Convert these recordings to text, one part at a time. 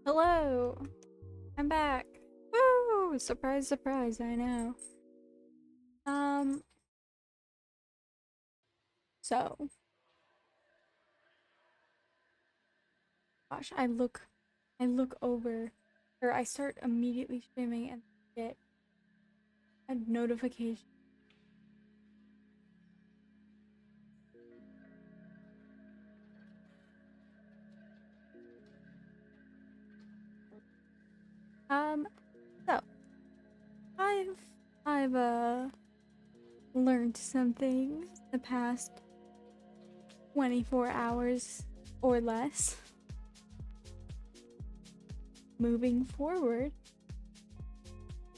Hello, I'm back. Woo! Surprise, surprise, I know. Um, so, gosh, I look over, or I start immediately streaming and get a notification. Um, so, I've, I've learned some things the past 24 hours or less. Moving forward,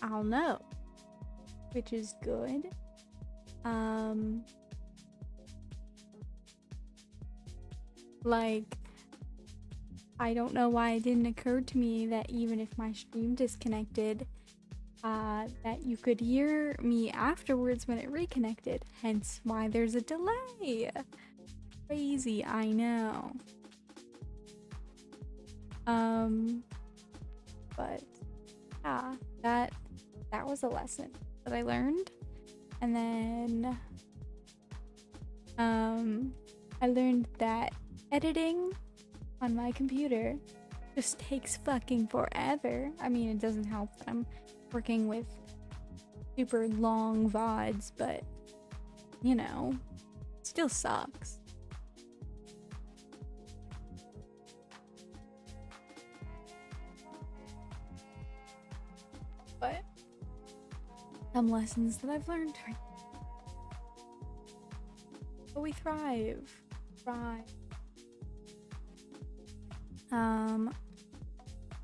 I'll know, which is good. Um, like, I don't know why it didn't occur to me that even if my stream disconnected, that you could hear me afterwards when it reconnected. Hence why there's a delay. Crazy, I know. Um, but yeah, that was a lesson that I learned. And then I learned that editing on my computer just takes fucking forever. I mean, it doesn't help that I'm working with super long VODs, but you know, it still sucks. But some lessons that I've learned. But we thrive. Thrive.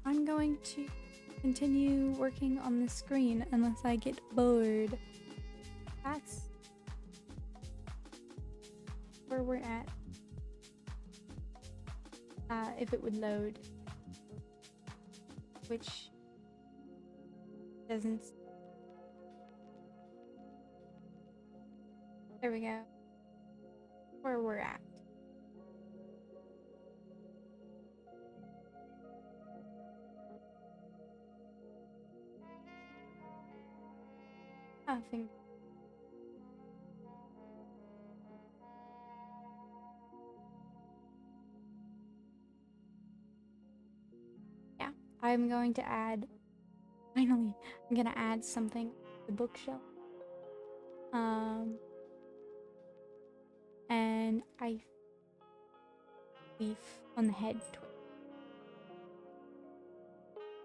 I'm going to continue working on the screen unless I get bored. That's where we're at. If it would load. Which doesn't. There we go. Where we're at. I think. Yeah, I'm going to add. Finally, I'm gonna add something to the bookshelf. And I leaf on the head twig.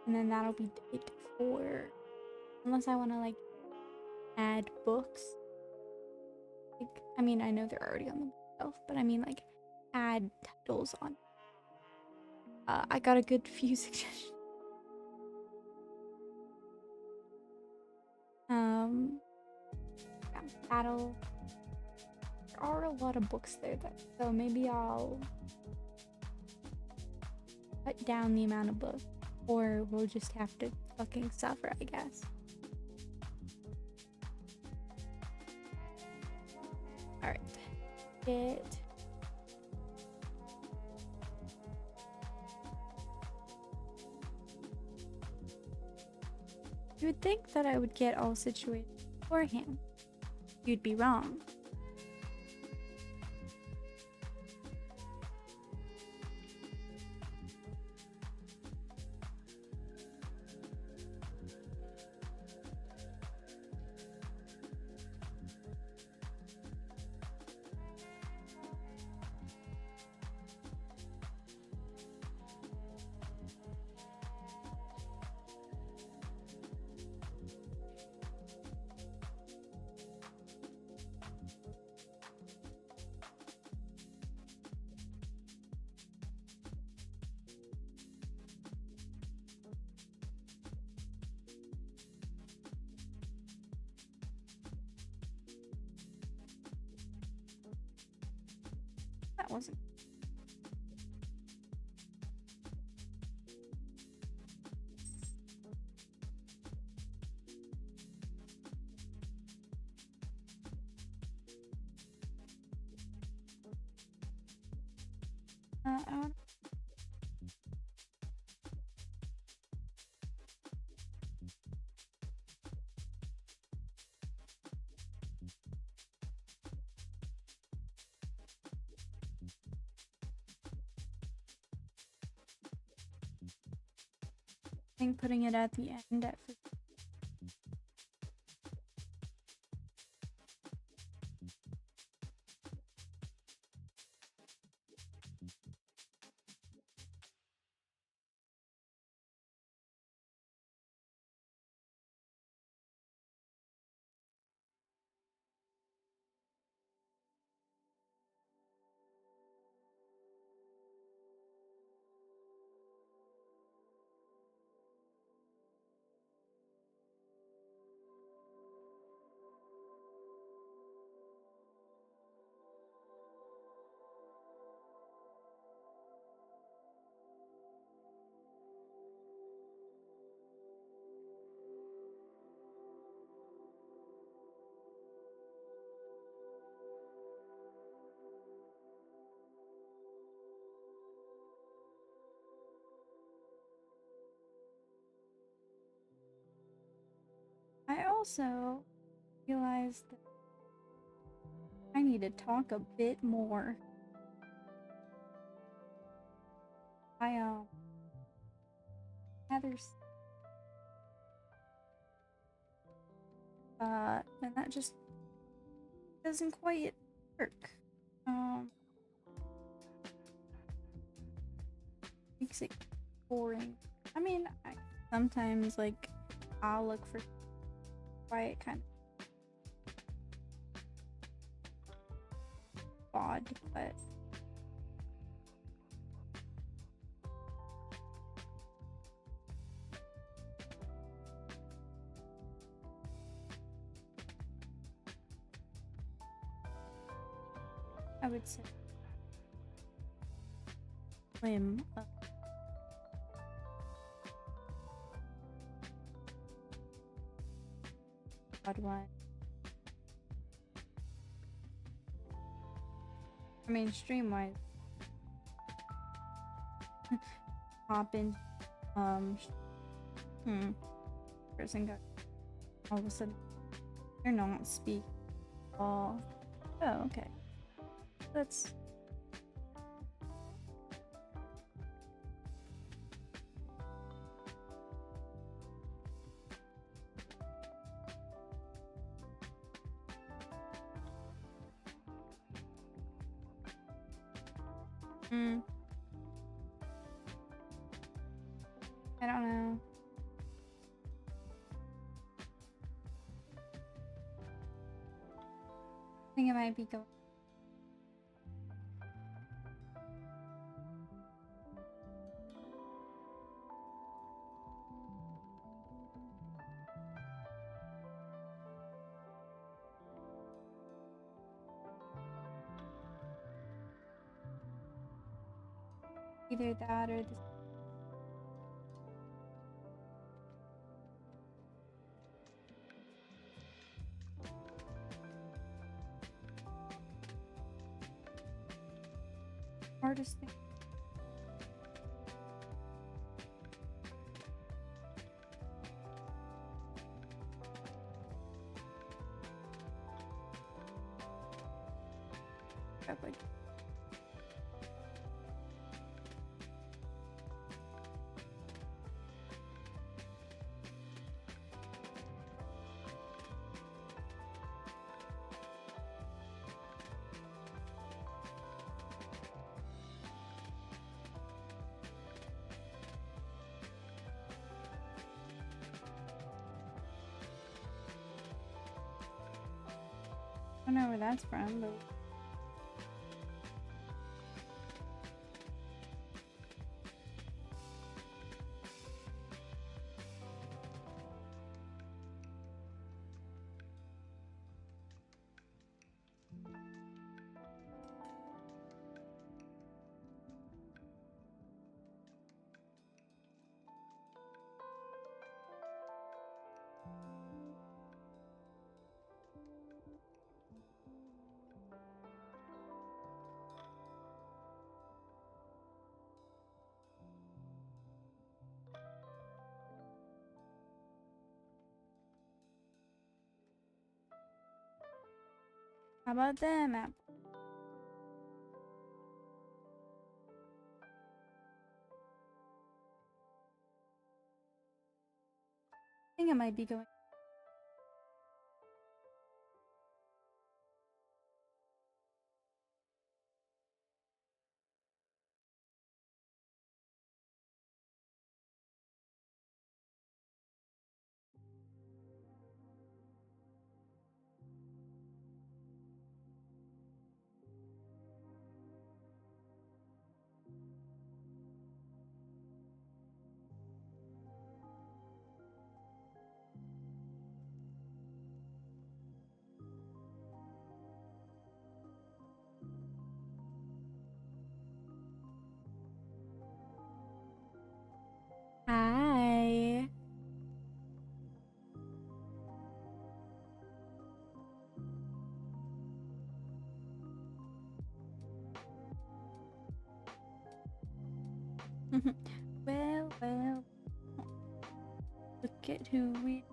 And then that'll be it for. Unless I want to like add books. Like, I mean, I know they're already on the bookshelf, but I mean, like, add titles on. I got a good few suggestions. Yeah, that'll. There are a lot of books there, though, so maybe I'll cut down the amount of books, or we'll just have to fucking suffer, I guess. All right, get. You would think that I would get all situated beforehand. You'd be wrong. That wasn't. I don't think putting it at the end at I also realized that I need to talk a bit more. I others and that just doesn't quite work. Makes it boring. I mean, sometimes like I'll look for quiet kind of odd, but I would say swim. Odd one. I mean, stream wise, hop in. Person got all of a sudden they're not speak. Oh, okay. That's I don't know. I think it might be going. Either that or this. Hardest thing. Probably. I don't know where that's from, but how about them apples? think I might be going. Hi. Well, well. Look at who we.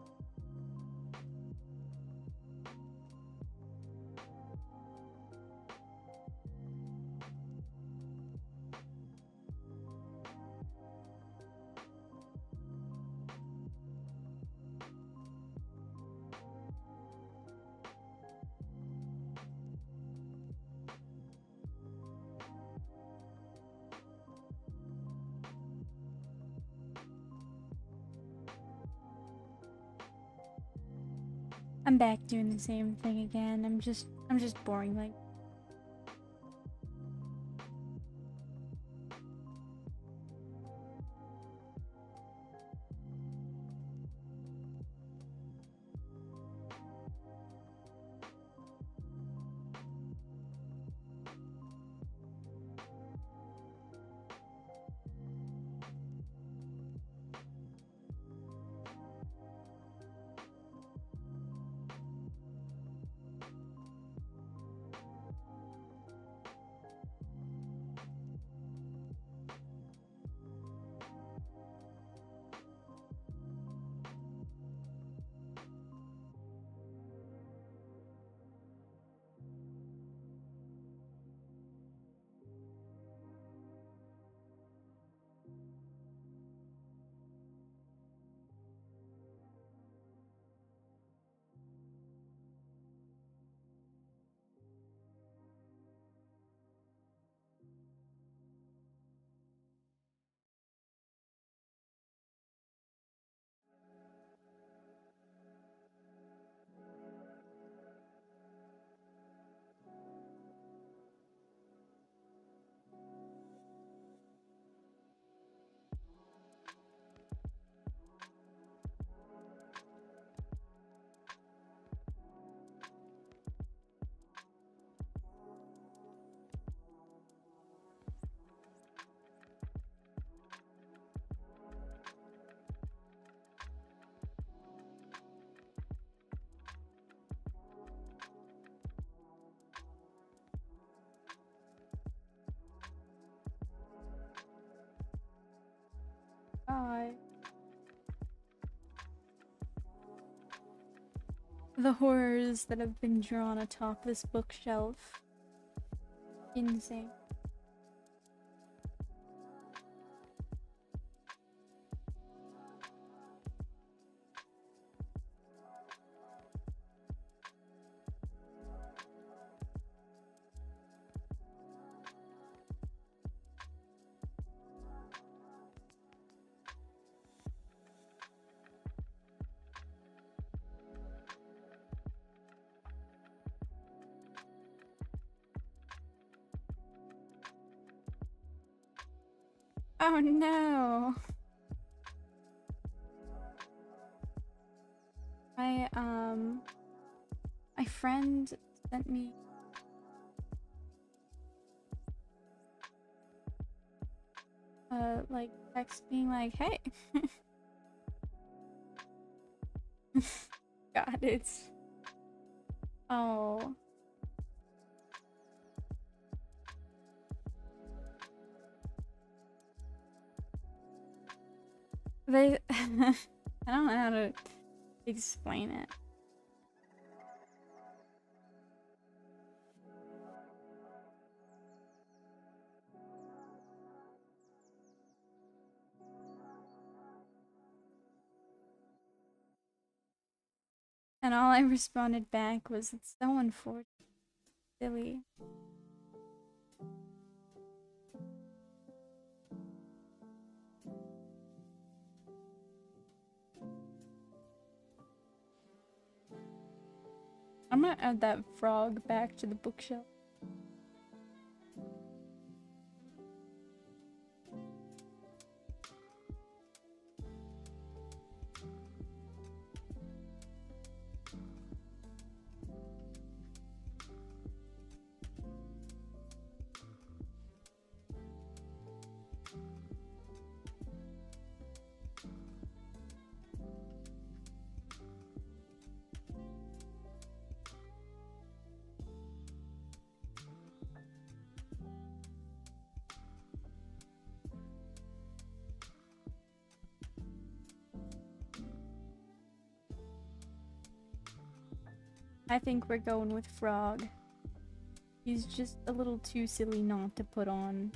I'm back doing the same thing again. I'm just boring. Like, bye. The horrors that have been drawn atop this bookshelf. Insane. Oh no. I my friend sent me like text being like, "Hey." God, it's oh. They I don't know how to explain it. And all I responded back was, it's so unfortunate, silly. I'm gonna add that frog back to the bookshelf. I think we're going with frog. He's just a little too silly not to put on.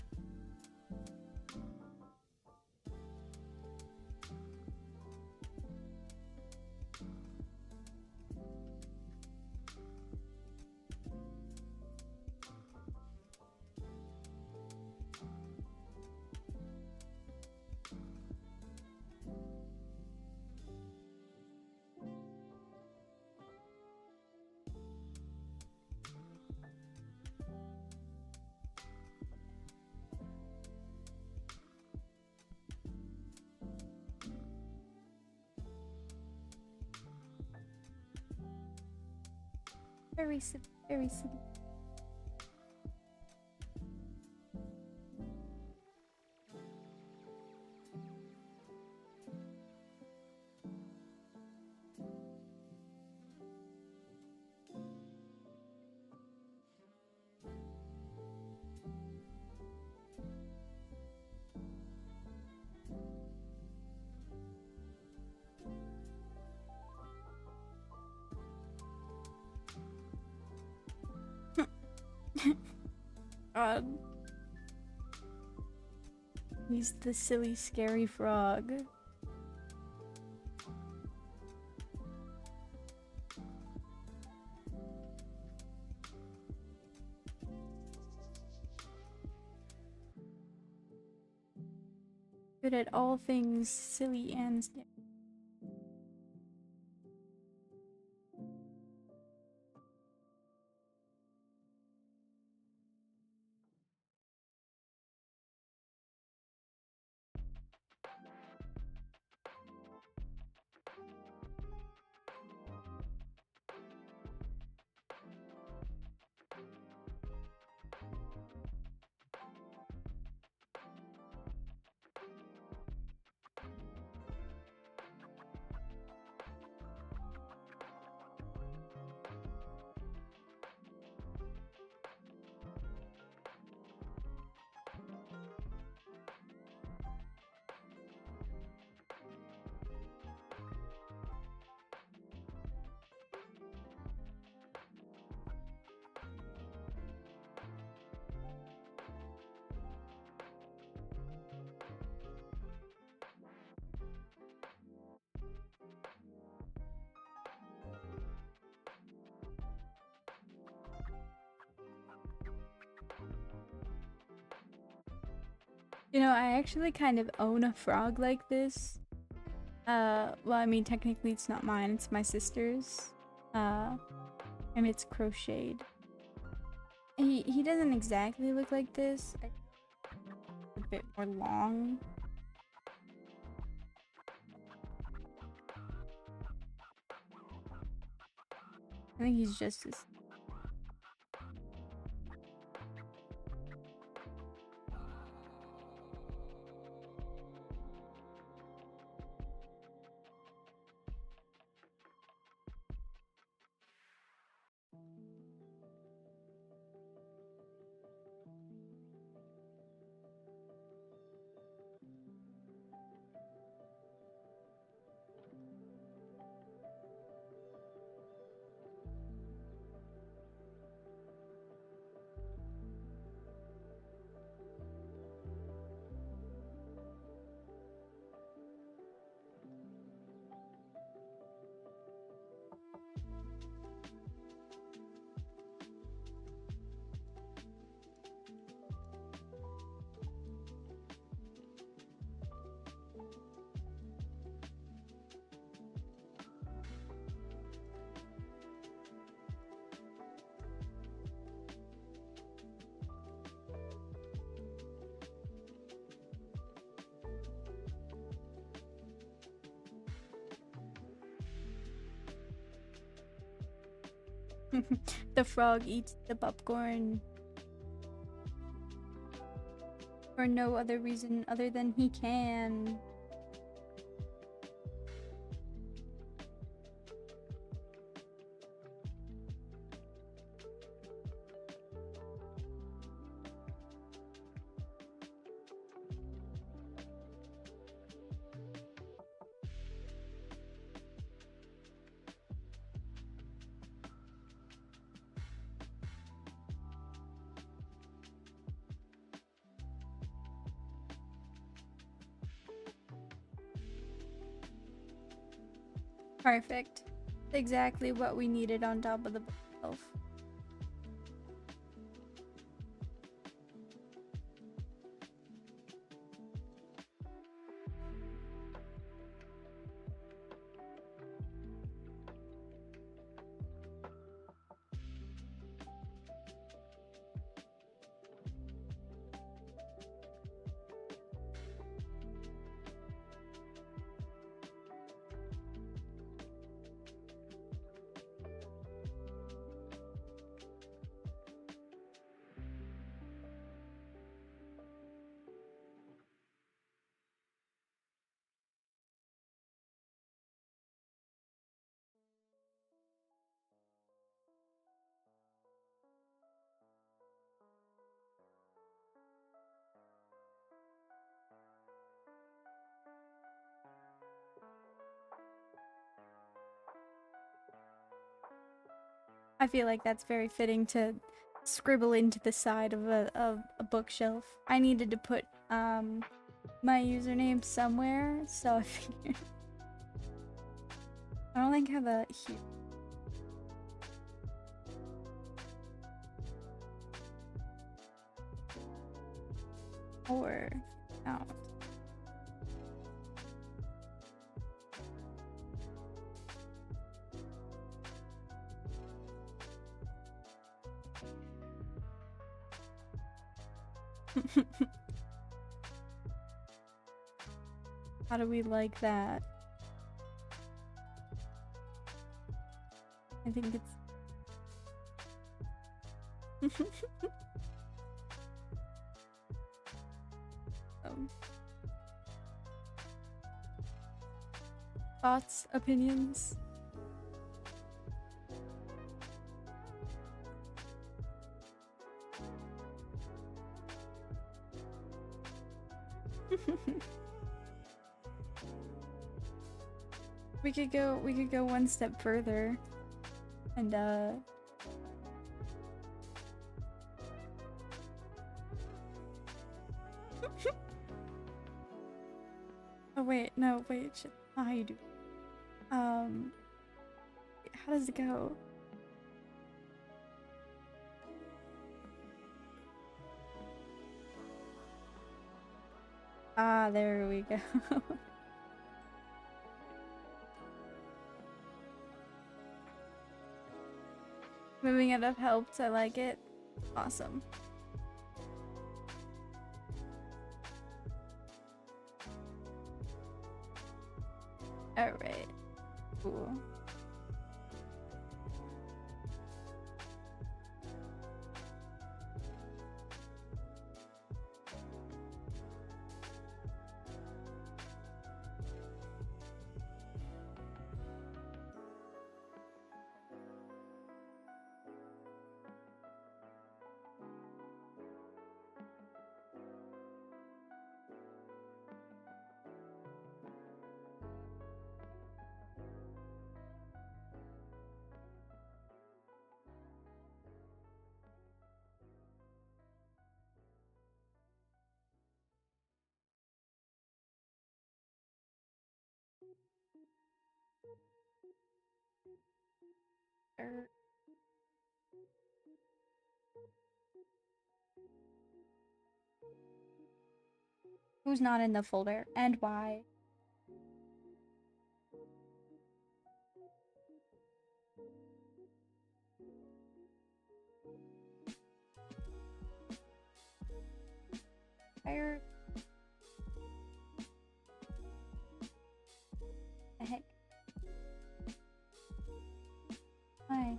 Very silly, very silly. God. He's the silly, scary frog. Good at all things silly and scary. You know, I actually kind of own a frog like this. Well, I mean, technically it's not mine, it's my sister's. And it's crocheted. He doesn't exactly look like this. A bit more long. I think he's just as... The frog eats the popcorn for no other reason other than he can. Perfect. Exactly what we needed on top of the bookshelf. I feel like that's very fitting to scribble into the side of a bookshelf. I needed to put my username somewhere, so I figured. I don't think I have a here. Or out. How do we like that? I think it's thoughts, opinions. We could go one step further and oh wait, no, wait, shit. Not how you do. How does it go? Ah, there we go. Moving it up helped. I like it. Awesome. Alright. Cool. Who's not in the folder and why? Where the heck? Why?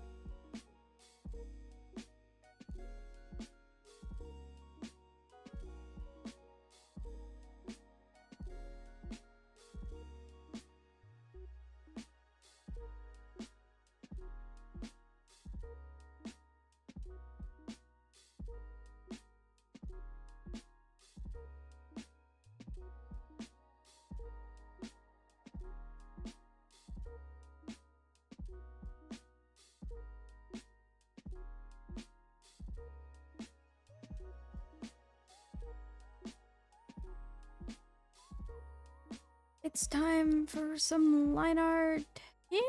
time for some line art. Yay!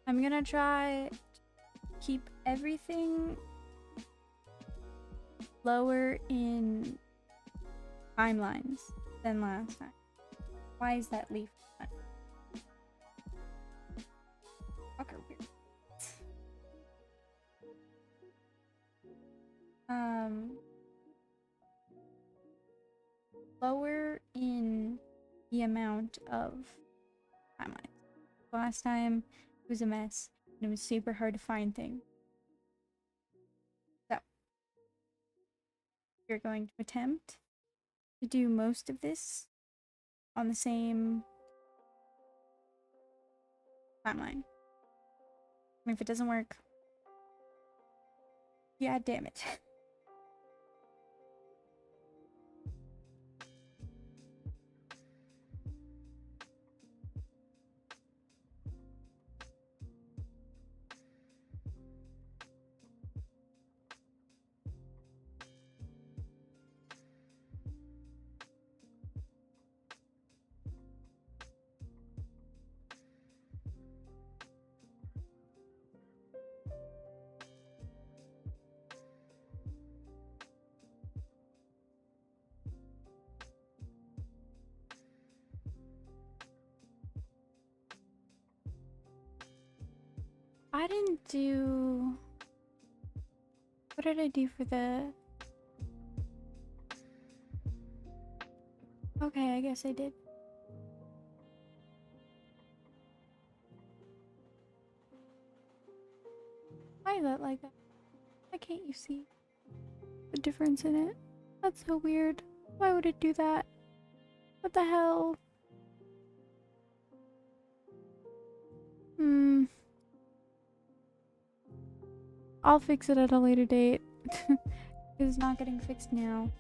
I'm gonna try to keep everything lower in timelines than last time. Why is that leaf? Fucker weird. Lower in the amount of timelines. Last time it was a mess and it was super hard to find things. So you're going to attempt to do most of this on the same timeline. And if it doesn't work, yeah, damn it. I didn't do... What did I do for the... Okay, I guess I did. Why is that like that? Why can't you see the difference in it? That's so weird. Why would it do that? What the hell? I'll fix it at a later date. It's not getting fixed now.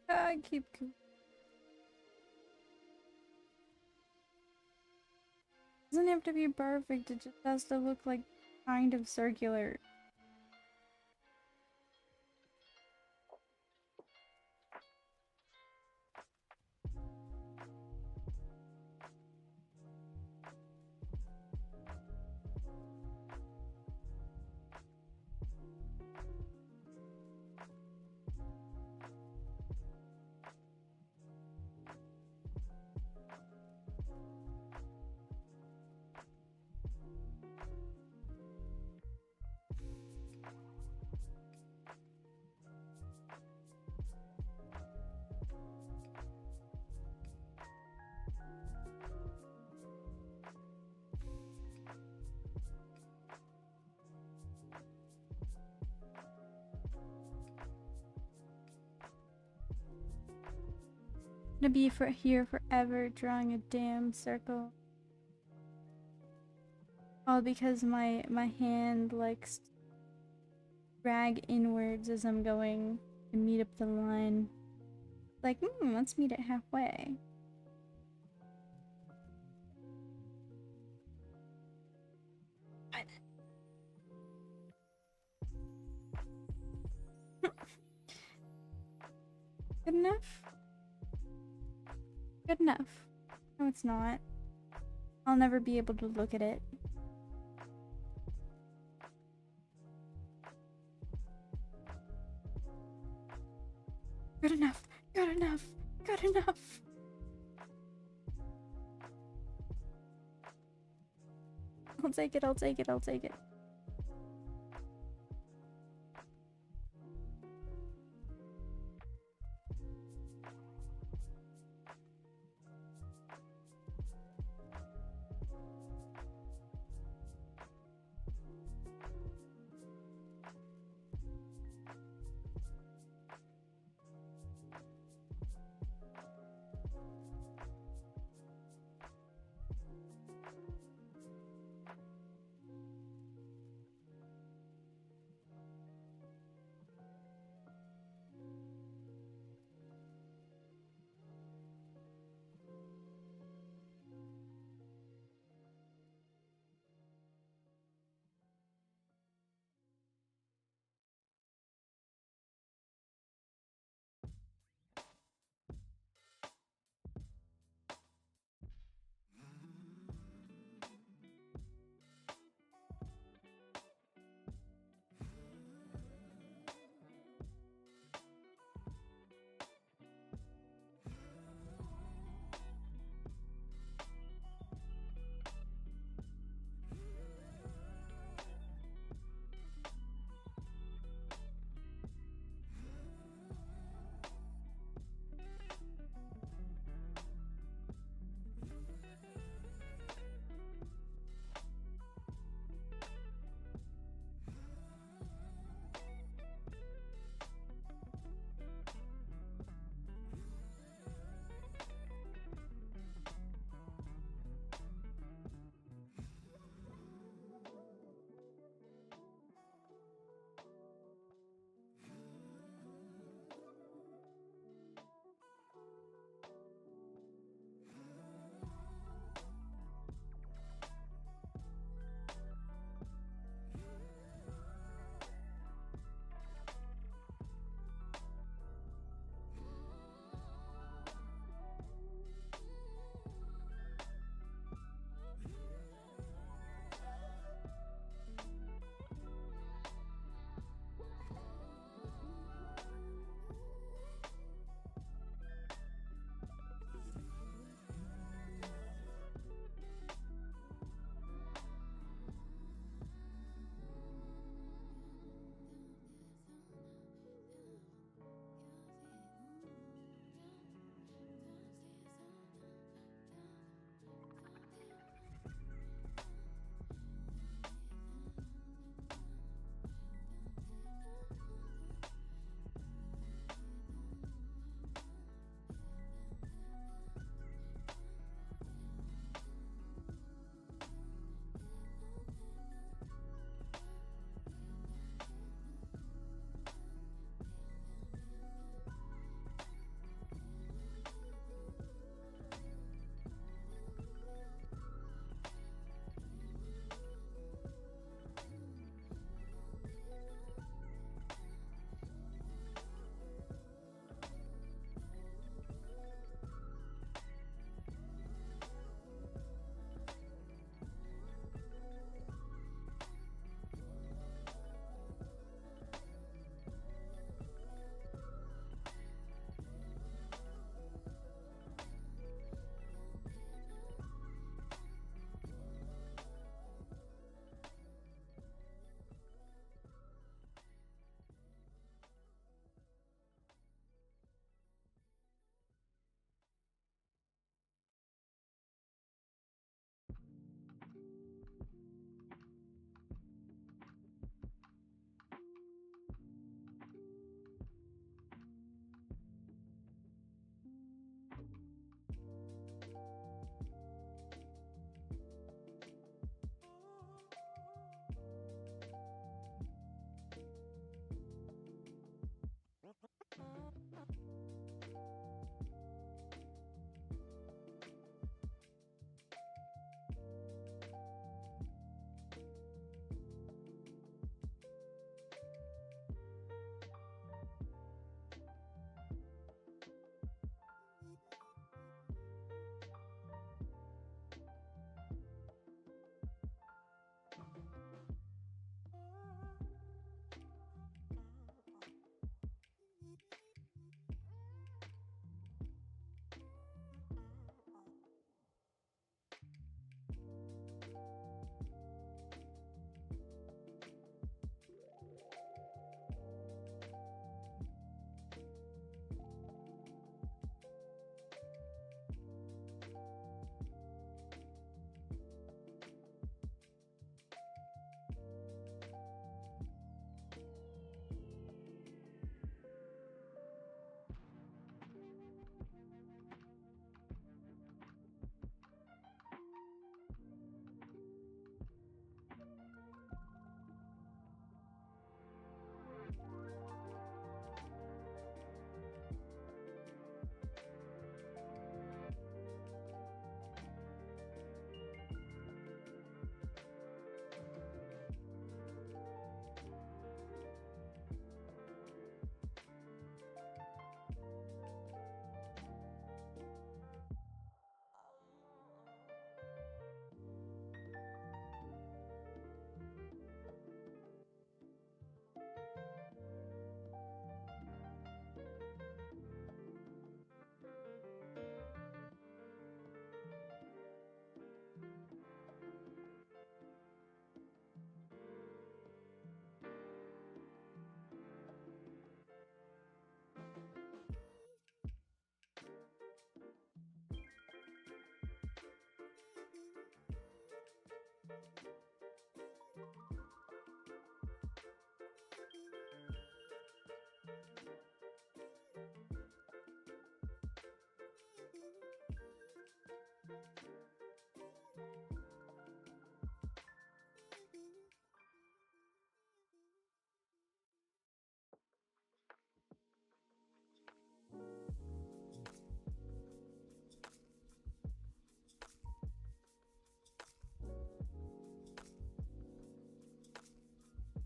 I keep... Doesn't have to be perfect, it just has to look like kind of circular. Gonna be here forever drawing a damn circle. All because my hand likes to drag inwards as I'm going to meet up the line. Like, let's meet it halfway. Good enough? Good enough. No, it's not. I'll never be able to look at it. Good enough. Good enough. Good enough. I'll take it. I'll take it. I'll take it.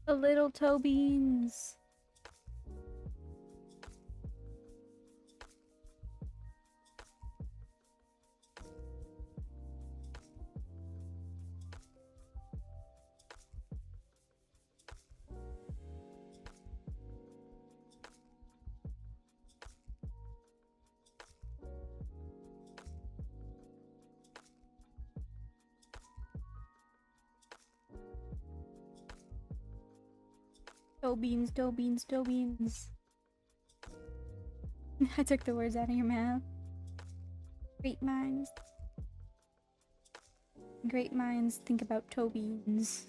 The little toe beans. Toe beans, toe beans, toe beans. I took the words out of your mouth. Great minds. Great minds think about toe beans.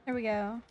There we go.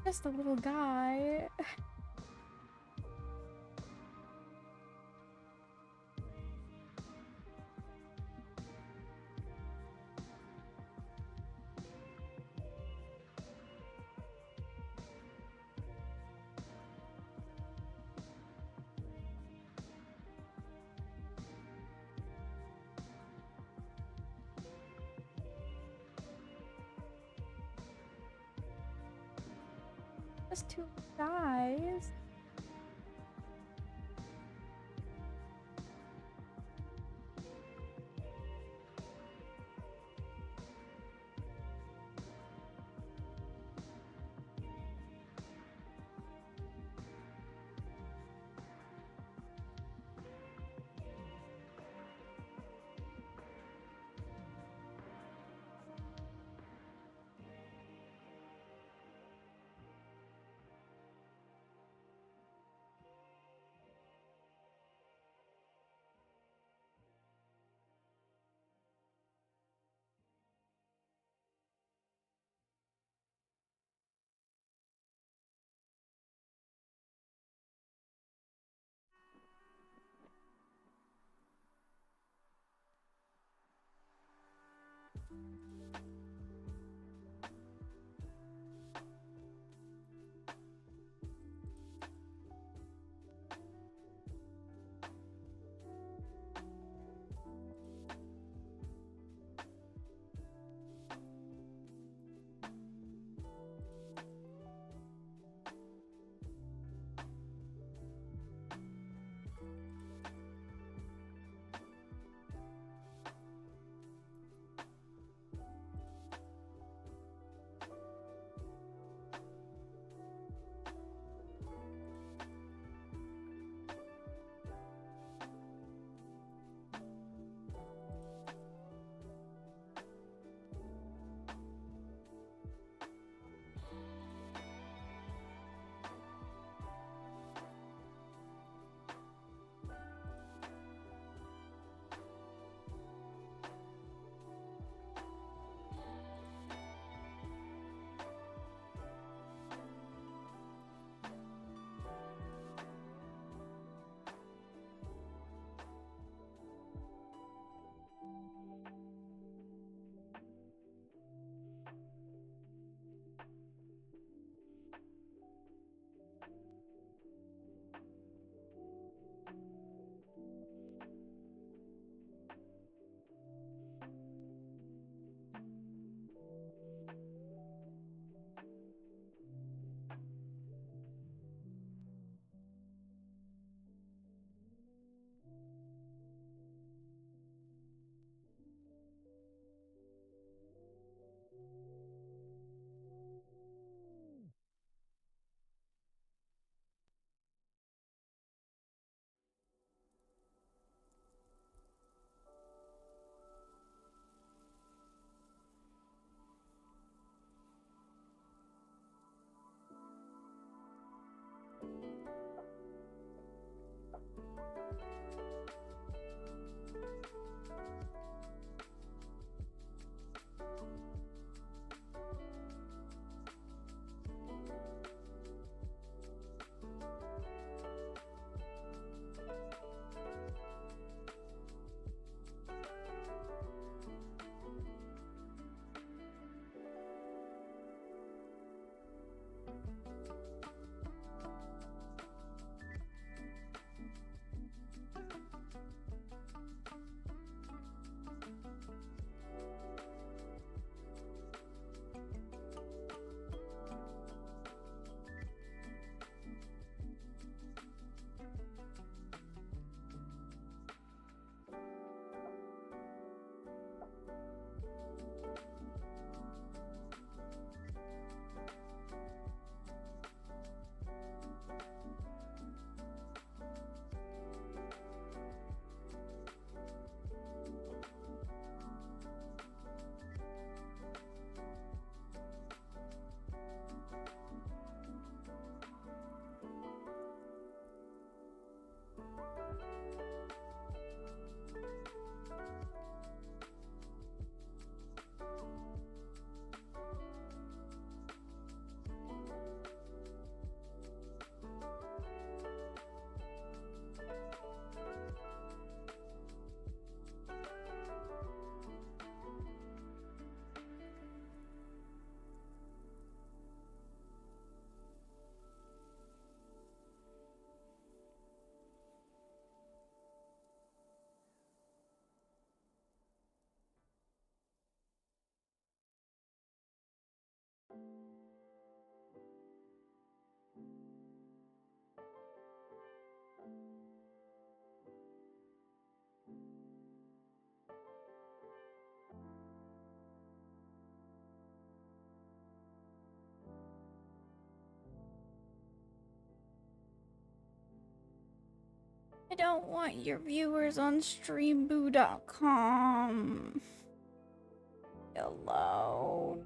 Just a little guy. Just two guys. I don't want your viewers on streamboo.com alone.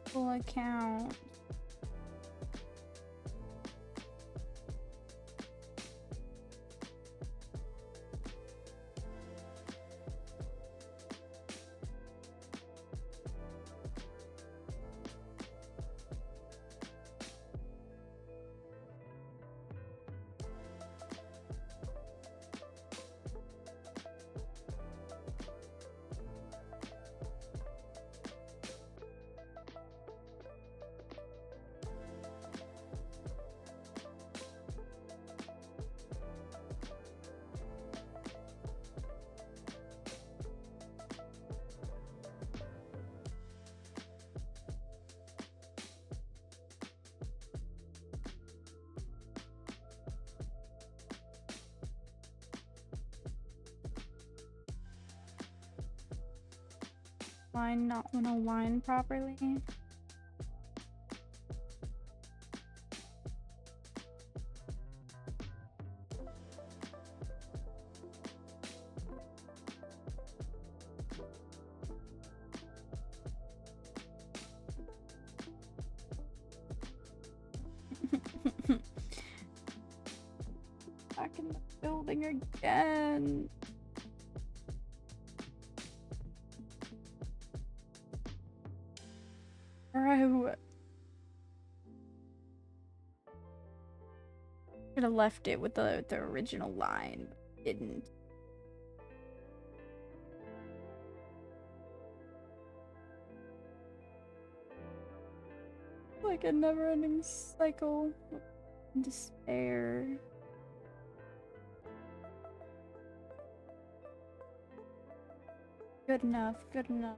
Full account. Line not want to line properly. Back in the building again. Bro. Should have left it with the original line, but didn't. Like a never-ending cycle of despair. Good enough, good enough.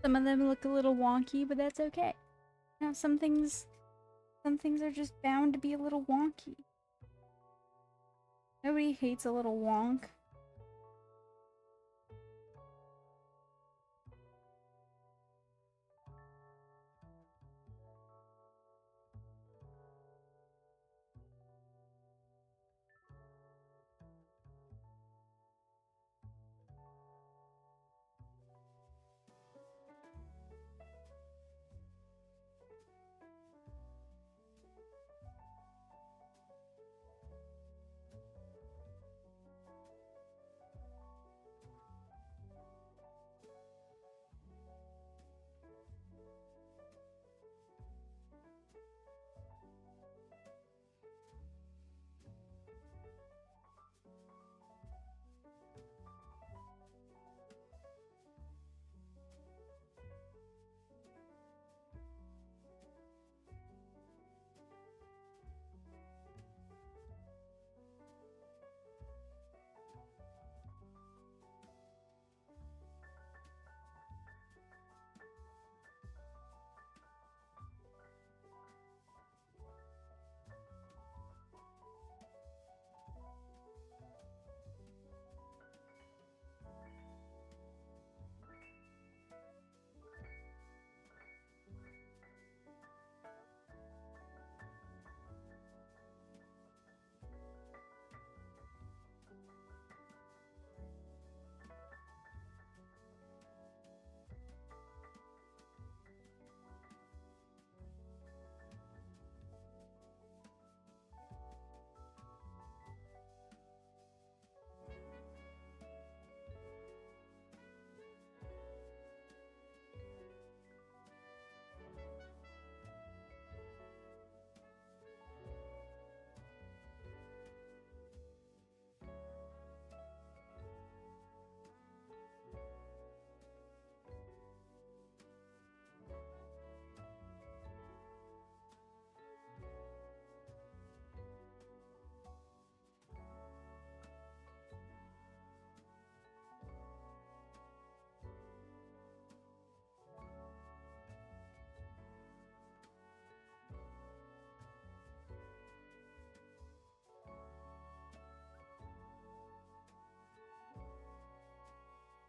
Some of them look a little wonky, but that's okay. Now some things are just bound to be a little wonky. Nobody hates a little wonk.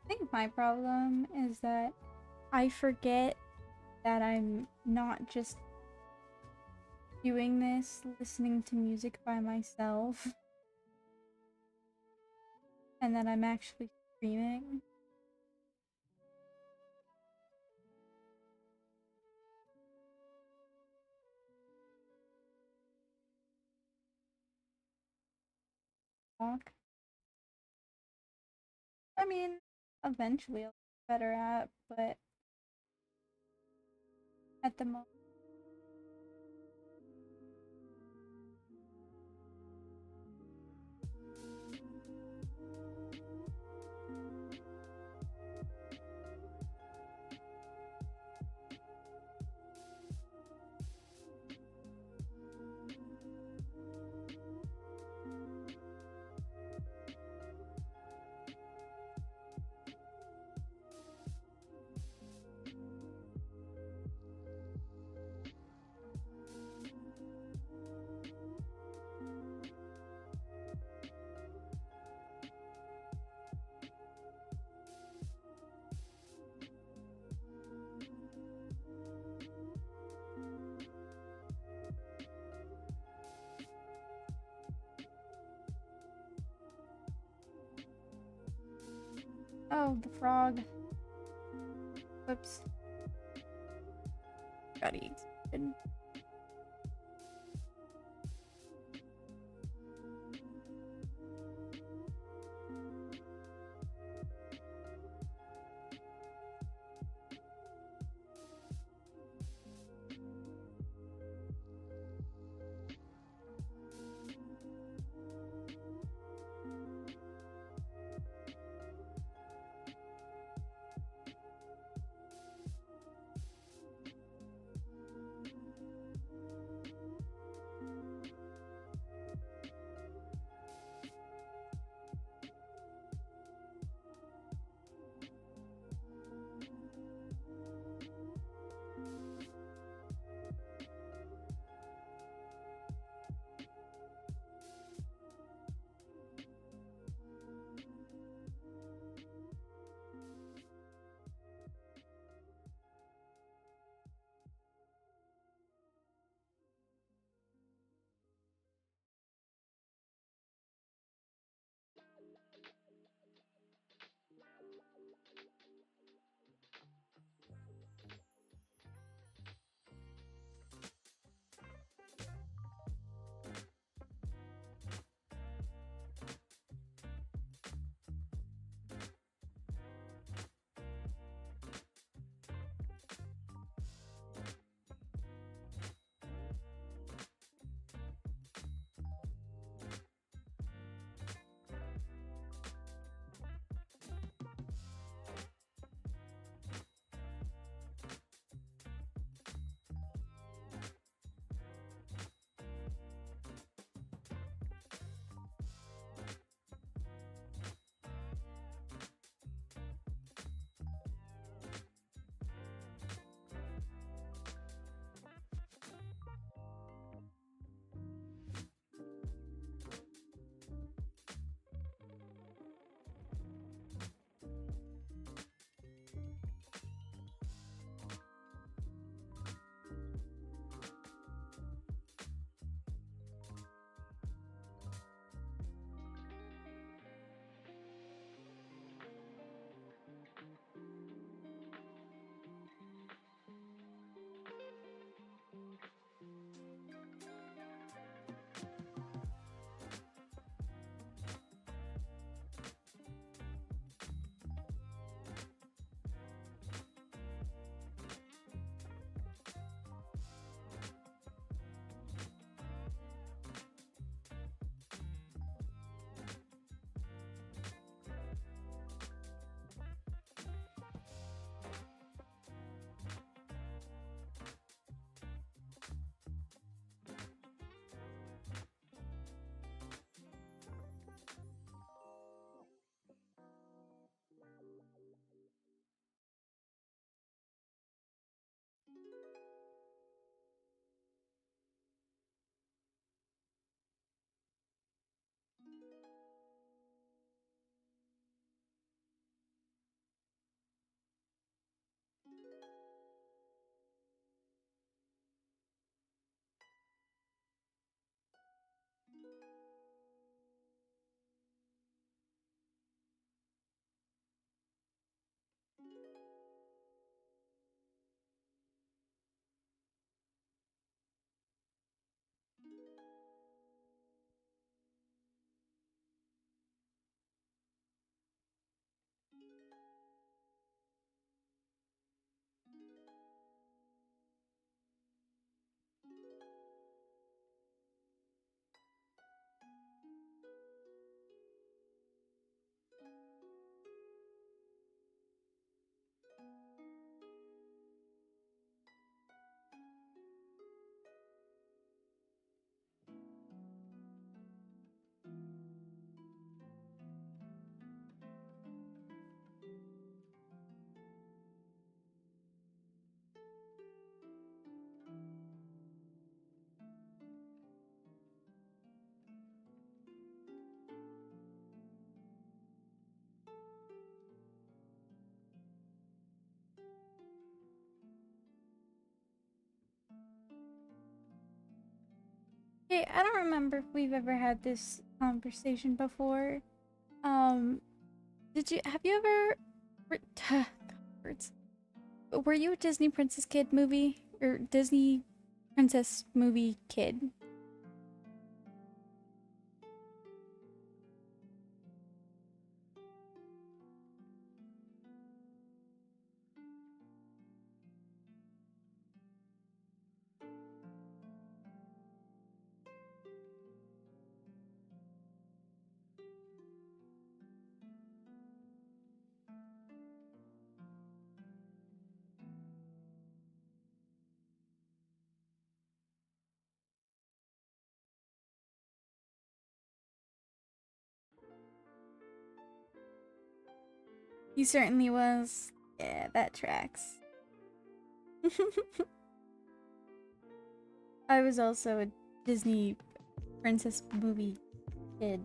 I think my problem is that I forget that I'm not just doing this listening to music by myself and that I'm actually streaming. Talk. I mean, eventually I'll get better at, but at the moment. Oh, the frog. Whoops. Gotta eat something. Okay, I don't remember if we've ever had this conversation before. Um, have you ever, words. Were you a Disney Princess Kid movie? Or Disney Princess movie kid? He certainly was. Yeah, that tracks. I was also a Disney princess movie kid.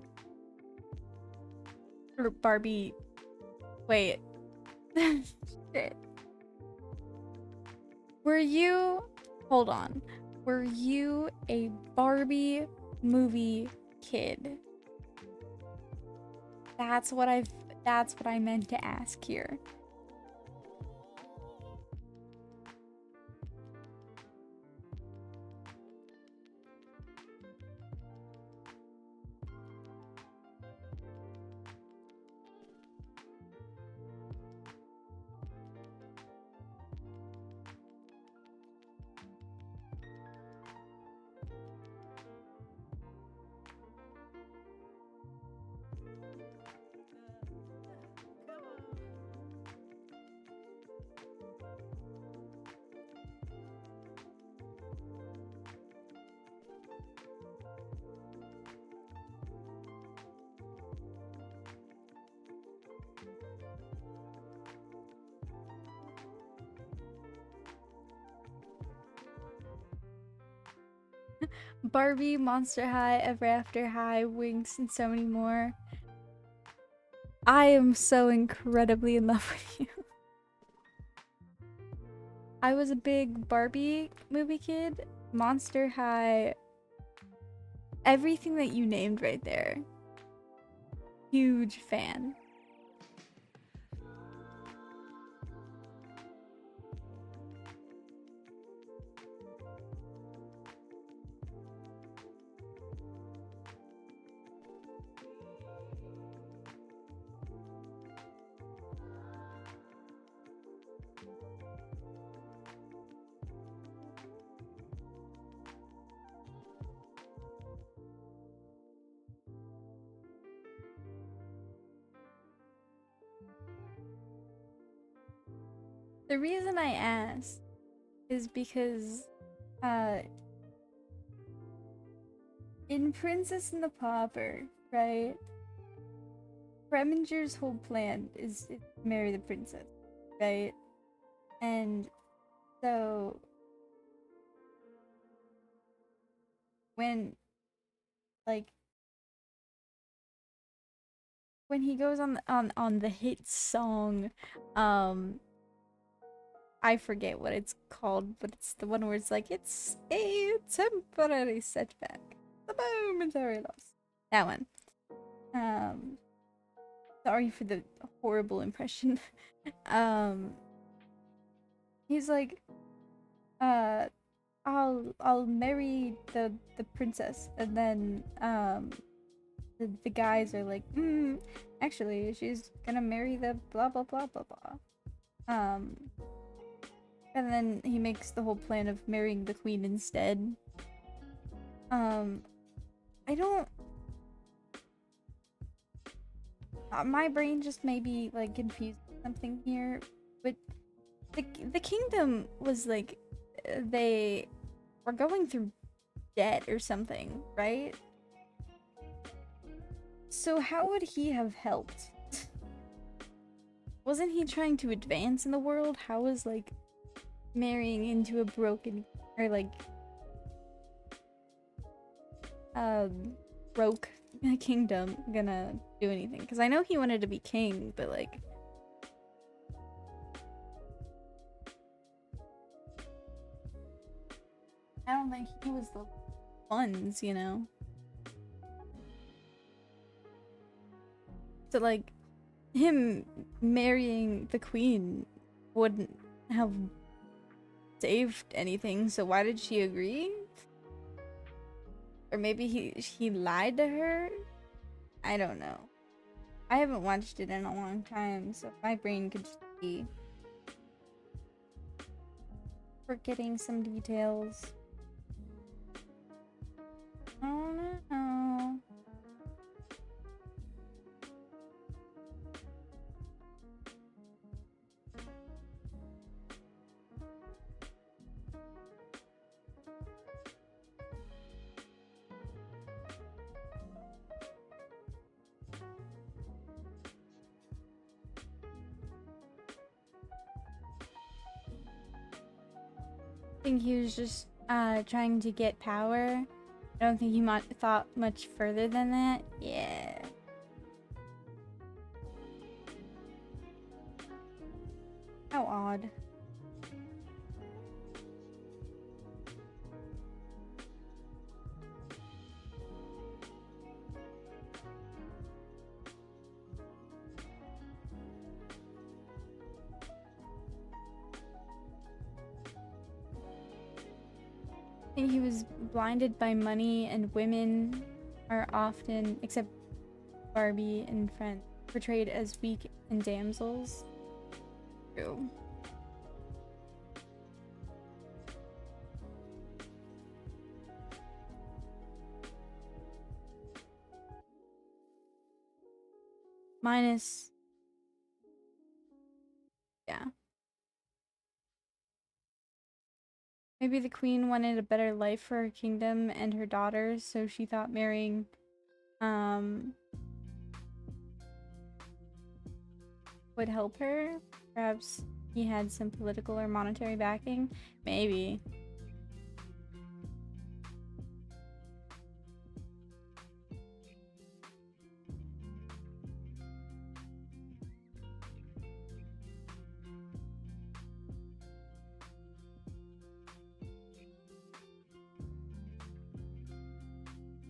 Or Barbie. Wait. Shit. Were you. Hold on. Were you a Barbie movie kid? That's what I meant to ask here. Barbie, Monster High, Ever After High, Winx, and so many more. I am so incredibly in love with you. I was a big Barbie movie kid. Monster High. Everything that you named right there. Huge fan. The reason I asked is because uh in Princess and the Pauper, right? Preminger's whole plan is to marry the princess, right? And so when like when he goes on the hit song, I forget what it's called, but it's the one where it's like, it's a temporary setback, a momentary loss. That one. Um, sorry for the horrible impression. um, he's like, uh, I'll marry the princess, and then the guys are like, actually, she's gonna marry the blah blah blah blah blah. And then he makes the whole plan of marrying the queen instead. I don't. My brain just may be like confused with something here, but the kingdom was like they were going through debt or something, right? So how would he have helped? Wasn't he trying to advance in the world? How was like marrying into a broken or like broke kingdom gonna do anything? Because I know he wanted to be king, but like I don't think he was the funds, you know? So, like, him marrying the queen wouldn't have saved anything, so why did she agree? Or maybe he lied to her? I don't know. I haven't watched it in a long time, so my brain could just be forgetting some details. I don't know. I think he was just trying to get power. I don't think he thought much further than that. Yeah. How odd. I think he was blinded by money, and women are often, except Barbie and Friends, portrayed as weak and damsels. True. Minus, yeah. Maybe the queen wanted a better life for her kingdom and her daughters, so she thought marrying, would help her. Perhaps he had some political or monetary backing. Maybe.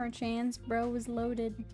Our chance, bro, was loaded.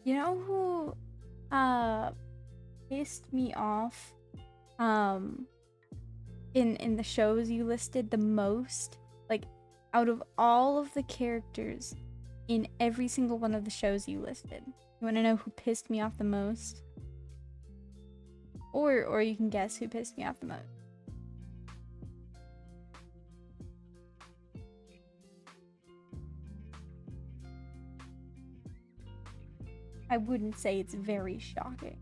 You know who pissed me off in the shows you listed the most? Like, out of all of the characters in every single one of the shows you listed. You want to know who pissed me off the most? Or you can guess who pissed me off the most. I wouldn't say it's very shocking.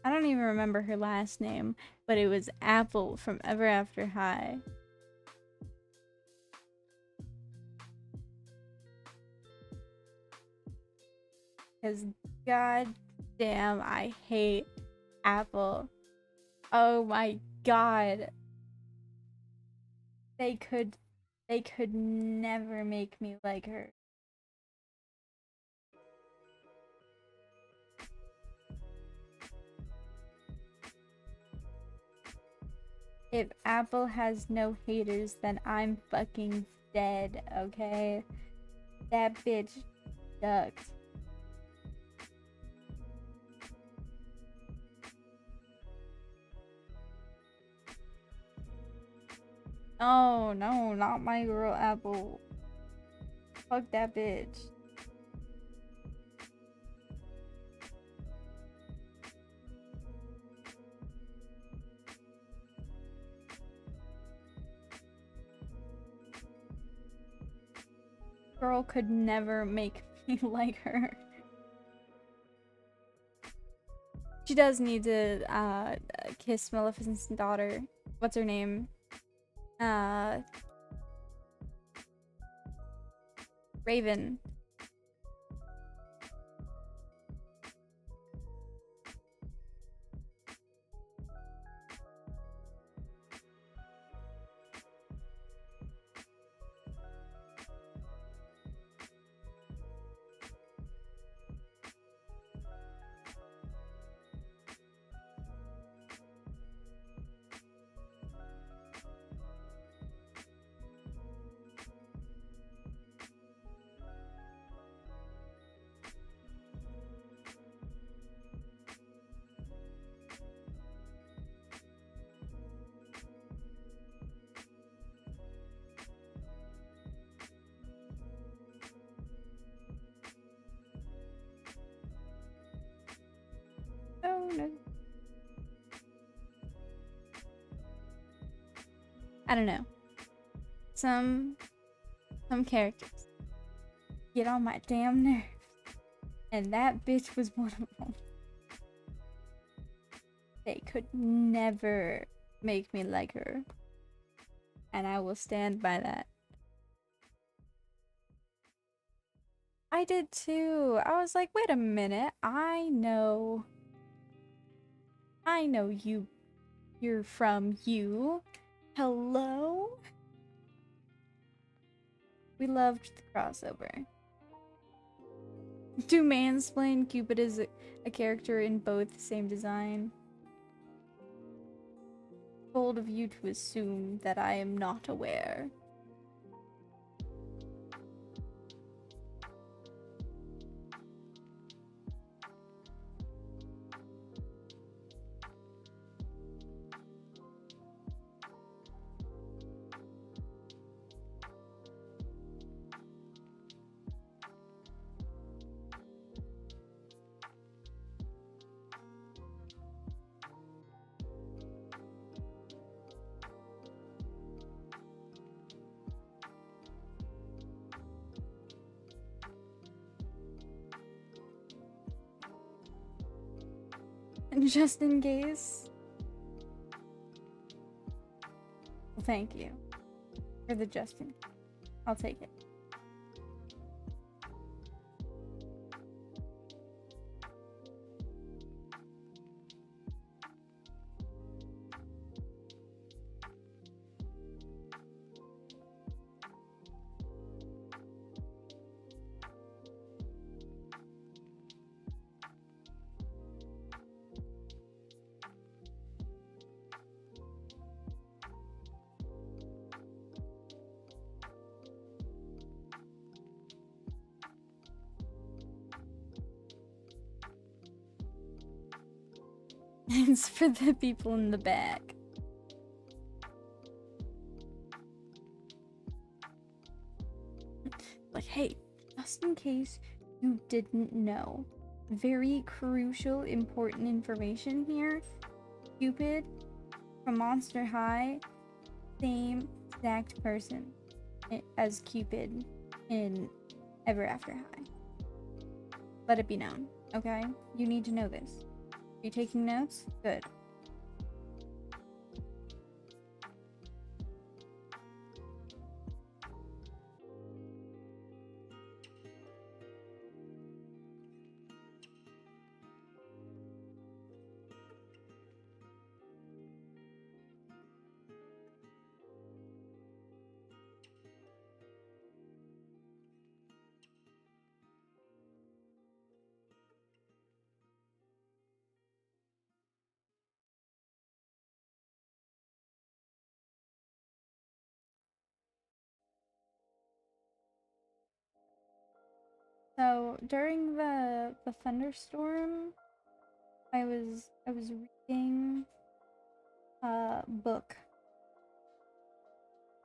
I don't even remember her last name, but it was Apple from Ever After High. Because god damn, I hate Apple. Oh my god. They could never make me like her. If Apple has no haters, then I'm fucking dead, okay? That bitch sucks. Oh, no, not my girl Apple. Fuck that bitch. Girl could never make me like her. She does need to kiss Maleficent's daughter. What's her name? Raven. Oh no. I don't know. Some characters get on my damn nerves. And that bitch was one of them. They could never make me like her. And I will stand by that. I did too. I was like, wait a minute. I know you. You're from you. Hello? We loved the crossover. To mansplain, Cupid is a character in both the same design. Bold of you to assume that I am not aware. Just in case. Well, thank you for the Justin. I'll take it. It's for the people in the back. Like, hey, just in case you didn't know, very crucial, important information here. Cupid from Monster High, same exact person as Cupid in Ever After High. Let it be known, okay? You need to know this. Are you taking notes? Good. So during the thunderstorm, I was reading a book,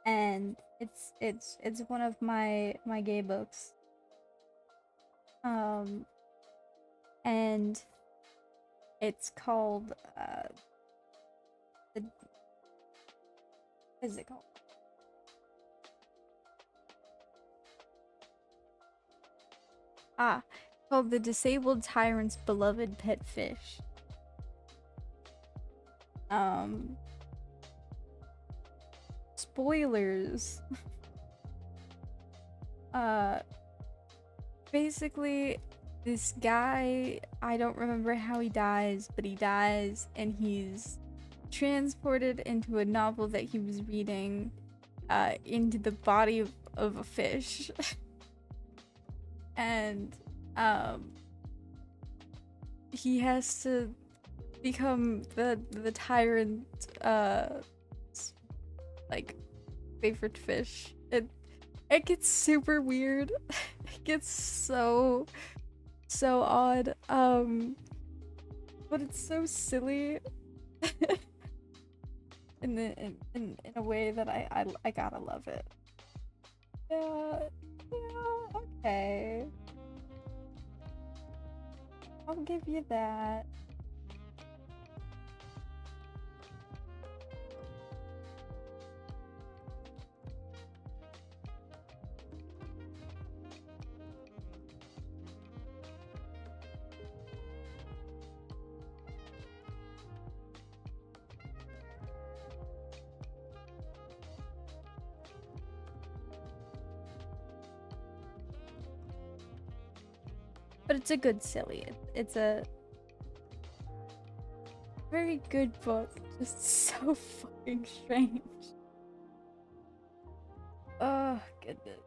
and it's one of my gay books. Um, and it's called the what is it called? Ah, called The Disabled Tyrant's Beloved Pet Fish. Um, spoilers. uh, basically, this guy, I don't remember how he dies, but he dies and he's transported into a novel that he was reading into the body of a fish. And um, he has to become the tyrant like favorite fish. It gets super weird. It gets so odd. But it's so silly in a way that I gotta love it. Yeah, yeah, okay. I'll give you that. But it's a good silly. It's a very good book. Just so fucking strange. Oh, goodness.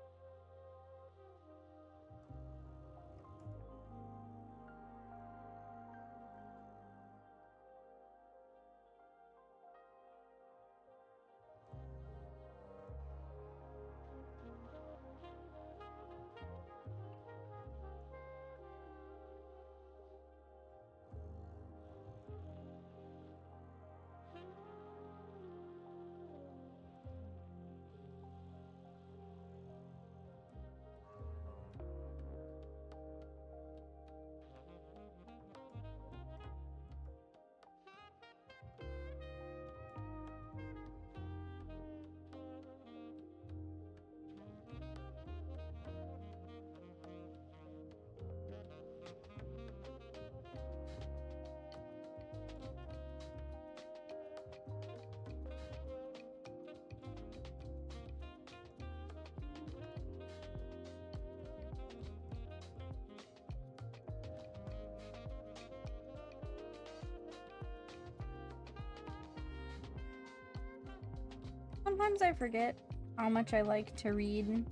Sometimes I forget how much I like to read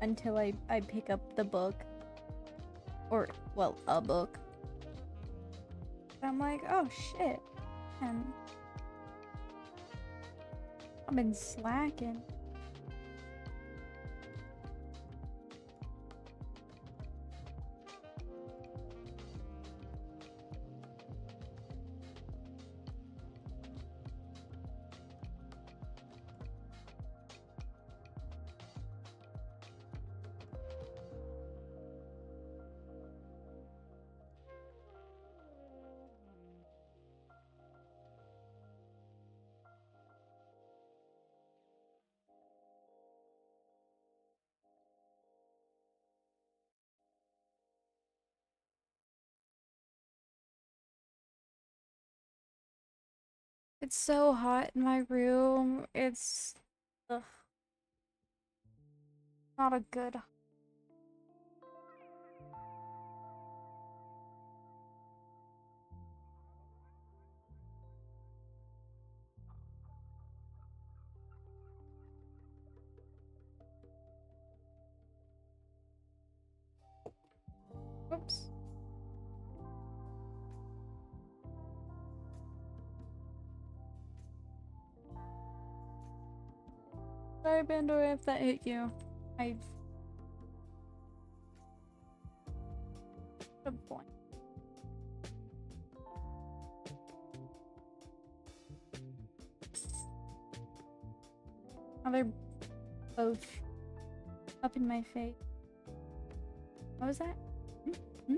until I pick up the book. Or, well, a book. I'm like, oh shit. And I've been slacking. It's so hot in my room. It's ugh, not a good. Oops. Sorry, Bandor, if that hit you. I Good point. Oh, they're both up in my face. What was that? Hmm?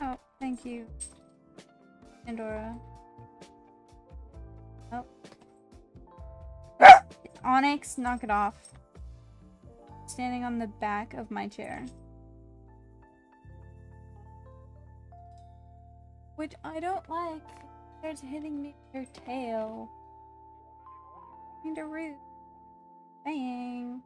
Oh, thank you, Pandora. Oh. Onyx, knock it off. Standing on the back of my chair. Which I don't like. They're hitting me with their tail. Kinda rude. Dang.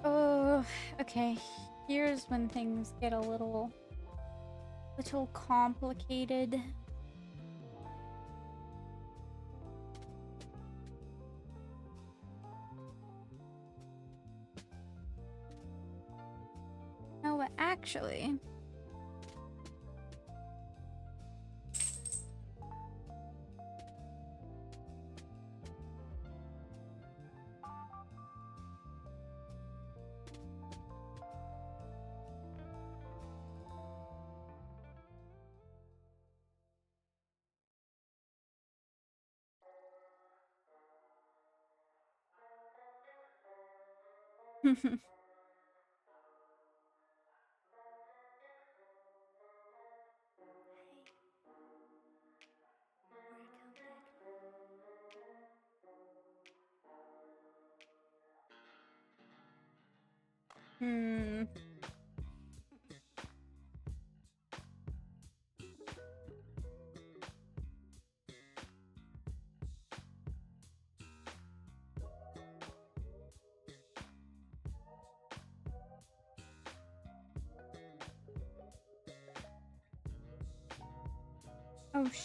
Oh, okay. Here's when things get a little complicated. No, but actually, hmm. Oh, okay.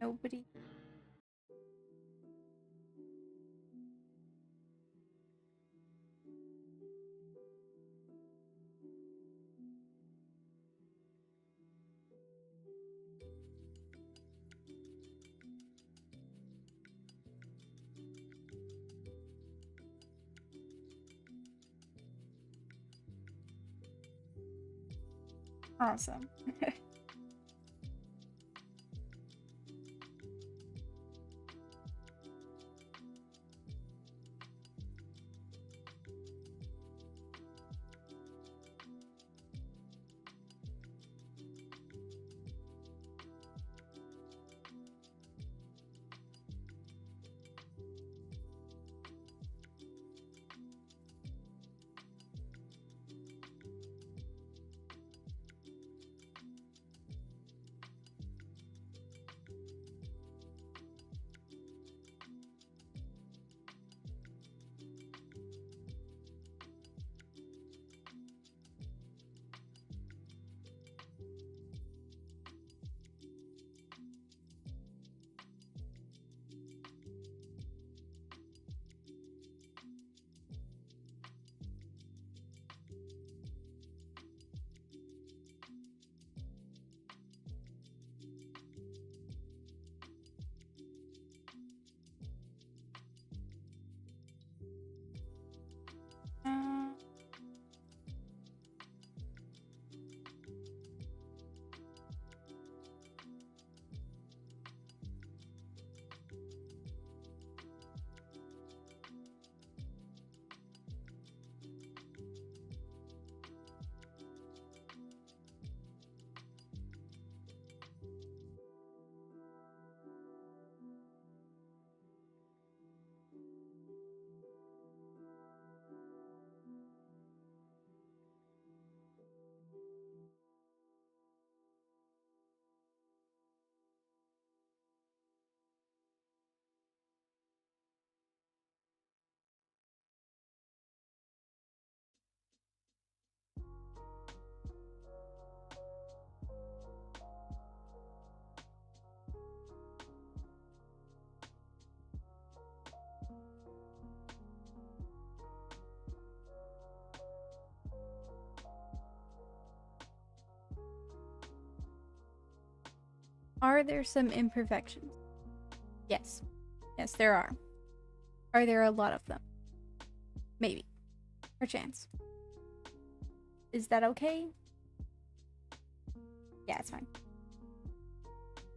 Nobody. Awesome. Uh, are there some imperfections? Yes. Yes, there are. Are there a lot of them? Maybe. Perchance. Is that okay? Yeah, it's fine.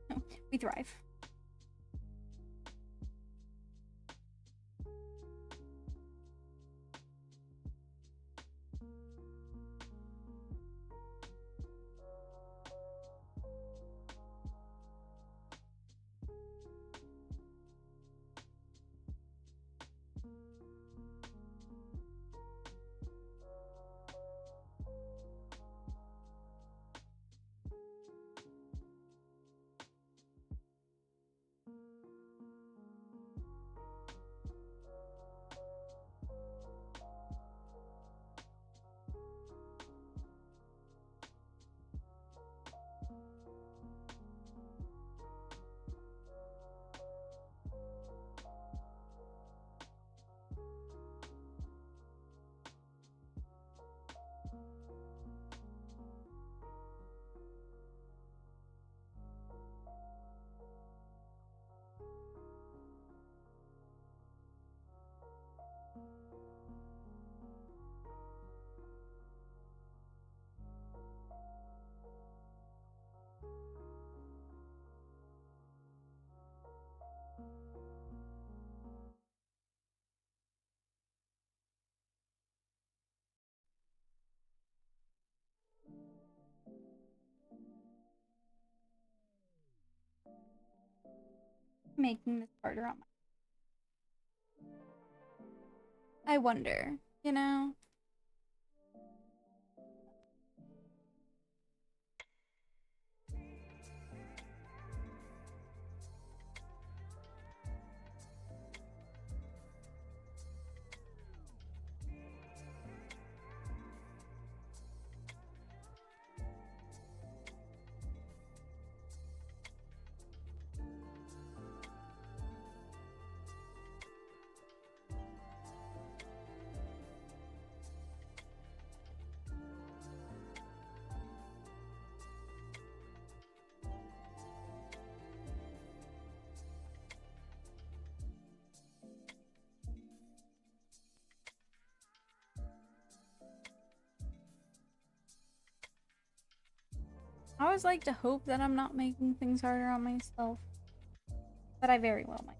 No, we thrive. Making this harder on my. I wonder, you know? I always like to hope that I'm not making things harder on myself, but I very well might.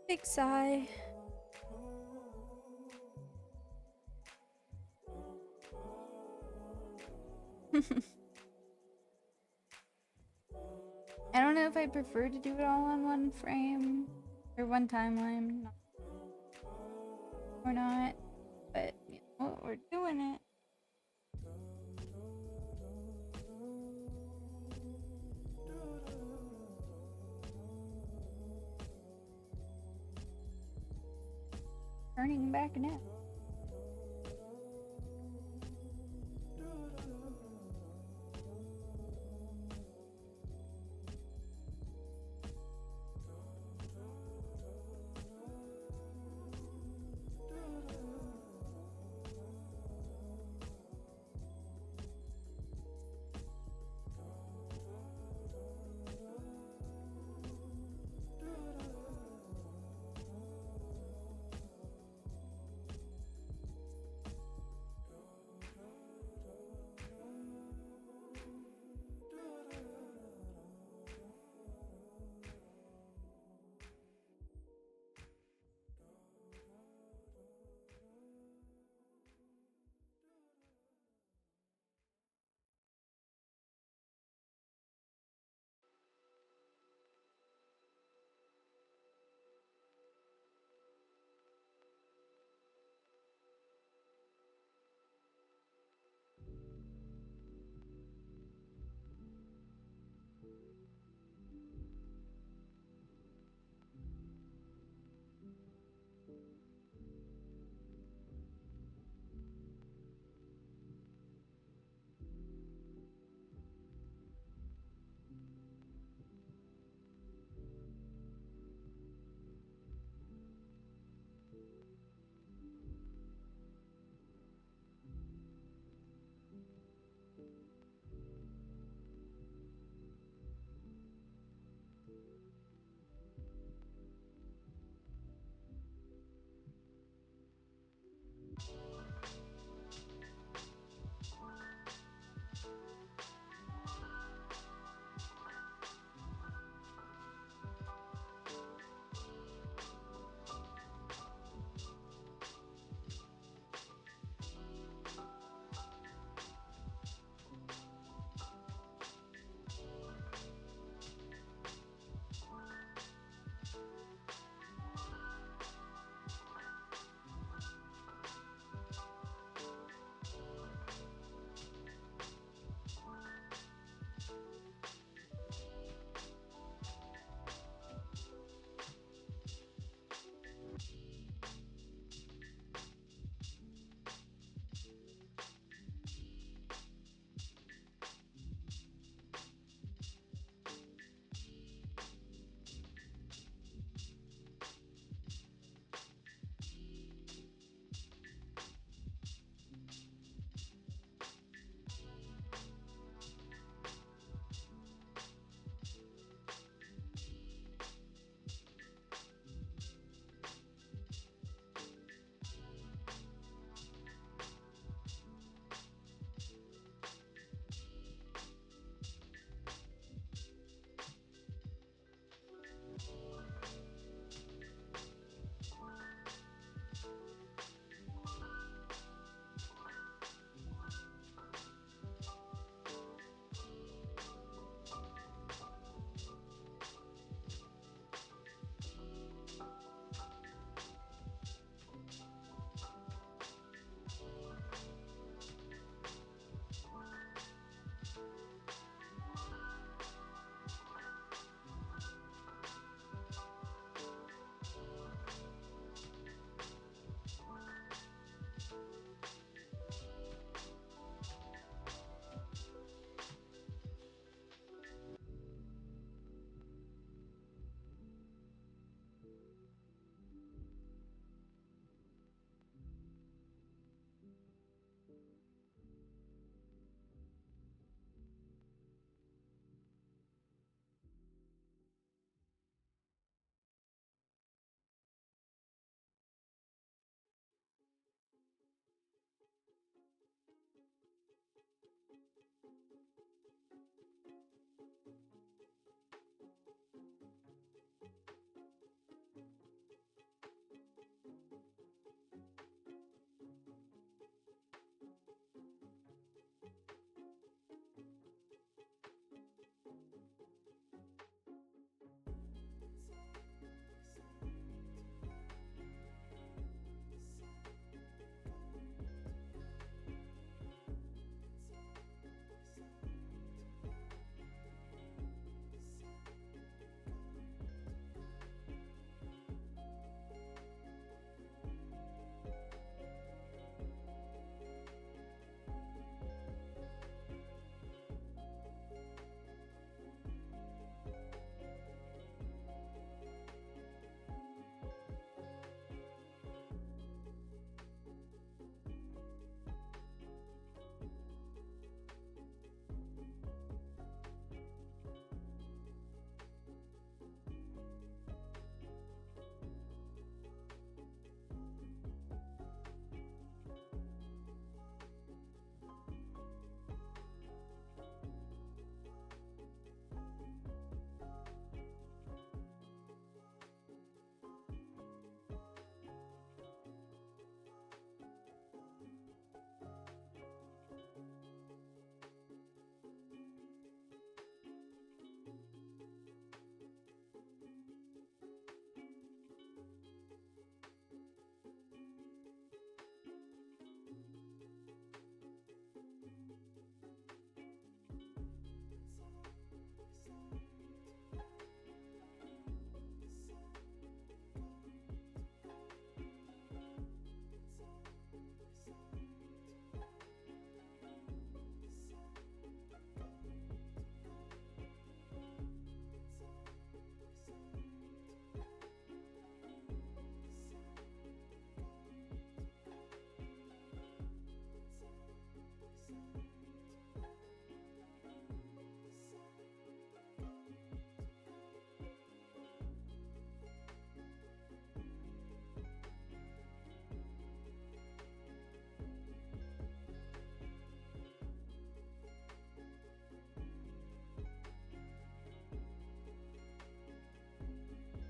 Big sigh. I don't know if I prefer to do it all on one frame or one timeline or not, but you know, we're doing it. Turning back now.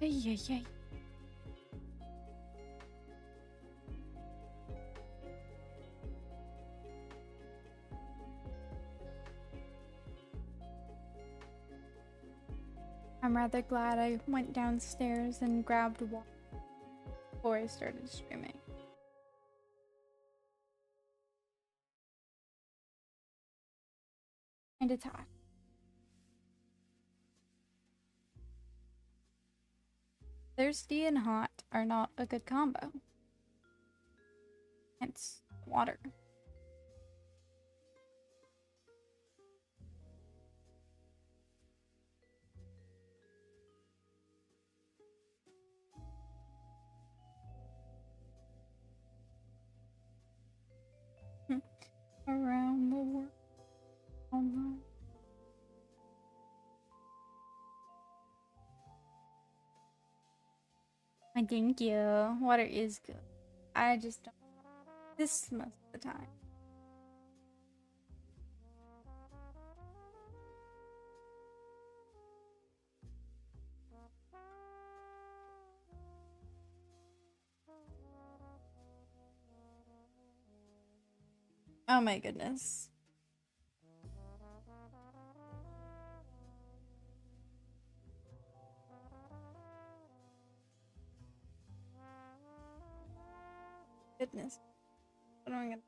Ay, ay, ay. I'm rather glad I went downstairs and grabbed water before I started streaming. And it's hot. Thirsty and hot are not a good combo. Hence, water. Around the world. Thank you. Water is good. I just don't. This most of the time. Oh my goodness. Goodness. What am I gonna...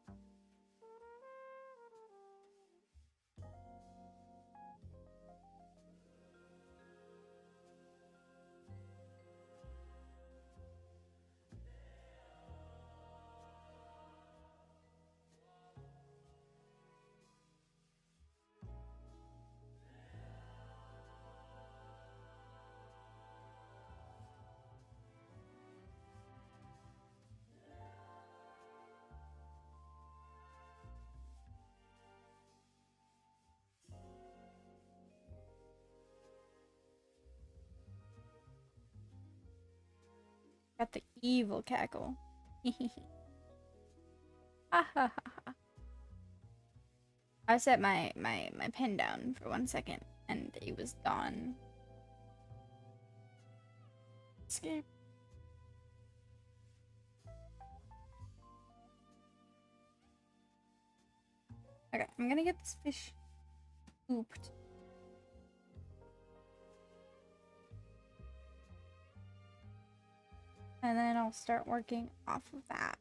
Got the evil cackle. I set my pen down for 1 second and it was gone. Escape. Okay, I'm gonna get this fish scooped. And then I'll start working off of that.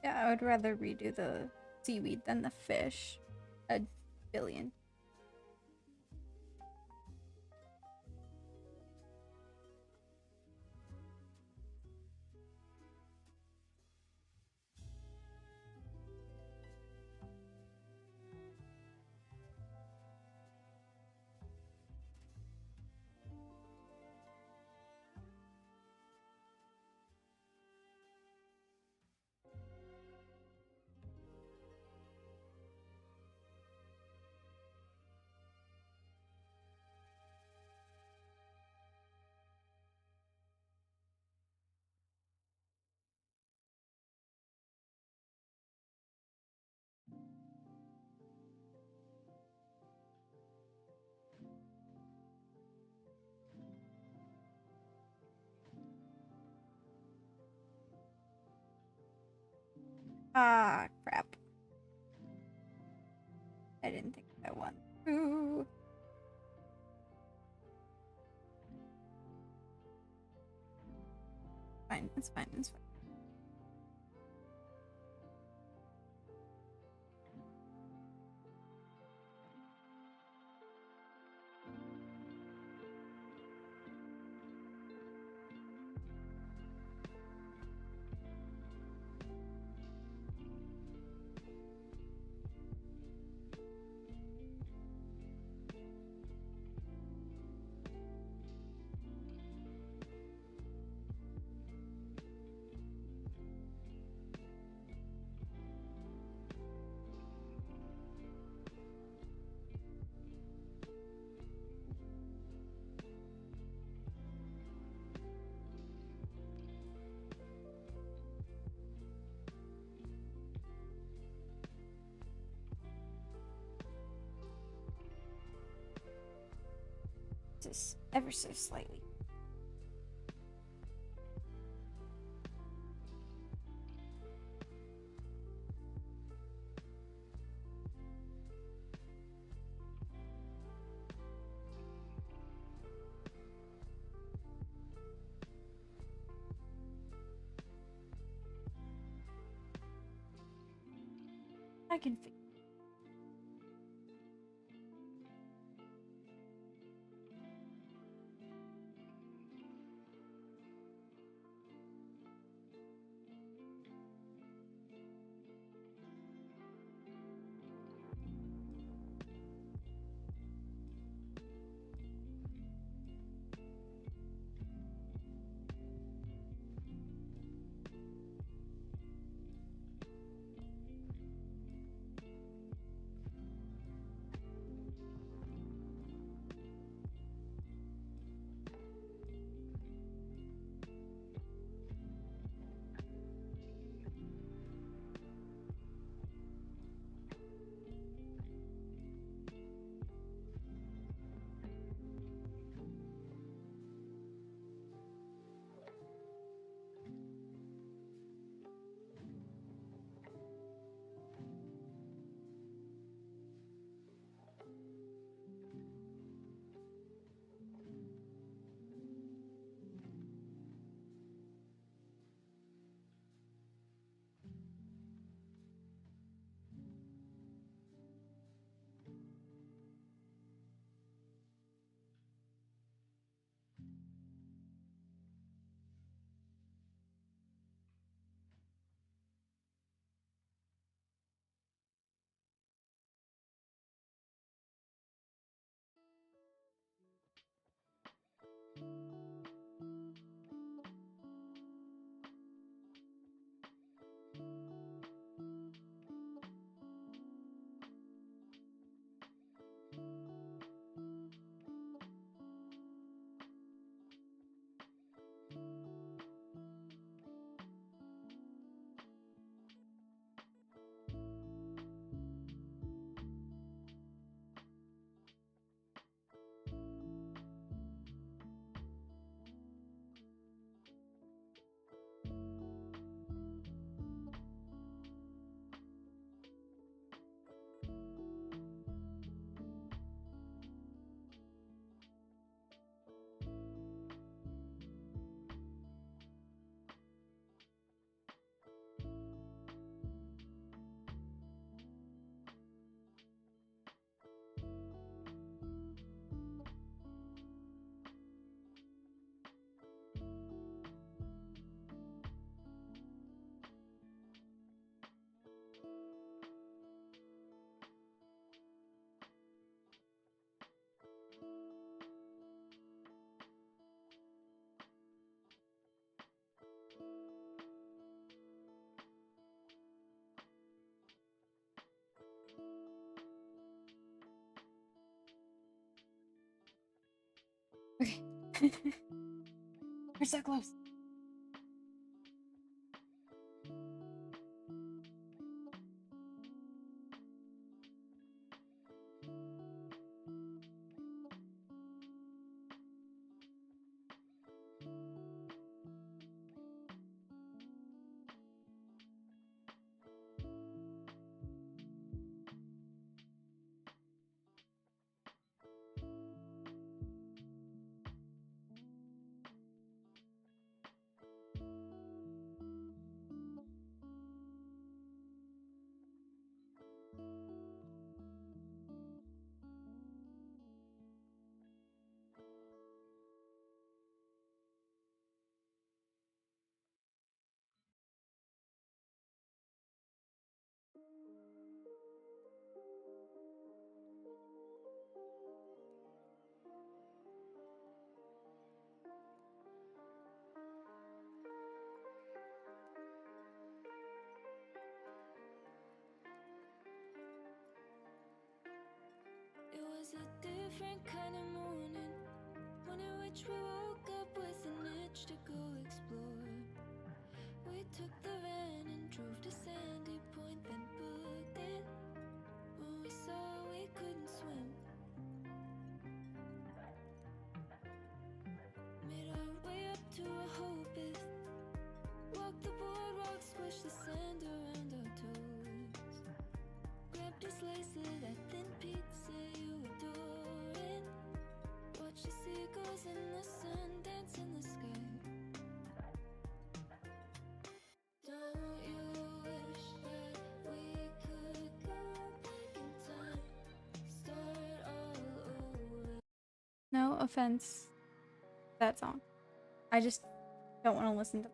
Yeah, I would rather redo the seaweed than the fish. A billion. Ah, crap. I didn't think that one through. Fine, it's fine, it's fine. Just ever so slightly. I can fix. Okay. We're so close. different kind of morning, one in which we woke up with an itch to go explore. We took the van and drove to Sandy Point, then booked it when we saw we couldn't swim. Made our way up to Rehoboth, walked the boardwalk, squished the sand around our toes, grabbed a slice of that thin pizza you adore it, watch the seagulls and the sun dance in the sky. Don't you wish that we could go back in time, start all over? No offense, that song. I just don't want to listen to.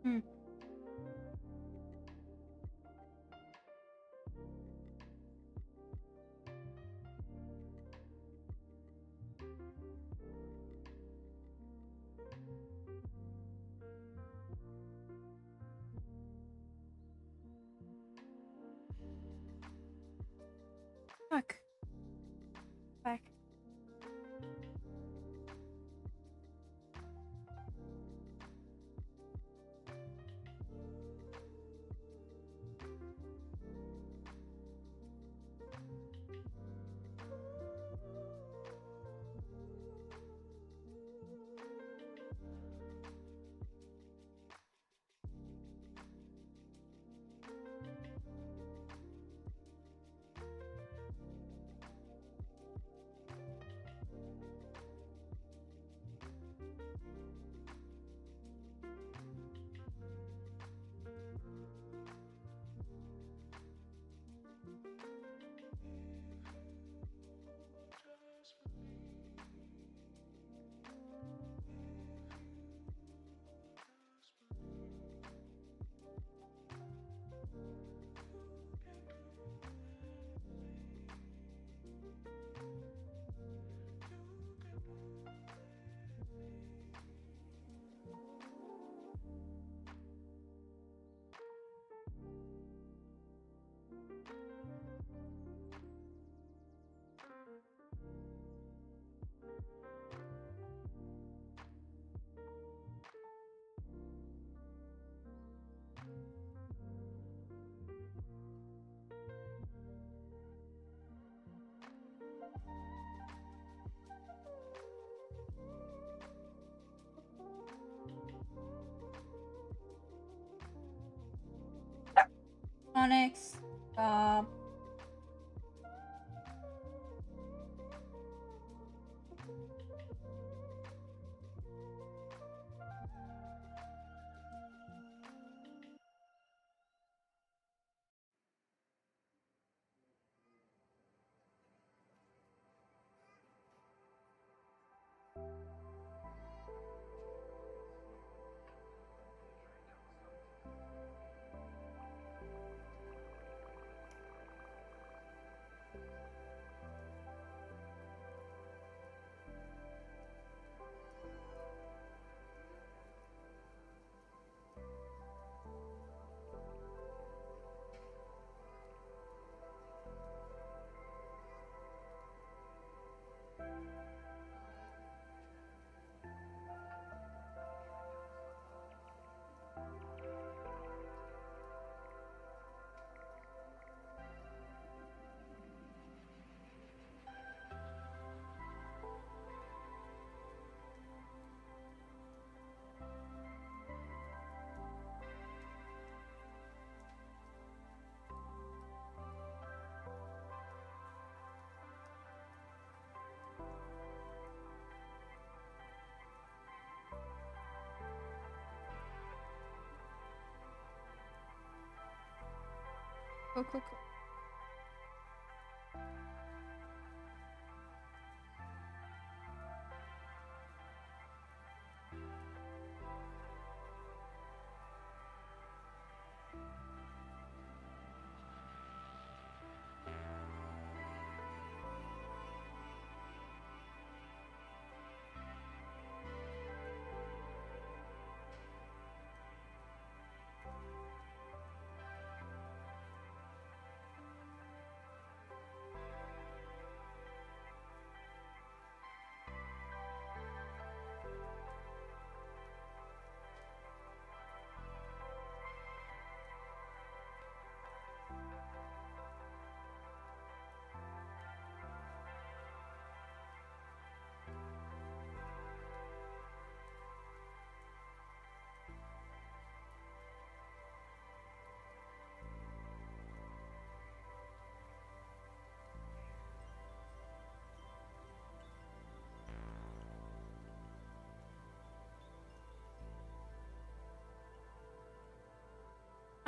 Hmm. Fuck. Back. Onyx, stop. Cool, cool, cool.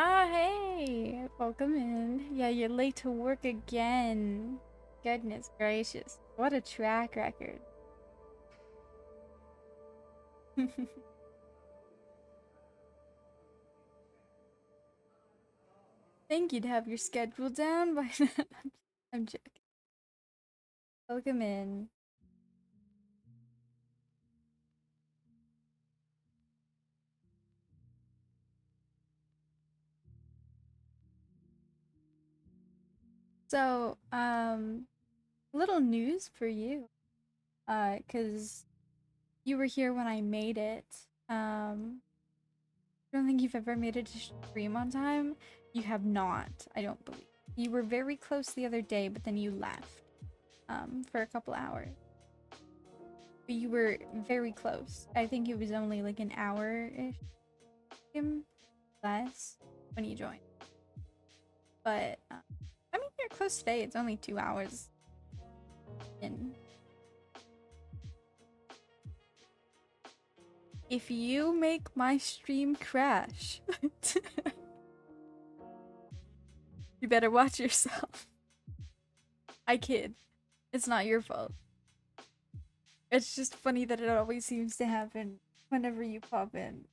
Ah, hey! Welcome in. Yeah, you're late to work again. Goodness gracious. What a track record. Think you'd have your schedule down by now. I'm joking. Welcome in. So, little news for you. 'Cause you were here when I made it. I don't think you've ever made it to stream on time. You have not, I don't believe. You were very close the other day, but then you left, for a couple hours. But you were very close. I think it was only like an hour-ish, less, when you joined. But, I mean, you're close today. It's only 2 hours in. If you make my stream crash, you better watch yourself. I kid. It's not your fault. It's just funny that it always seems to happen whenever you pop in.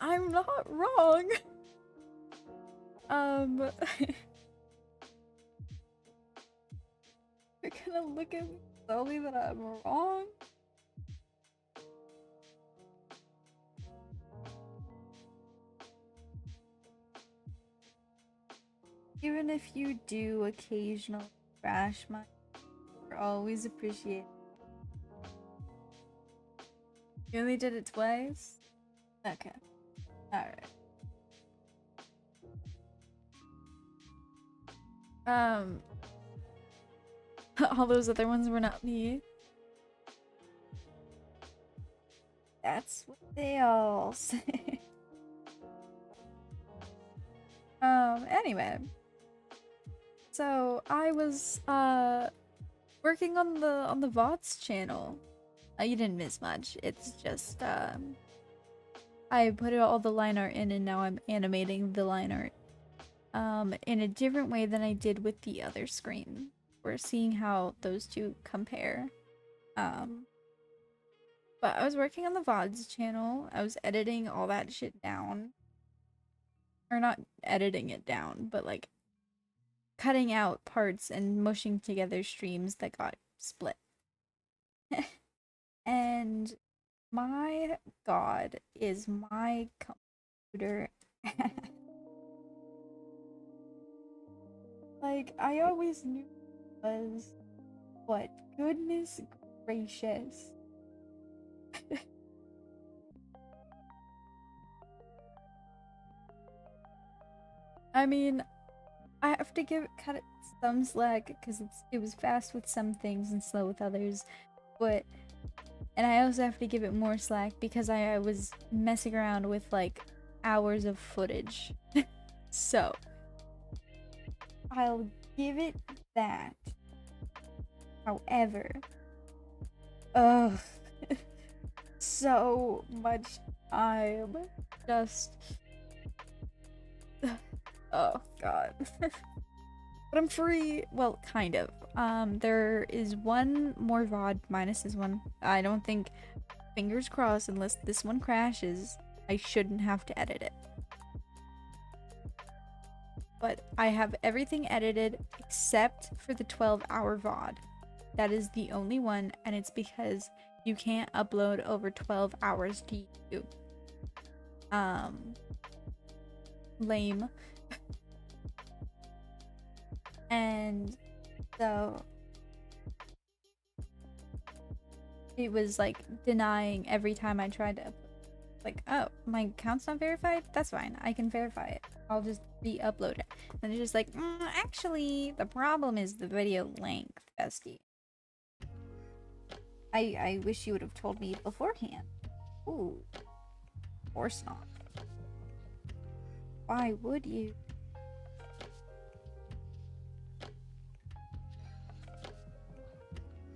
I'm not wrong. You're gonna look at me slowly that I'm wrong. Even if you do occasionally crash mine, you're always appreciated. You only did it twice? Okay. Alright. All those other ones were not me. That's what they all say. Anyway. So I was working on the VODs channel. You didn't miss much. It's just I put all the line art in and now I'm animating the line art in a different way than I did with the other screen. We're seeing how those two compare. But I was working on the VODs channel. I was editing all that shit down. Or not editing it down, but like cutting out parts and mushing together streams that got split. And my god, is my computer like I always knew it was, but goodness gracious. I mean, I have to cut it some slack because it was fast with some things and slow with others, but and I also have to give it more slack because I was messing around with like hours of footage. So I'll give it that. However, ugh, so much time just oh god. But I'm free. Well, kind of. There is one more VOD minus this one. I don't think, fingers crossed, unless this one crashes, I shouldn't have to edit it. But I have everything edited except for the 12-hour VOD. That is the only one, and it's because you can't upload over 12 hours to YouTube. Lame. And so it was like denying every time I tried to like, oh, my account's not verified? That's fine. I can verify it. I'll just re-upload it. And it's just like, actually, the problem is the video length, bestie. I wish you would have told me beforehand. Ooh. Of course not. Why would you?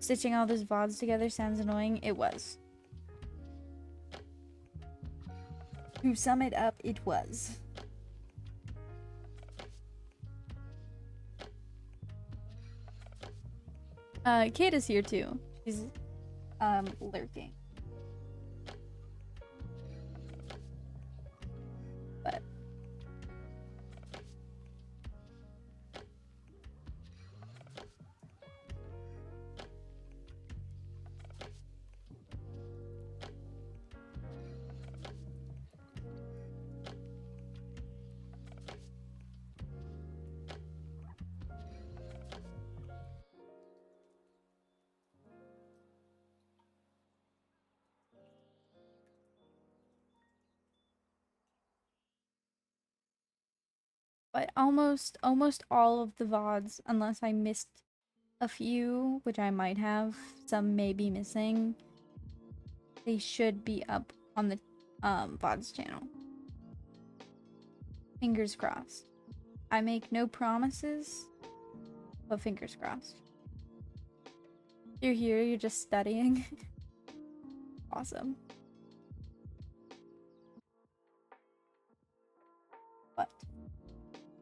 Stitching all those VODs together sounds annoying. It was. To sum it up, it was. Kate is here too. She's lurking. But almost all of the VODs, unless I missed a few, which I might have, some may be missing, they should be up on the VODs channel. Fingers crossed. I make no promises, but fingers crossed. You're here, you're just studying. Awesome. But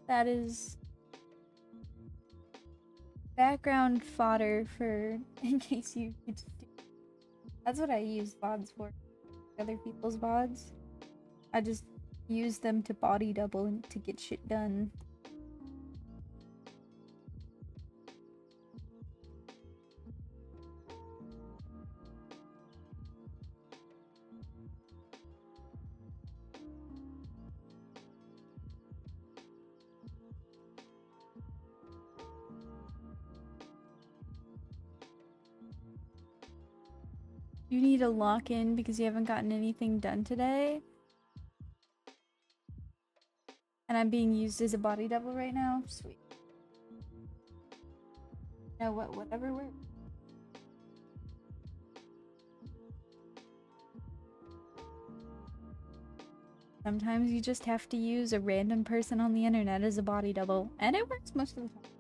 that is background fodder for in case you that's what I use VODs for. Other people's VODs. I just use them to body double and to get shit done. You need to lock in because you haven't gotten anything done today. And I'm being used as a body double right now. Sweet. You know what? Whatever works. Sometimes you just have to use a random person on the internet as a body double. And it works most of the time.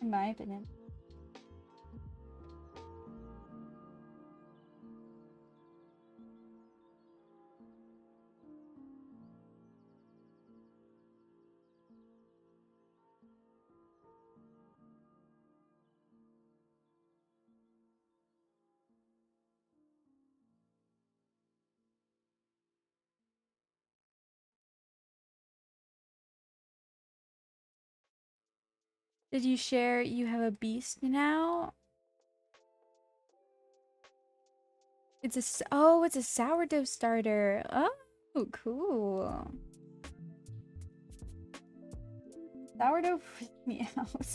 In my opinion. Did you share you have a beast now? It's a sourdough starter. Oh, cool. Sourdough freaked me out.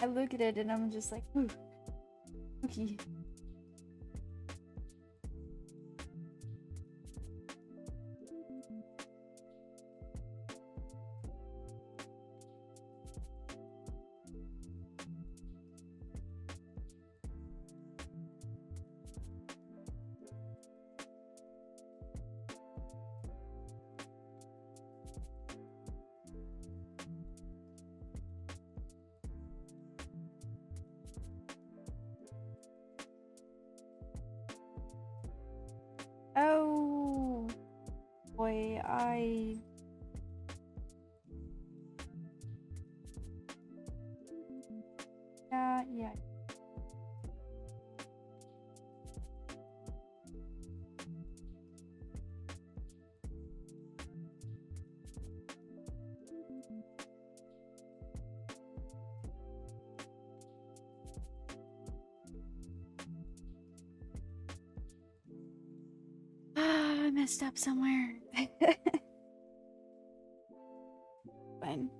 I look at it and I'm just like, ooh, cookie. Oh boy, yeah. I messed up somewhere. Fine.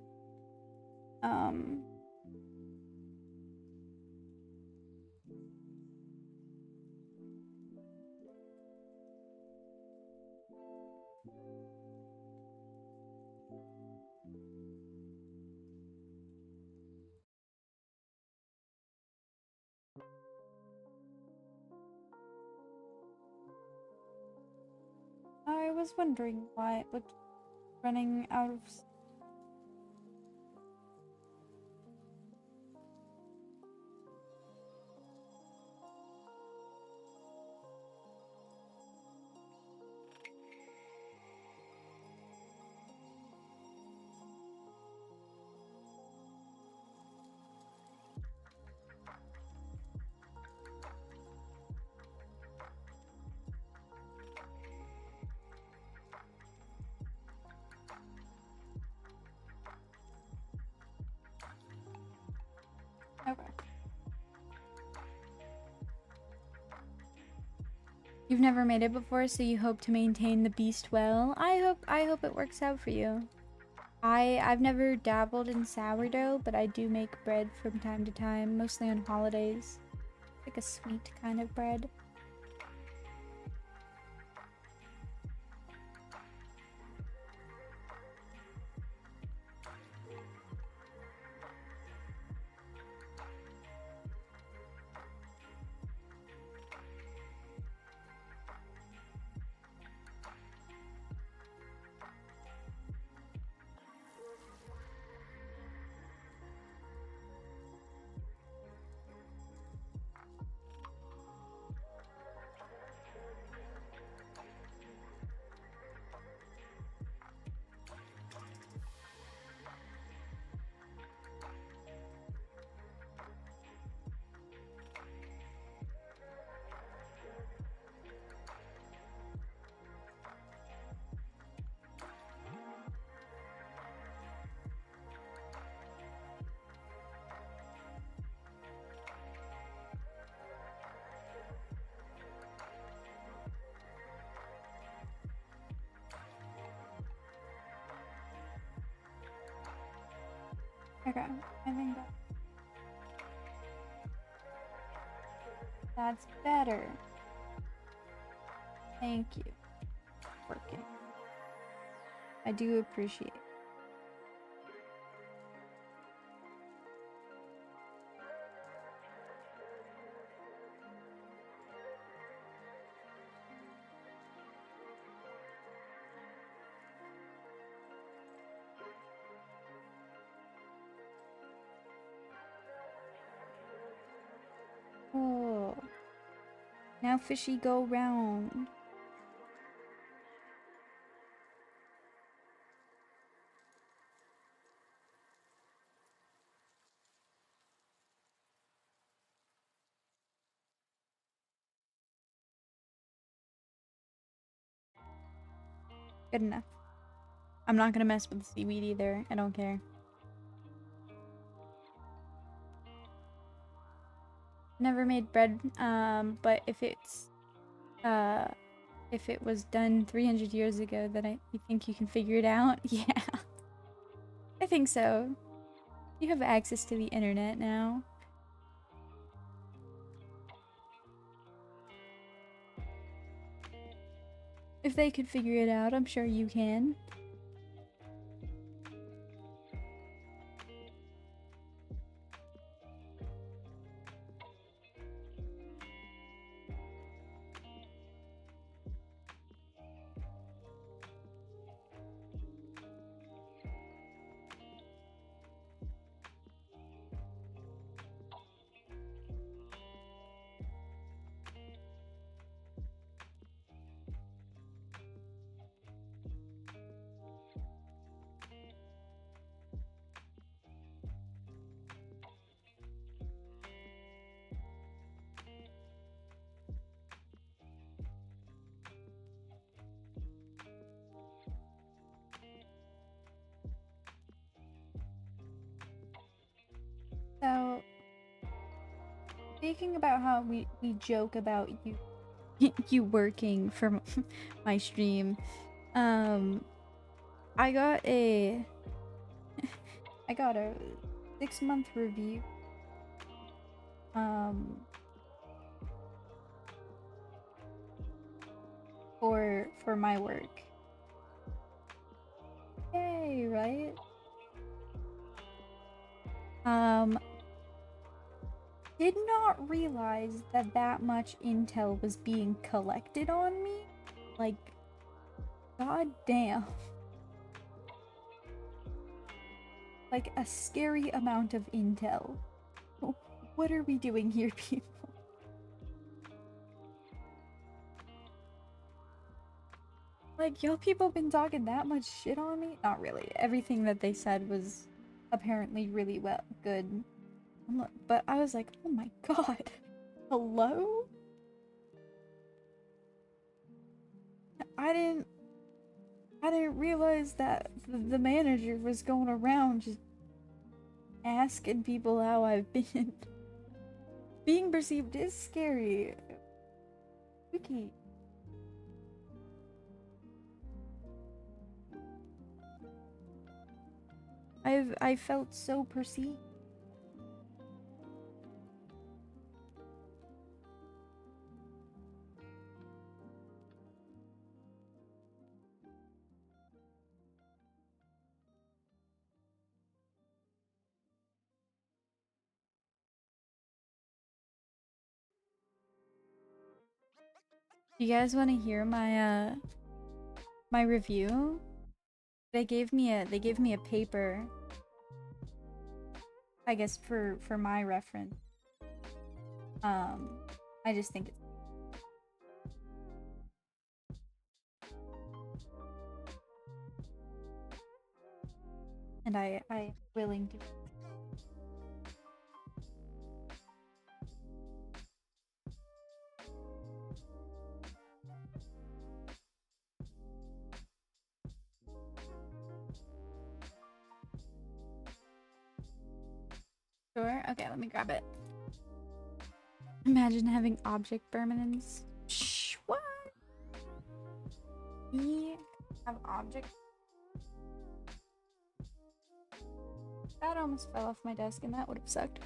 I was wondering why it looked running out of. Okay. You've never made it before, so you hope to maintain the beast well. I hope it works out for you. I've never dabbled in sourdough, but I do make bread from time to time, mostly on holidays. Like a sweet kind of bread. Okay, I think That's better. Thank you. Working. I do appreciate it. Oh. Now fishy go round. Good enough. I'm not gonna mess with the seaweed either. I don't care. Never made bread, but if it was done 300 years ago, then you think you can figure it out? Yeah. I think so. You have access to the internet now. If they could figure it out, I'm sure you can. So, speaking about how we joke about you you working for my stream, I got a I got a 6-month review for my work. Yay, right? Did not realize that that much intel was being collected on me. Like, god damn. Like a scary amount of intel. What are we doing here, people? Like, y'all people been talking that much shit on me? Not really. Everything that they said was apparently really good. But I was like, oh my god. Hello? I didn't realize that the manager was going around just asking people how I've been. Being perceived is scary. Spooky. I felt so perceived. You guys want to hear my my review? They gave me a paper, I guess for my reference. I just think it's and I willing to. Sure. Okay, let me grab it. Imagine having object permanence. Shh, what? We have object. That almost fell off my desk, and that would have sucked.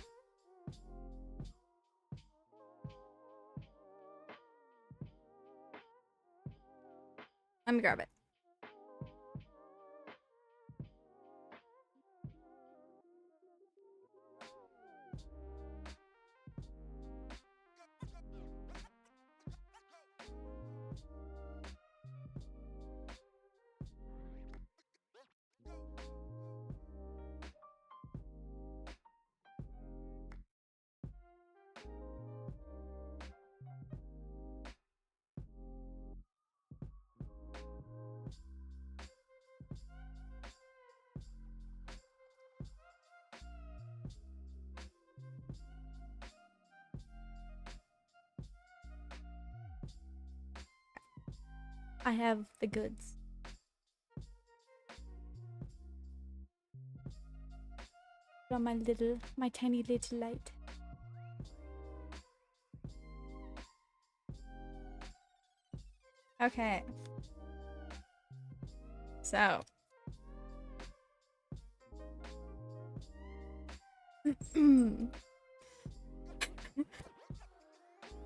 Let me grab it. I have the goods. From my tiny little light. Okay. So.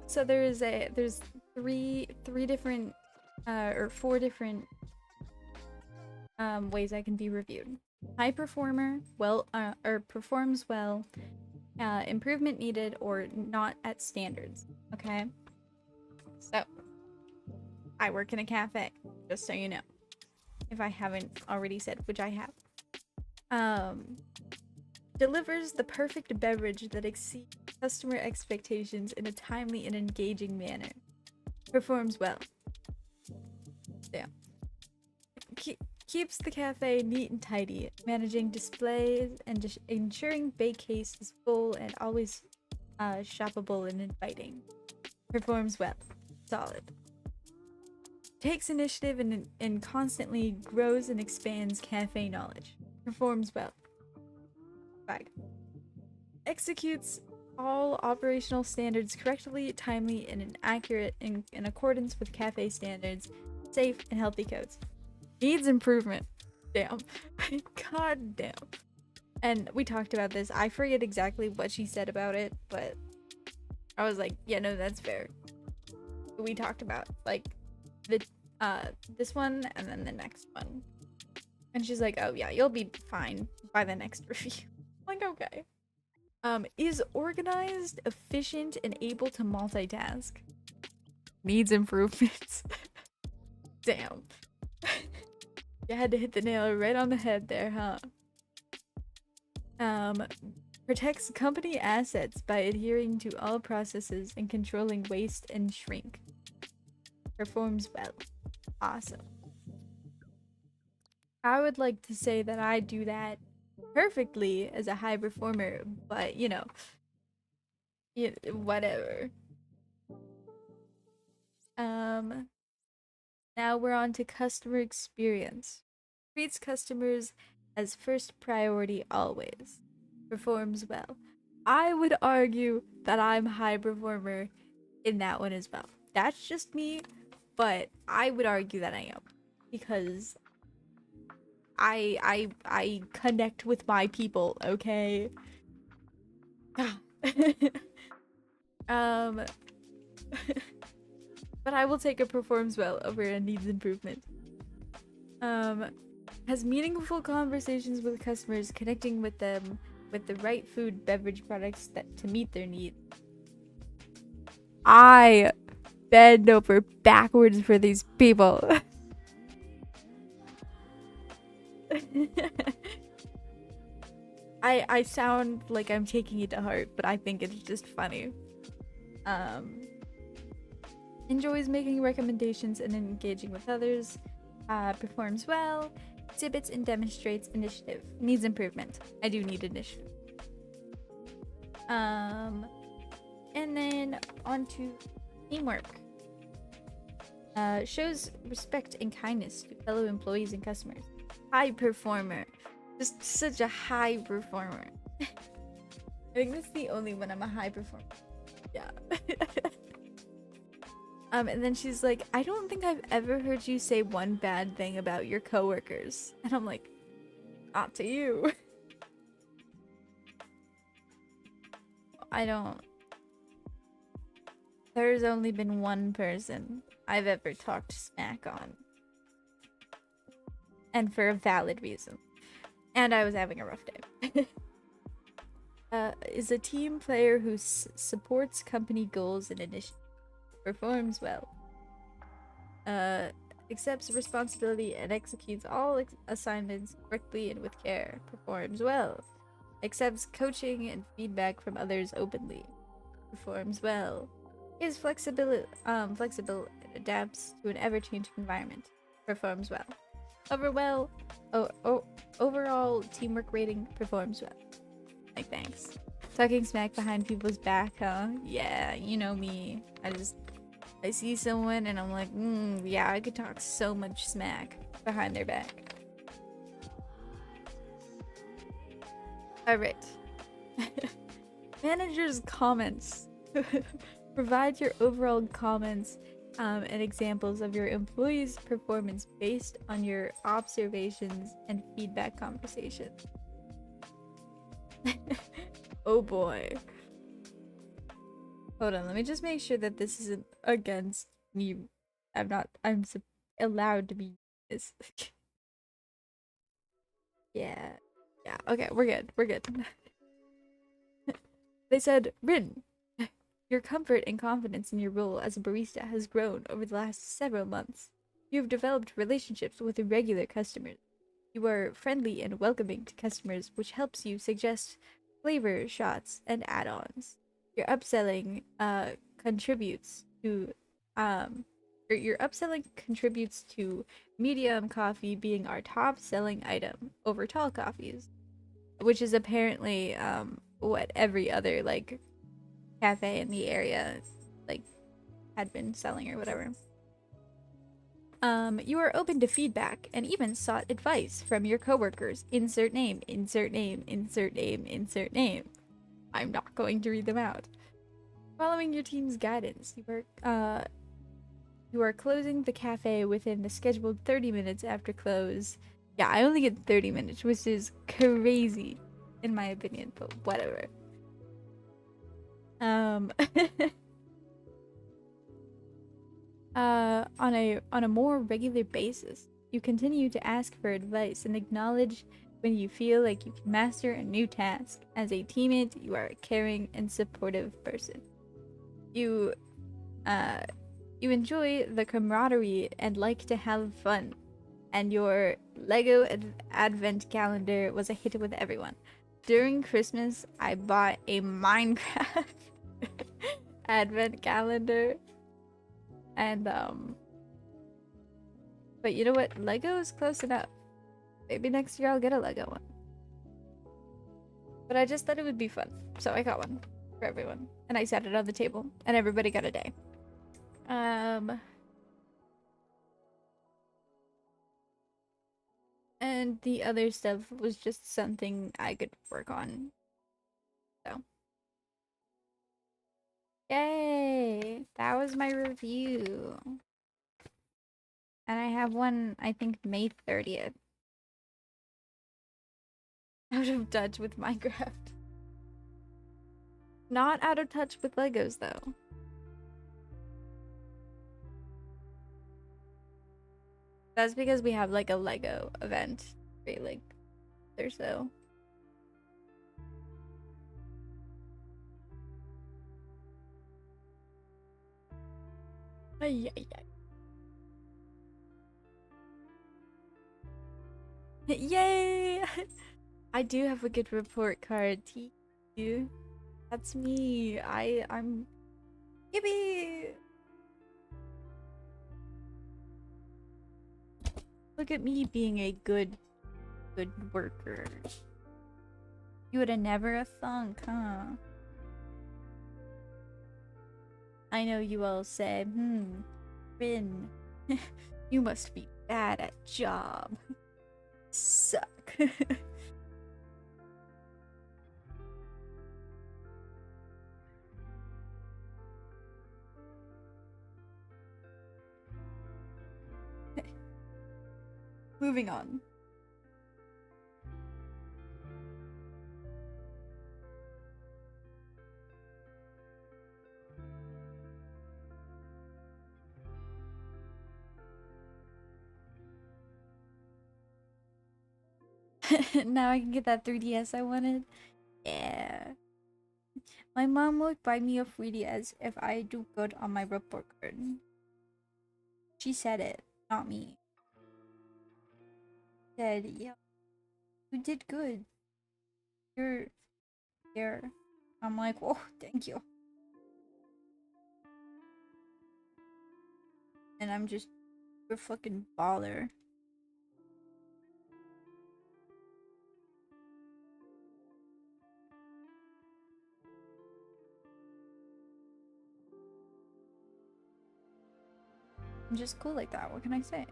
So there's three different or four different ways I can be reviewed. High performer, or performs well, improvement needed, or not at standards. Okay. So I work in a cafe, just so you know. If I haven't already said, which I have. Delivers the perfect beverage that exceeds customer expectations in a timely and engaging manner. Performs well. Yeah. Keeps the cafe neat and tidy, managing displays and ensuring bake case is full and always shoppable and inviting. Performs well. Solid. Takes initiative and constantly grows and expands cafe knowledge. Performs well. 5. Executes all operational standards correctly, timely, and accurate in accordance with cafe standards, safe and healthy codes. Needs improvement. Damn. God damn. And we talked about this. I forget exactly what she said about it, but I was like, yeah, no, that's fair. We talked about like the this one and then the next one. And she's like, oh yeah, you'll be fine by the next review. I'm like, okay. Is organized, efficient, and able to multitask. Needs improvements. Damn. You had to hit the nail right on the head there, huh? Protects company assets by adhering to all processes and controlling waste and shrink. Performs well. Awesome. I would like to say that I do that perfectly as a high performer, but you know, whatever. Now we're on to customer experience. Treats customers as first priority always. Performs well. I would argue that I'm high performer in that one as well. That's just me, but I would argue that I am because I connect with my people, okay? um but I will take a performs well over a needs improvement. Has meaningful conversations with customers, connecting with them with the right food, beverage products that to meet their needs. I bend over backwards for these people. I sound like I'm taking it to heart, but I think it's just funny. Enjoys making recommendations and engaging with others. Performs well. Exhibits and demonstrates initiative. Needs improvement. I do need initiative. And then on to teamwork. Shows respect and kindness to fellow employees and customers. High performer. Just such a high performer. I think that's the only one I'm a high performer. Yeah. And then she's like, I don't think I've ever heard you say one bad thing about your coworkers. And I'm like, not to you. I don't. There's only been one person I've ever talked smack on. and for a valid reason. And I was having a rough day. Is a team player who supports company goals and initiatives, performs well, accepts responsibility and executes all assignments quickly and with care, performs well, accepts coaching and feedback from others openly, performs well, is flexible and adapts to an ever-changing environment, performs well. Overall teamwork rating, performs well. Like, thanks. Talking smack behind people's back, huh? Yeah, you know me. I see someone and I'm like, yeah, I could talk so much smack behind their back. Alright. Manager's comments. Provide your overall comments and examples of your employees' performance based on your observations and feedback conversations. Oh boy. Hold on, let me just make sure that this isn't against me. I'm allowed to be this. Yeah. Yeah, okay, we're good. We're good. They said, Rin, your comfort and confidence in your role as a barista has grown over the last several months. You have developed relationships with regular customers. You are friendly and welcoming to customers, which helps you suggest flavor shots and add-ons. Your upselling contributes to medium coffee being our top selling item over tall coffees, which is apparently what every other like cafe in the area like had been selling or whatever. You are open to feedback and even sought advice from your coworkers. Insert name, insert name, insert name, insert name. I'm not going to read them out. Following your team's guidance, you are closing the cafe within the scheduled 30 minutes after close. Yeah, I only get 30 minutes, which is crazy in my opinion, but whatever. On a more regular basis, you continue to ask for advice and acknowledge when you feel like you can master a new task. As a teammate, you are a caring and supportive person. You you enjoy the camaraderie and like to have fun. And your Lego advent calendar was a hit with everyone. During Christmas, I bought a Minecraft advent calendar. And but you know what? Lego is close enough. Maybe next year I'll get a Lego one. But I just thought it would be fun, so I got one for everyone. And I set it on the table, and everybody got a day. And the other stuff was just something I could work on. So. Yay! That was my review. And I have one, I think, May 30th. Out of touch with Minecraft. Not out of touch with Legos, though. That's because we have, like, a Lego event every, like, or so. Ay, ay, ay. Yay! I do have a good report card. T. That's me. I'm Yippee! Look at me being a good worker. You would have never thunk, huh? I know you all said, Rin, you must be bad at job. Suck. Moving on. Now I can get that 3DS I wanted. Yeah. My mom would buy me a 3DS if I do good on my report card. She said it, not me. Said, yeah, you did good. You're here. I'm like, oh, thank you. And I'm just a fucking baller. I'm just cool like that. What can I say?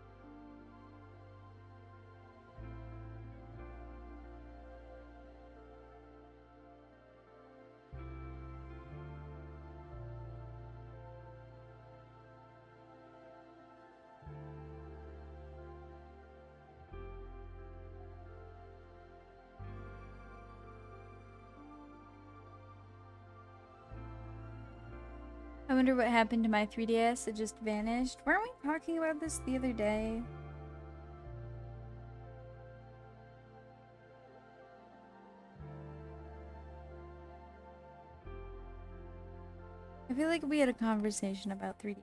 I wonder what happened to my 3DS. It just vanished. Weren't we talking about this the other day? I feel like we had a conversation about 3D.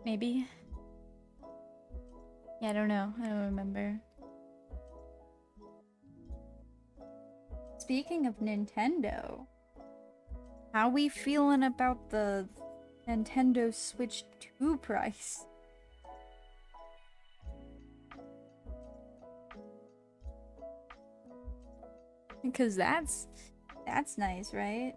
Maybe? Yeah, I don't know. I don't remember. Speaking of Nintendo, how we feeling about the Nintendo Switch 2 price? Because that's nice, right?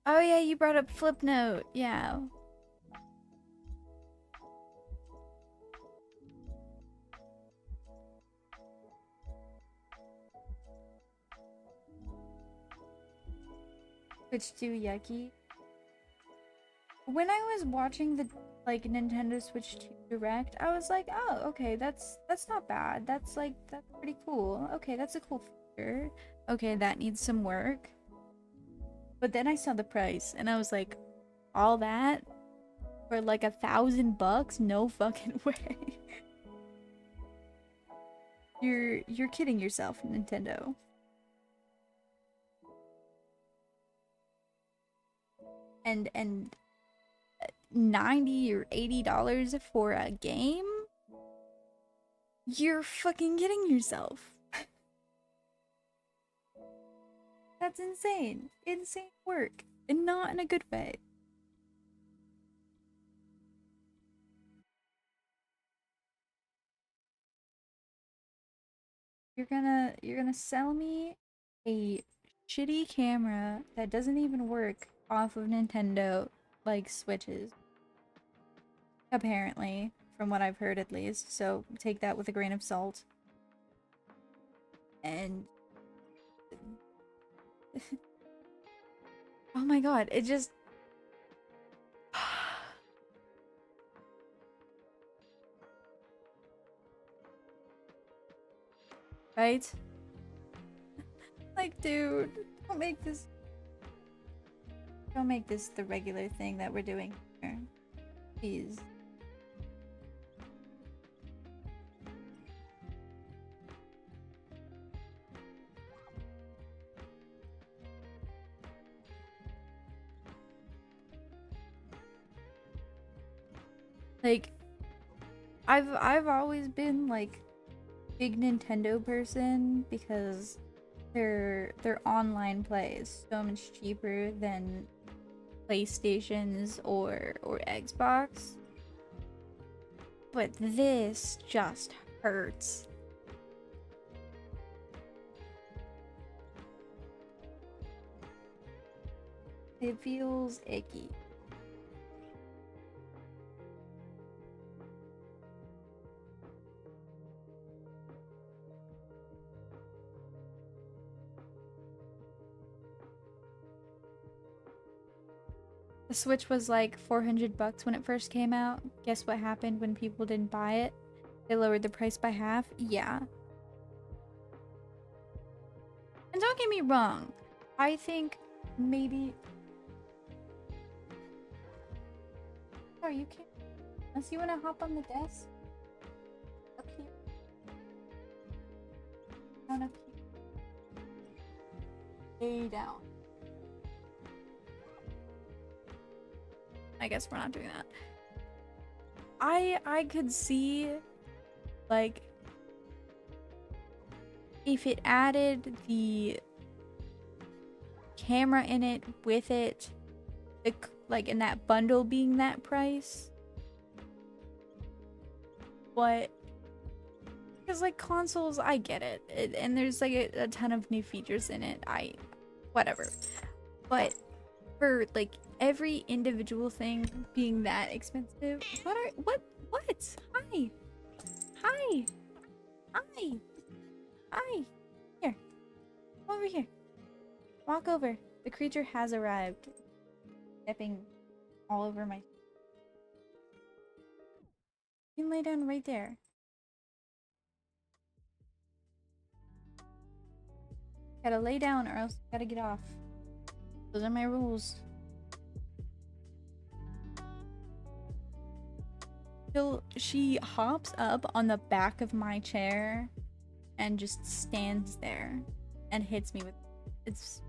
Oh yeah, you brought up Flipnote. Yeah. Switch 2 yucky. When I was watching the like Nintendo Switch 2 Direct, I was like, "Oh, okay, that's not bad. That's pretty cool. Okay, that's a cool feature. Okay, that needs some work." But then I saw the price and I was like, "All that for like $1,000? No fucking way." You're kidding yourself, Nintendo. And 90 or $80 for a game? You're fucking kidding yourself. That's insane. Insane work. And not in a good way. You're gonna sell me a shitty camera that doesn't even work off of Nintendo like Switches. Apparently, from what I've heard at least. So take that with a grain of salt. And oh my god, it just right? Like, dude, don't make this don't make this the regular thing that we're doing here. Please. Like, I've always been like big Nintendo person because their online play is so much cheaper than PlayStations or Xbox. But this just hurts. It feels icky. The Switch was like 400 bucks when it first came out. Guess what happened when people didn't buy it? They lowered the price by half. Yeah. And don't get me wrong, I think maybe... Sorry, you can't... Unless you want to hop on the desk. Up here. Down up here. Way down. I guess we're not doing that. I could see, like, if it added the camera in it with it, like in that bundle being that price. But because like consoles, I get it, and there's like a ton of new features in it. Whatever. But for like every individual thing being that expensive, what? Hi, hi, hi, hi. Here, come over here. Walk over. The creature has arrived. Stepping all over my... You can lay down right there. Gotta lay down or else gotta get off. Those are my rules. She hops up on the back of my chair and just stands there and hits me with... It's...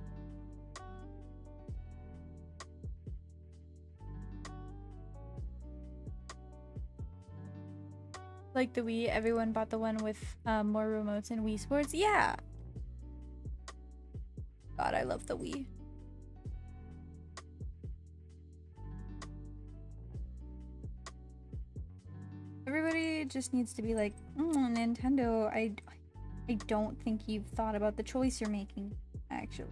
Like the Wii, everyone bought the one with more remotes and Wii Sports. Yeah! God, I love the Wii. Everybody just needs to be like, Nintendo, I don't think you've thought about the choice you're making, actually.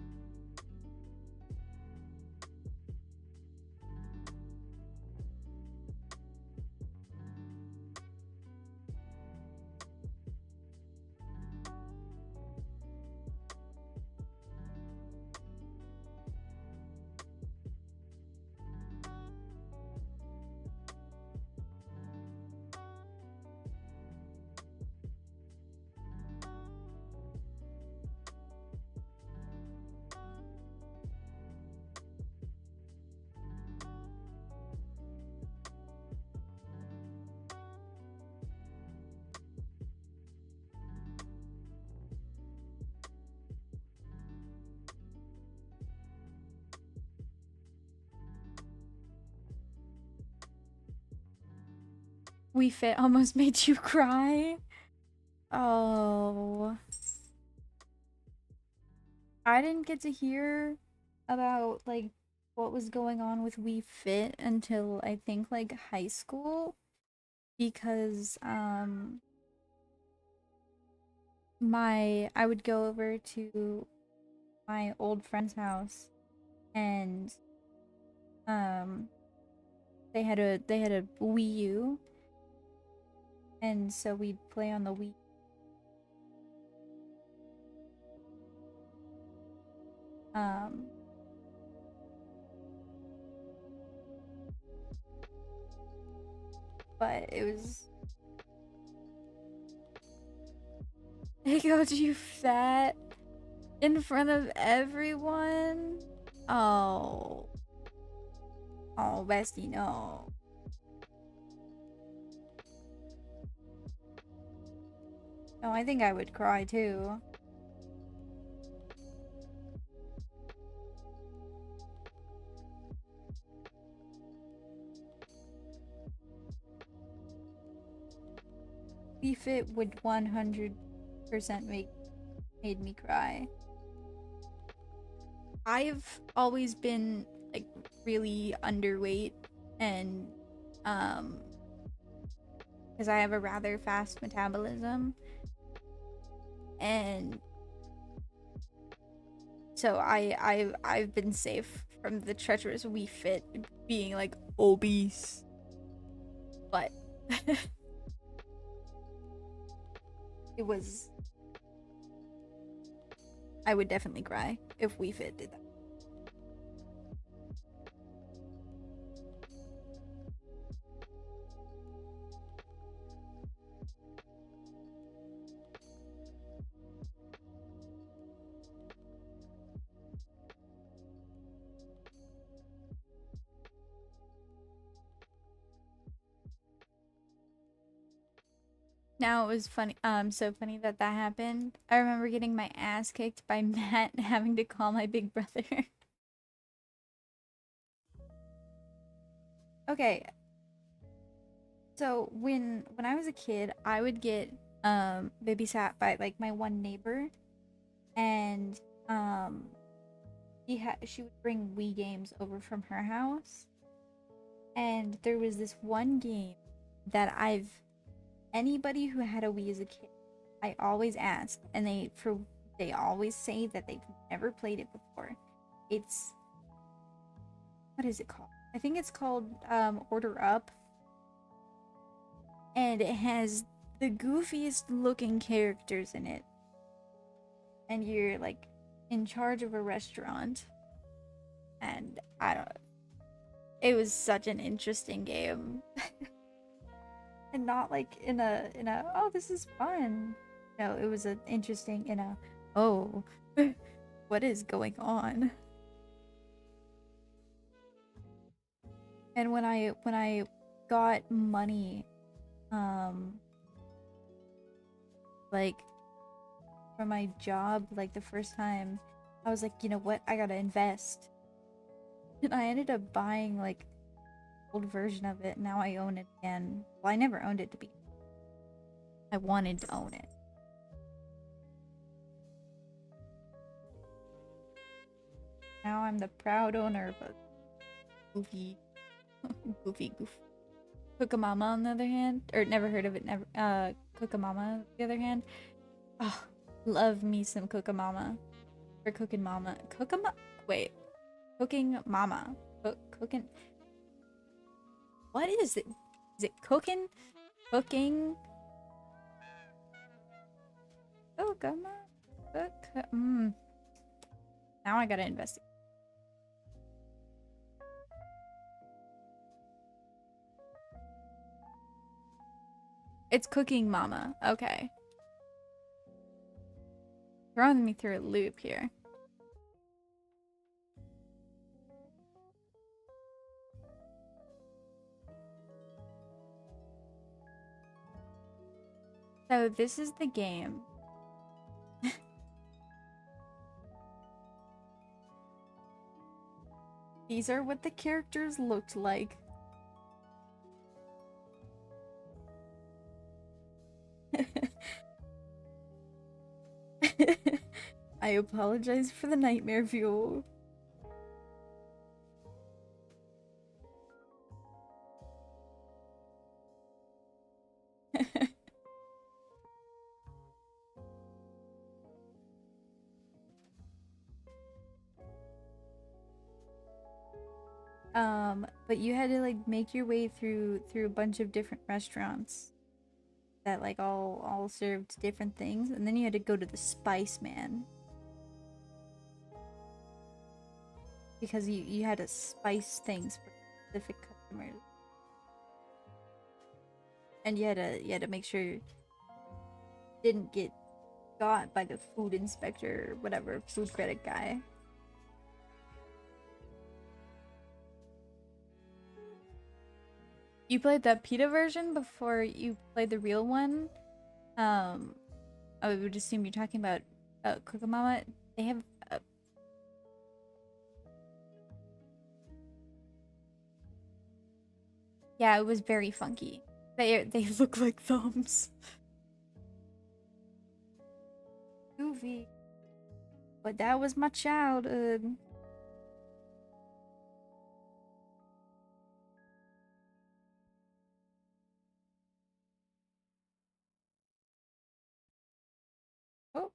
Wii Fit almost made you cry. Oh. I didn't get to hear about, like, what was going on with Wii Fit until, I think, like, high school. Because, I would go over to my old friend's house and, they had a Wii U. And so we'd play on the Wii. But it was... They got you fat in front of everyone? Oh. Oh, bestie, no. No, I think I would cry too. Wii Fit would 100% made me cry. I've always been like really underweight and because I have a rather fast metabolism, and so I've been safe from the treacherous Wii Fit being like obese, but it was... I would definitely cry if Wii Fit did that. Now it was funny, so funny that that happened. I remember getting my ass kicked by Matt and having to call my big brother. Okay, so when I was a kid, I would get babysat by like my one neighbor, and um she would bring Wii games over from her house, and there was this one game that I've anybody who had a Wii as a kid, I always ask, and they always say that they've never played it before. It's what is it called? I think it's called Order Up, and it has the goofiest looking characters in it, and you're like in charge of a restaurant, and I don't. It was such an interesting game, and not like in a oh this is fun. No, it was an interesting in a oh what is going on. And when I got money, um, like from my job, like the first time, I was like, you know what, I gotta invest. And I ended up buying like old version of it. Now I own it again. Well, I never owned it to be. I wanted to own it. Now I'm the proud owner of a goofy, goof. Cookamama on the other hand, or never heard of it. Never. Cookamama on the other hand. Oh, love me some Cookamama. Or Cooking Mama. Cookama. Wait. Cooking Mama. Cooking. What is it? Is it cooking? Cooking? Cookama? Mmm. Now I gotta investigate. It's Cooking Mama. Okay. Throwing me through a loop here. So this is the game. These are what the characters looked like. I apologize for the nightmare fuel. But you had to like make your way through a bunch of different restaurants that like all served different things, and then you had to go to the Spice Man because you had to spice things for specific customers, and you had to make sure you didn't get got by the food inspector or whatever food critic guy. You played the PETA version before you played the real one. Um, I would assume you're talking about Cookamama. They have yeah, it was very funky. They look like thumbs. Goofy. But that was my childhood. Oh,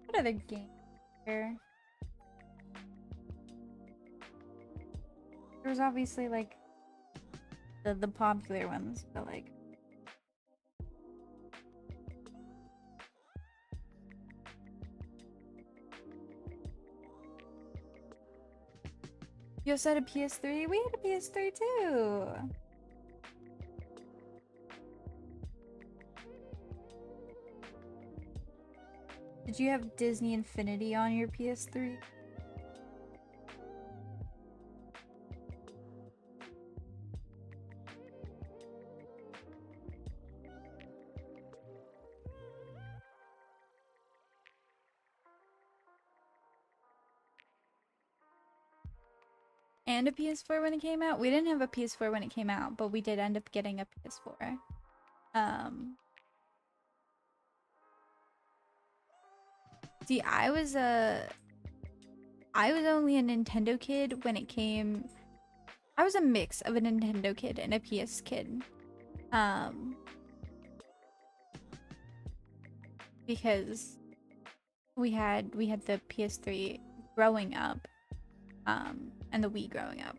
what other games there? There was obviously like the popular ones, but like You also had a PS3? We had a PS3 too. Did you have Disney Infinity on your PS3? And a PS4 when it came out? We didn't have a PS4 when it came out, but we did end up getting a PS4. See, I was only a Nintendo kid when it came. I was a mix of a Nintendo kid and a PS kid. Because we had the PS3 growing up, and the Wii growing up,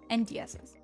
and DS's.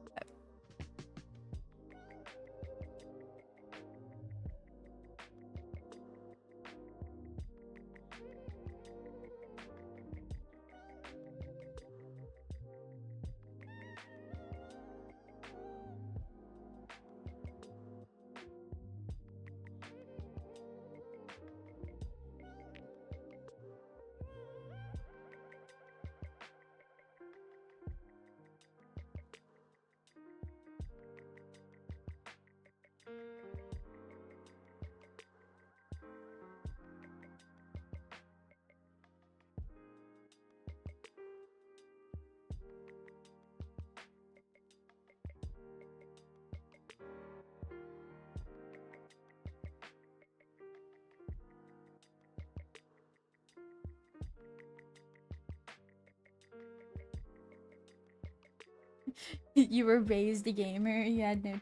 You were raised a gamer. You had no.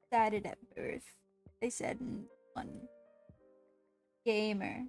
Started at birth. They said one gamer.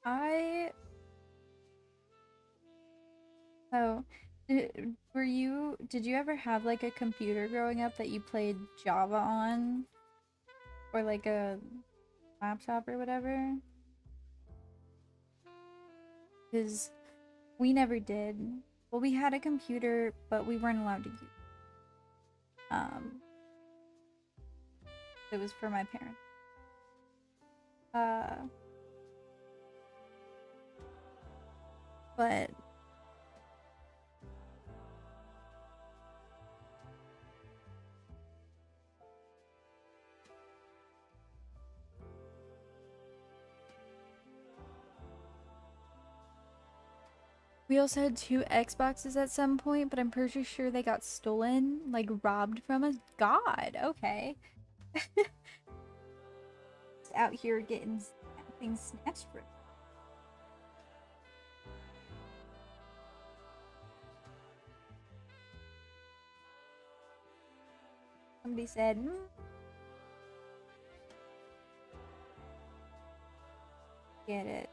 I Oh, did you ever have like a computer growing up that you played Java on? Or like a laptop or whatever? Because we never did. Well, we had a computer, but we weren't allowed to use it. It was for my parents. But we also had two Xboxes at some point, but I'm pretty sure they got stolen, like robbed from us. God, okay. Out here getting things snatched from. Somebody said, get it.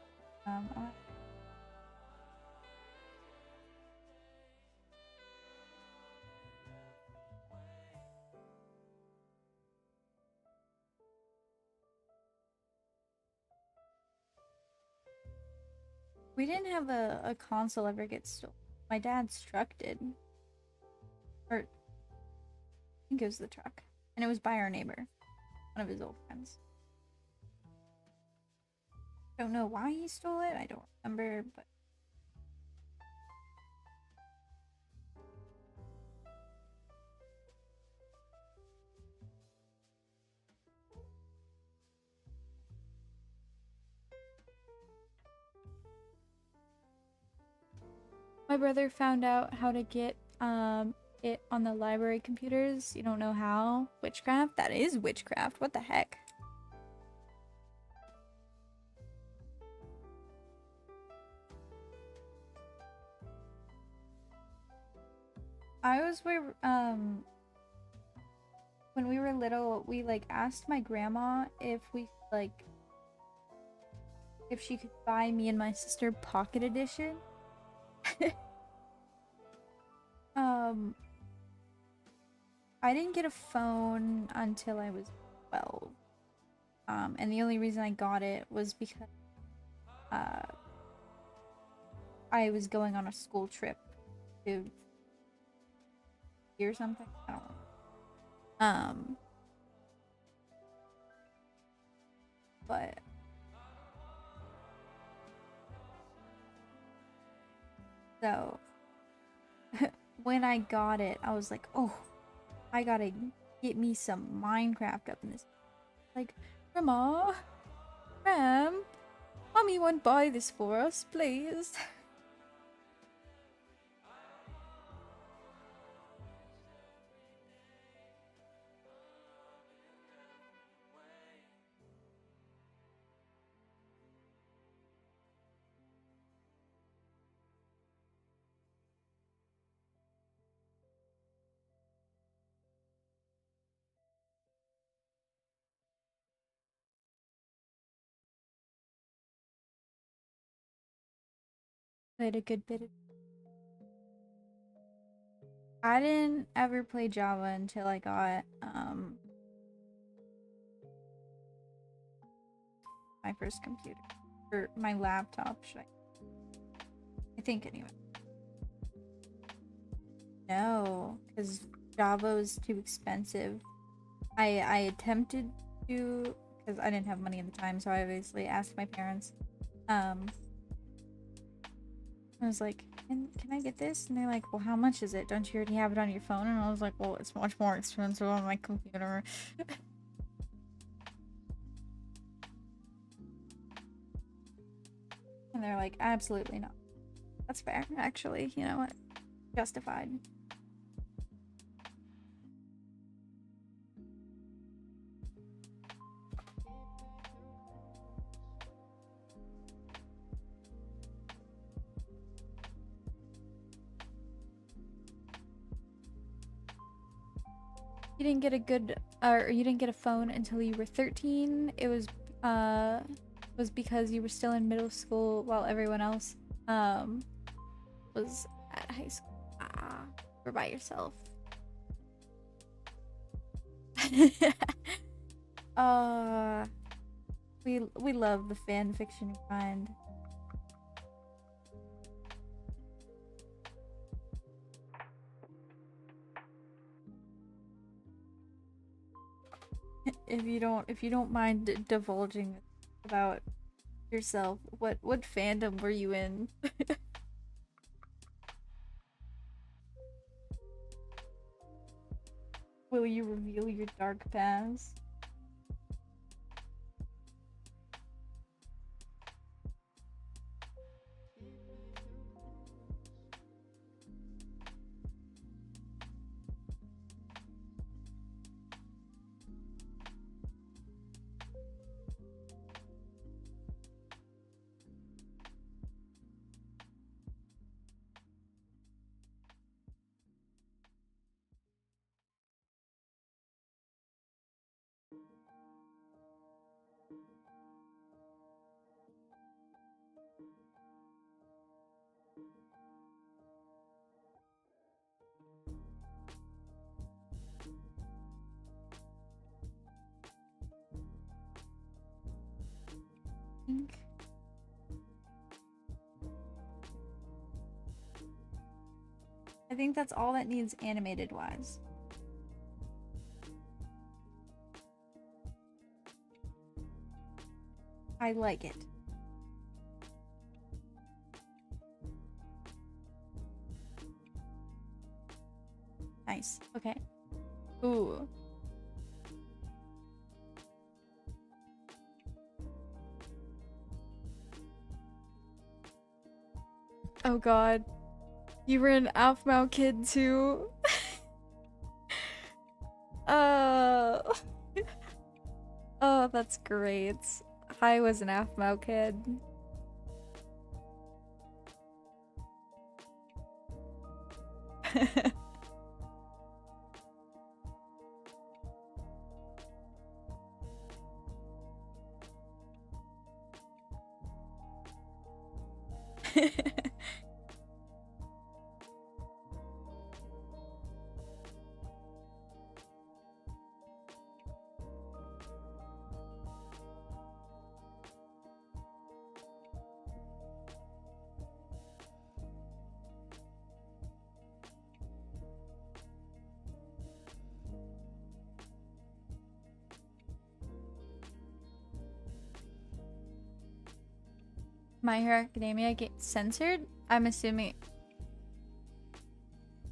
We didn't have a console ever get stolen. My dad's truck did. Or, I think it was the truck. And it was by our neighbor. One of his old friends. Don't know why he stole it. I don't remember, but My brother found out how to get it on the library computers. You don't know how? Witchcraft? That is witchcraft. What the heck? I was where when we were little, we like asked my grandma if we like if she could buy me and my sister Pocket Edition. um I didn't get a phone until I was 12. And the only reason I got it was because uh I was going on a school trip to or something. I don't know. But so when I got it, I was like, oh, I gotta get me some Minecraft up in this. Like, Grandma, Ram, Mommy won't buy this for us, please. Played a good bit of. I didn't ever play Java until I got my first computer or my laptop. I think anyway. No, because Java was too expensive. I attempted to because I didn't have money at the time, so I obviously asked my parents. I was like, can I get this? And they're like, well, how much is it? Don't you already have it on your phone? And I was like, well, it's much more expensive on my computer. And they're like, absolutely not. That's fair, actually. You know what? Justified. You didn't get a good, or you didn't get a phone until you were 13. It was because you were still in middle school while everyone else, was at high school. Ah, you're by yourself. uh, we love the fan fiction kind. If you don't mind divulging about yourself, what fandom were you in? Will you reveal your dark past? Think. I think that's all that needs animated wise. I like it. Nice. Okay. Ooh. Oh god. You were an Aphmau kid too. Uh, oh, that's great. I was an Aphmau kid. My Hero Academia gets censored? I'm assuming,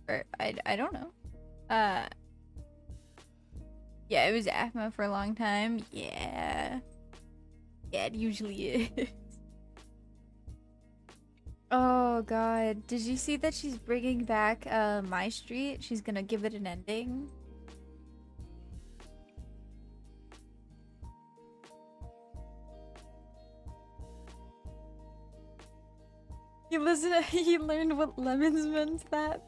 or I don't know. Uh, yeah, it was Aphmau for a long time. Yeah. Yeah, it usually is. Oh god, did you see that she's bringing back My Street? She's gonna give it an ending. He learned what lemons meant that.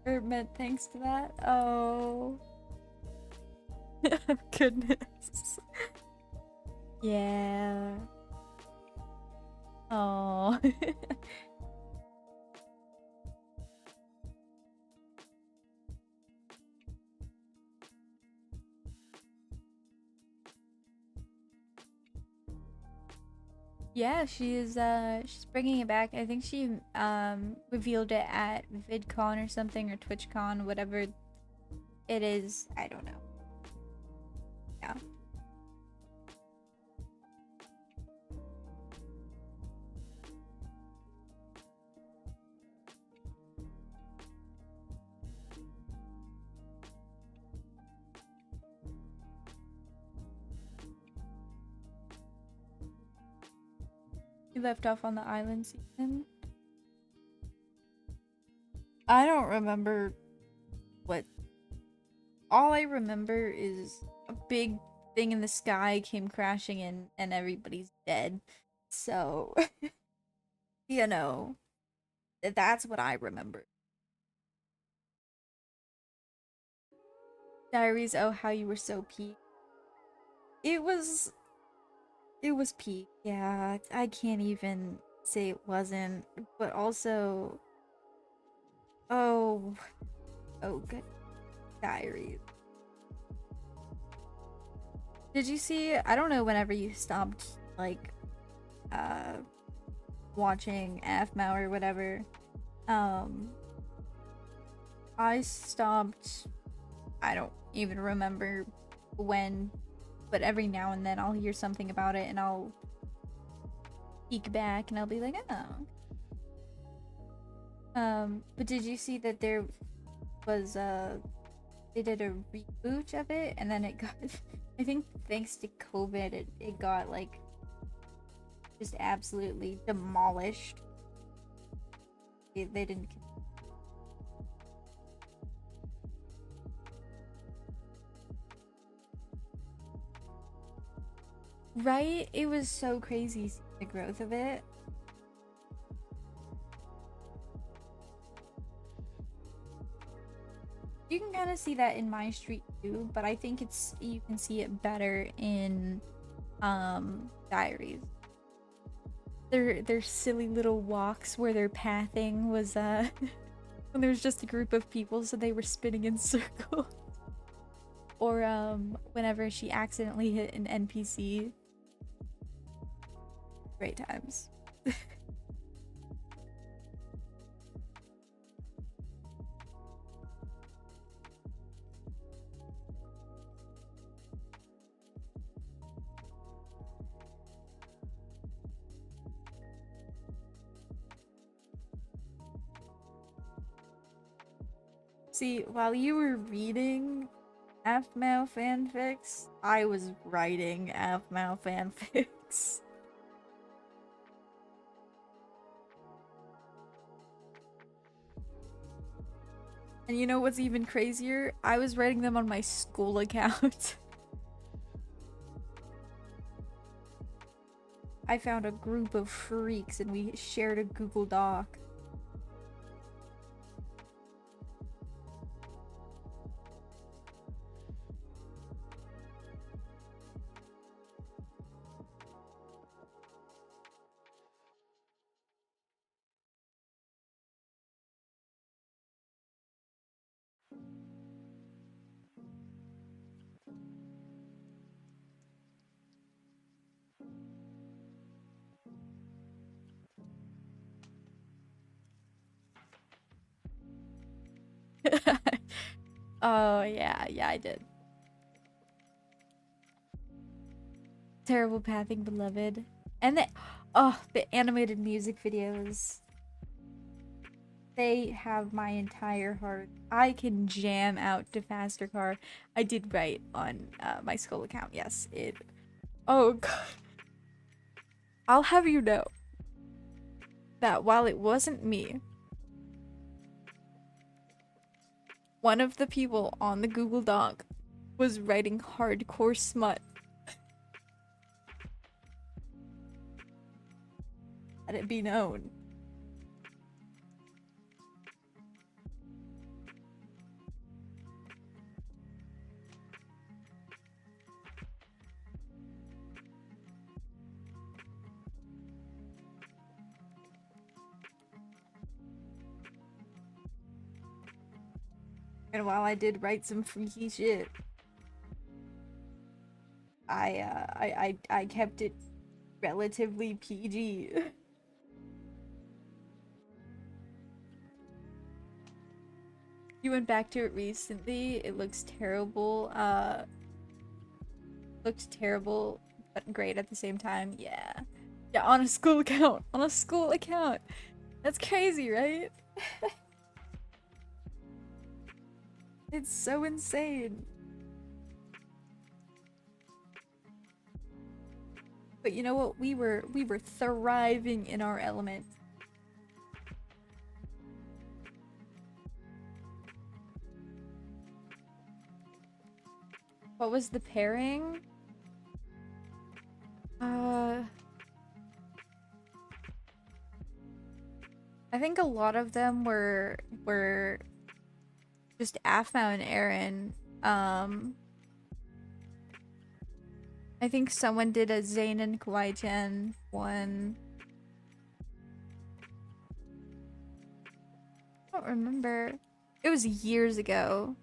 Or meant thanks to that. Oh. Goodness. Yeah. Oh. Yeah, she's bringing it back. I think she revealed it at VidCon or something, or TwitchCon, whatever it is. I don't know. Yeah. He left off on the island season. I don't remember what. All I remember is a big thing in the sky came crashing in and everybody's dead. So, you know, that's what I remember. Diaries, oh, how you were so peak. It was peak. Yeah, I can't even say it wasn't, but also, oh, oh, good. Diaries. Did you see, I don't know whenever you stopped, like, uh, watching AFMAO or whatever, I stopped, I don't even remember when, but every now and then I'll hear something about it and I'll peek back and I'll be like, oh. But did you see that there was, they did a reboot of it and then it got, I think thanks to COVID, it got, like, just absolutely demolished. They didn't. Right? It was so crazy seeing the growth of it. You can kind of see that in My Street too, but I think it's you can see it better in Diaries. Their silly little walks where their pathing was when there was just a group of people so they were spinning in circles. Or whenever she accidentally hit an NPC. Great times. See, while you were reading AFMAO fanfics, I was writing AFMAO fanfics. And you know what's even crazier? I was writing them on my school account. I found a group of freaks and we shared a Google Doc. Oh, yeah, I did. Terrible Pathing Beloved. And the animated music videos. They have my entire heart. I can jam out to Faster Car. I did write on my school account, yes. Oh, God. I'll have you know that while it wasn't me, one of the people on the Google Doc was writing hardcore smut. Let it be known. And while I did write some freaky shit, I kept it relatively PG. You went back to it recently. It looks terrible. Looks terrible, but great at the same time. Yeah. Yeah, on a school account. On a school account. That's crazy, right? It's so insane. But you know what? We were thriving in our element. What was the pairing? I think a lot of them were just Aphmau and Aaron. I think someone did a Zayn and Kawaii-chan one. I don't remember. It was years ago.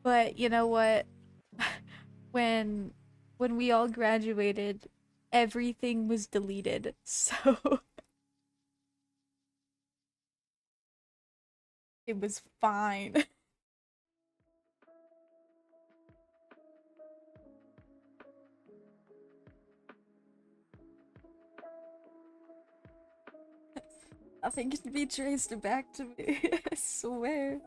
But you know what? when we all graduated, everything was deleted. So it was fine. Nothing can be traced back to me. I swear.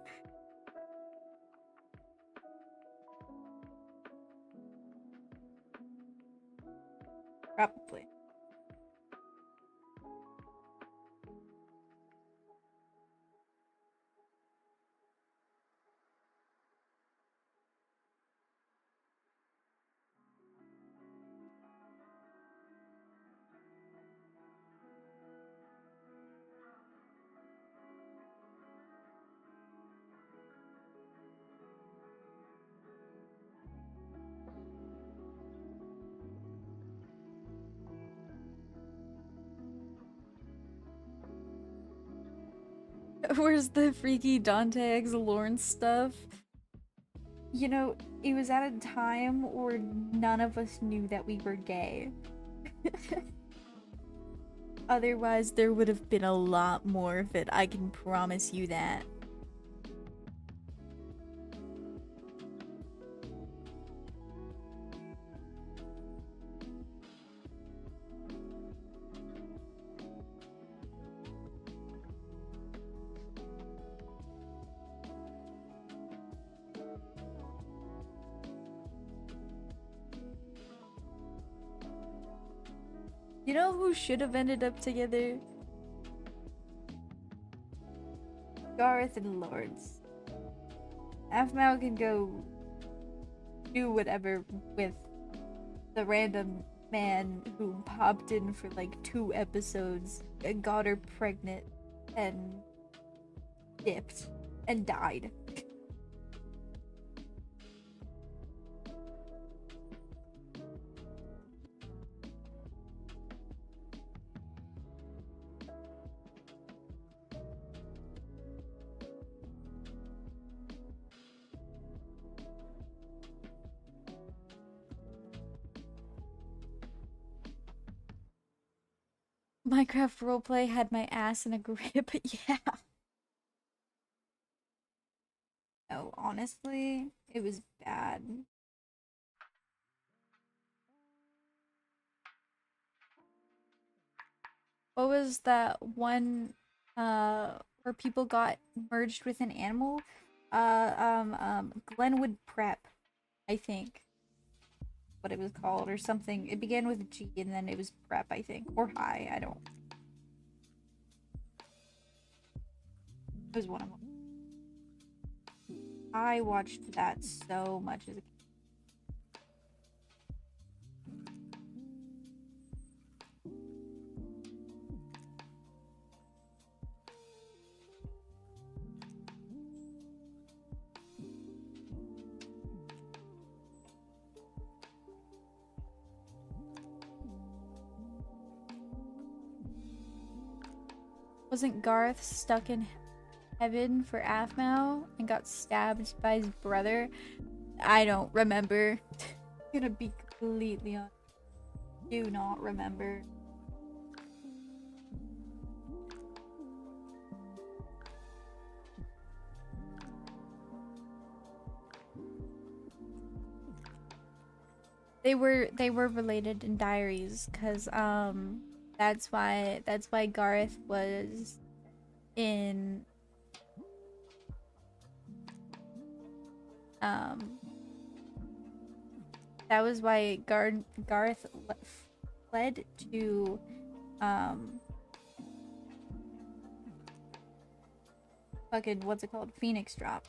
Probably. Where's the freaky Dante X Lawrence stuff? You know, it was at a time where none of us knew that we were gay. Otherwise, there would have been a lot more of it, I can promise you that. You know who should have ended up together? Garth and Lawrence. Aphmau can go do whatever with the random man who popped in for like 2 episodes and got her pregnant and dipped and died. Minecraft roleplay had my ass in a grip. Yeah. No, honestly, it was bad. What was that one where people got merged with an animal? Glenwood Prep, I think. What it was called or something. It began with G and then it was Prep, I think. Or High, I don't. It was one of them. I watched that so much as a kid. Wasn't Garth stuck in heaven for Aphmau and got stabbed by his brother? I don't remember. Gonna be completely honest. Do not remember. They were related in diaries because that's why Garth was in um that was why Garth fled to um fucking what's it called, Phoenix Drop,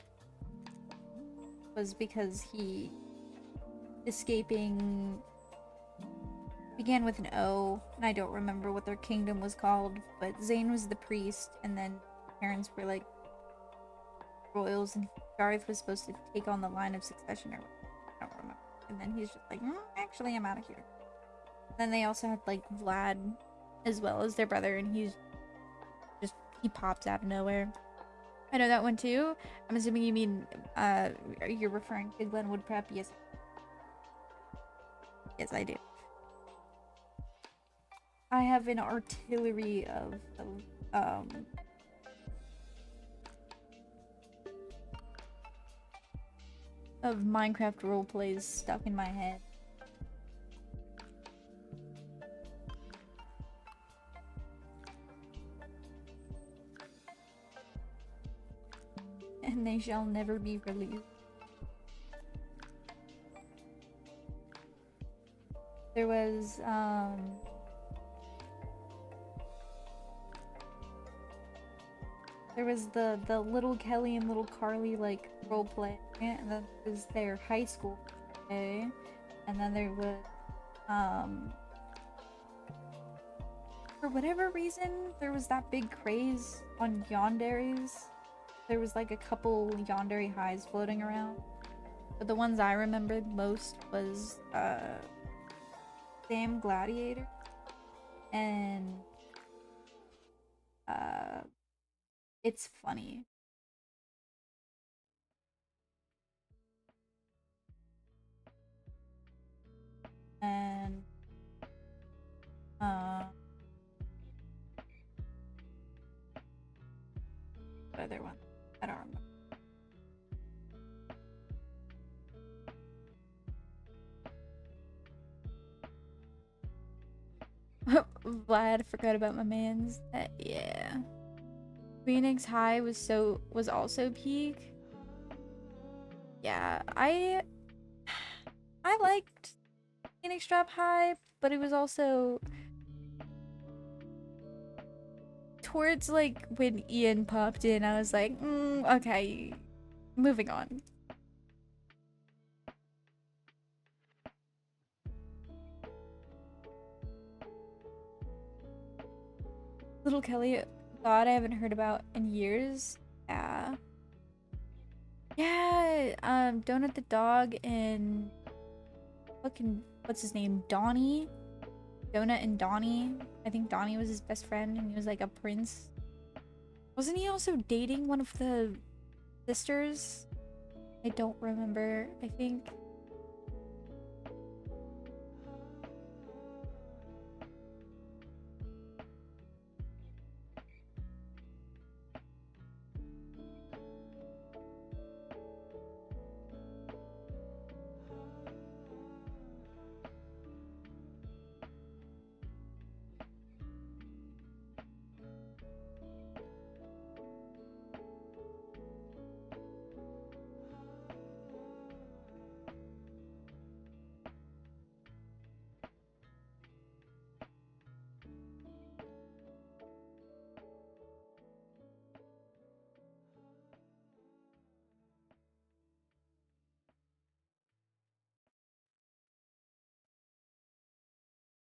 was because he escaping began with an O, and I don't remember what their kingdom was called, but Zane was the priest, and then parents were like royals, and Garth was supposed to take on the line of succession, or I don't remember. And then he's just like, actually, I'm out of here. Then they also had like Vlad as well as their brother, and he pops out of nowhere. I know that one too. I'm assuming you mean you're referring to Glenwood Prep. Yes. Yes, I do. I have an artillery um of Minecraft roleplays stuck in my head. And they shall never be released. There was the little Kelly and little Carly like roleplay, and then there was their high school play, and then there was for whatever reason there was that big craze on yanderes. There was like a couple yandere highs floating around, but the ones I remembered most was Sam Gladiator and It's Funny. And what other one? I don't remember. Vlad, forgot about my man's. Yeah. Phoenix High was also peak. Yeah, I liked Phoenix Drop High, but it was also towards like when Ian popped in, I was like, okay, moving on. Little Kelly, God, I haven't heard about in years. Yeah. Yeah, Donut the dog and fucking, what's his name? Donnie? Donut and Donnie. I think Donnie was his best friend and he was like a prince. Wasn't he also dating one of the sisters? I don't remember, I think.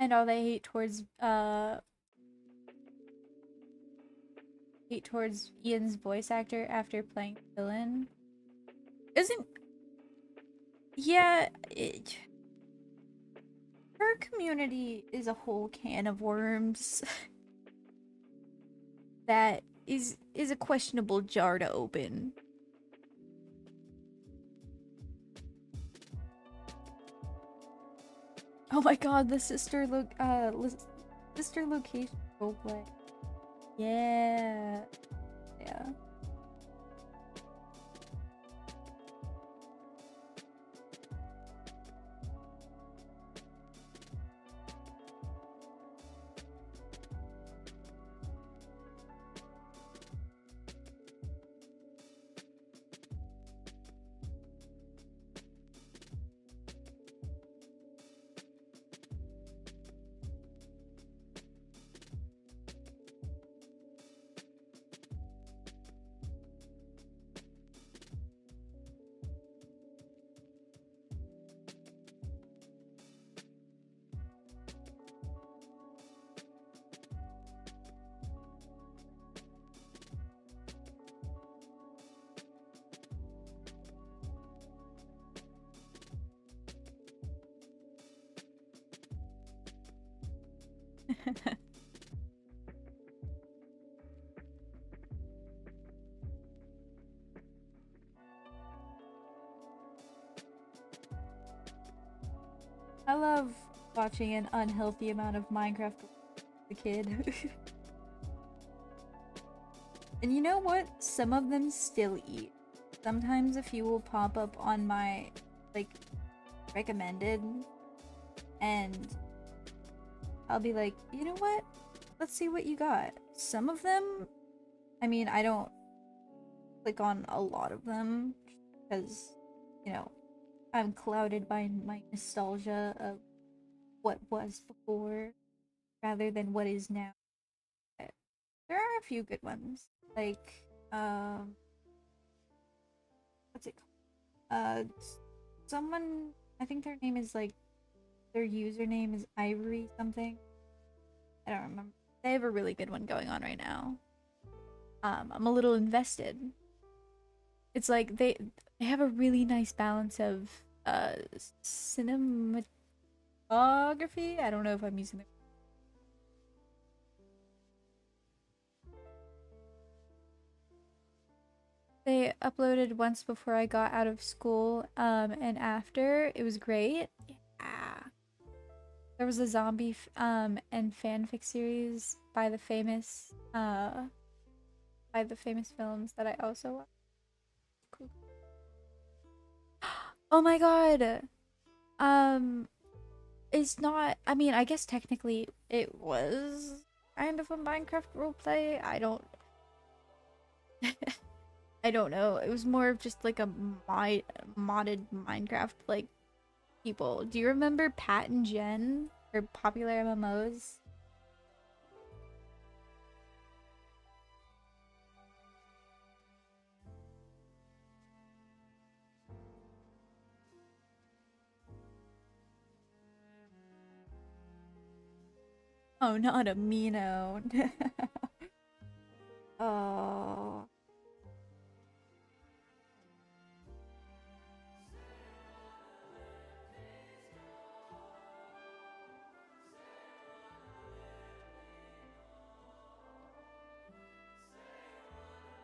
And all they hate towards Ian's voice actor after playing the villain. Isn't yeah, her community is a whole can of worms that is a questionable jar to open. Oh my god, the sister location roleplay. Yeah. Yeah. I love watching an unhealthy amount of Minecraft as a kid. And you know what? Some of them still eat. Sometimes a few will pop up on my, like, recommended, and I'll be like, you know what? Let's see what you got. Some of them, I mean, I don't click on a lot of them because, you know, I'm clouded by my nostalgia of what was before rather than what is now. But there are a few good ones. Like, what's it called? Someone, I think their name is like, their username is Ivory something. I don't remember. They have a really good one going on right now. I'm a little invested. It's like they have a really nice balance of cinematography. I don't know if I'm using the they uploaded once before I got out of school, and after. It was great. Yeah. There was a zombie and fanfic series by the famous films that I also watched. Cool. Oh my god. Um it's not, I mean, I guess technically it was kind of a Minecraft roleplay. I don't know. It was more of just like a modded Minecraft like people. Do you remember Pat and Jen, or popular MMOs? Oh, not amino. Oh.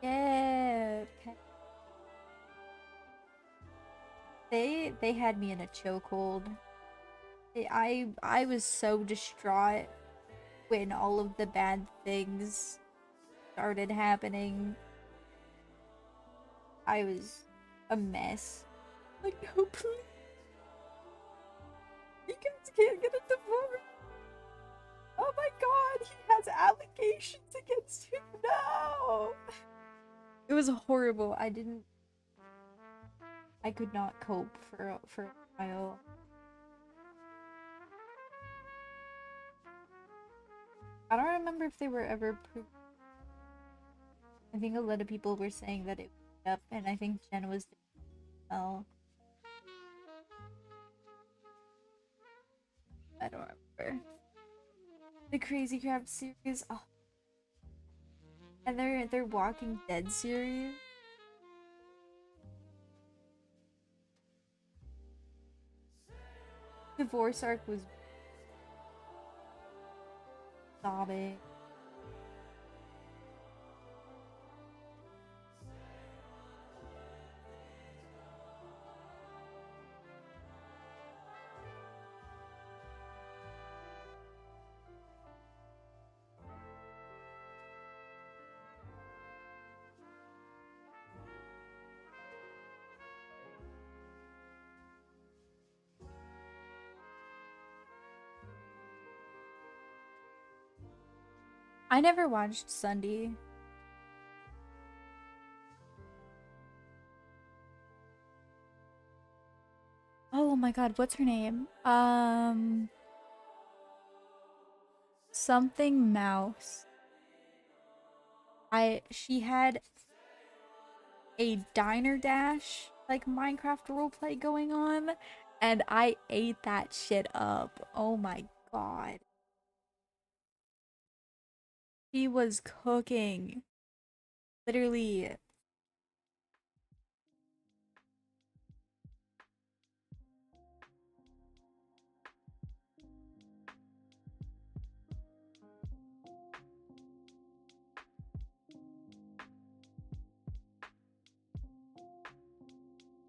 Yeah. Okay. They had me in a chokehold. I was so distraught when all of the bad things started happening. I was a mess. Like, no, please. You guys can't get a divorce. Oh my god, he has allegations against him. No! It was horrible. I could not cope for a while. I don't remember if they were ever proved. I think a lot of people were saying that it was up, and I think Jen was well. I don't remember. The Crazy Crab series. Oh, and their Walking Dead series. Divorce arc was sobbing. I never watched Sunday. Oh my god, what's her name? Something Mouse. She had a Diner Dash like Minecraft roleplay going on, and I ate that shit up. Oh my god. She was cooking. Literally.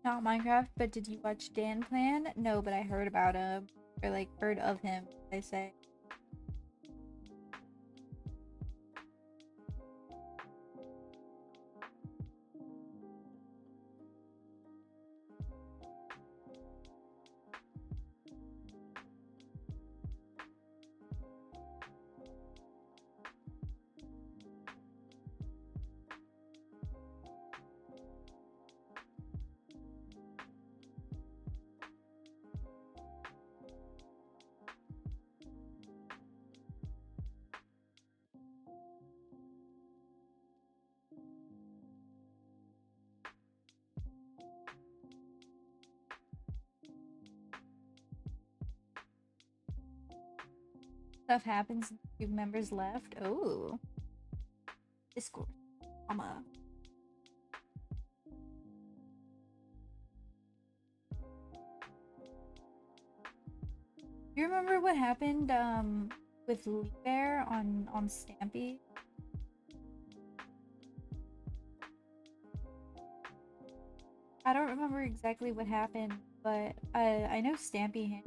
Not Minecraft, but did you watch Dan Plan? No, but I heard about him. Or like heard of him, they say. Stuff happens, two members left. Oh. Discord. Mama. You remember what happened with Lee Bear on Stampy? I don't remember exactly what happened, but I know Stampy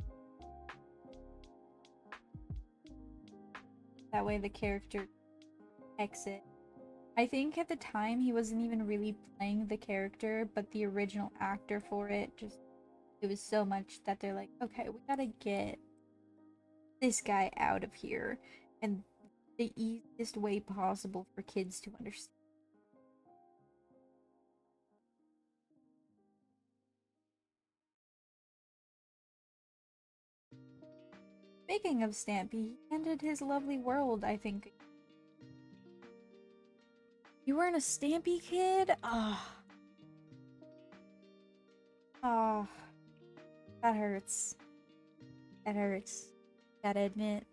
that way the character exit. I think at the time he wasn't even really playing the character, but the original actor for it just it was so much that they're like, okay, we gotta get this guy out of here, and the easiest way possible for kids to understand. Speaking of Stampy, he ended his lovely world, I think. You weren't a Stampy kid? Ah. Oh, that hurts. That hurts. Gotta admit.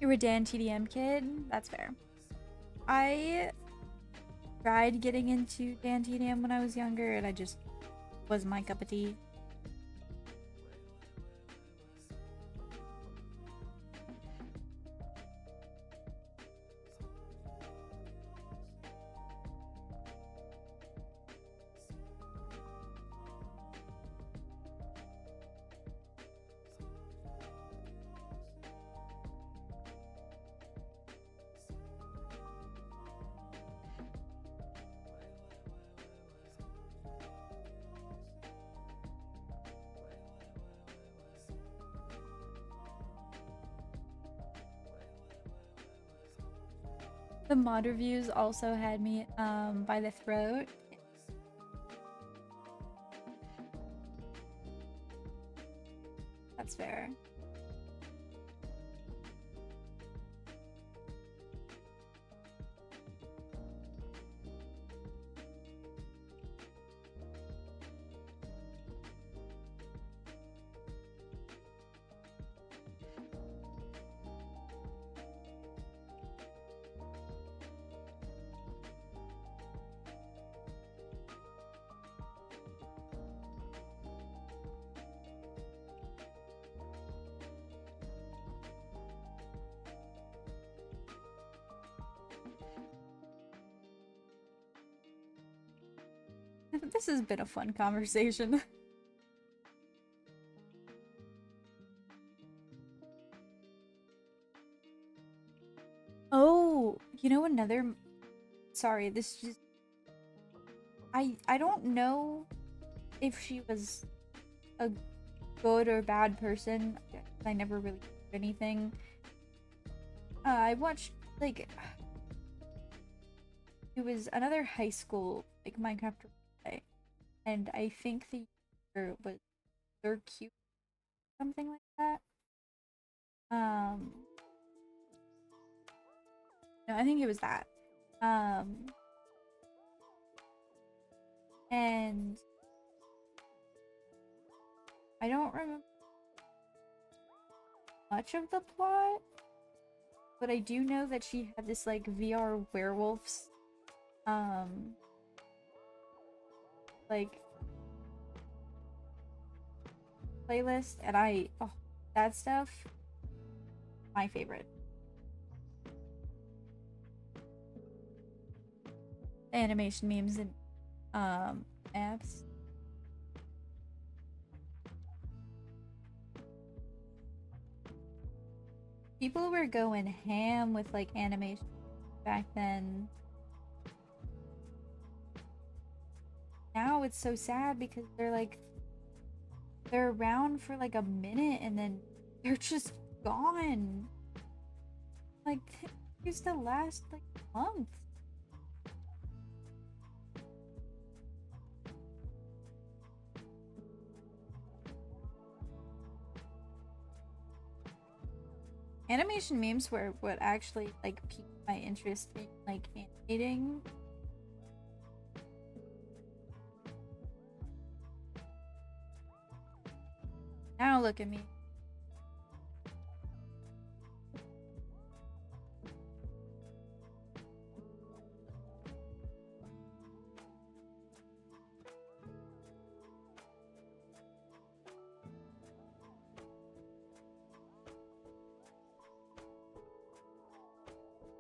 You were a Dan TDM kid? That's fair. I tried getting into Dan TDM when I was younger, and I just wasn't my cup of tea. The mod reviews also had me by the throat. That's fair. This has been a fun conversation. Oh, you know another... Sorry, this just... I don't know if she was a good or bad person. I never really did anything. I watched, like... It was another high school, like, Minecraft play. And I think the user was They're Cute, something like that. No, I think it was that. And I don't remember much of the plot, but I do know that she had this like VR werewolves like playlist, and that stuff, my favorite. Animation memes and apps. People were going ham with like animation back then. Now it's so sad because they're around for like a minute and then they're just gone. Like, they used to last like months. Animation memes were what actually like piqued my interest in like animating. Now look at me.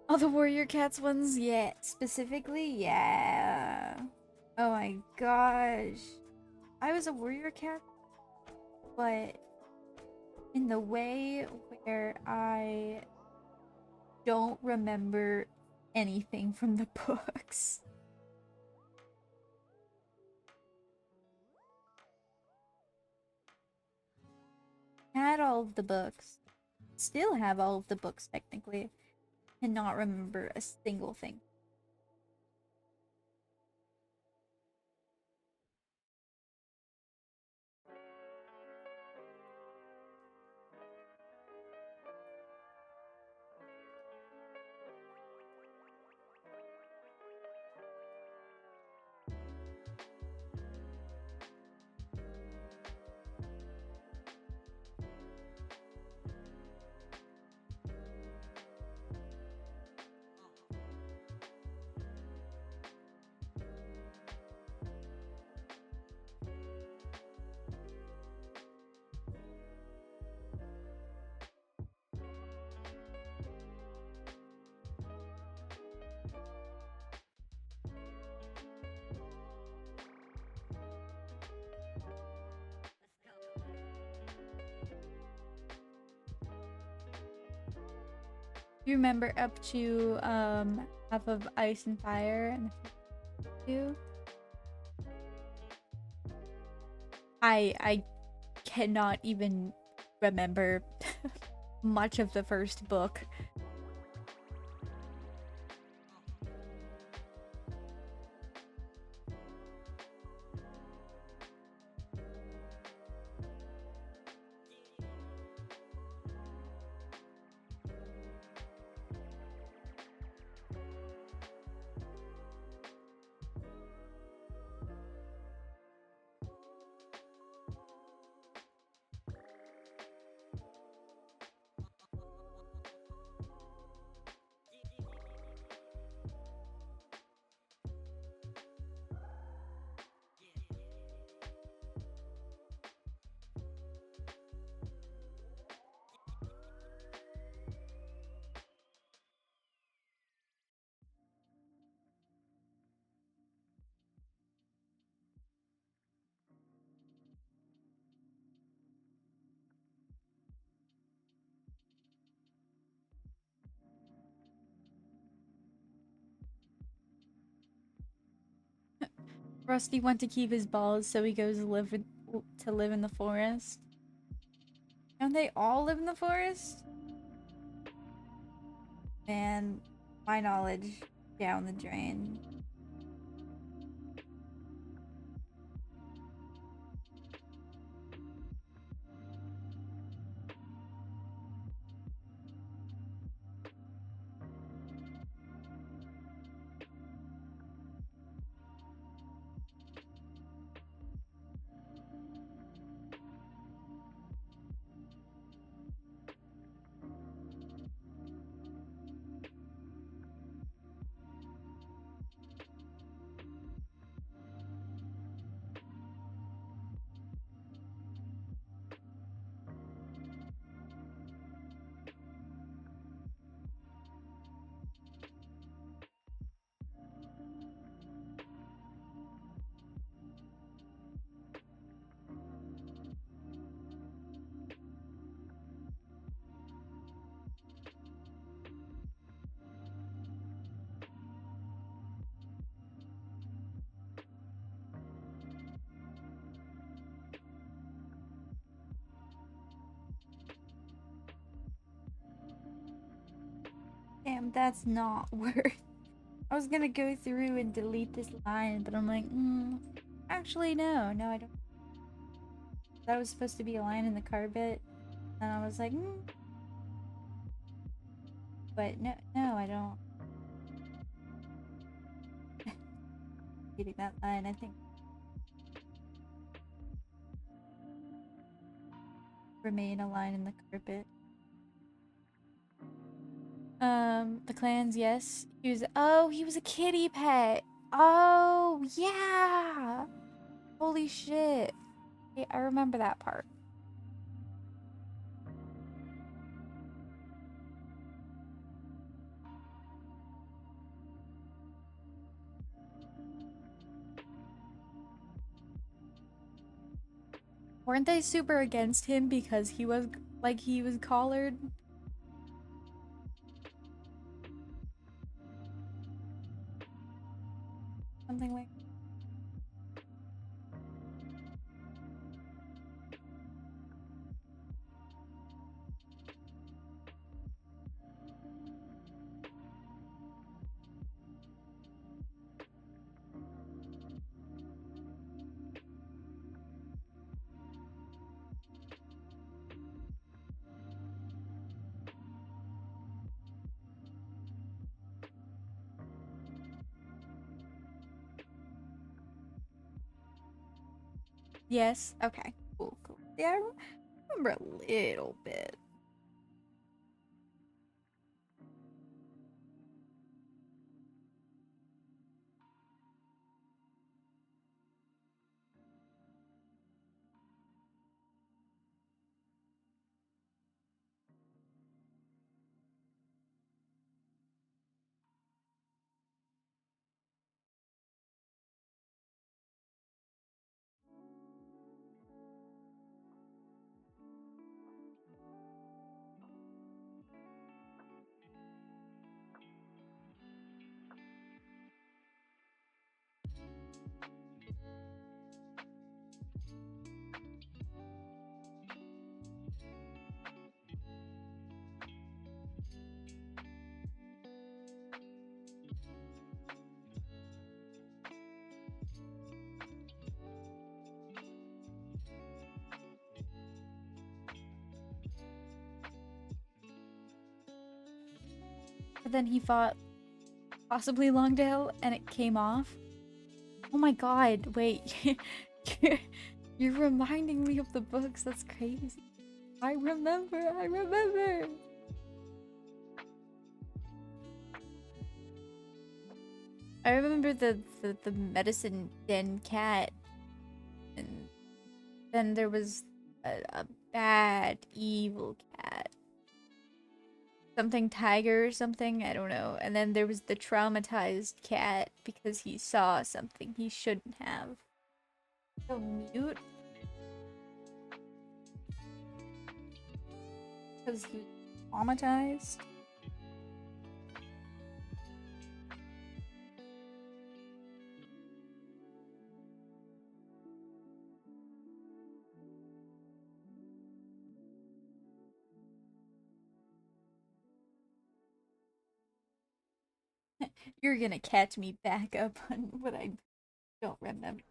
All the Warrior Cats ones, yeah. Specifically, yeah. Oh my gosh. I was a Warrior Cat, but in the way where I don't remember anything from the books. Had all of the books. Still have all of the books, technically. And not remember a single thing. You remember up to half of Ice and Fire and the two? I cannot even remember much of the first book. Rusty went to keep his balls, so he goes to live in the forest. Don't they all live in the forest? Man, my knowledge down the drain. Damn, that's not worth. I was gonna go through and delete this line, but I'm like, actually, no, I don't. That was supposed to be a line in the carpet, and I was like, but no, I don't. Reading that line, I think remain a line in the carpet. The clans, yes. He was a kitty pet. Oh, yeah. Holy shit. Yeah, I remember that part. Weren't they super against him because he was collared? Something like. Yes. Okay. Cool. Yeah, I remember a little bit. But then he fought possibly Longdale and it came off. Oh my god, wait. you're, you're reminding me of the books. That's crazy. I remember. I remember the medicine den cat. And then there was a bad, evil cat. Something tiger or something, I don't know. And then there was the traumatized cat because he saw something he shouldn't have. So mute? Because he was traumatized? You're gonna catch me back up on what I don't remember.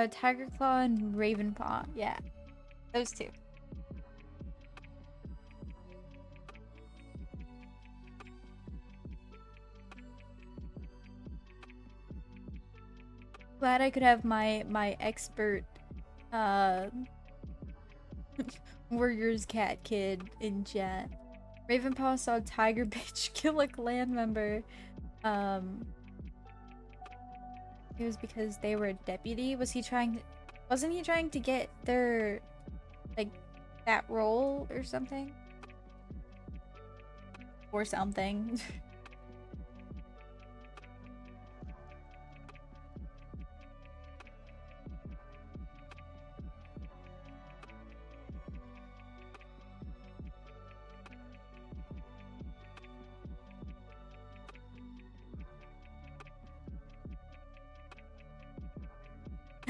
Tiger Claw and Ravenpaw. Yeah, those two. Glad I could have my expert uh Warriors cat kid in chat. Ravenpaw saw tiger bitch kill a clan member. It was because they were a deputy. Wasn't he trying to get their like that role or something? Or something.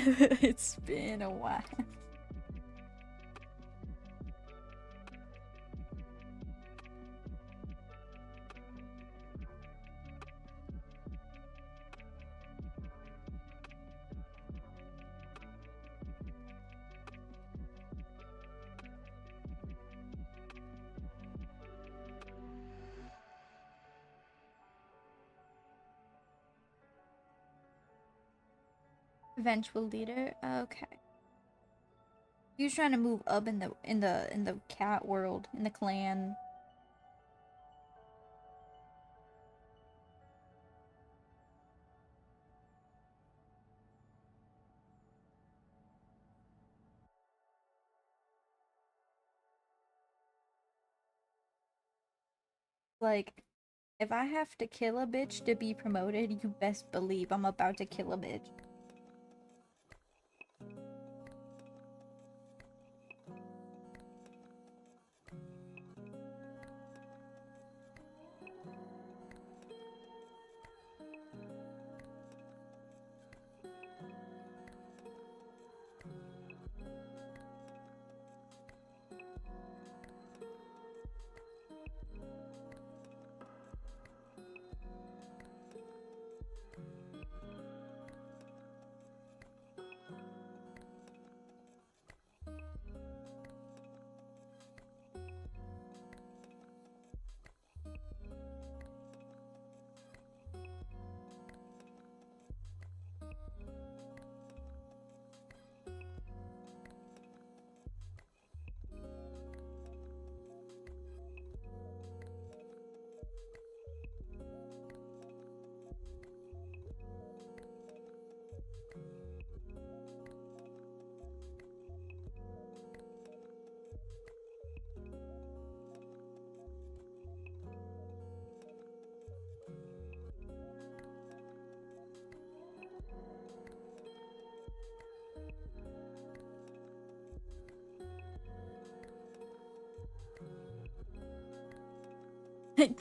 It's been a while. Eventual leader. Okay. He was trying to move up in the cat world, in the clan. Like, if I have to kill a bitch to be promoted, you best believe I'm about to kill a bitch.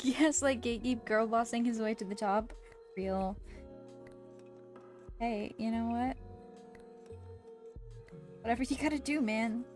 Yes, like gatekeep girl bossing his way to the top. Real. Hey, you know what? Whatever you gotta do, man.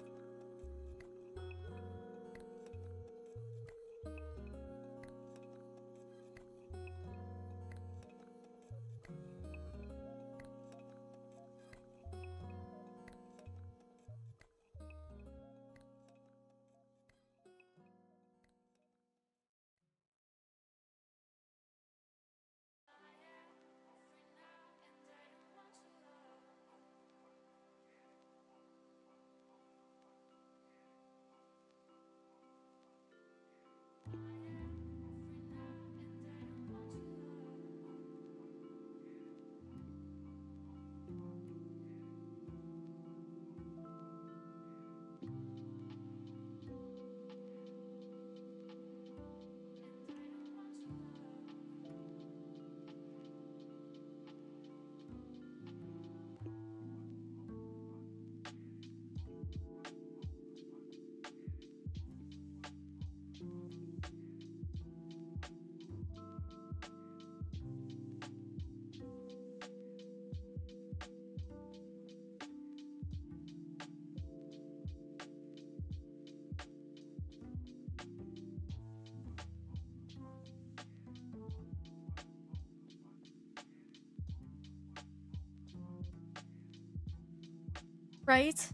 Right?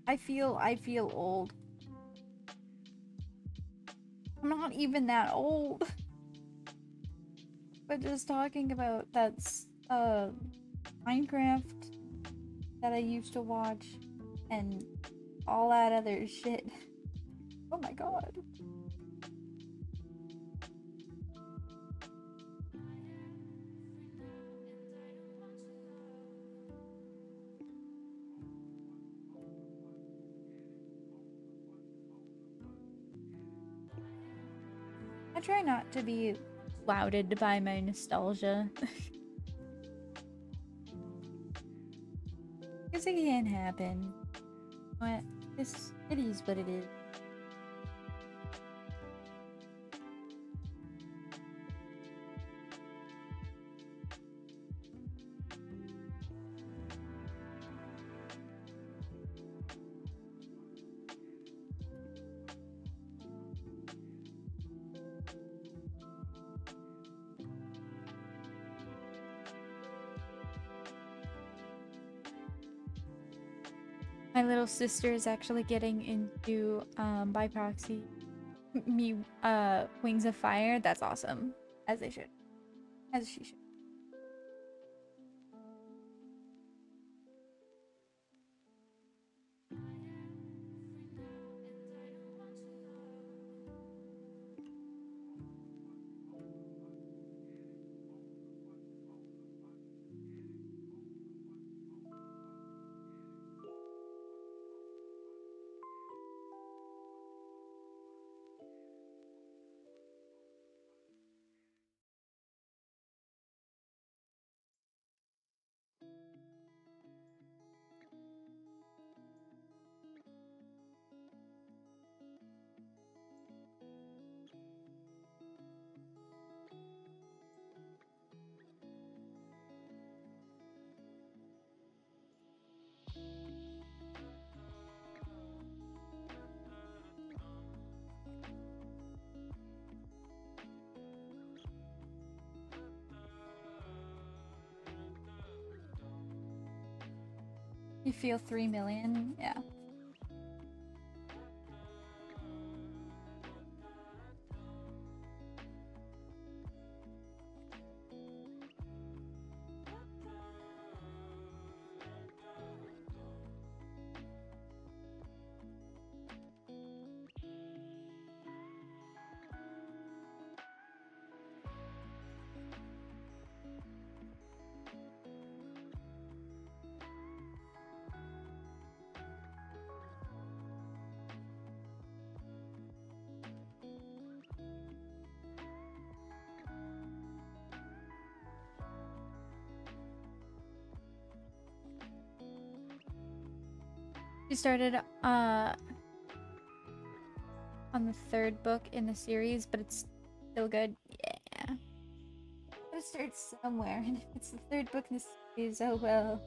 I feel old. I'm not even that old. But just talking about that's Minecraft that I used to watch and all that other shit. Oh my god. I try not to be clouded by my nostalgia. Because it can happen. But it is what it is. My little sister is actually getting into by proxy me Wings of Fire. That's awesome. As they should. As she should. You feel 3 million? Yeah. She started on the third book in the series, but it's Still good? Yeah. Gotta start somewhere, and if it's the third book in the series, oh well.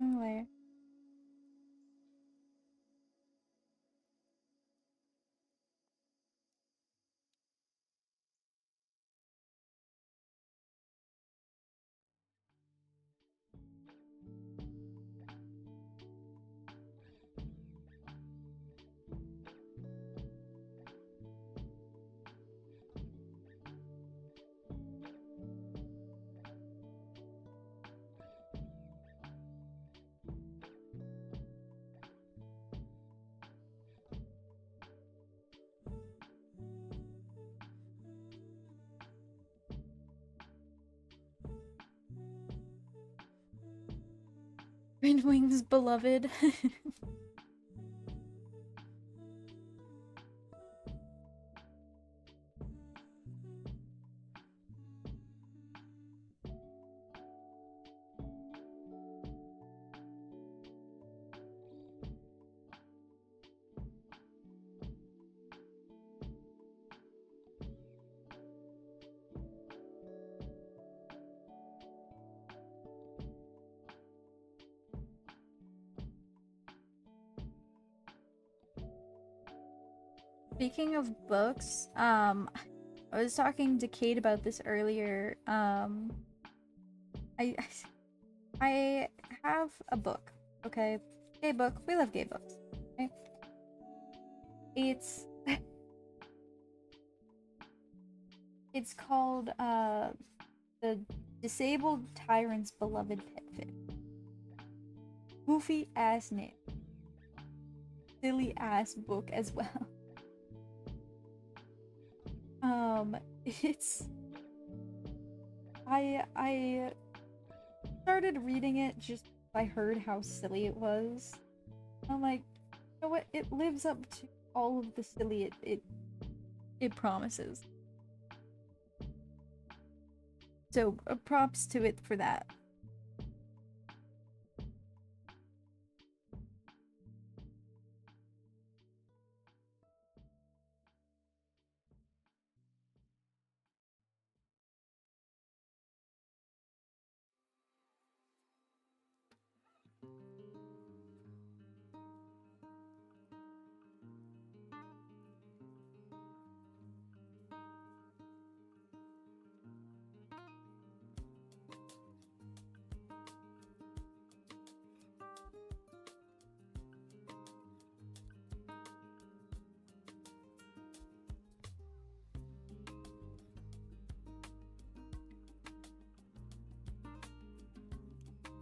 Anyway. Green Wings beloved. Speaking of books, I was talking to Kate about this earlier. I I have a book, okay? Gay book. We love gay books. Okay? It's it's called The Disabled Tyrant's Beloved Pet Fish. Goofy ass name. Silly ass book as well. It's I started reading it just I heard how silly it was. I'm like, you know what? It lives up to all of the silly it promises. So props to it for that.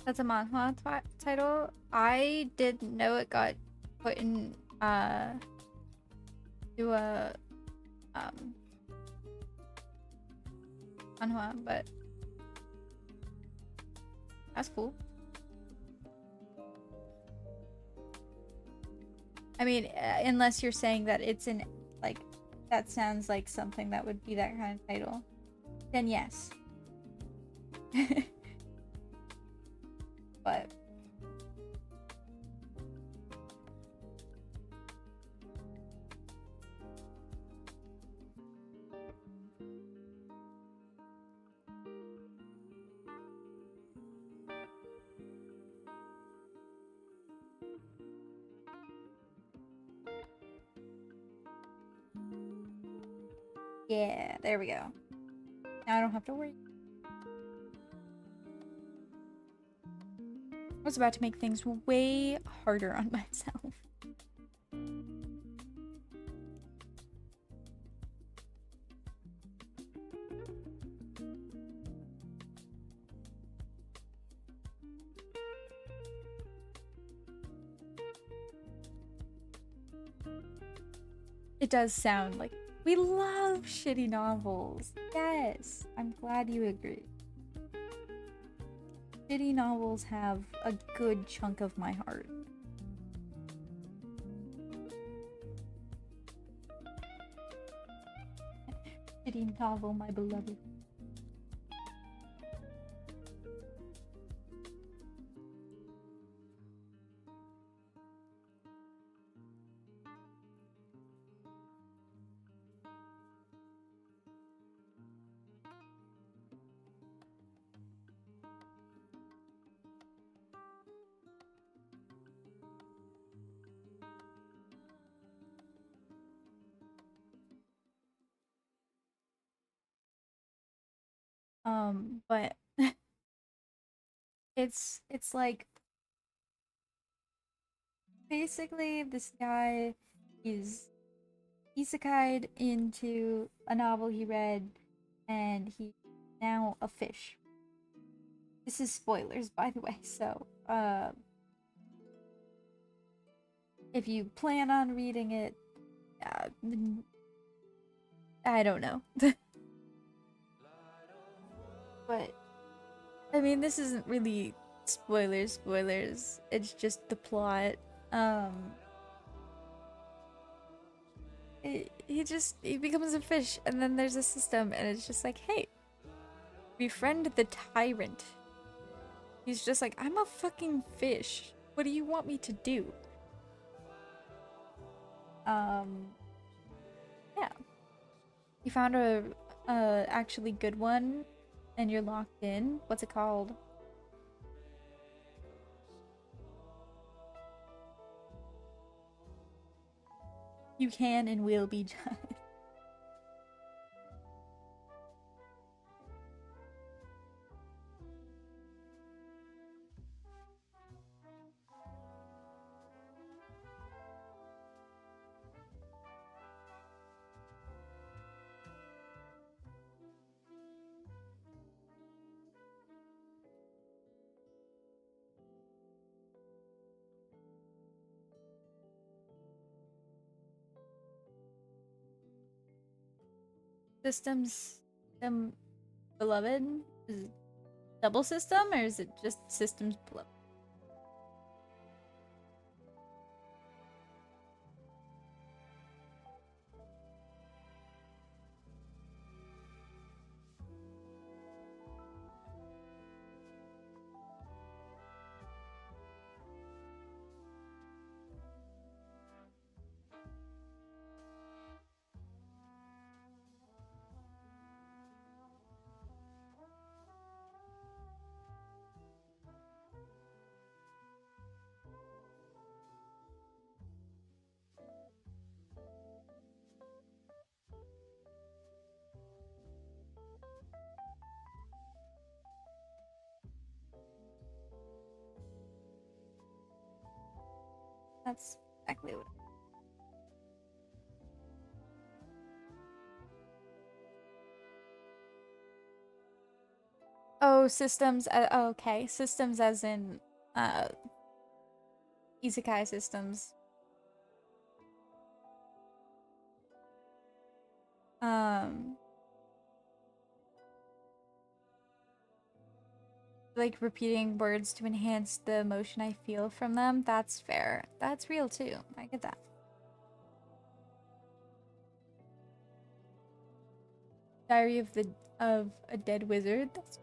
That's a manhwa title. I didn't know it got put in to a manhwa, but that's cool. I mean, unless you're saying that it's in like that sounds like something that would be that kind of title, then yes. But yeah, there we go. Now I don't have to worry. I was about to make things way harder on myself. It does sound like we love shitty novels. Yes, I'm glad you agree. Shitty novels have a good chunk of my heart. Shitty novel, my beloved. But it's like basically this guy is isekai'd into a novel he read, and he's now a fish. This is spoilers, by the way, so if you plan on reading it, uh, I don't know. But I mean, this isn't really spoilers. It's just the plot. Um, he becomes a fish, and then there's a system, and it's just like, hey, befriend the tyrant. He's just like, I'm a fucking fish. What do you want me to do? Um, yeah. You found a actually good one, and you're locked in. What's it called? You can and will be judged. Systems, beloved. Is it double system or is it just systems beloved? That's exactly what. Oh, systems. Oh, okay, systems as in uh isekai systems. Um, like repeating words to enhance the emotion I feel from them. That's fair. That's real too. I get that. Diary of a Dead Wizard. That's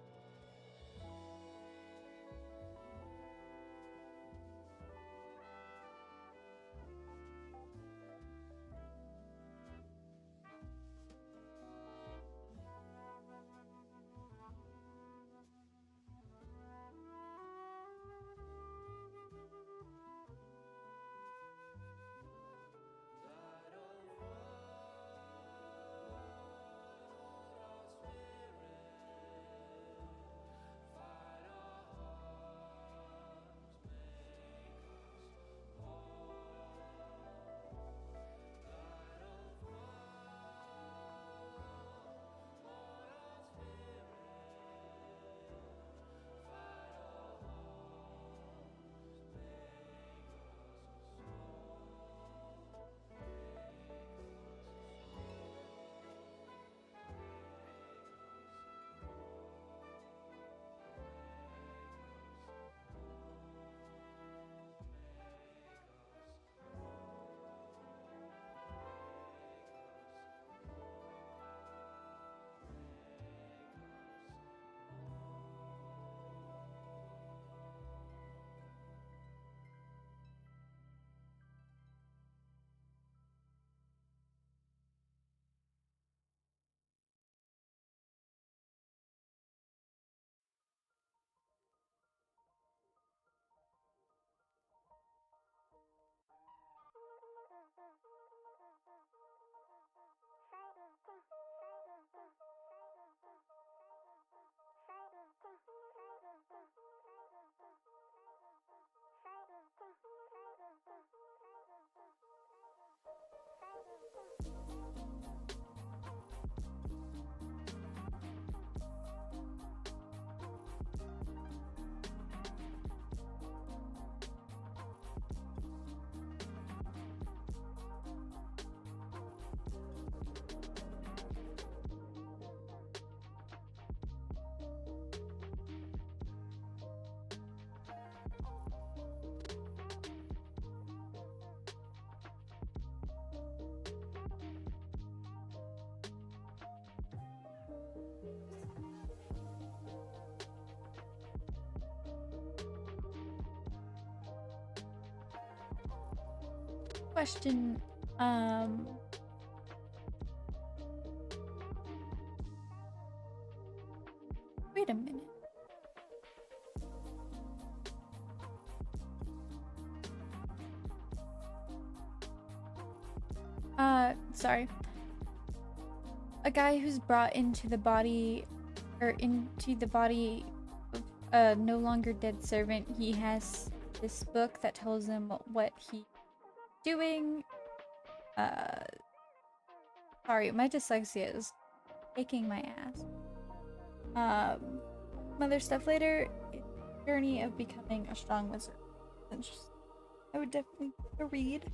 question. Um, Wait a minute. Sorry. A guy who's brought into the body, or into the body of a no longer dead servant, he has this book that tells him what he's doing. Uh, Sorry, my dyslexia is kicking my ass. Some other stuff later. Journey of becoming a strong wizard. Interesting. I would definitely read.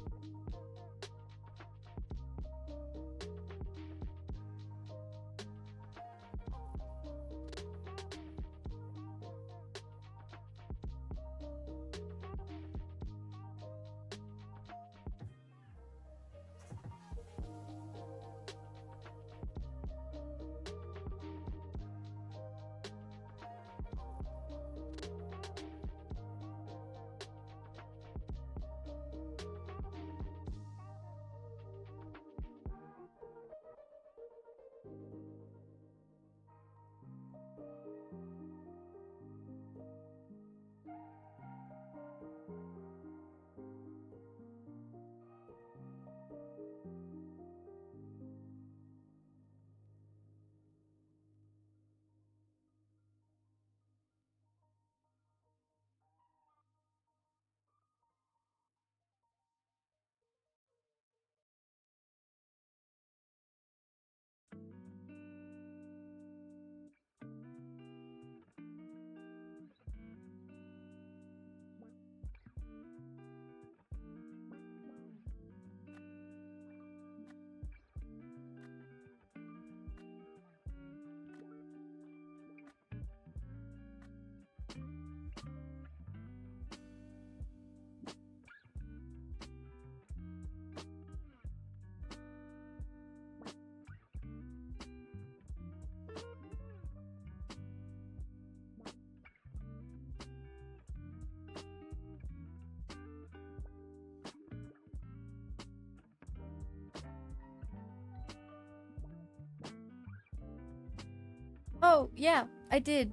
Oh, yeah, I did.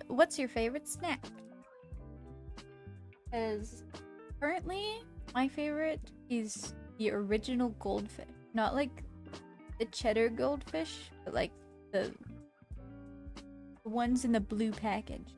What's your favorite snack? Because currently, my favorite is the original goldfish. Not like the cheddar goldfish, but like the ones in the blue package.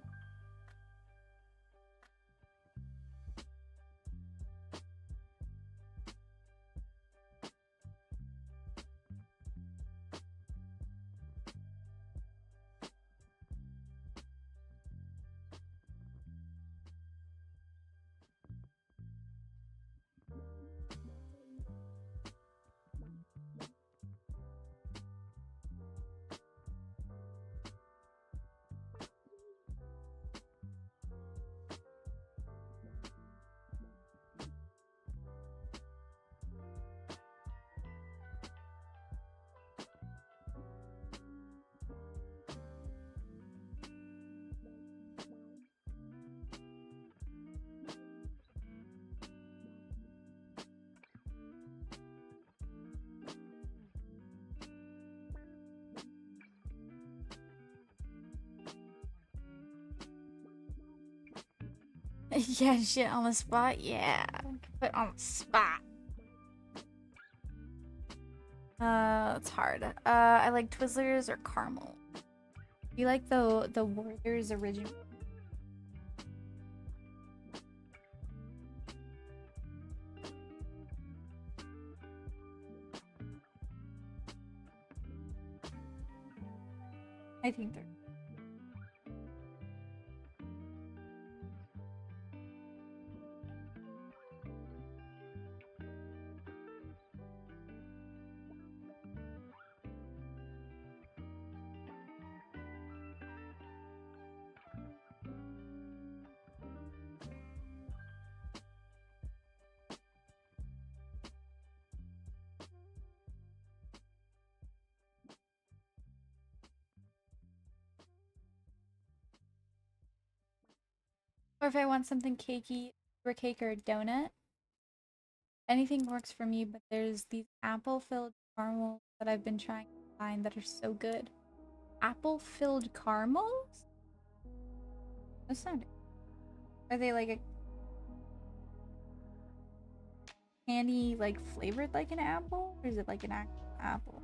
Yeah, shit on the spot. Yeah, put on the spot. It's hard. I like Twizzlers or caramel. You like the Werther's original? I think they're. Or if I want something cakey, or cake or a donut. Anything works for me, but there's these apple-filled caramels that I've been trying to find that are so good. Apple-filled caramels? That sounded. Are they like a candy, like flavored like an apple, or is it like an actual apple?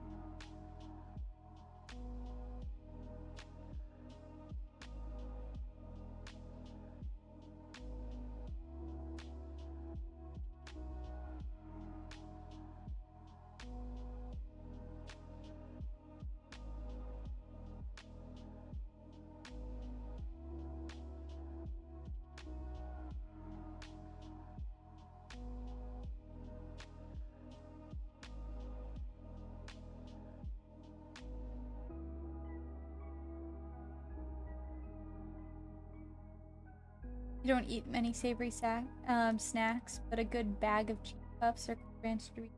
You don't eat many savory snacks, but a good bag of cheese puffs or ranch Doritos.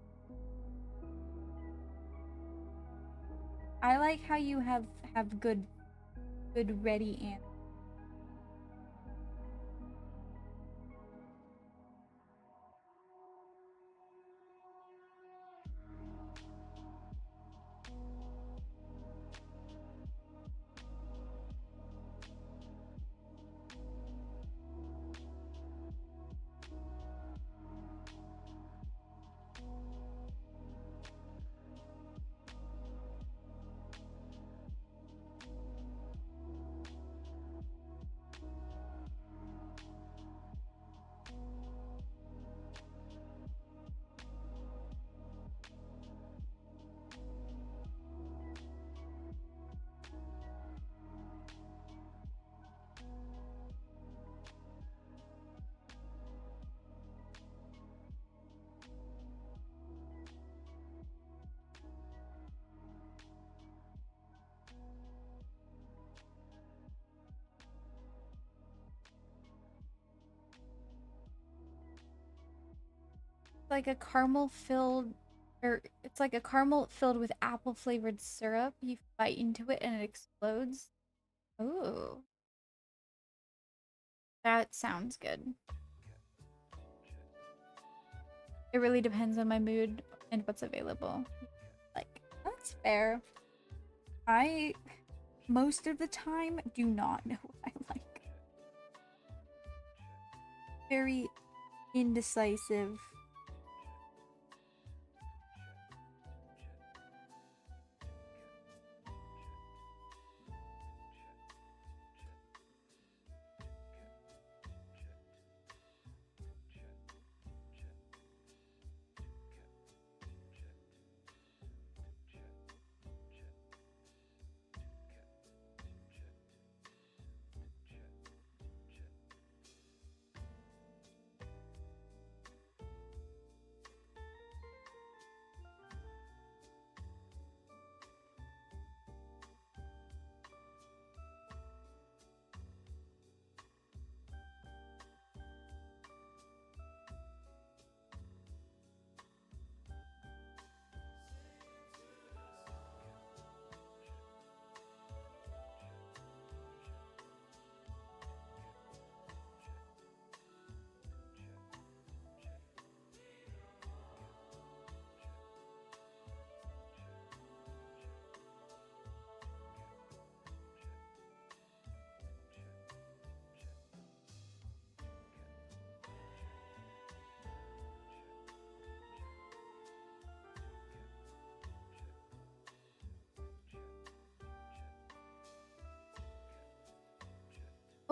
I like how you have good ready answers. Like a caramel filled, or it's like a caramel filled with apple flavored syrup. You bite into it and it explodes. Ooh, that sounds good. It really depends on my mood and what's available. Like, that's fair. I, most of the time, do not know what I like. Very indecisive.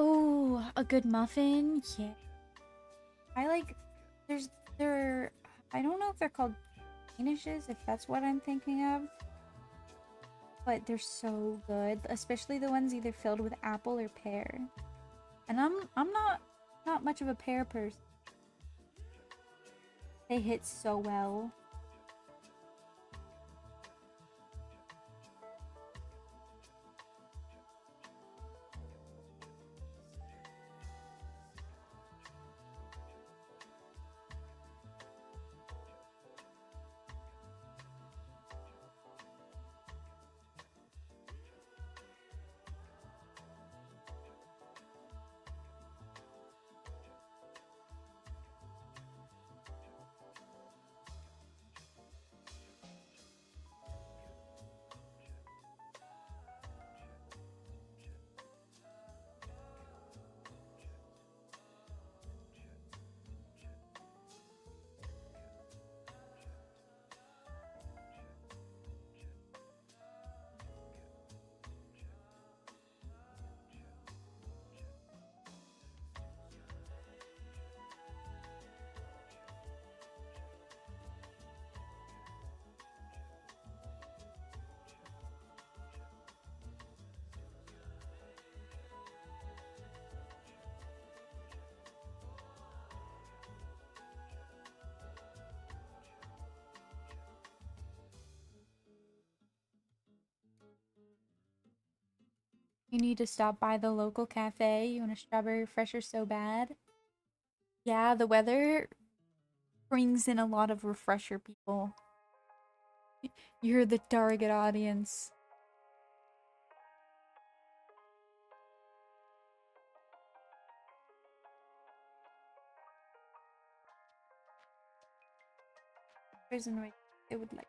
Oh, a good muffin? Yeah. I like there's there I don't know if they're called danishes, if that's what I'm thinking of, but they're so good, especially the ones either filled with apple or pear. And I'm not much of a pear person. They hit so well. You need to stop by the local cafe. You want a strawberry refresher so bad. Yeah, the weather brings in a lot of refresher people. You're the target audience. There's a noise they would like.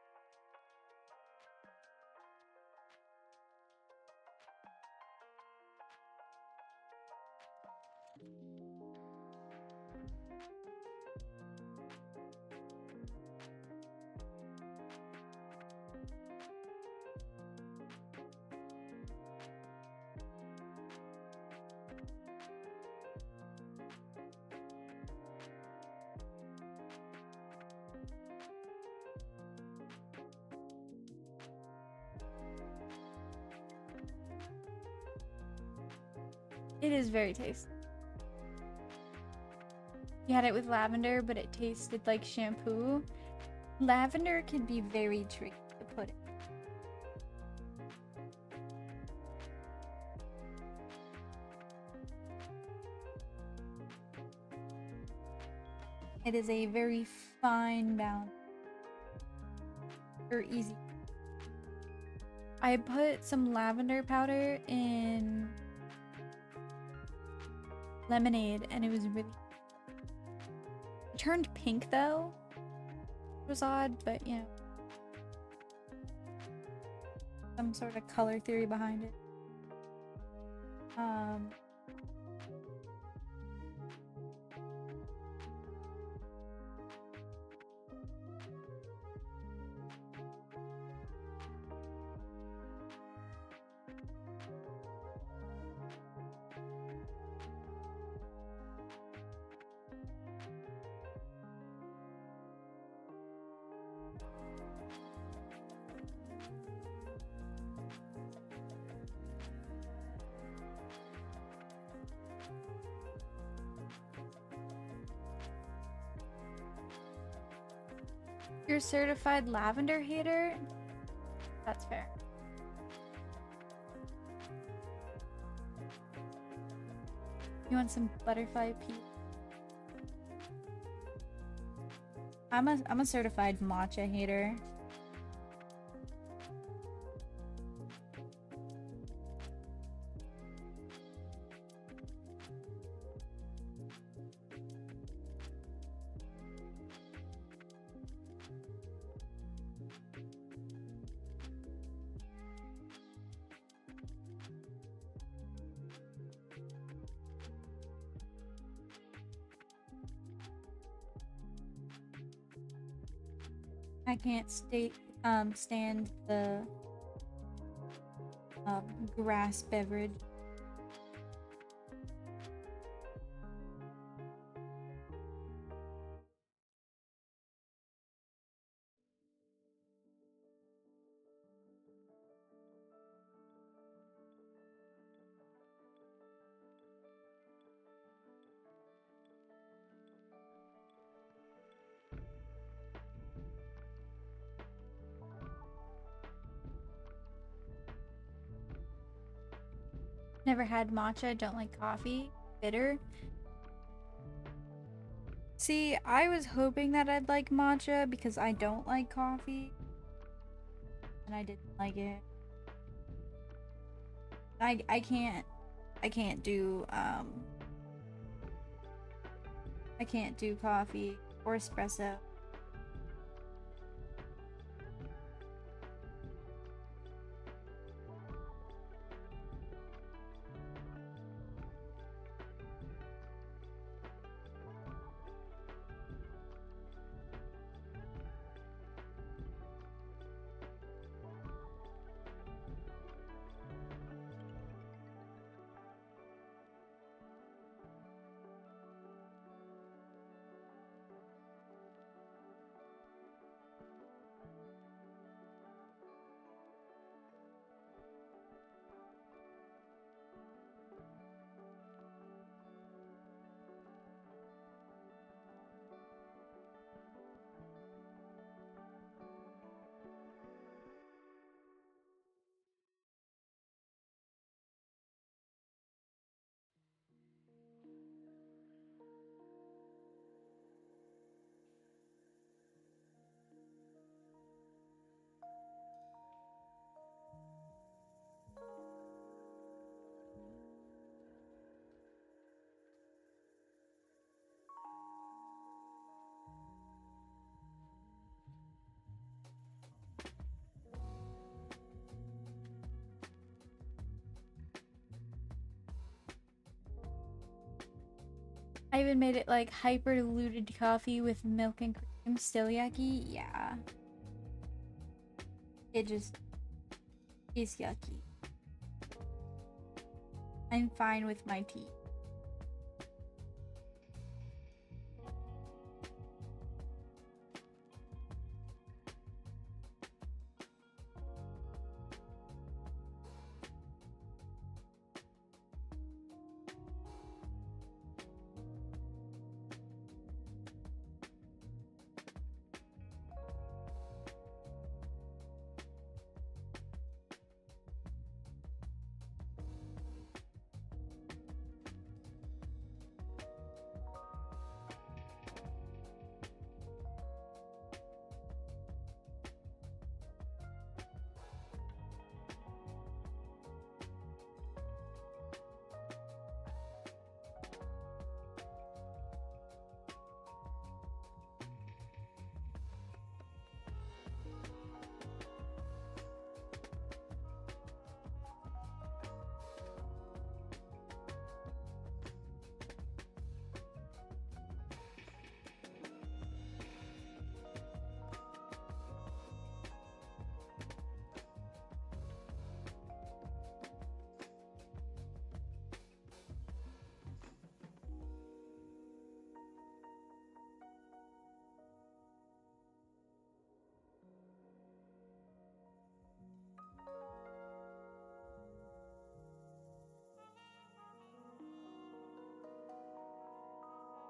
It is very tasty. You had it with lavender, but it tasted like shampoo. Lavender can be very tricky to put in. It is a very fine balance. Or easy. I put some lavender powder in lemonade and it was really... It turned pink though. It was odd, but you know. Some sort of color theory behind it. You're a certified lavender hater? That's fair. You want some butterfly pea? I'm a certified matcha hater. I can't stand the grass beverage. Never had matcha, don't like coffee. Bitter. See, I was hoping that I'd like matcha because I don't like coffee. And I didn't like it. I can't do I can't do coffee or espresso. I even made it like hyper diluted coffee with milk and cream. Still yucky? Yeah. It just is yucky. I'm fine with my tea.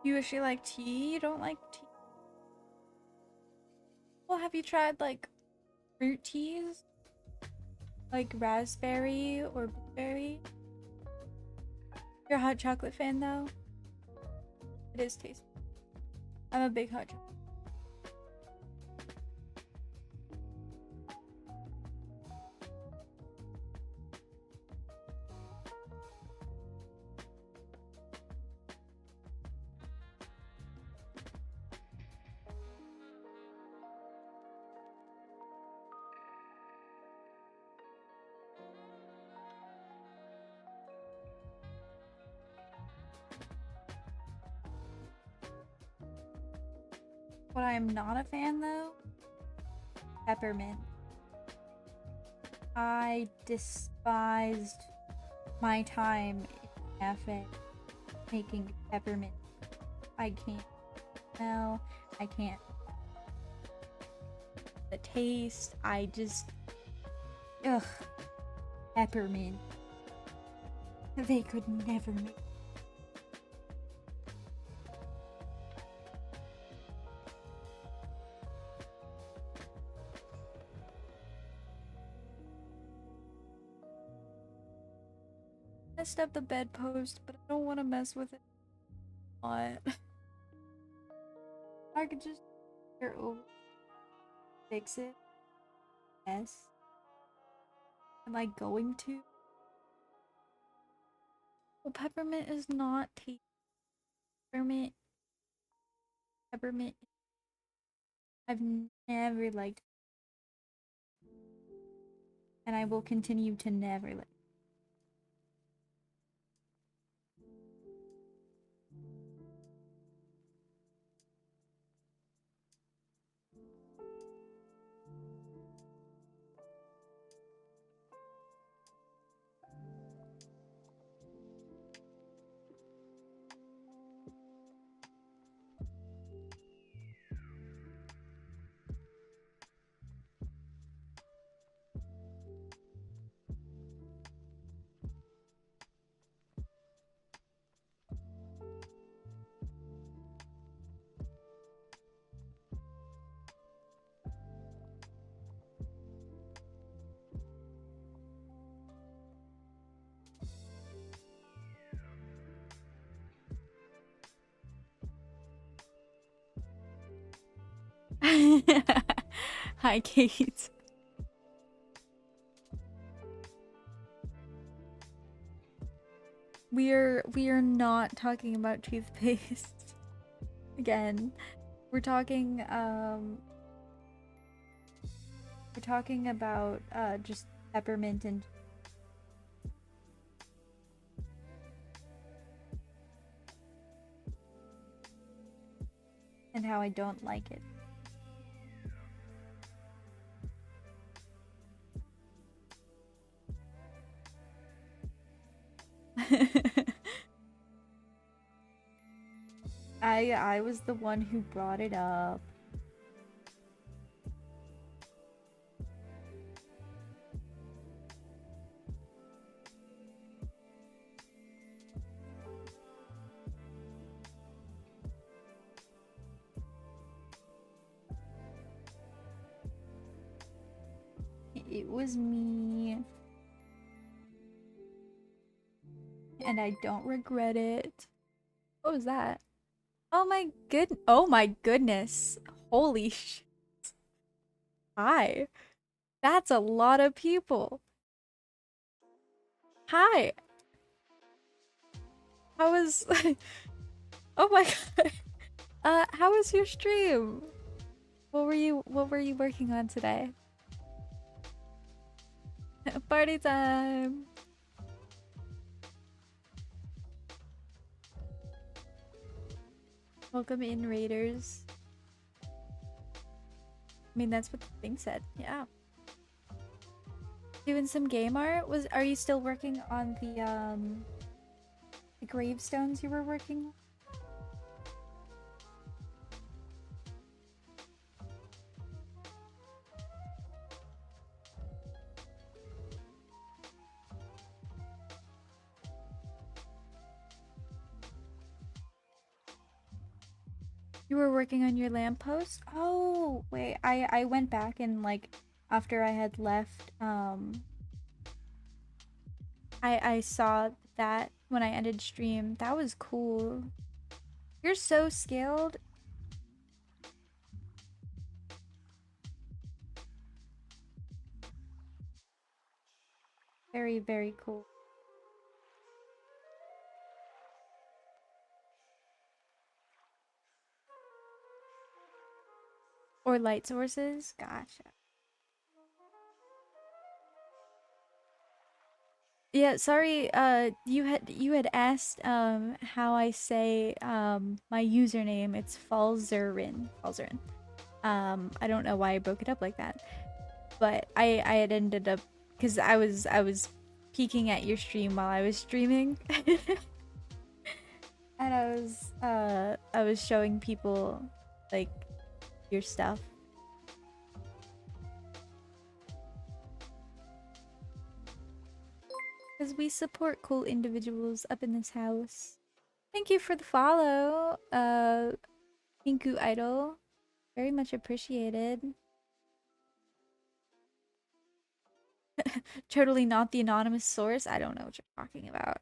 You actually like tea? You don't like tea? Well, have you tried like fruit teas? Like raspberry or blueberry? You're a hot chocolate fan though? It is tasty. I'm a big hot chocolate. What I am not a fan though, peppermint. I despised my time in a cafe making peppermint. I can't smell, I can't the taste, I just ugh, peppermint. They could never make. Messed up the bedpost, but I don't want to mess with it a lot. I could just start over, fix it. Yes. Am I going to? Well, peppermint is not tasty. Peppermint. Peppermint. I've never liked it, and I will continue to never like it. Hi, Kate. We are not talking about toothpaste again. We're talking about just peppermint and how I don't like it. I was the one who brought it up. It was me. And I don't regret it. What was that? Oh my goodness. Holy sh. Hi. That's a lot of people. Hi. How was Oh my god. How was your stream? What were you working on today? Party time. Welcome in, Raiders. I mean, that's what the thing said. Yeah. Doing some game art? Are you still working on the gravestones you were working on? You were working on your lamppost? Oh, wait. I went back and like after I had left, I saw that when I ended stream. That was cool. You're so skilled. Very, very cool. Or light sources? Gotcha. Yeah, sorry, you had asked how I say my username. It's Falzerin. Falzerin. I don't know why I broke it up like that. But I had ended up because I was peeking at your stream while I was streaming. And I was showing people like your stuff. Because we support cool individuals up in this house. Thank you for the follow, Pinku Idol. Very much appreciated. Totally not the anonymous source. I don't know what you're talking about.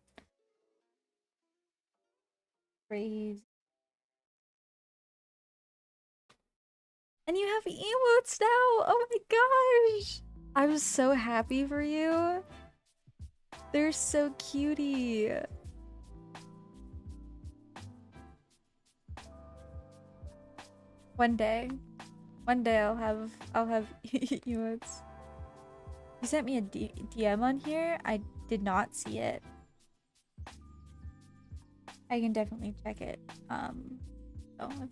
Crazy. And you have emotes now! Oh my gosh! I was so happy for you. They're so cutie. One day. One day I'll have emotes. You sent me a DM on here? I did not see it. I can definitely check it. So if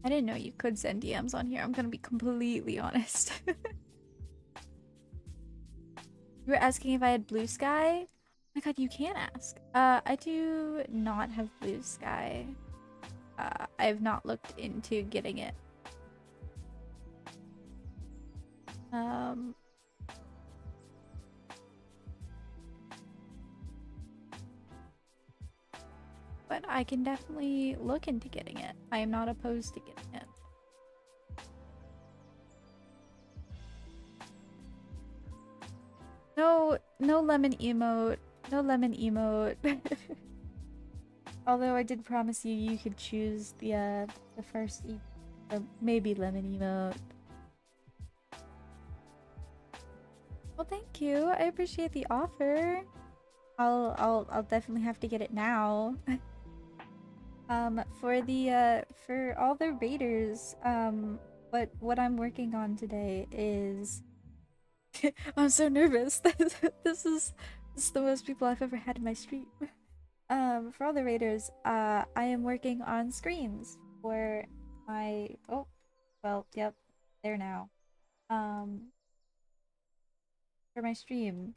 I didn't know you could send DMs on here. I'm gonna be completely honest. You were asking if I had blue sky? Oh my god, you can ask. I do not have blue sky. I have not looked into getting it. But I can definitely look into getting it. I am not opposed to getting it. No, no lemon emote. No lemon emote. Although I did promise you you could choose the first or maybe lemon emote. Well, thank you. I appreciate the offer. I'll definitely have to get it now. For all the raiders, what I'm working on today is I'm so nervous. This is the most people I've ever had in my stream. For all the raiders, I am working on screens for my yep, there now. Um, for my stream,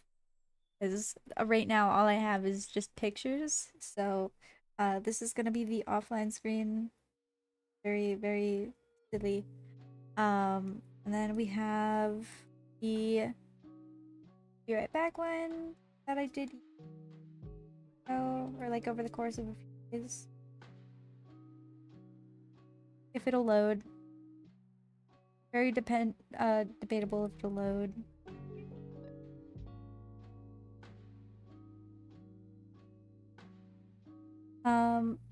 because right now all I have is just pictures. So, this is gonna be the offline screen. Very, very silly. And then we have the Be Right Back one that I did or like over the course of a few days. If it'll load. Very debatable if it'll load.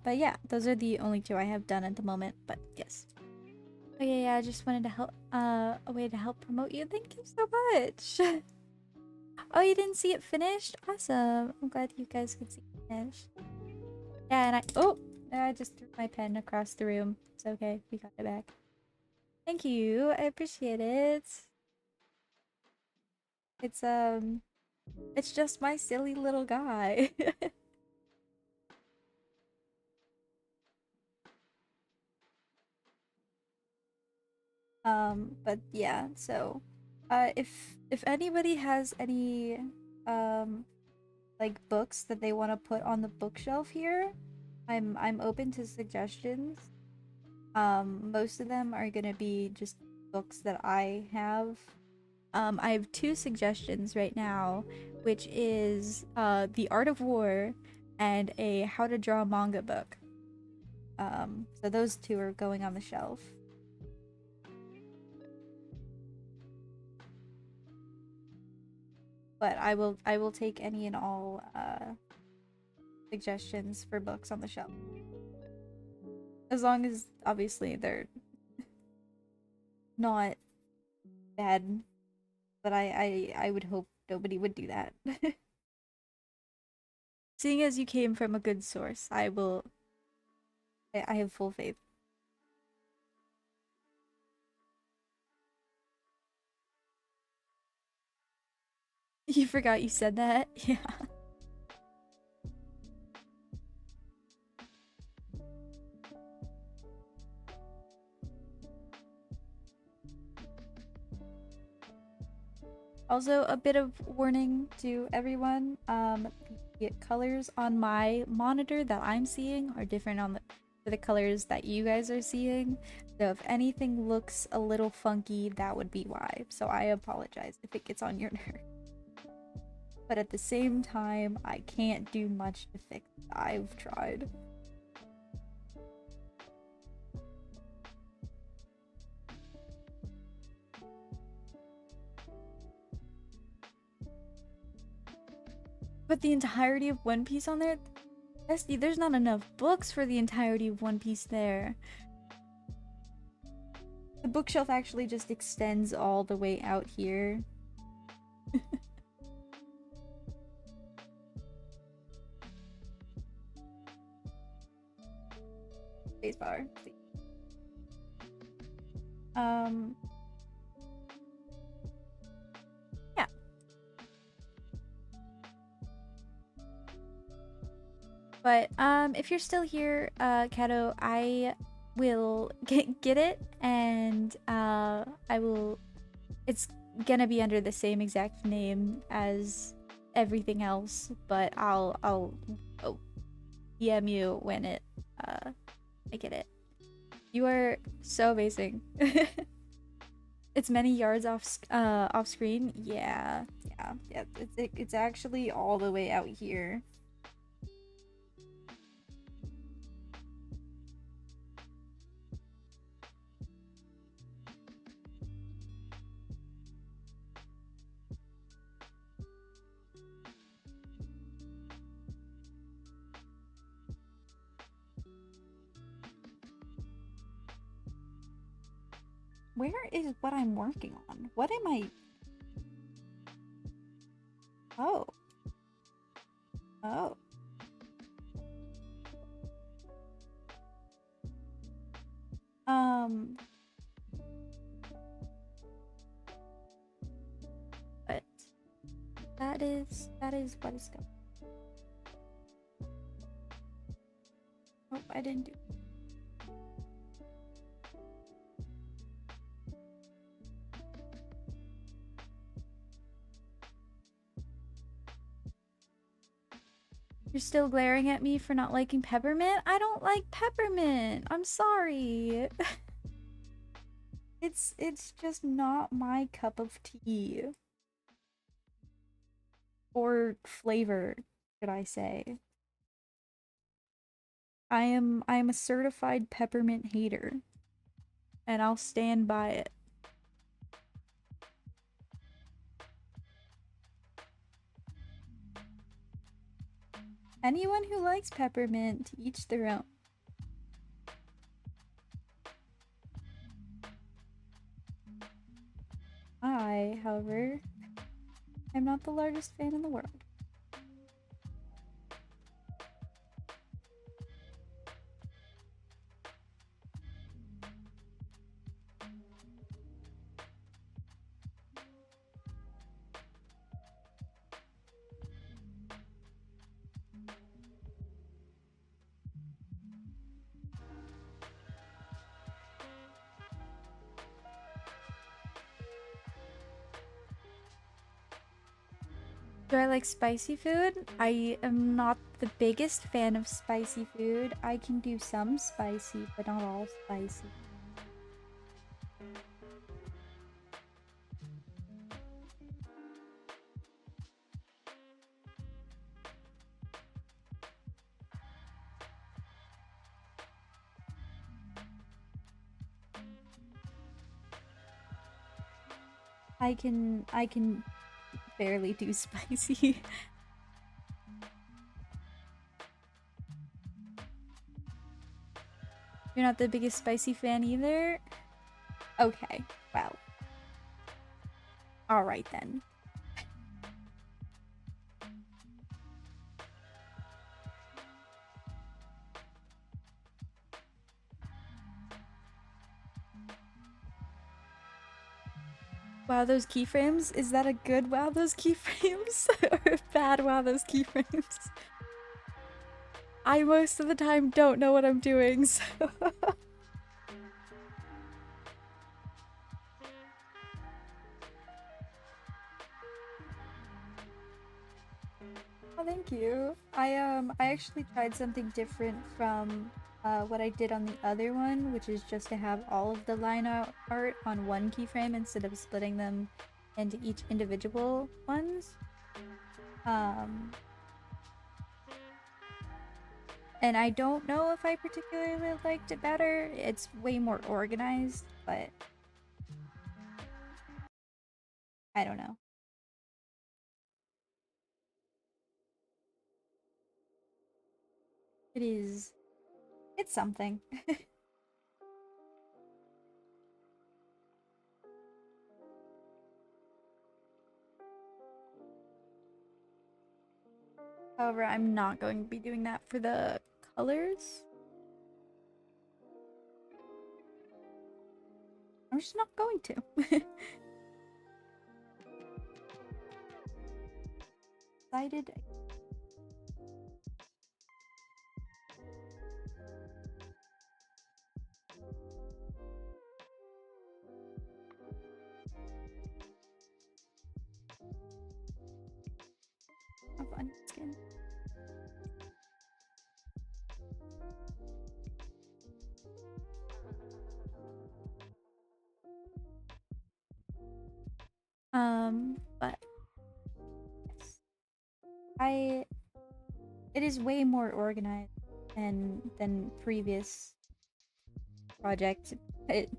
But yeah, those are the only two I have done at the moment, but yes. Oh yeah, I just wanted to help, a way to help promote you. Thank you so much. Oh, you didn't see it finished? Awesome. I'm glad you guys could see it finished. Yeah, and I just threw my pen across the room. It's okay, we got it back. Thank you, I appreciate it. It's just my silly little guy. But yeah, so if anybody has any like books that they want to put on the bookshelf here, I'm open to suggestions. Most of them are gonna be just books that I have. I have two suggestions right now, which is The Art of War and a How to Draw Manga book. So those two are going on the shelf. But I will take any and all suggestions for books on the shelf. As long as obviously they're not bad, but I would hope nobody would do that. Seeing as you came from a good source, I have full faith. You forgot you said that? Yeah. Also, a bit of warning to everyone. The colors on my monitor that I'm seeing are different on the colors that you guys are seeing. So if anything looks a little funky, that would be why. So I apologize if it gets on your nerve. But at the same time, I can't do much to fix it. I've tried. But the entirety of One Piece on there? Bestie, there's not enough books for the entirety of One Piece there. The bookshelf actually just extends all the way out here. Spacebar. Yeah. But if you're still here, Kato, I will get it, and I will. It's gonna be under the same exact name as everything else, but I'll DM you when I get it. You are so amazing. It's many yards off screen. Yeah. It's actually all the way out here. Where is what I'm working on? What am I? Oh. Oh. Um. That is what is going. Oh, I didn't do. You're still glaring at me for not liking peppermint? I don't like peppermint. I'm sorry. It's just not my cup of tea. Or flavor, should I say. I am a certified peppermint hater. And I'll stand by it. Anyone who likes peppermint, each their own. I, however, am not the largest fan in the world. Do I like spicy food? I am not the biggest fan of spicy food. I can do some spicy, but not all spicy. I can barely do spicy. You're not the biggest spicy fan either? Okay, well. Alright then. Wow, those keyframes? Is that a good wow, those keyframes? Or a bad wow, those keyframes? I most of the time don't know what I'm doing, so... Oh, thank you. I actually tried something different from what I did on the other one, which is just to have all of the line art on one keyframe instead of splitting them into each individual ones. And I don't know if I particularly liked it better. It's way more organized, but I don't know. It's something. However, I'm not going to be doing that for the colors. I'm just not going to. Decided. Have fun skin. But yes. It is way more organized than previous projects. It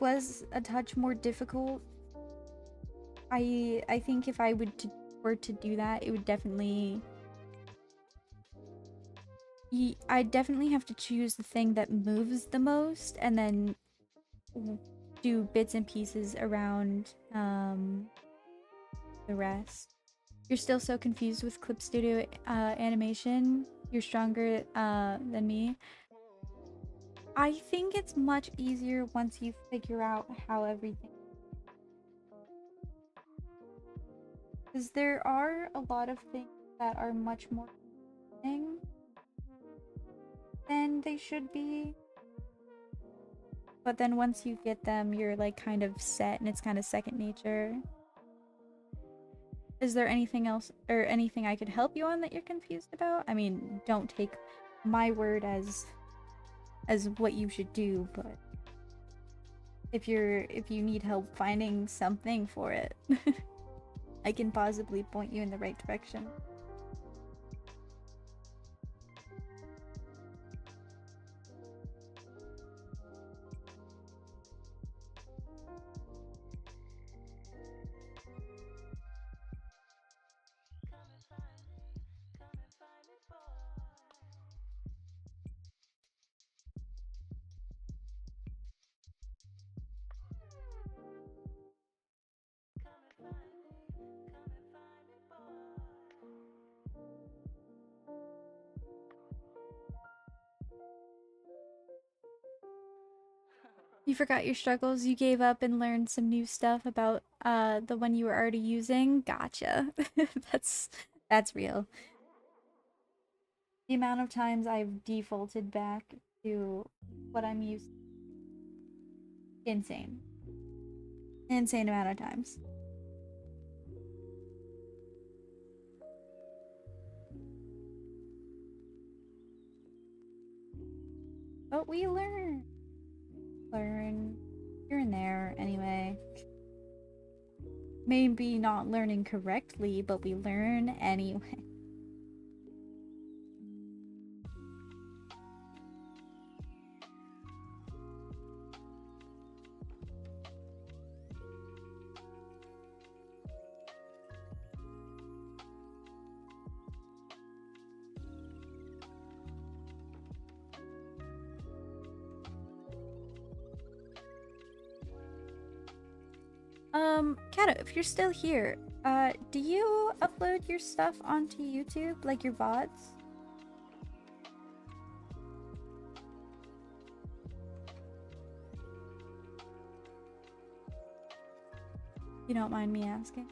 was a touch more difficult. I think if I were to do that, it would definitely I definitely have to choose the thing that moves the most and then do bits and pieces around the rest. You're still so confused with Clip Studio animation. You're stronger than me. I think it's much easier once you figure out how everything. Because there are a lot of things that are much more thing than they should be. But then once you get them, you're like kind of set and it's kind of second nature. Is there anything else or anything I could help you on that you're confused about? I mean, don't take my word as what you should do, but if you need help finding something for it, I can possibly point you in the right direction. You forgot your struggles, you gave up and learned some new stuff about the one you were already using. Gotcha. That's real. The amount of times I've defaulted back to what I'm used to. Insane. Insane amount of times. But we learn. Learn here and there anyway. Maybe not learning correctly, but we learn anyway. Kato, if you're still here, do you upload your stuff onto YouTube, like your VODs? You don't mind me asking?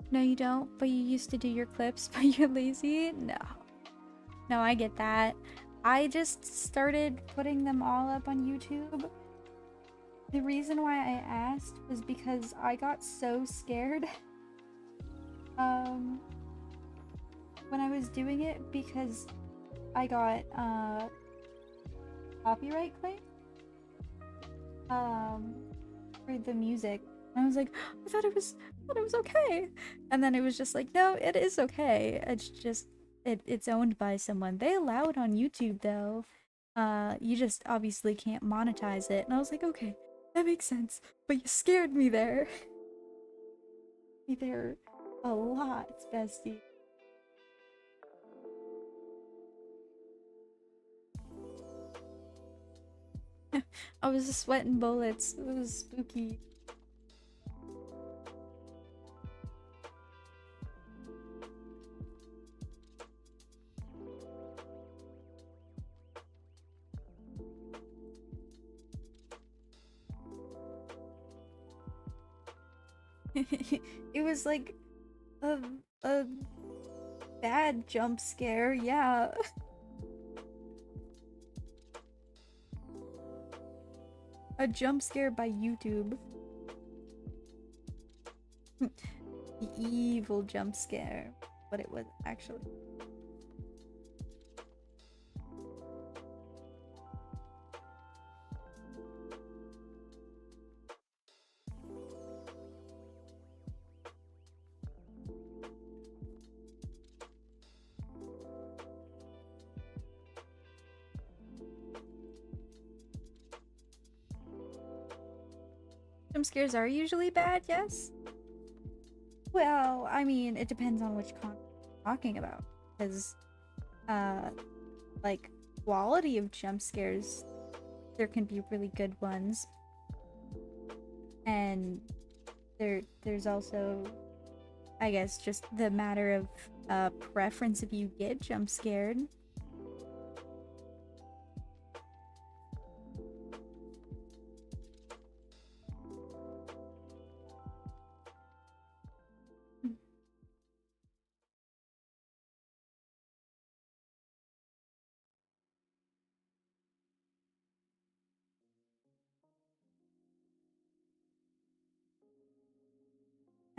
No, you don't, but you used to do your clips, but you're lazy? No. No, I get that. I just started putting them all up on YouTube. The reason why I asked was because I got so scared when I was doing it because I got copyright claim for the music. And I was like, I thought it was okay. And then it was just like, no, it is okay. It's just it's owned by someone. They allow it on YouTube though. You just obviously can't monetize it. And I was like, okay, that makes sense. But you scared me there. Me there a lot, bestie. I was sweating bullets. It was spooky. It was like a bad jump scare, yeah. A jump scare by YouTube. The evil jump scare, but it was actually. Jump scares are usually bad, yes? Well, I mean, it depends on which con you're talking about. Because, uh, like, quality of jump scares, there can be really good ones. And there's also, I guess, just the matter of preference if you get jump scared.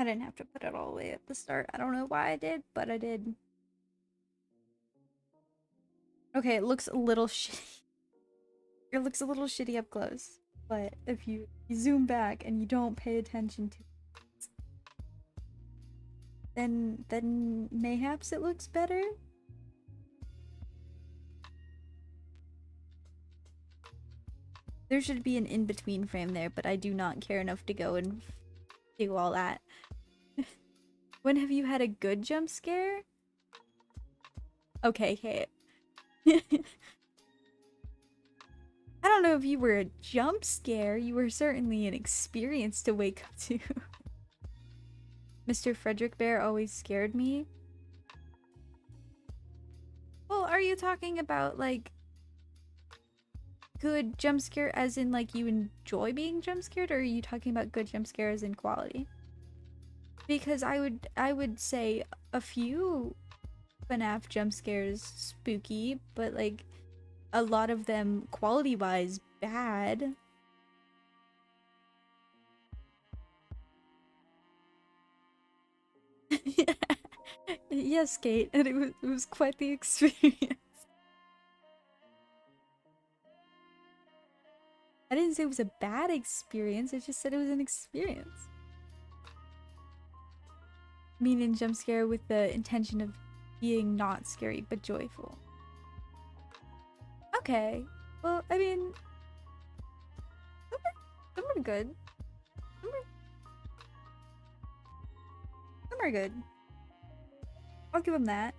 I didn't have to put it all the way at the start. I don't know why I did, but I did. Okay, it looks a little shitty. It looks a little shitty up close. But if you zoom back and you don't pay attention to it, then mayhaps it looks better. There should be an in-between frame there, but I do not care enough to go and do all that. When have you had a good jump scare? Okay, Kate. I don't know if you were a jump scare. You were certainly an experience to wake up to. Mr. Frederick Bear always scared me. Well, are you talking about, like, good jump scare as in, like, you enjoy being jump scared, or are you talking about good jump scare as in quality? Because I would say a few FNAF jump scares spooky, but, like, a lot of them quality-wise bad. Yes, Kate, and it was quite the experience. I didn't say it was a bad experience, I just said it was an experience. Meaning jump scare with the intention of being not scary but joyful. Okay, well, I mean, some are good. Some are good. I'll give them that.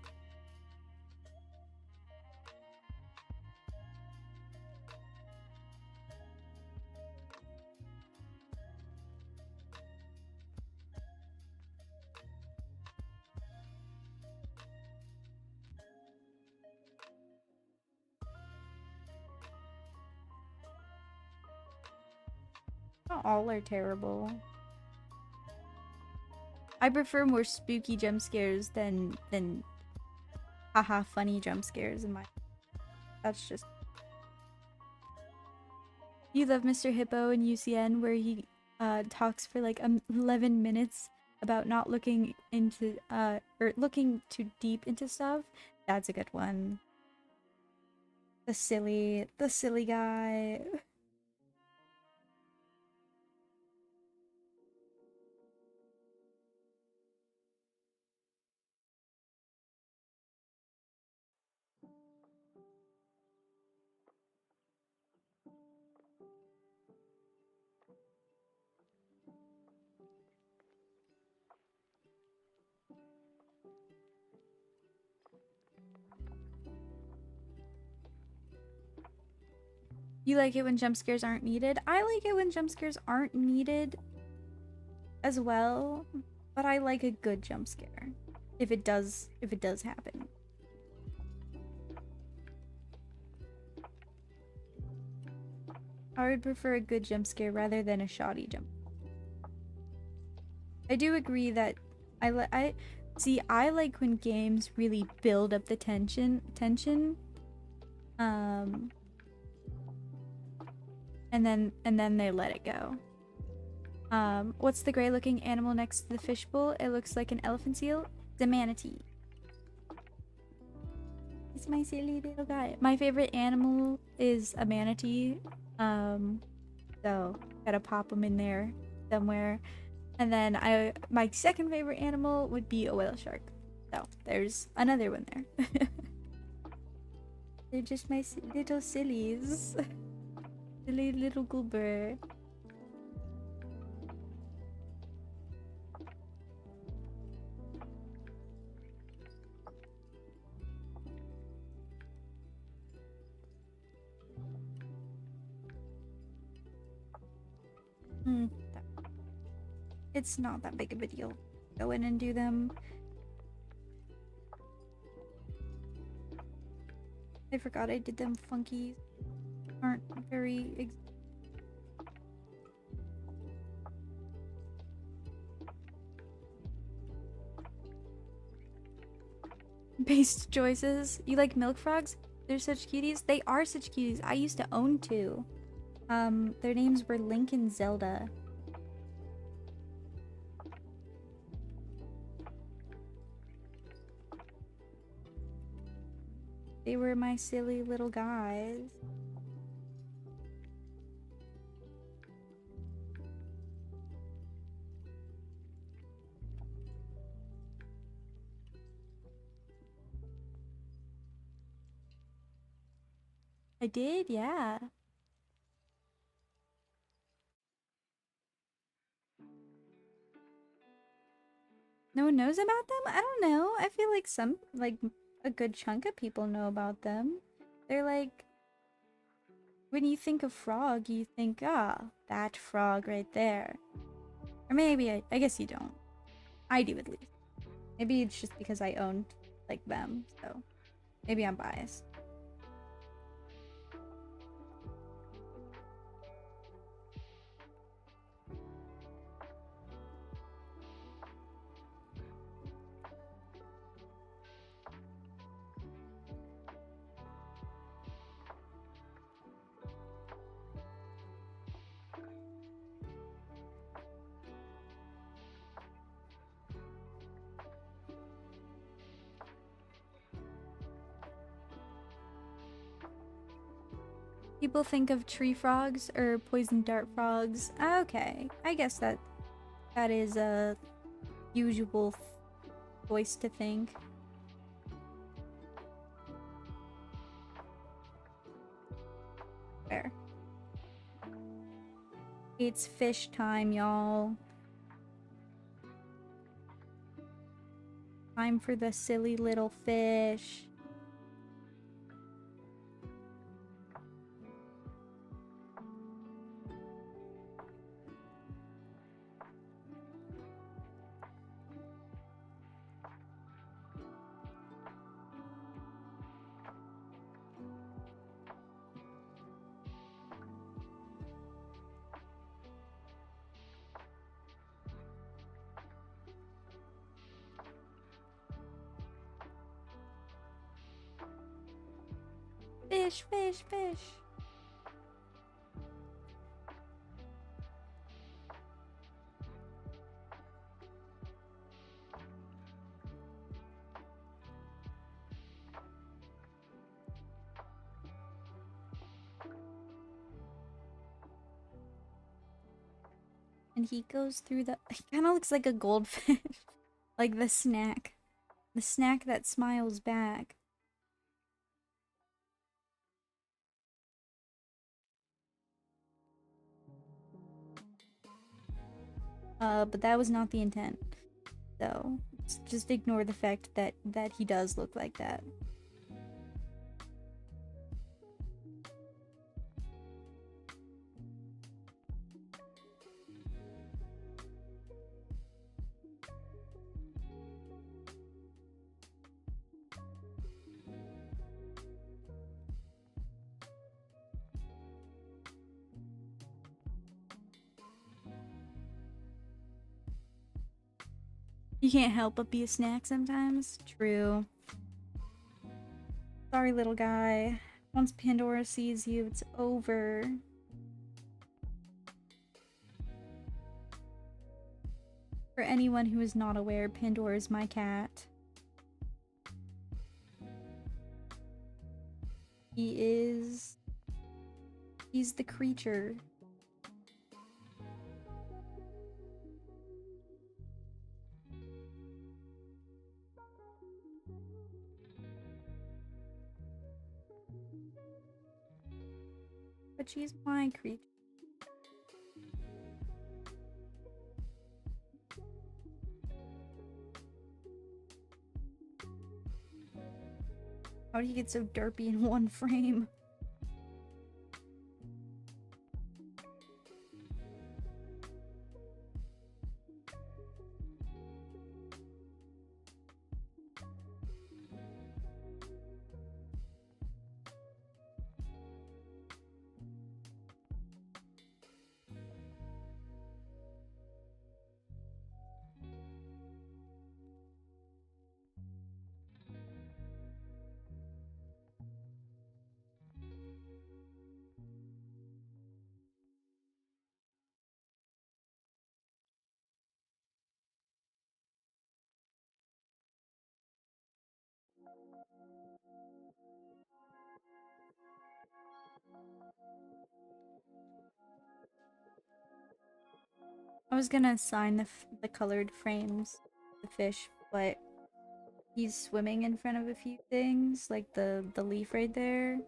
Not all are terrible. I prefer more spooky jump scares than haha funny jump scares in my. That's just. You love Mr. Hippo in UCN where he talks for like 11 minutes about not looking into or looking too deep into stuff. That's a good one. The silly guy. You like it when jump scares aren't needed? I like it when jump scares aren't needed as well, but I like a good jump scare if it does happen. I would prefer a good jump scare rather than a shoddy jump. I do agree that I like when games really build up the tension and then they let it go. What's the gray looking animal next to the fishbowl? It looks like an elephant seal. The manatee. It's my silly little guy. My favorite animal is a manatee. So gotta pop them in there somewhere. And then my second favorite animal would be a whale shark. So there's another one there. They're just my little sillies. Silly little goober. Mm, it's not that big of a deal. Go in and do them. I forgot I did them. Funky aren't very based choices. You like milk frogs? They're such cuties. They are such cuties. I used to own two. Their names were Link and Zelda. They were my silly little guys. I did, yeah. No one knows about them? I don't know. I feel like a good chunk of people know about them. They're like, when you think of frog, you think, ah, that frog right there. Or maybe, I guess you don't. I do at least. Maybe it's just because I owned, like, them, so maybe I'm biased. People think of tree frogs or poison dart frogs. Okay, I guess that is a usual voice to think. Fair. It's fish time, y'all. Time for the silly little fish. Fish, fish, fish. And he goes through the... He kind of looks like a goldfish. Like the snack. The snack that smiles back. But that was not the intent. So, just ignore the fact that he does look like that. You can't help but be a snack sometimes. True. Sorry, little guy. Once Pandora sees you, it's over. For anyone who is not aware, Pandora is my cat. He's the creature. But she's my creature. How did he get so derpy in one frame? I was gonna assign the colored frames to the fish, but he's swimming in front of a few things, like the leaf right there.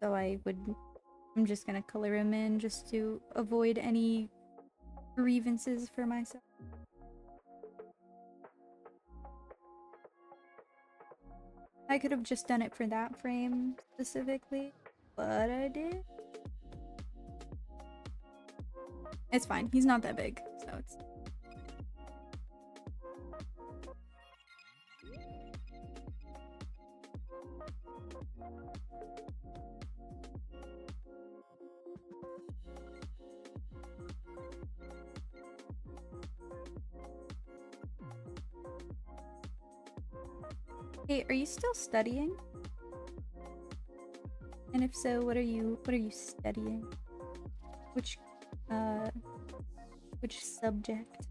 So I'm just gonna color him in just to avoid any grievances for myself. I could have just done it for that frame specifically, but I did. It's fine. He's not that big, so it's... Hey, are you still studying? And if so, what are you studying? Which subject?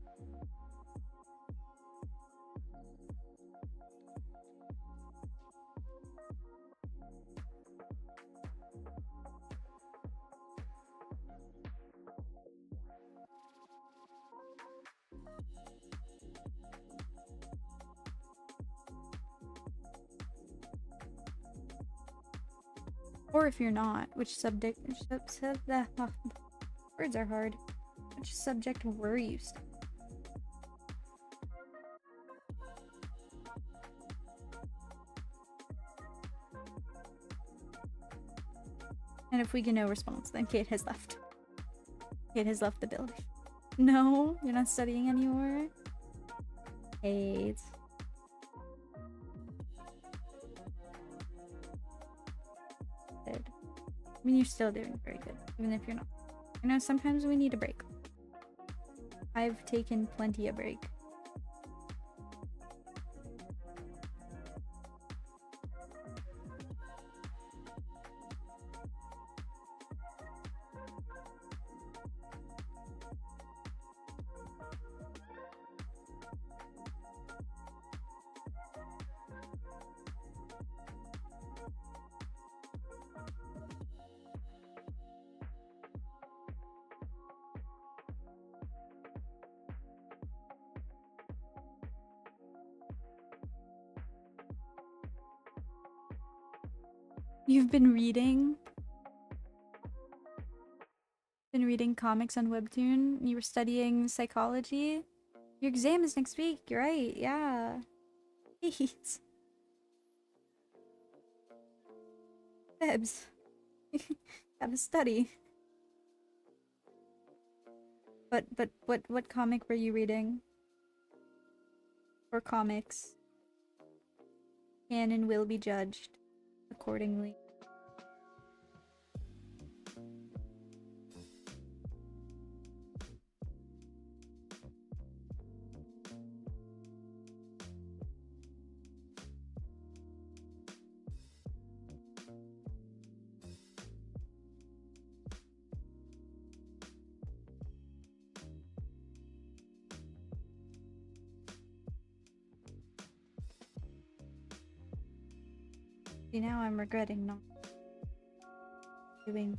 Or if you're not, which subject? Words are hard. Which subject were you studying? And if we get no response, then Kate has left. Kate has left the building. No, you're not studying anymore? Kate. Good. I mean, you're still doing very good, even if you're not. You know, sometimes we need a break. I've taken plenty of break. You've been reading? Been reading comics on Webtoon? You were studying psychology? Your exam is next week, you're right, yeah. Jeez. Febs. Gotta study. But what comic were you reading? Or comics? Can and will be judged accordingly. See, now I'm regretting not doing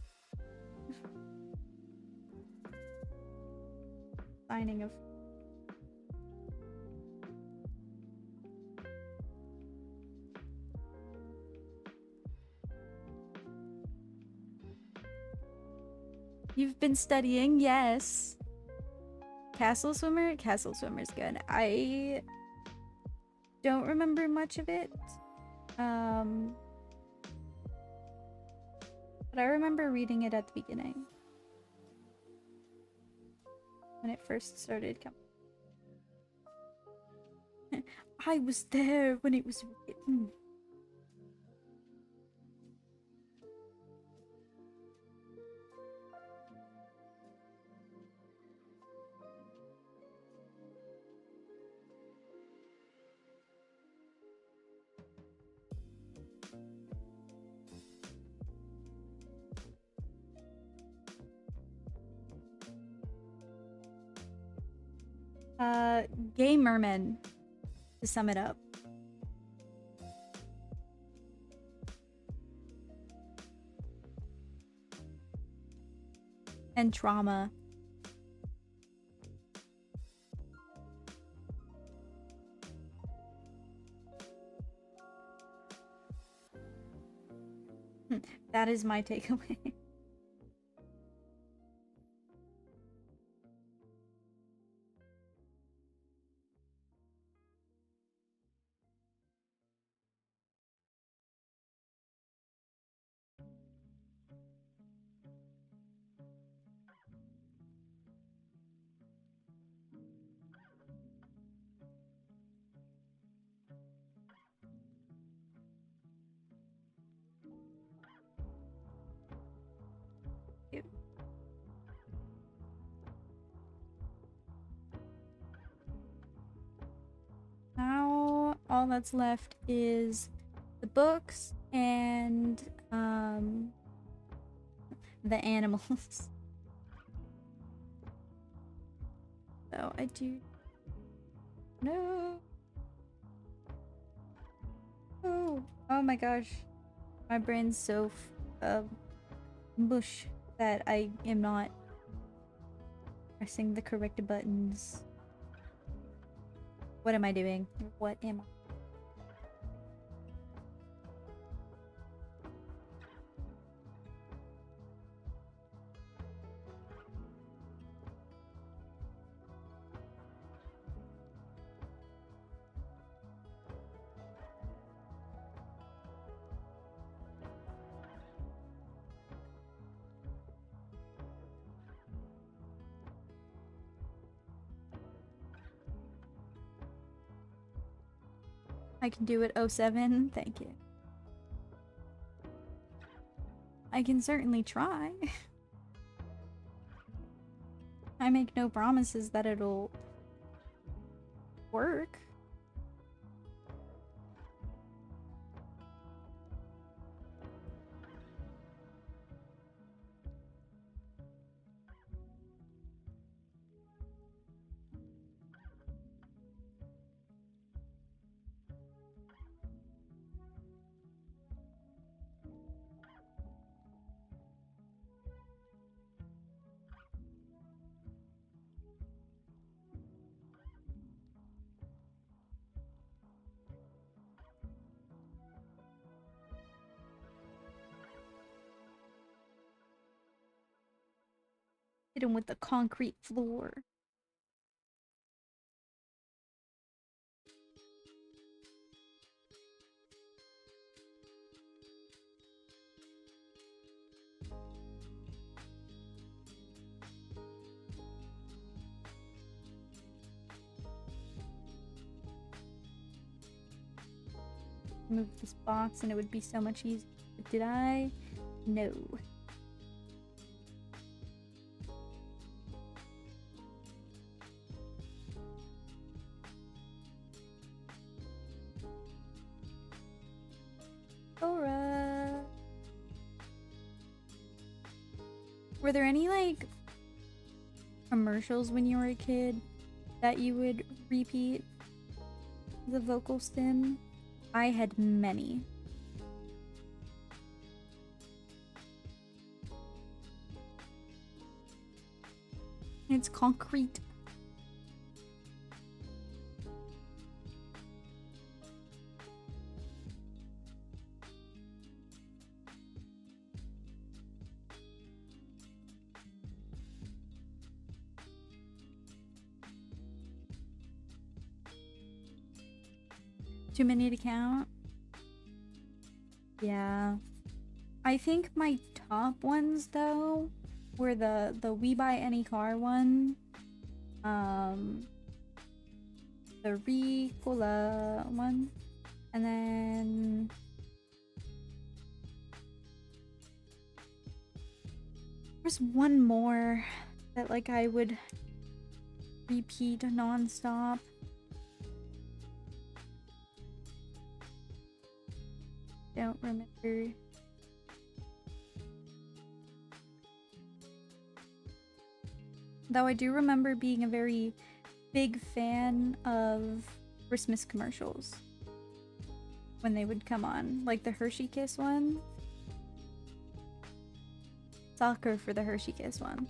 signing of... You've been studying, yes. Castle Swimmer? Castle Swimmer's good. I don't remember much of it. But I remember reading it at the beginning. When it first started coming. I was there when it was written. Gay mermen, to sum it up. and trauma. That is my takeaway. Now all that's left is the books and the animals. So I do no. Oh my gosh. My brain's so mush that I am not pressing the correct buttons. What am I doing? What am I? I can do it 07. Thank you. I can certainly try. I make no promises that it'll work. Hit him with the concrete floor. Move this box and it would be so much easier. Did I? No. Alright. Were there any like commercials when you were a kid that you would repeat the vocal stim? I had many. It's concrete. Too many to count? Yeah. I think my top ones though were the We Buy Any Car one, the Ricola one, and then there's one more that like I would repeat non-stop. Don't remember. Though I do remember being a very big fan of Christmas commercials when they would come on, like the Hershey Kiss one. Soccer for the Hershey Kiss one.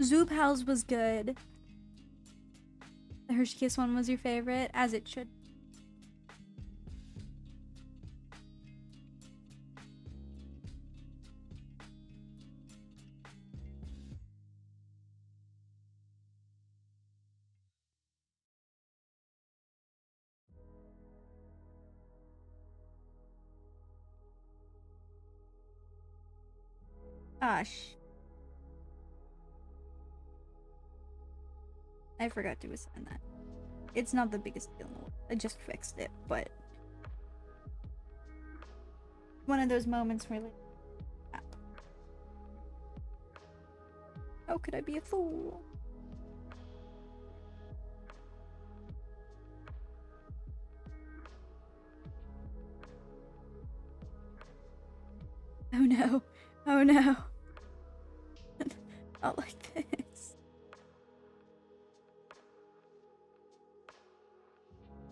Zoo Pals was good. The Hershey Kiss one was your favorite, as it should. Gosh. I forgot to assign that. It's not the biggest deal in the world. I just fixed it, but one of those moments where like, crap. How could I be a fool? Oh no. Oh no. Not like this.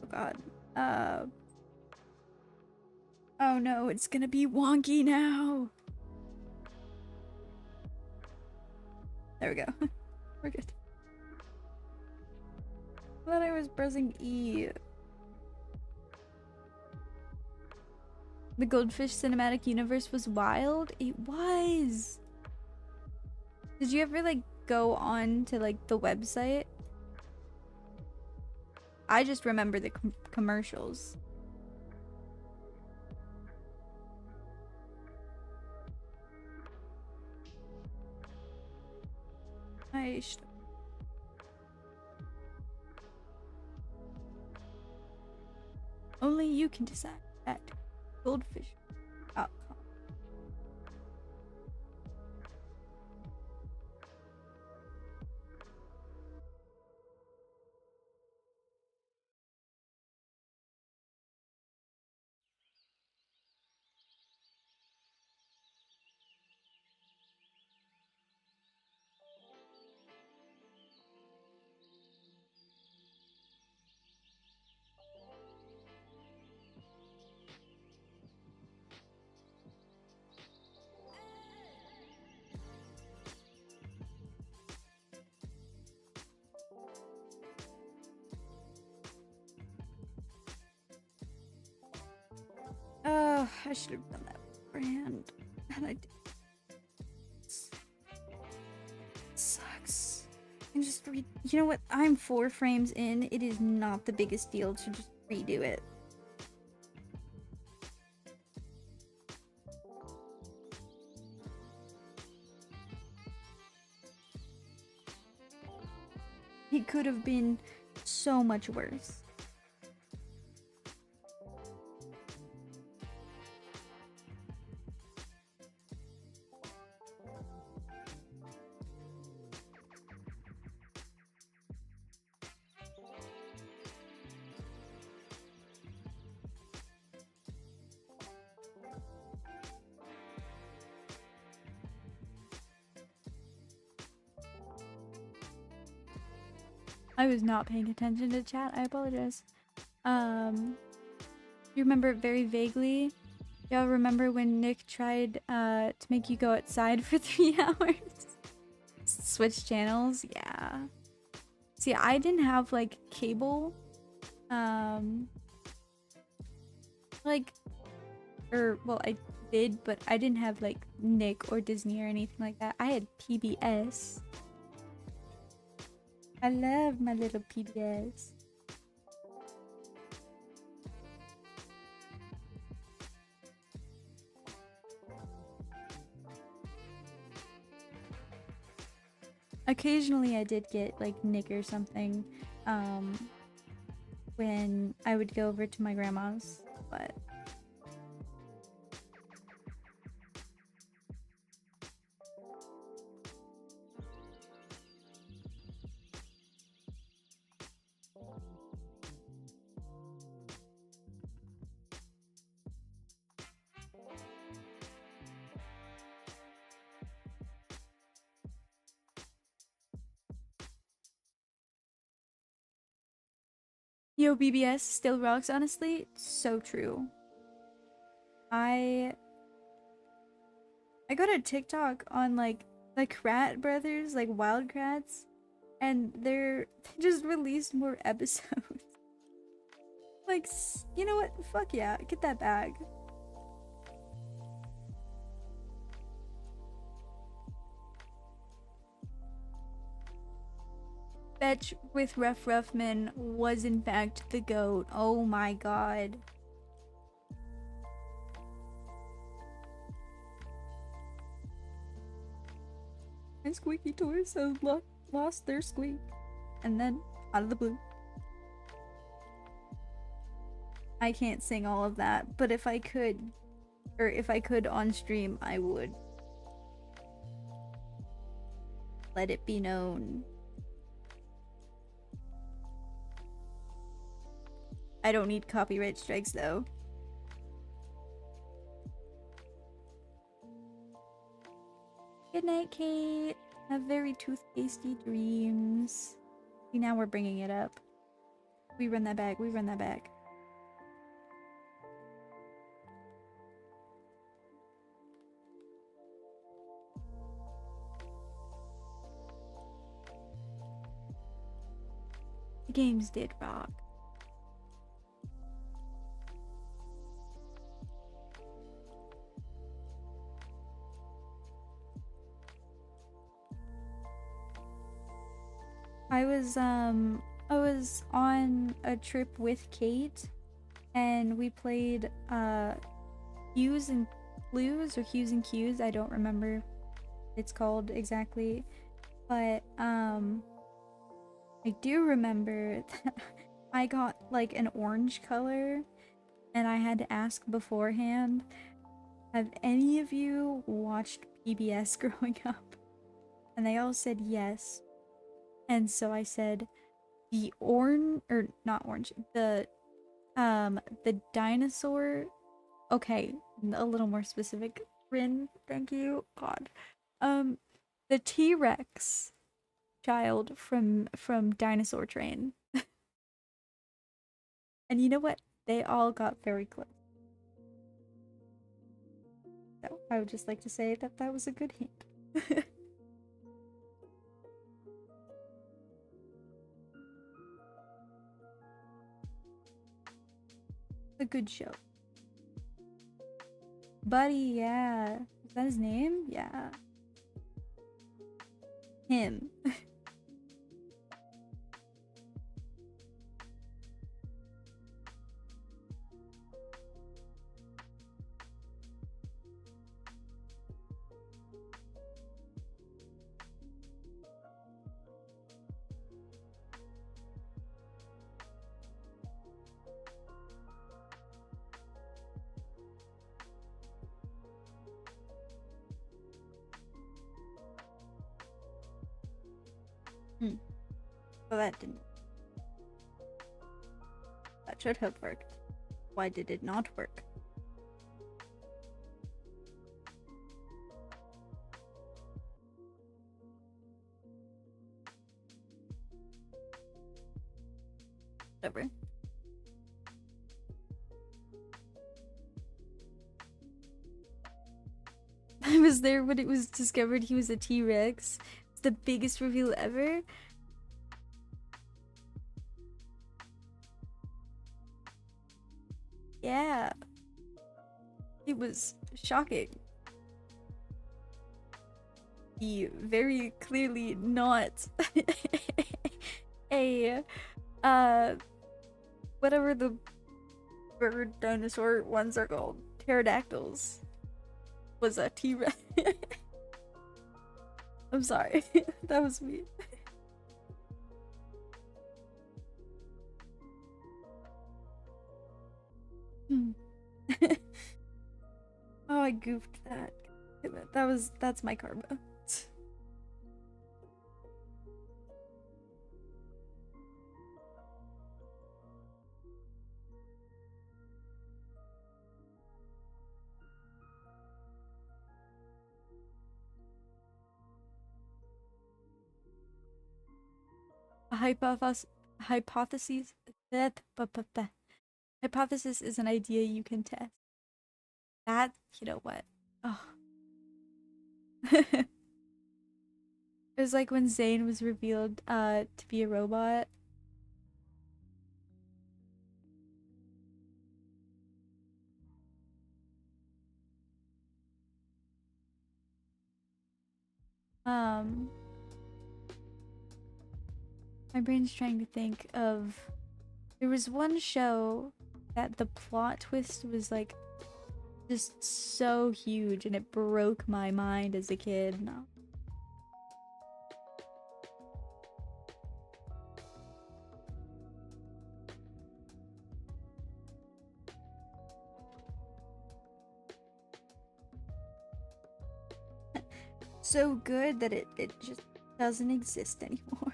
Oh god. Oh no, it's gonna be wonky now. There we go. We're good. I thought I was pressing E. The Goldfish cinematic universe was wild. It was. Did you ever like go on to like the website? I just remember the commercials. I should. Only you can decide at goldfish.com. Oh, I should have done that beforehand. And I did. It sucks. And just you know what? I'm 4 frames in. It is not the biggest deal to just redo it. It could have been so much worse. I was not paying attention to chat. I apologize. You remember it very vaguely? Y'all remember when Nick tried to make you go outside for 3 hours? Switch channels? Yeah. See, I didn't have like cable. Like, well, I did, but I didn't have like Nick or Disney or anything like that. I had PBS. I love my little PBS. Occasionally I did get like Nick or something when I would go over to my grandma's, but yo, BBS still rocks, honestly. So true. I got a TikTok on like like Krat Brothers, like Wild Kratts, and they just released more episodes. Like, you know what? Fuck yeah, get that bag. Fetch with Ruff Ruffman was in fact the goat. Oh my god. And Squeaky Toys have lost their squeak. And then, out of the blue. I can't sing all of that, but if I could, or if I could on stream, I would. Let it be known. I don't need copyright strikes though. Good night, Kate. Have very toothpastey dreams. See, now we're bringing it up. We run that back. We run that back. The games did rock. I was on a trip with Kate and we played Hues and Clues or Hues and Cues, I don't remember what it's called exactly. But I do remember that I got like an orange color and I had to ask beforehand, have any of you watched PBS growing up? And they all said yes. And so I said the orange, or not orange, the dinosaur. Okay, a little more specific. Rin, thank you. God. Um the T-Rex child from Dinosaur Train. And you know what? They all got very close. So I would just like to say that that was a good hint. A good show. Buddy, yeah. Is that his name? Yeah. Him. Hmm. Well, that didn't. That should have worked. Why did it not work? Whatever. I was there when it was discovered he was a T-Rex. It's the biggest reveal ever. Yeah. It was shocking. He very clearly not a whatever the bird dinosaur ones are called, pterodactyls, was a T-Rex. I'm sorry. That was me. Hmm. Oh, I goofed that. That's my karma. A hypothesis hypothesis is an idea you can test. That, you know what? Oh. It was like when Zayn was revealed to be a robot. Um my brain's trying to think of, there was one show that the plot twist was like just so huge and it broke my mind as a kid. No. So good that it just doesn't exist anymore.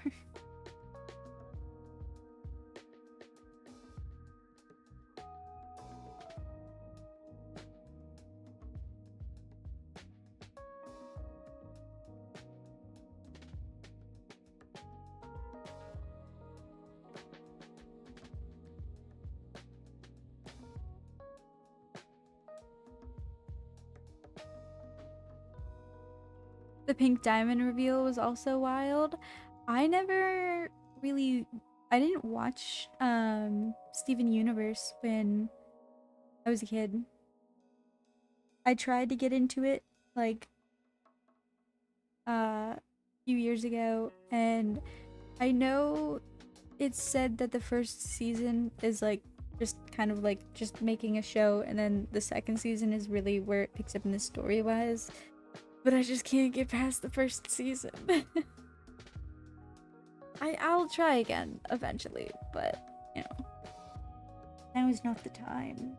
The pink diamond reveal was also wild. I never really, I didn't watch Steven Universe when I was a kid. I tried to get into it like a few years ago, and I know it's said that the first season is like just kind of like just making a show, and then the second season is really where it picks up in the story wise. But I just can't get past the first season. I'll try again eventually, but you know, now is not the time.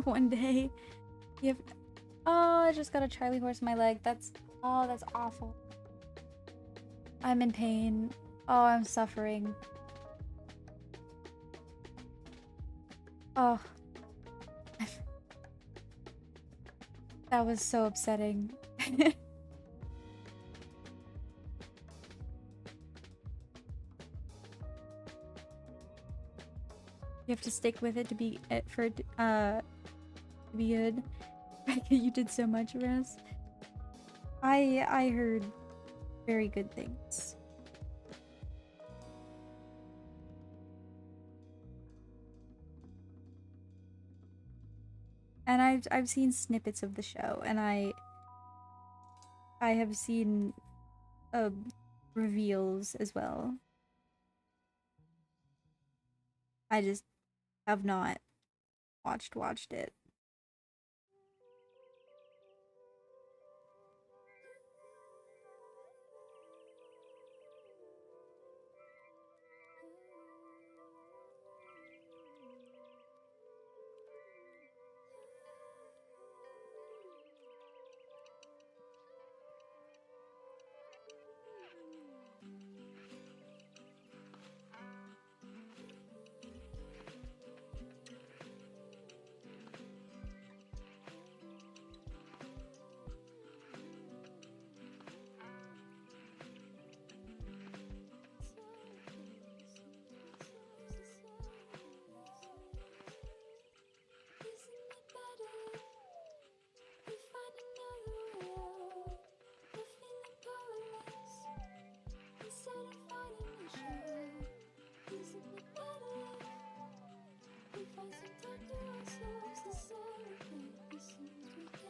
One day, you have. Oh, I just got a Charlie horse in my leg. That's awful. I'm in pain. Oh, I'm suffering. Oh, that was so upsetting. You have to stick with it to be to be good. You did so much, Russ. I heard very good things. And I've seen snippets of the show, and I have seen reveals as well. I just have not watched it.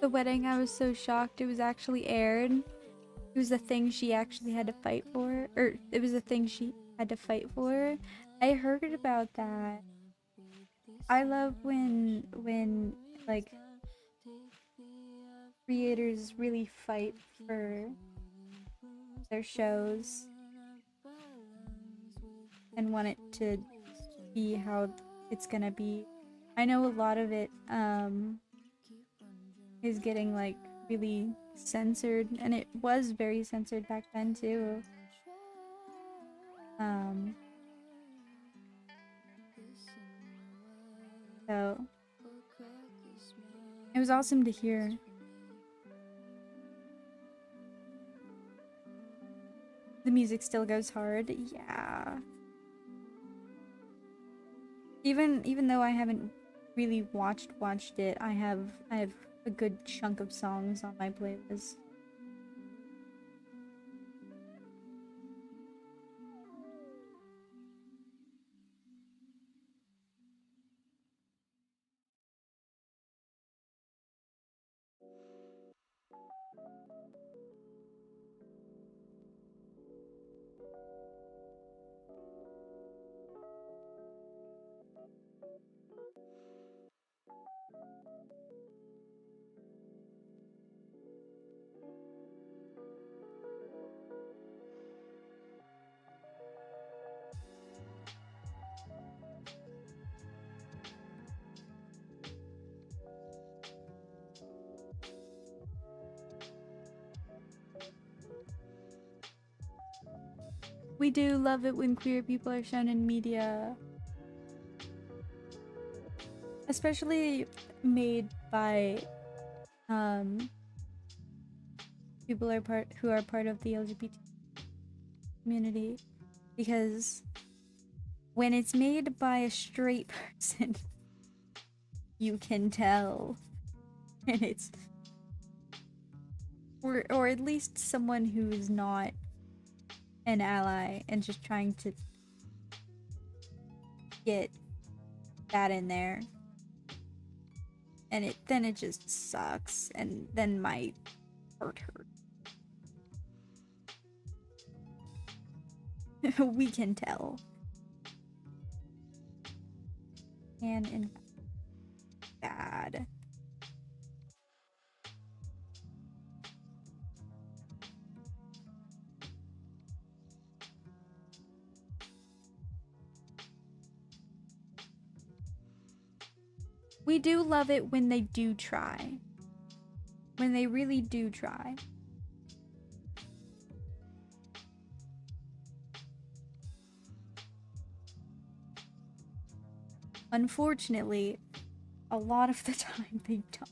The wedding, I was so shocked it was actually aired. It was a thing she actually had to fight for, or it was a thing she had to fight for. I heard about that. I love when like creators really fight for their shows and want it to be how it's gonna be. I know a lot of it is getting like really censored, and it was very censored back then too. Um so it was awesome to hear. The music still goes hard. Yeah. Even though I haven't really watched it, I have a good chunk of songs on my playlist. We do love it when queer people are shown in media. Especially made by people who are part of the LGBT community, because when it's made by a straight person, you can tell, and it's or at least someone who is not an ally and just trying to get that in there, and then it just sucks, and then my heart hurts. We can tell. And in bad. We do love it when they do try. When they really do try. Unfortunately, a lot of the time they don't.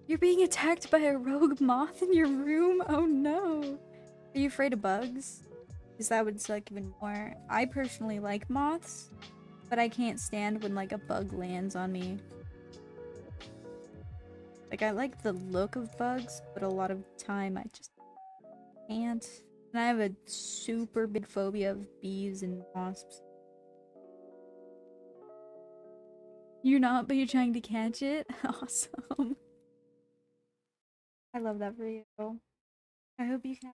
You're being attacked by a rogue moth in your room? Oh no. Are you afraid of bugs? Because that would suck even more. I personally like moths, but I can't stand when like a bug lands on me. Like, I like the look of bugs, but a lot of time I just can't. And I have a super big phobia of bees and wasps. You're not, but you're trying to catch it? Awesome. I love that for you. I hope you can.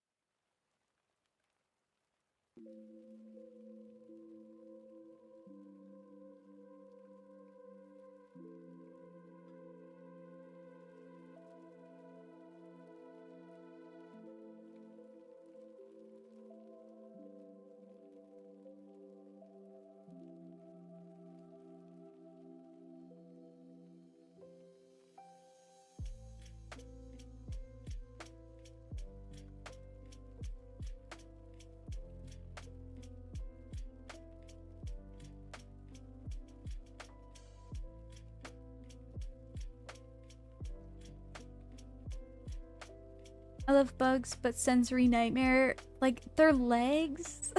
I love bugs, but sensory nightmare. Like, their legs.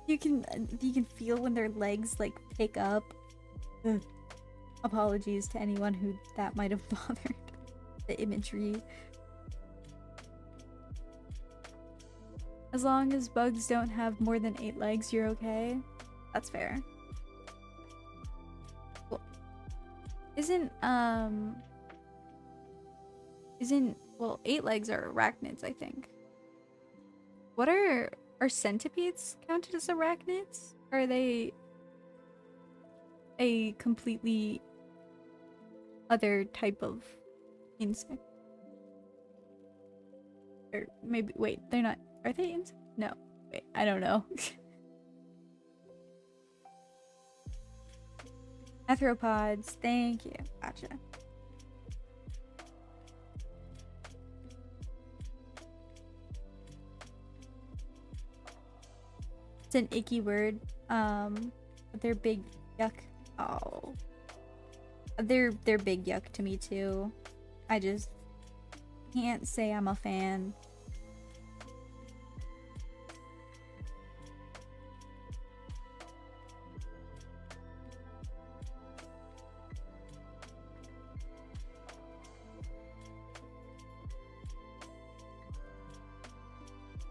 you can feel when their legs like pick up. Ugh. Apologies to anyone who that might have bothered. The imagery. As long as bugs don't have more than 8 legs, you're okay. That's fair. Well, isn't well, 8 legs are arachnids, I think. What are Are centipedes counted as arachnids? Or are they a completely other type of insect? Or maybe, wait, they're not. Are they insect? No. Wait, I don't know. Arthropods, thank you. Gotcha. It's an icky word. But they're big yuck. Oh. They're big yuck to me too. I just can't say I'm a fan.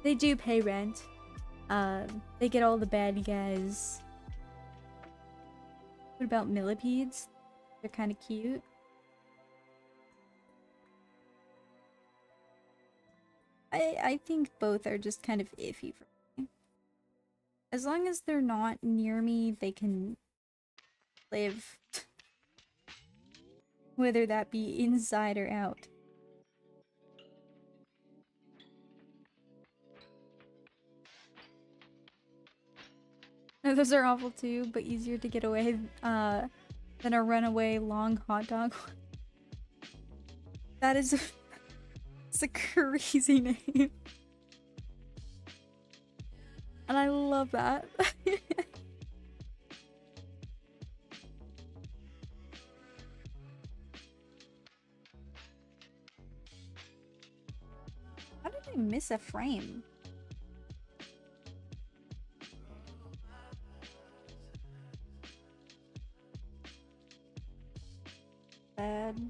They do pay rent. They get all the bad guys. What about millipedes? They're kind of cute. I think both are just kind of iffy for me. As long as they're not near me, they can live. Whether that be inside or out. No, those are awful too, but easier to get away than a runaway long hot dog. That is it's a crazy name. And I love that. How did I miss a frame? Bad.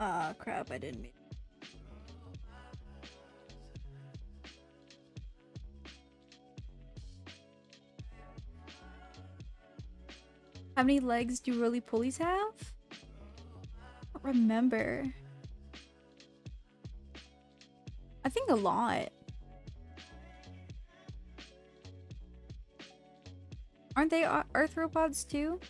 Ah, crap, I didn't mean. How many legs do roly-polies have? I don't remember. I think a lot. Aren't they arthropods too?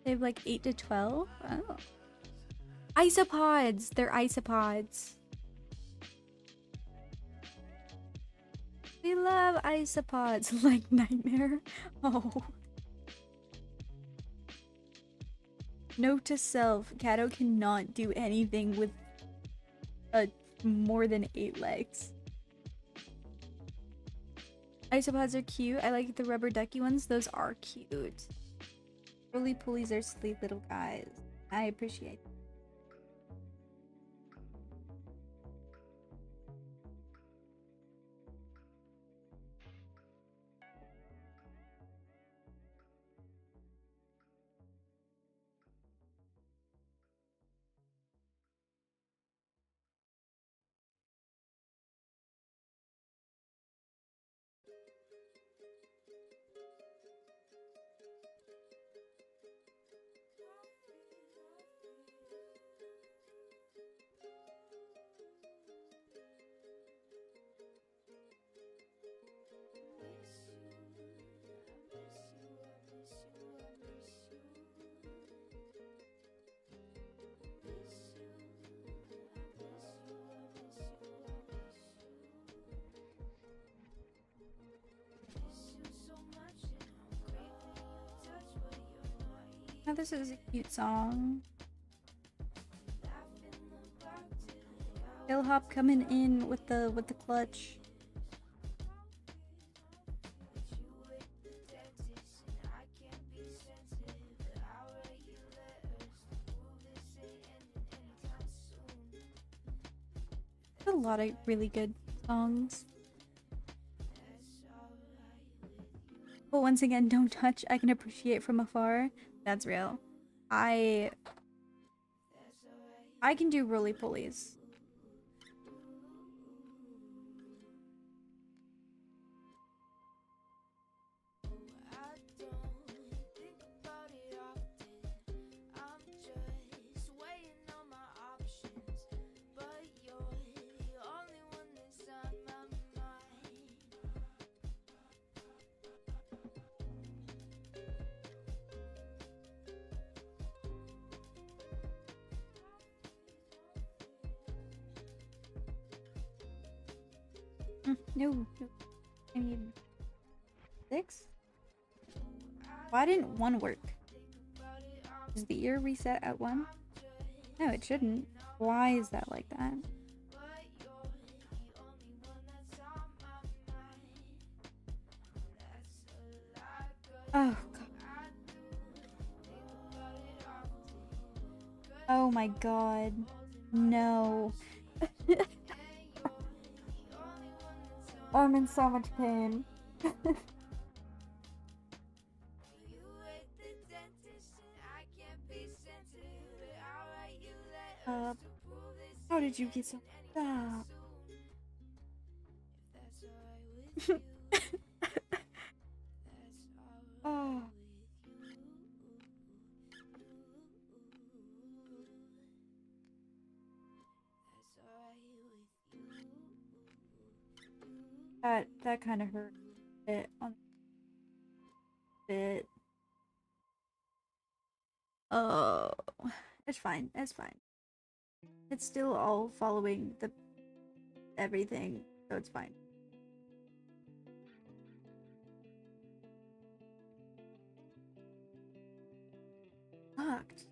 They have like 8 to 12? Oh. Isopods! They're isopods. We love isopods like Nightmare. Oh. Note to self, Kato cannot do anything with more than 8 legs. Isopods are cute. I like the rubber ducky ones. Those are cute. Roly-polies are sweet little guys. I appreciate them. Oh, this is a cute song. Hillhop coming in with the clutch. lot of really good songs. But once again, don't touch. I can appreciate from afar. That's real. I can do roly-polies. No, no. I need 6? Why didn't 1 work? Does the ear reset at 1? No, it shouldn't. Why is that like that? Oh, God. Oh my God. No. I'm in so much pain. How did you get so stop? Oh. That kind of hurt a bit on a bit. Oh, it's fine. It's fine. It's still all following the everything, so it's fine. Fucked.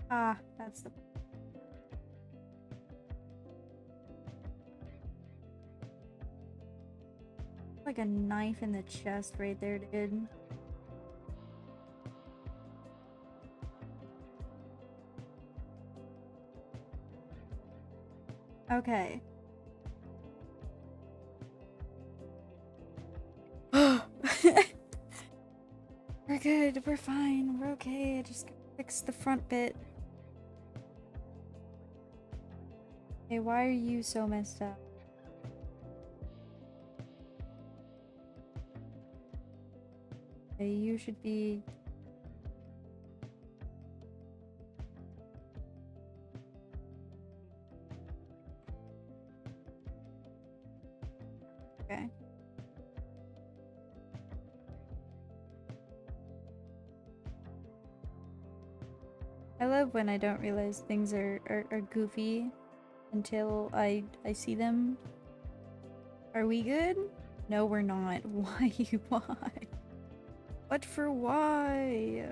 Ah, that's the like a knife in the chest right there, dude. Okay. We're good. We're fine. We're okay. I just fix the front bit. Hey, why are you so messed up? Hey, you should be... Okay. I love when I don't realize things are goofy until I see them. Are we good? No, we're not. Why? Why? What for why?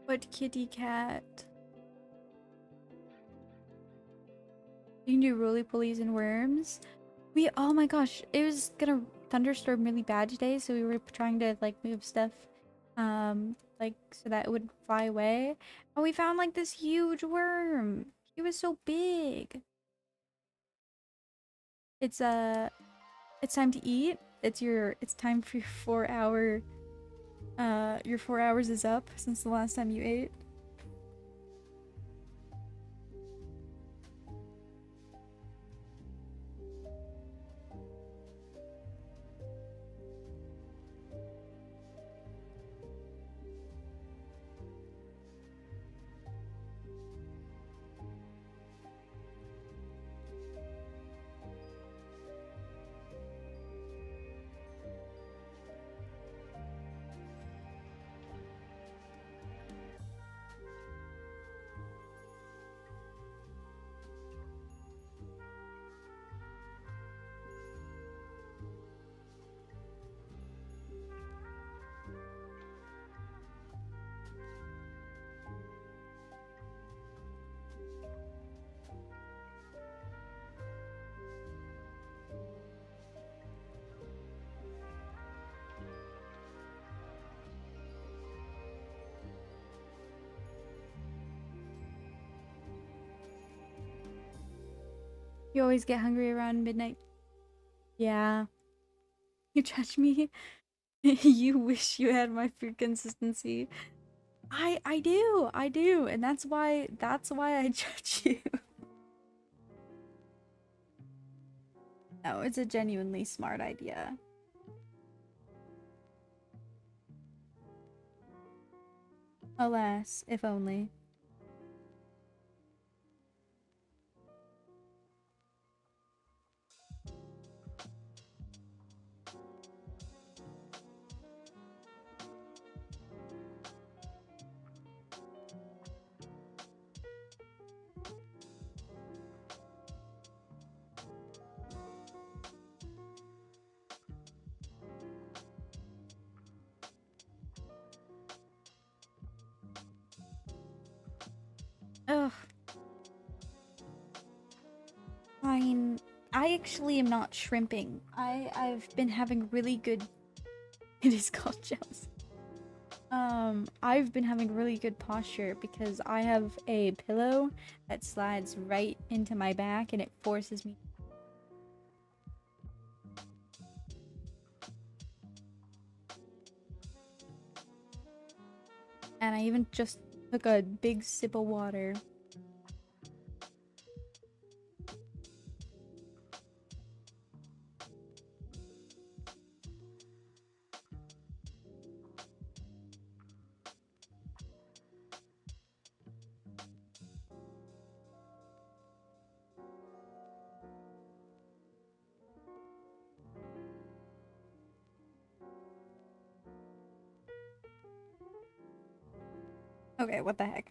What kitty cat? You can do roly-polies and worms? Oh my gosh, it was gonna thunderstorm really bad today, so we were trying to like move stuff, like so that it would fly away. And we found like this huge worm. He was so big. It's time to eat. It's time for your 4-hour, your 4 hours is up since the last time you ate. You always get hungry around midnight. Yeah. You judge me? You wish you had my food consistency. I do. I do. And that's why I judge you. No, it's a genuinely smart idea. Alas, if only. Ugh. Fine. I actually am not shrimping. I've been having really good. It is called gels. I've been having really good posture because I have a pillow that slides right into my back and it forces me. And I even just took a big sip of water. Okay, what the heck?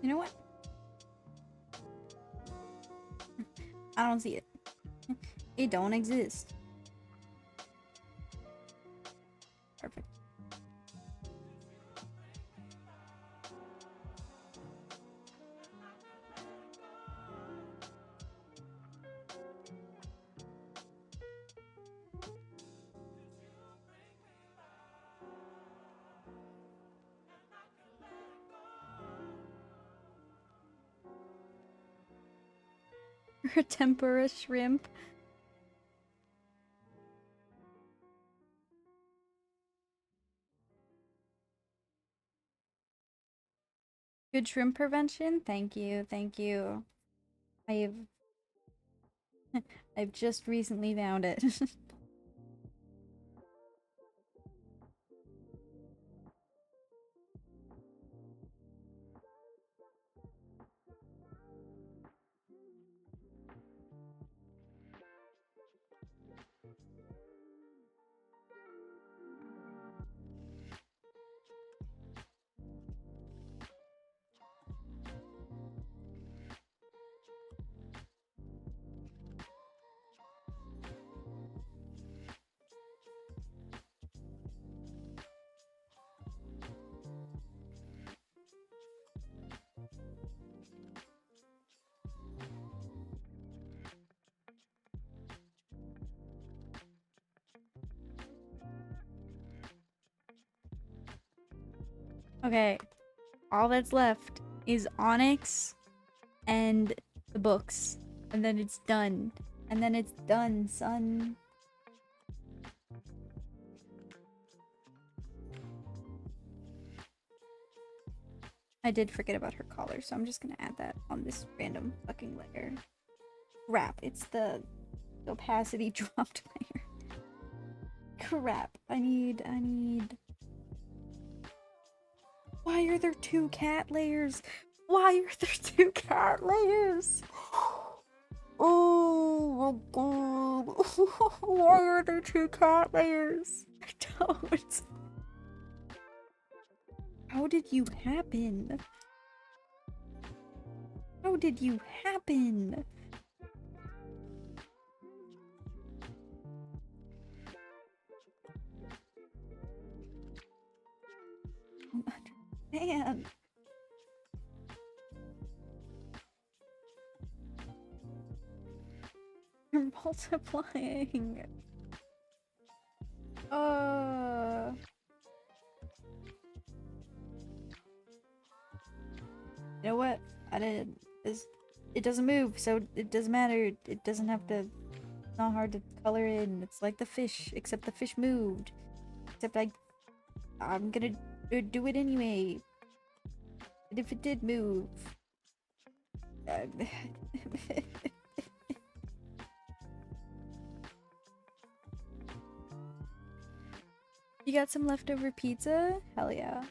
You know what? I don't see it. It don't exist. Perfect. You're a tempura shrimp. Good shrimp prevention? Thank you, thank you. I've I've just recently found it. Okay, all that's left is Onyx and the books. And then it's done. And then it's done, son. I did forget about her collar, so I'm just gonna add that on this random fucking layer. Crap, it's the opacity dropped layer. Crap, I need... Why are there two cat layers? Why are there two cat layers? Oh my god. Why are there two cat layers? I don't. How did you happen? How did you happen? Man. You're multiplying. You know what? I did this. It doesn't move, so it doesn't matter. It doesn't have to. It's not hard to color in. It's like the fish, except the fish moved. Except I'm gonna do it anyway. And if it did move, you got some leftover pizza? Hell yeah.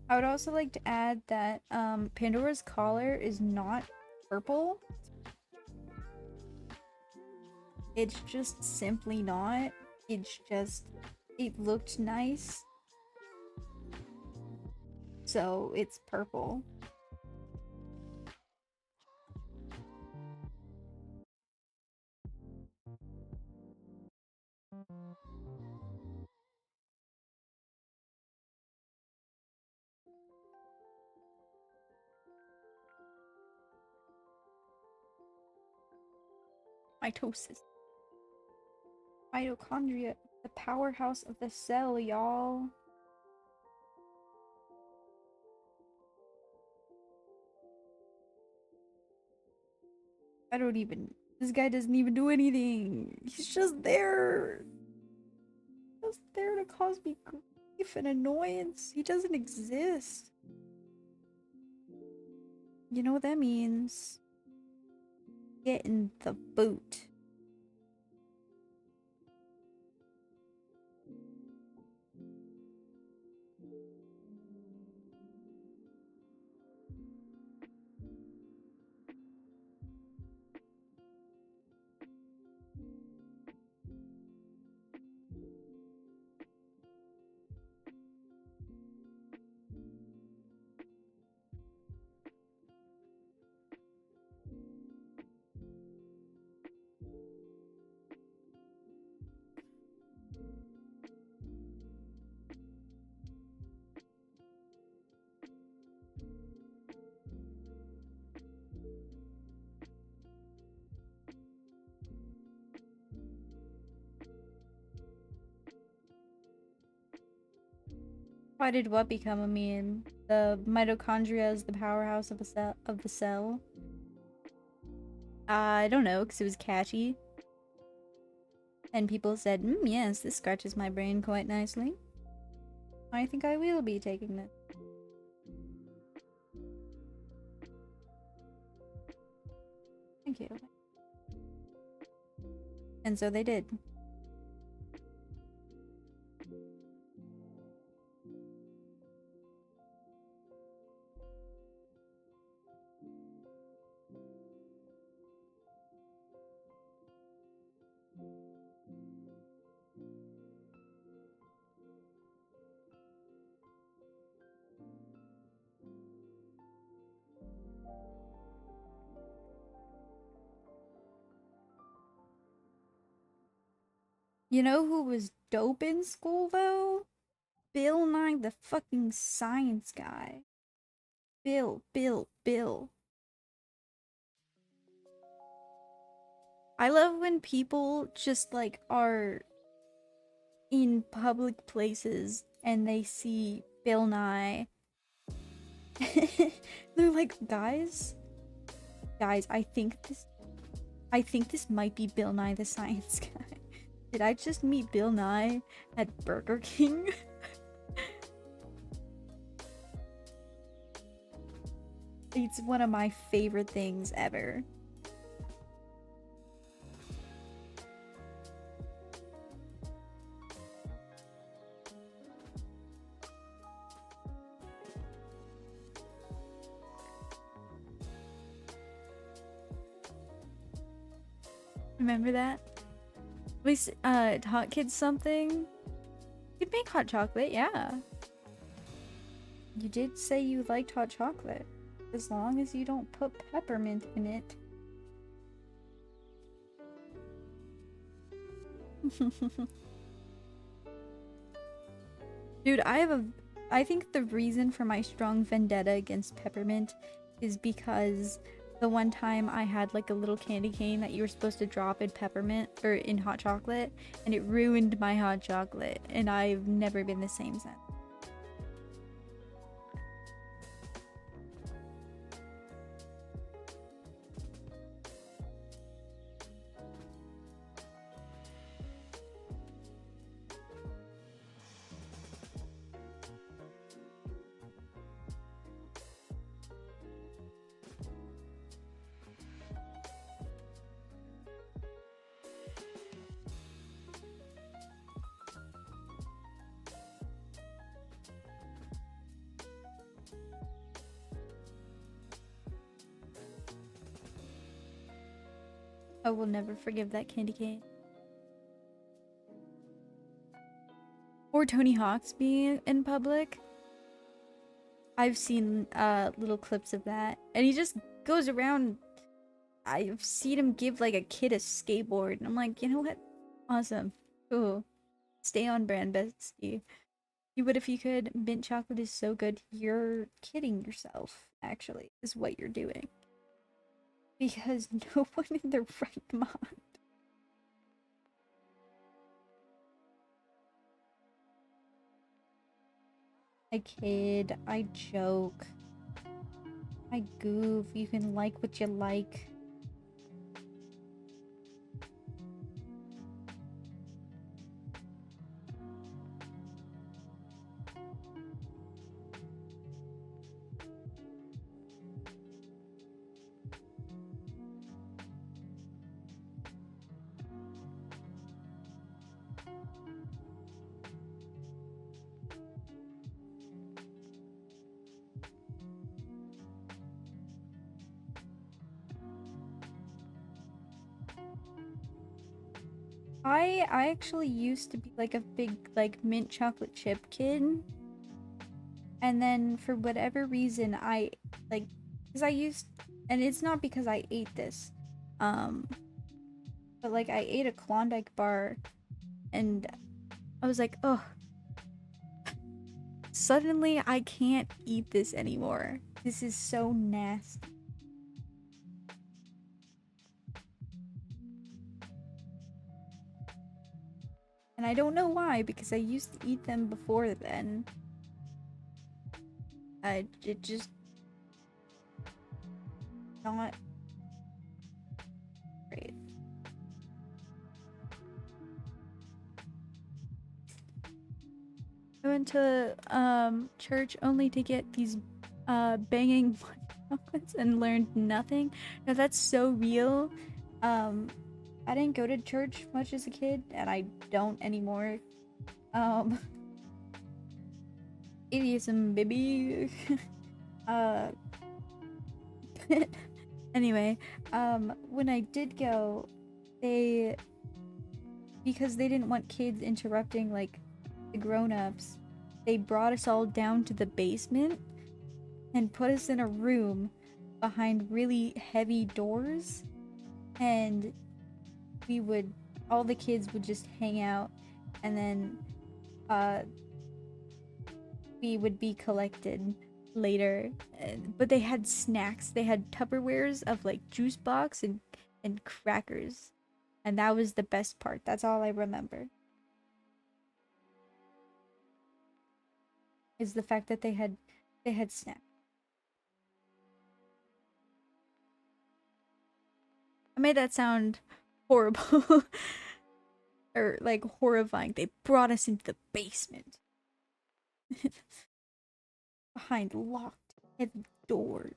I would also like to add that Pandora's collar is not purple. It's just simply not. It's just, it looked nice. So it's purple. Mitosis. Mitochondria. The powerhouse of the cell, y'all. I don't even. This guy doesn't even do anything. He's just there. Just there to cause me grief and annoyance. He doesn't exist. You know what that means? Get in the boot. Why did what become a meme? The mitochondria is the powerhouse of the cell. I don't know, because it was catchy. And people said, yes, this scratches my brain quite nicely. I think I will be taking this. Thank you. And so they did. You know who was dope in school, though? Bill Nye the fucking science guy. Bill. I love when people just, like, are in public places and they see Bill Nye. They're like, guys, I think this might be Bill Nye the Science Guy. Did I just meet Bill Nye at Burger King? It's one of my favorite things ever. Remember that? We hot kids something. You'd make hot chocolate, yeah. You did say you liked hot chocolate. As long as you don't put peppermint in it. Dude, I think the reason for my strong vendetta against peppermint is because the one time I had like a little candy cane that you were supposed to drop in peppermint or in hot chocolate, and it ruined my hot chocolate, and I've never been the same since. I will never forgive that candy cane. Or Tony Hawk's being in public. I've seen little clips of that, and he just goes around. I've seen him give like a kid a skateboard, and I'm like, you know what? Awesome. Cool. Stay on brand, bestie. You would if you could. Mint chocolate is so good. You're kidding yourself, actually, is what you're doing. Because no one in their right mind. I kid. I joke. I goof. You can like what you like. I actually used to be like a big like mint chocolate chip kid, and then for whatever reason I like, because I used, and it's not because I ate this, um but like I ate a Klondike bar and I was like, oh, suddenly I can't eat this anymore. This is so nasty. And I don't know why, because I used to eat them before then. It just not great. I went to church only to get these banging chocolates and learned nothing. Now that's so real. I didn't go to church much as a kid, and I don't anymore. Um, Atheism, baby. uh, anyway, when I did go, they, because they didn't want kids interrupting like the grown-ups, they brought us all down to the basement and put us in a room behind really heavy doors, and we would, all the kids would just hang out, and then we would be collected later. But they had snacks. They had Tupperwares of like juice box and crackers, and that was the best part. That's all I remember, is the fact that they had snacks. I made that sound horrible. Or like horrifying. They brought us into the basement behind locked heavy doors.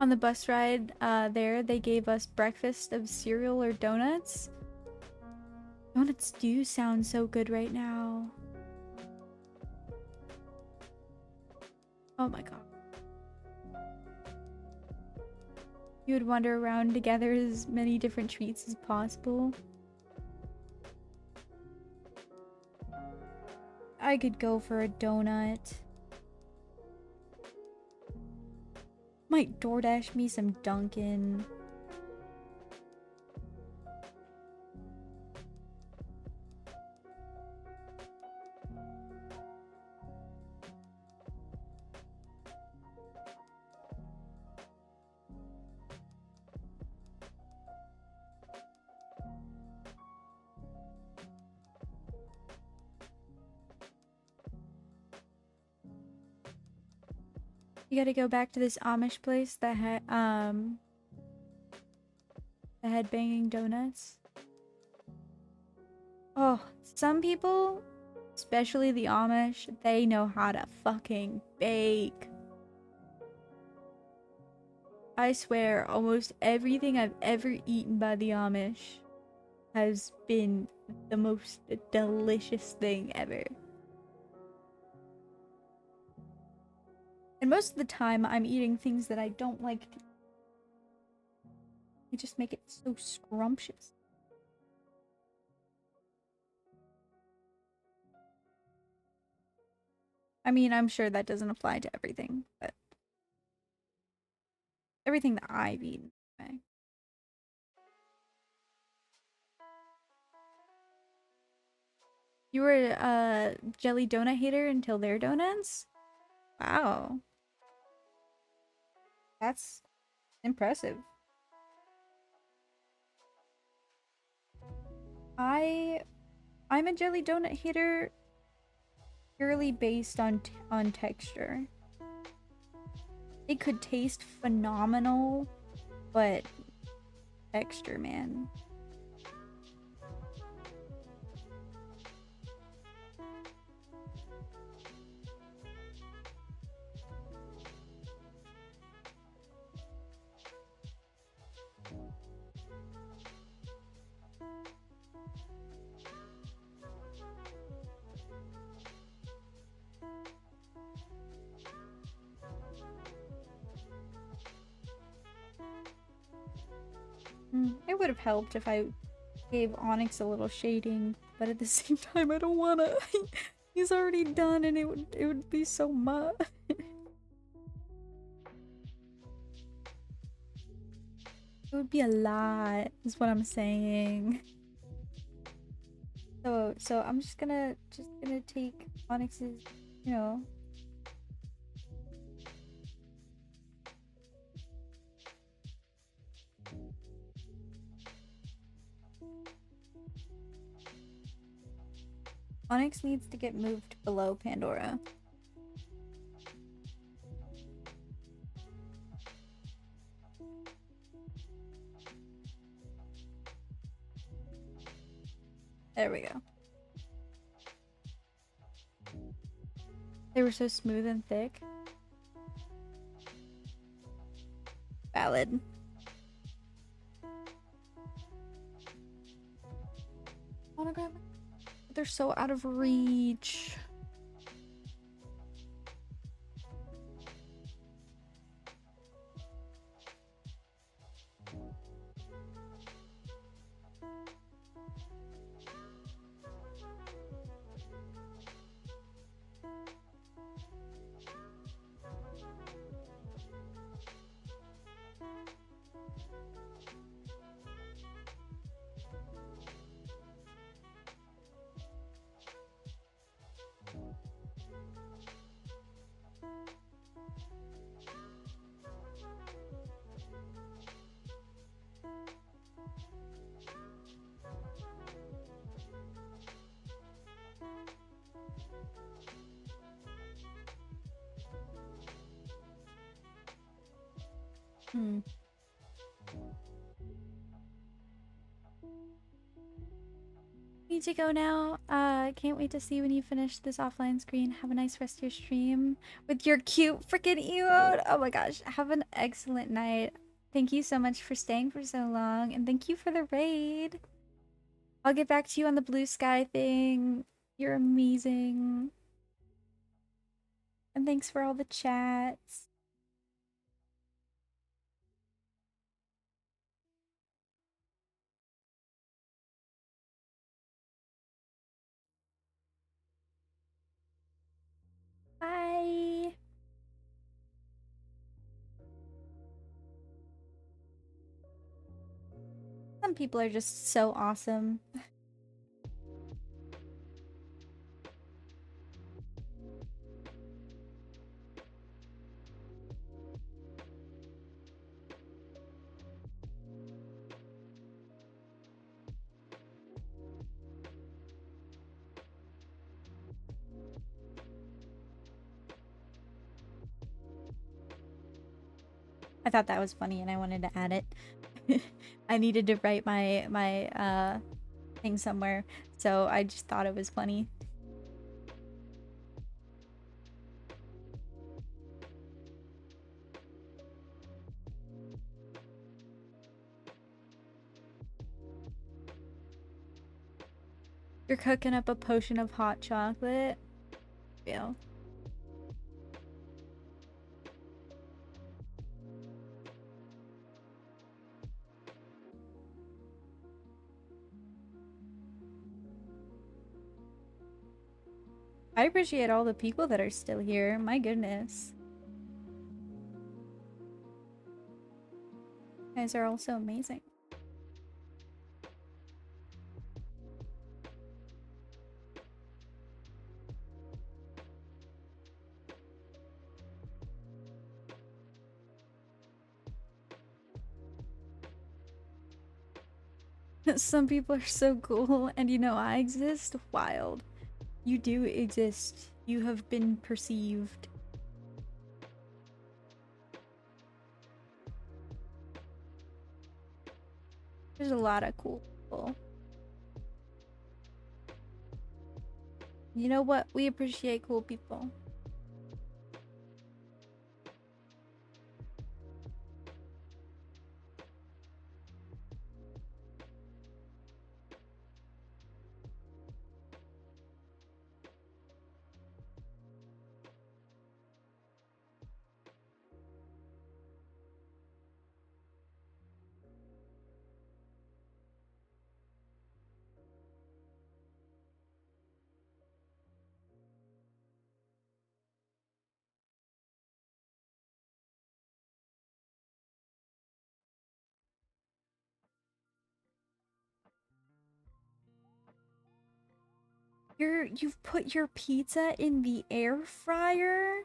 On the bus ride there, they gave us breakfast of cereal or donuts. Donuts do sound so good right now. Oh my god. You would wander around to gather as many different treats as possible. I could go for a donut. Might DoorDash me some Dunkin'. You gotta go back to this Amish place that had banging donuts. Oh, some people, especially the Amish, they know how to fucking bake. I swear, almost everything I've ever eaten by the Amish has been the most delicious thing ever. And most of the time, I'm eating things that I don't like to. They just make it so scrumptious. I mean, I'm sure that doesn't apply to everything, but everything that I've eaten. Anyway. You were a jelly donut hater until their donuts? Wow. That's impressive. I'm a jelly donut hater purely based on texture. It could taste phenomenal, but texture, man. It would have helped if I gave Onyx a little shading, but at the same time, I don't wanna. He's already done, and it would be so much. It would be a lot, is what I'm saying. So I'm just gonna take Onyx's, you know. Onyx needs to get moved below Pandora. There we go. They were so smooth and thick. Valid. Wanna grab it? They're so out of reach. Need to go now. Can't wait to see when you finish this offline screen. Have a nice rest of your stream with your cute freaking emote. Oh my gosh. Have an excellent night. Thank you so much for staying for so long, and thank you for the raid. I'll get back to you on the blue sky thing. You're amazing. And thanks for all the chats. Some people are just so awesome. I thought that was funny and I wanted to add it. I needed to write my thing somewhere, so I just thought it was funny. You're cooking up a potion of hot chocolate? Yeah. I appreciate all the people that are still here. My goodness. You guys are all so amazing. Some people are so cool, and you know I exist? Wild. You do exist. You have been perceived. There's a lot of cool people. You know what? We appreciate cool people. You've put your pizza in the air fryer?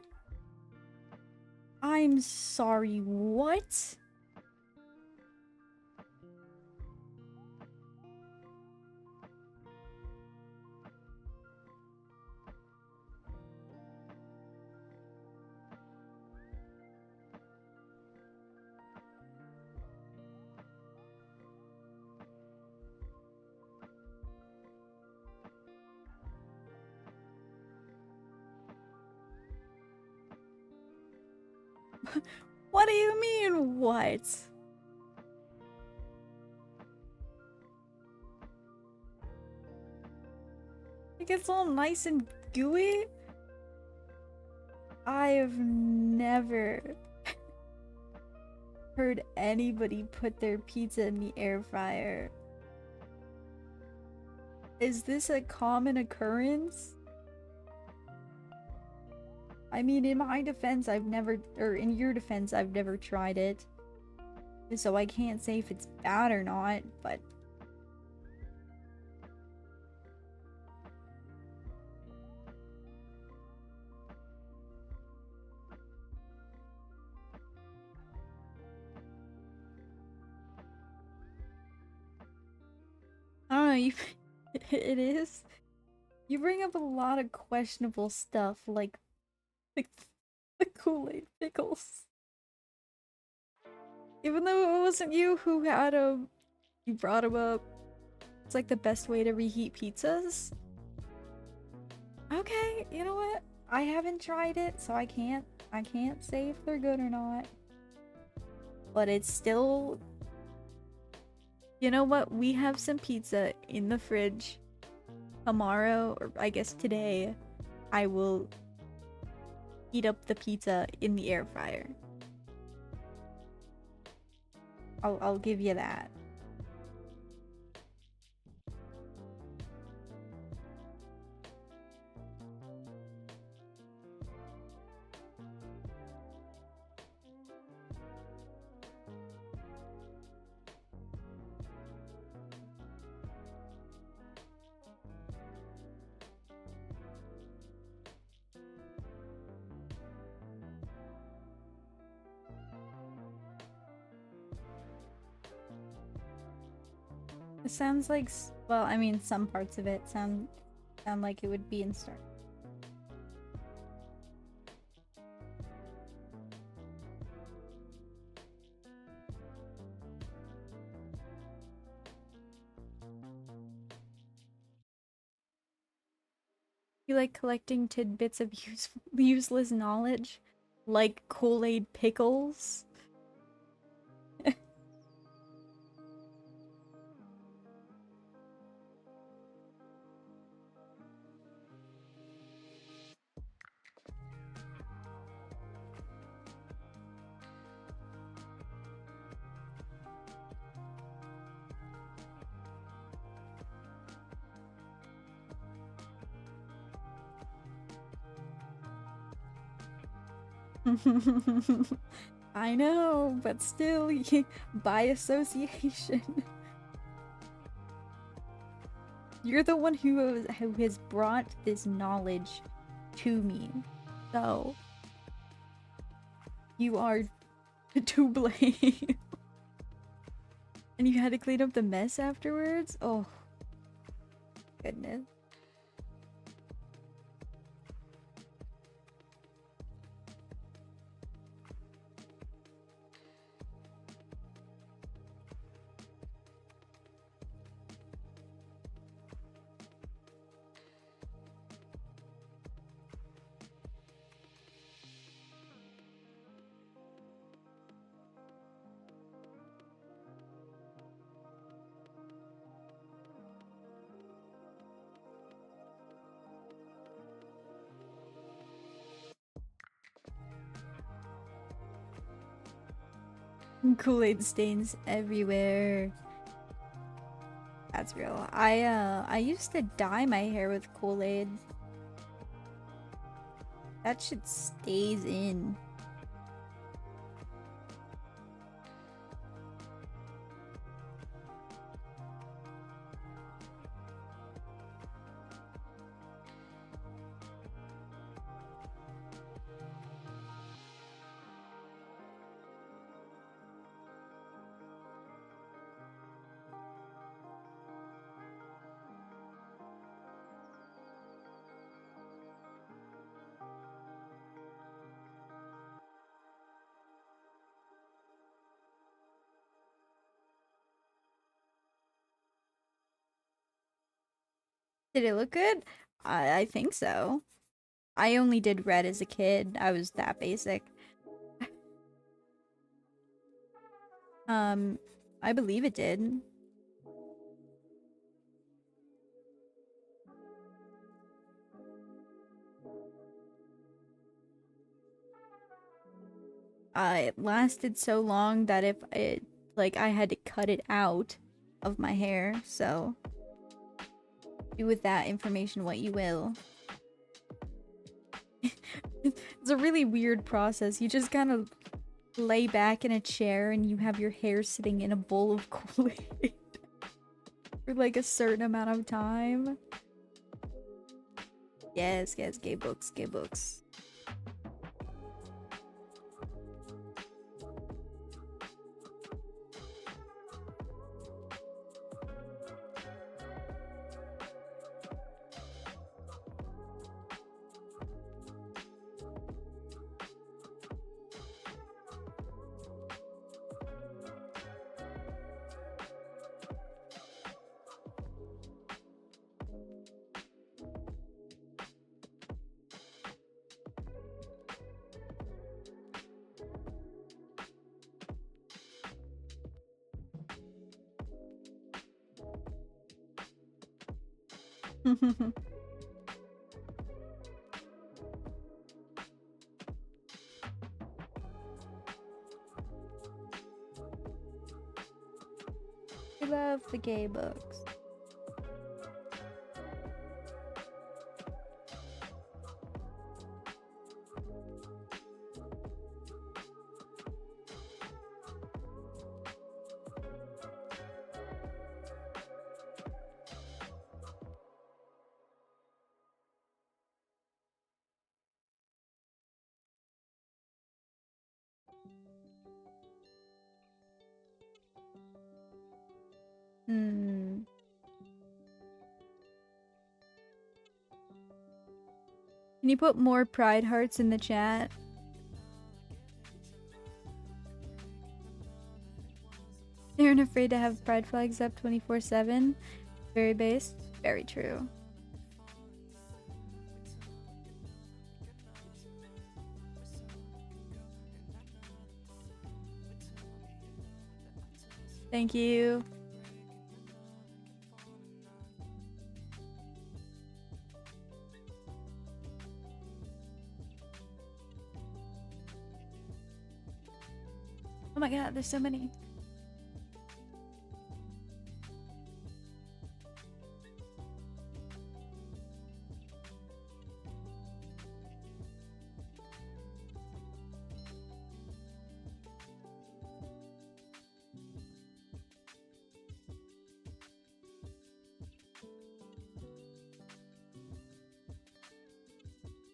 I'm sorry, what? What do you mean, what? It gets all nice and gooey? I have never heard anybody put their pizza in the air fryer. Is this a common occurrence? I mean, in my defense, I've never, or in your defense, I've never tried it. So I can't say if it's bad or not, but... I don't know, you... it is? You bring up a lot of questionable stuff, like the Kool-Aid pickles. Even though it wasn't you who had them, you brought them up. It's like the best way to reheat pizzas. Okay, you know what? I haven't tried it, so I can't say if they're good or not. But it's still... You know what? We have some pizza in the fridge. Tomorrow, or I guess today, I will heat up the pizza in the air fryer. I'll give you that. It sounds like, well, I mean, some parts of it sound like it would be in Star. You like collecting tidbits of useless knowledge, like Kool-Aid pickles. I know, but still, by association. You're the one who has brought this knowledge to me. So, you are to blame. And you had to clean up the mess afterwards? Oh, goodness. Kool-Aid stains everywhere. That's real. I used to dye my hair with Kool-Aid. That shit stays in. Did it look good? I think so. I only did red as a kid. I was that basic. Um, I believe it did. It lasted so long that if it, like, I had to cut it out of my hair, so do with that information what you will. It's a really weird process. You just kind of lay back in a chair and you have your hair sitting in a bowl of Kool-Aid for like a certain amount of time. Yes, yes, gay books, gay books. I love the gay books. Hmm. Can you put more pride hearts in the chat? They aren't afraid to have pride flags up 24/7. Very based. Very true. Thank you. Oh my god, there's so many.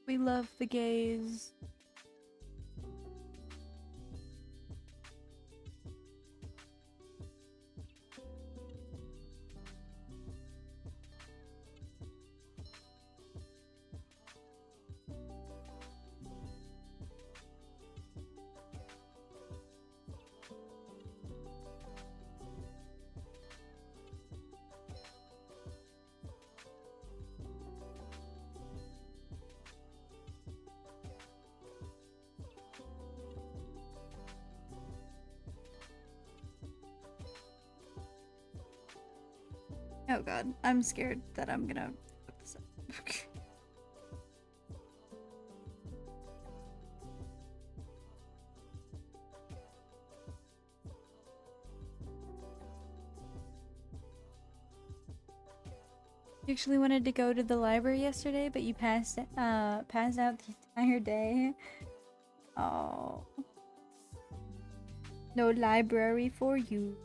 We love the gays. Oh god, I'm scared that I'm gonna fuck this up. You actually wanted to go to the library yesterday, but you passed out the entire day. Oh. No library for you.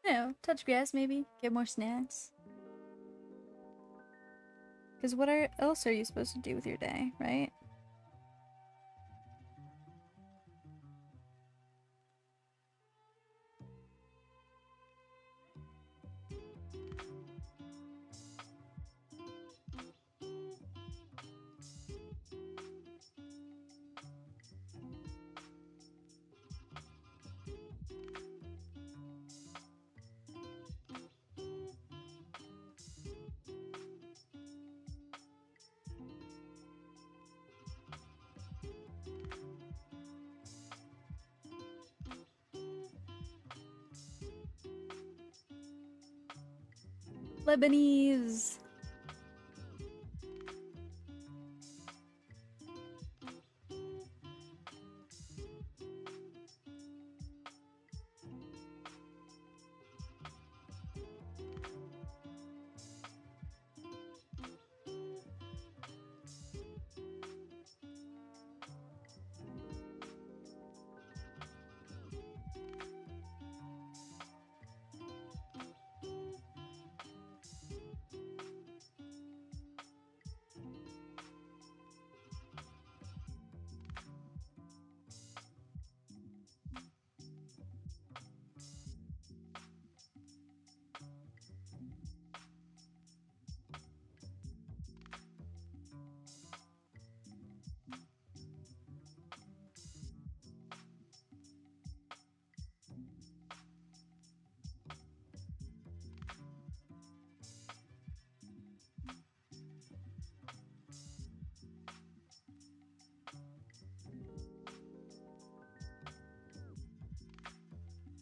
No, touch grass maybe. Get more snacks. Because what else are you supposed to do with your day, right? Lebanese.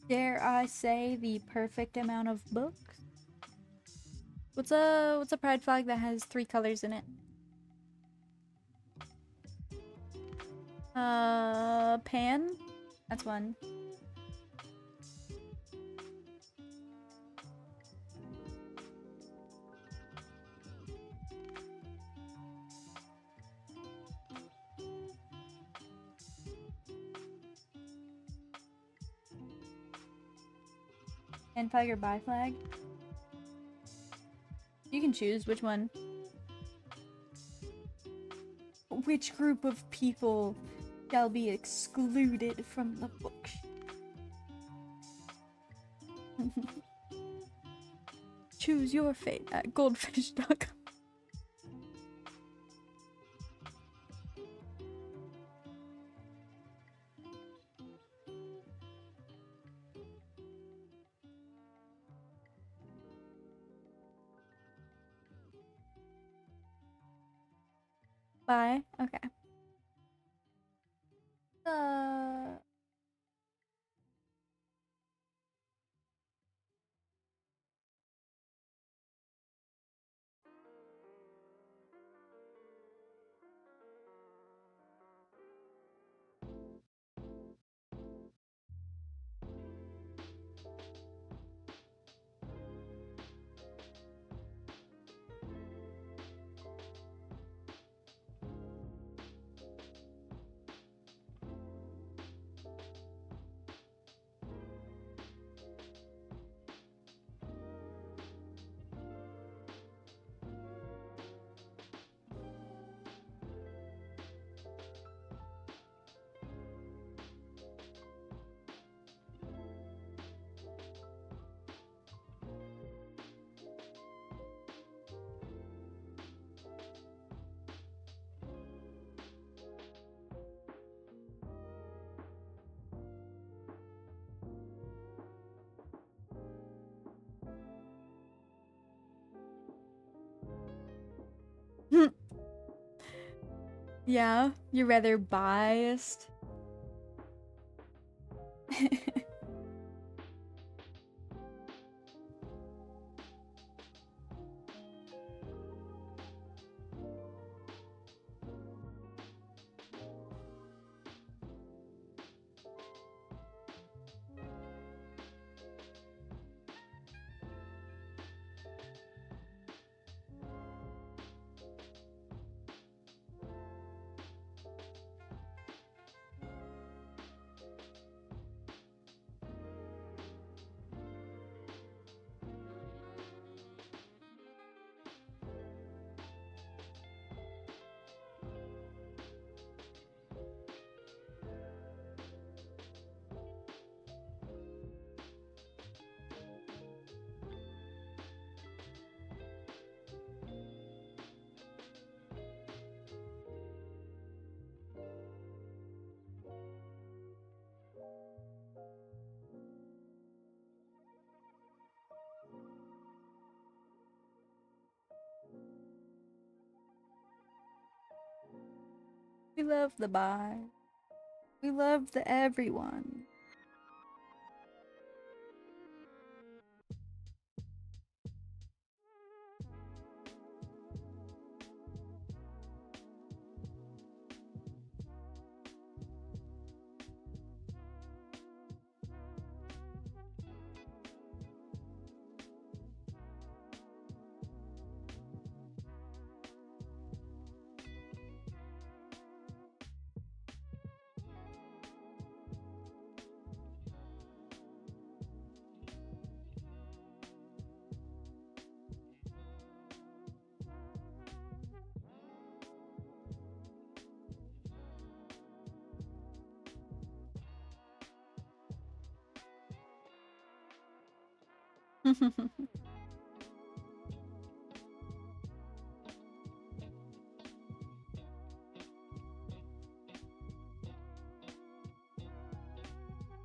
Dare I say the perfect amount of books? What's a pride flag that has 3 colors in it? Pan? That's one. Pan flag or bi flag? You can choose which one. Which group of people shall be excluded from the book? Choose your fate at goldfish.com. Bye. Okay. Uh, yeah, you're rather biased. We love the bi. We love the everyone.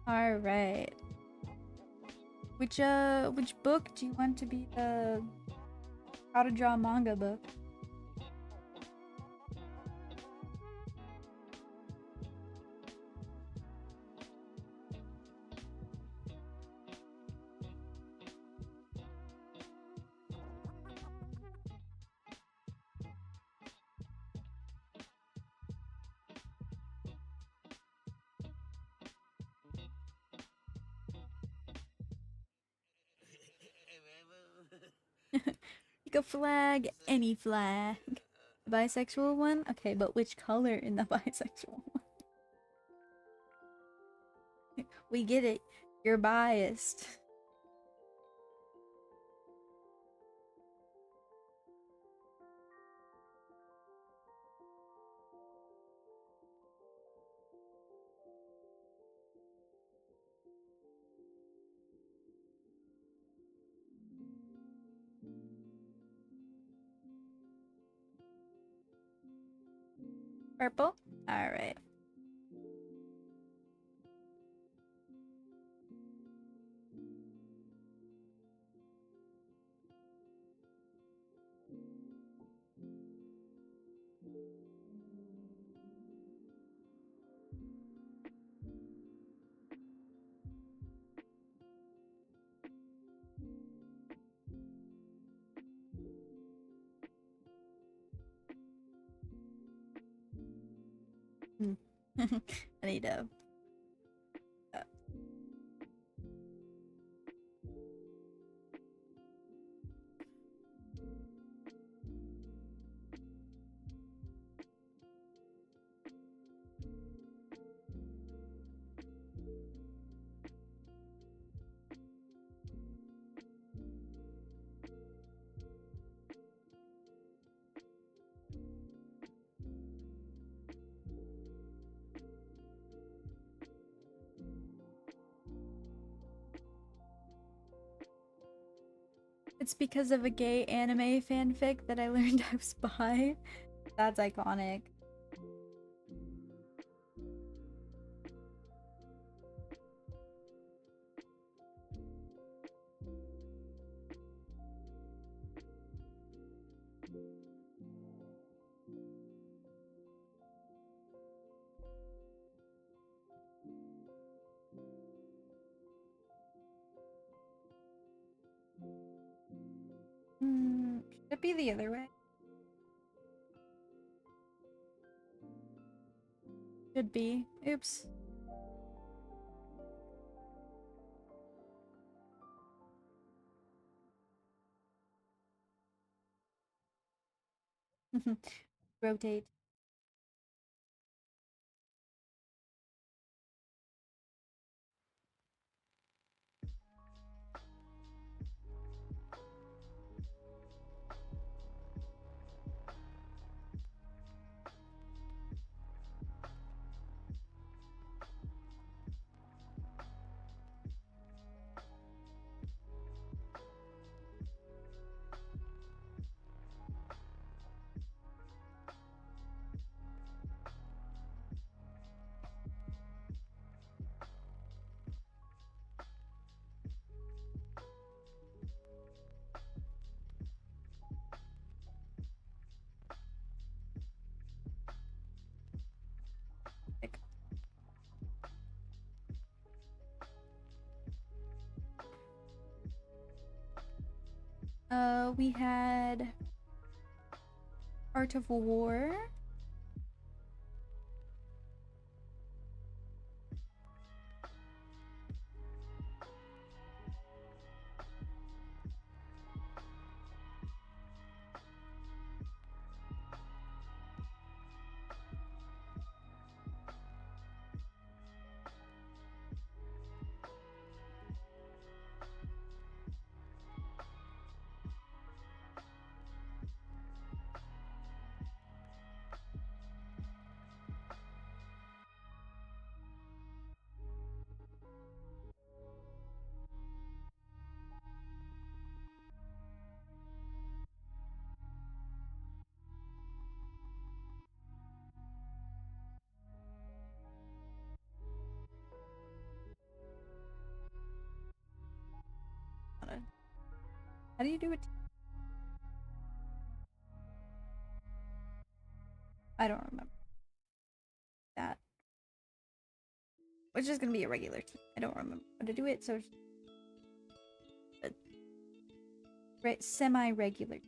All right. Which book do you want to be the how to draw manga book? Pick a flag, any flag. Bisexual one? Okay, but which color in the bisexual one? We get it. You're biased. Purple? Alright. I need to. Uh, it's because of a gay anime fanfic that I learned I was bi. That's iconic. Should it be the other way? Should be. Oops. Rotate. We had Art of War. How do you do it? I don't remember that. Which is gonna be a regular T. I don't remember how to do it, so right, semi-regular.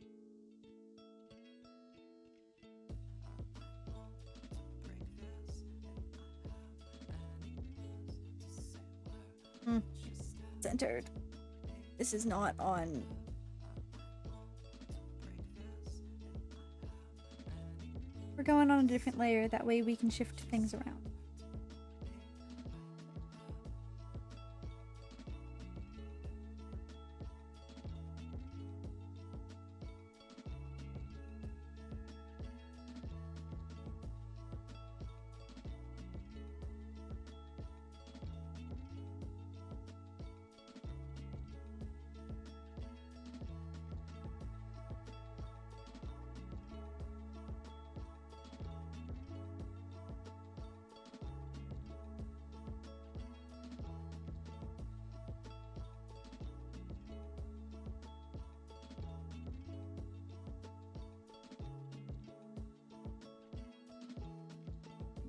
Centered. This is not on We're going on a different layer, that way we can shift things around.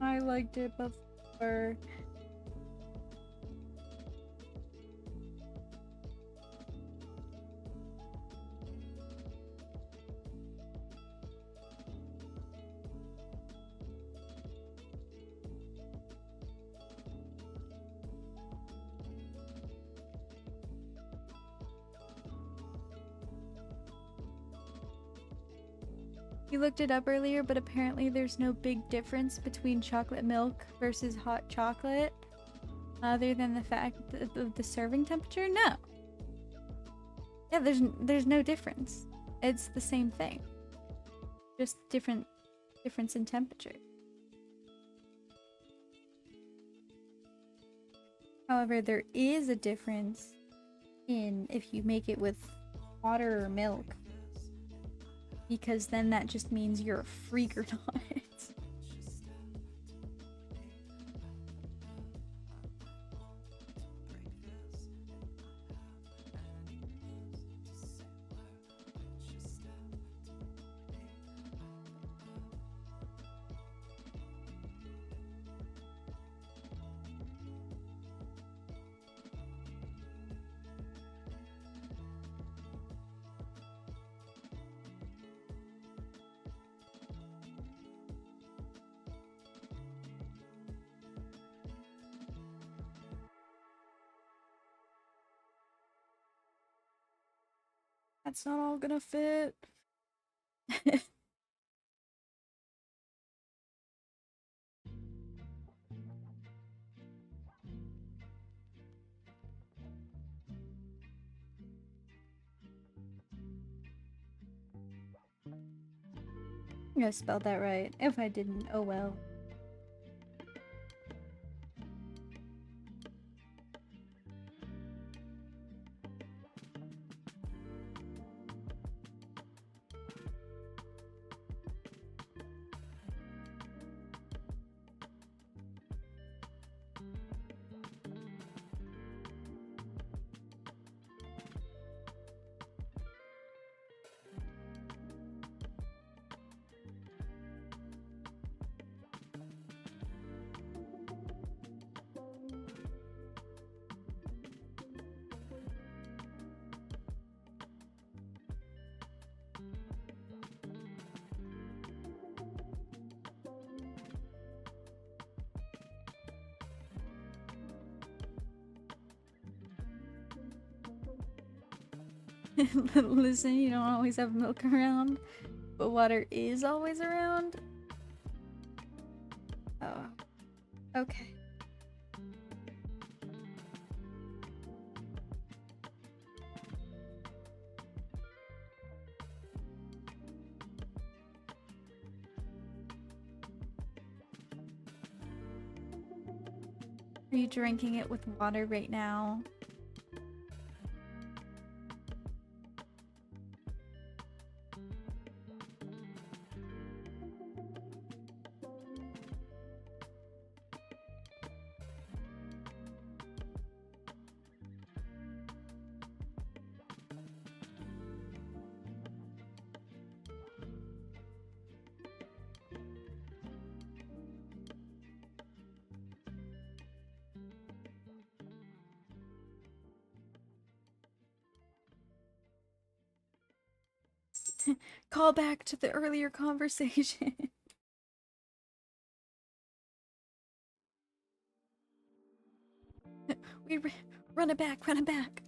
I liked it before. You looked it up earlier, but apparently there's no big difference between chocolate milk versus hot chocolate, other than the fact of the serving temperature. No. Yeah, there's no difference. It's the same thing, just difference in temperature. However, there is a difference in if you make it with water or milk, because then that just means you're a freak or not. That's not all gonna fit. I'm gonna spell that right. If I didn't, oh well. Listen, you don't always have milk around, but water is always around. Oh, okay. Are you drinking it with water right now? Call back to the earlier conversation. Run it back, run it back.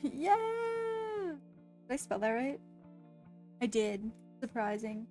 Yeah! Did I spell that right? I did. Surprising.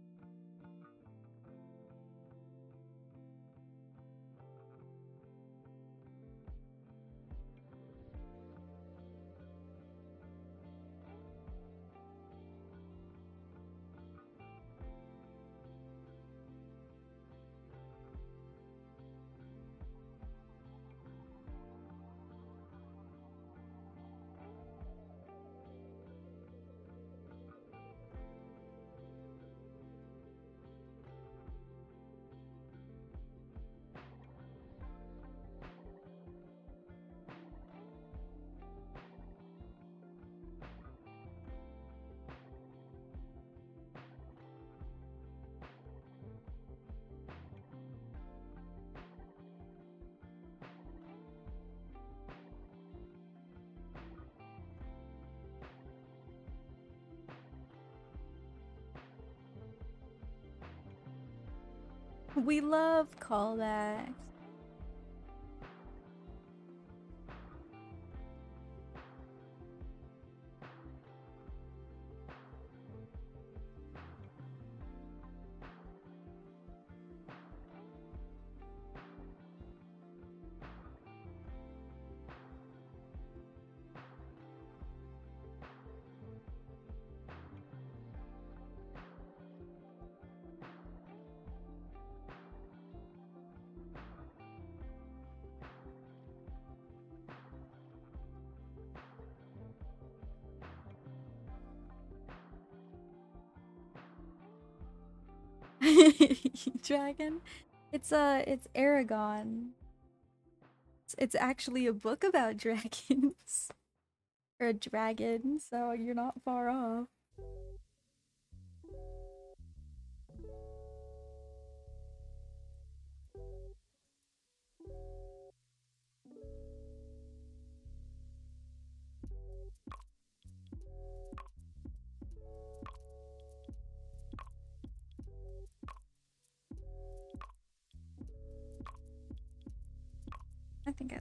We love callbacks. Dragon? It's Aragon. It's actually a book about dragons. Or a dragon, so you're not far off. I think I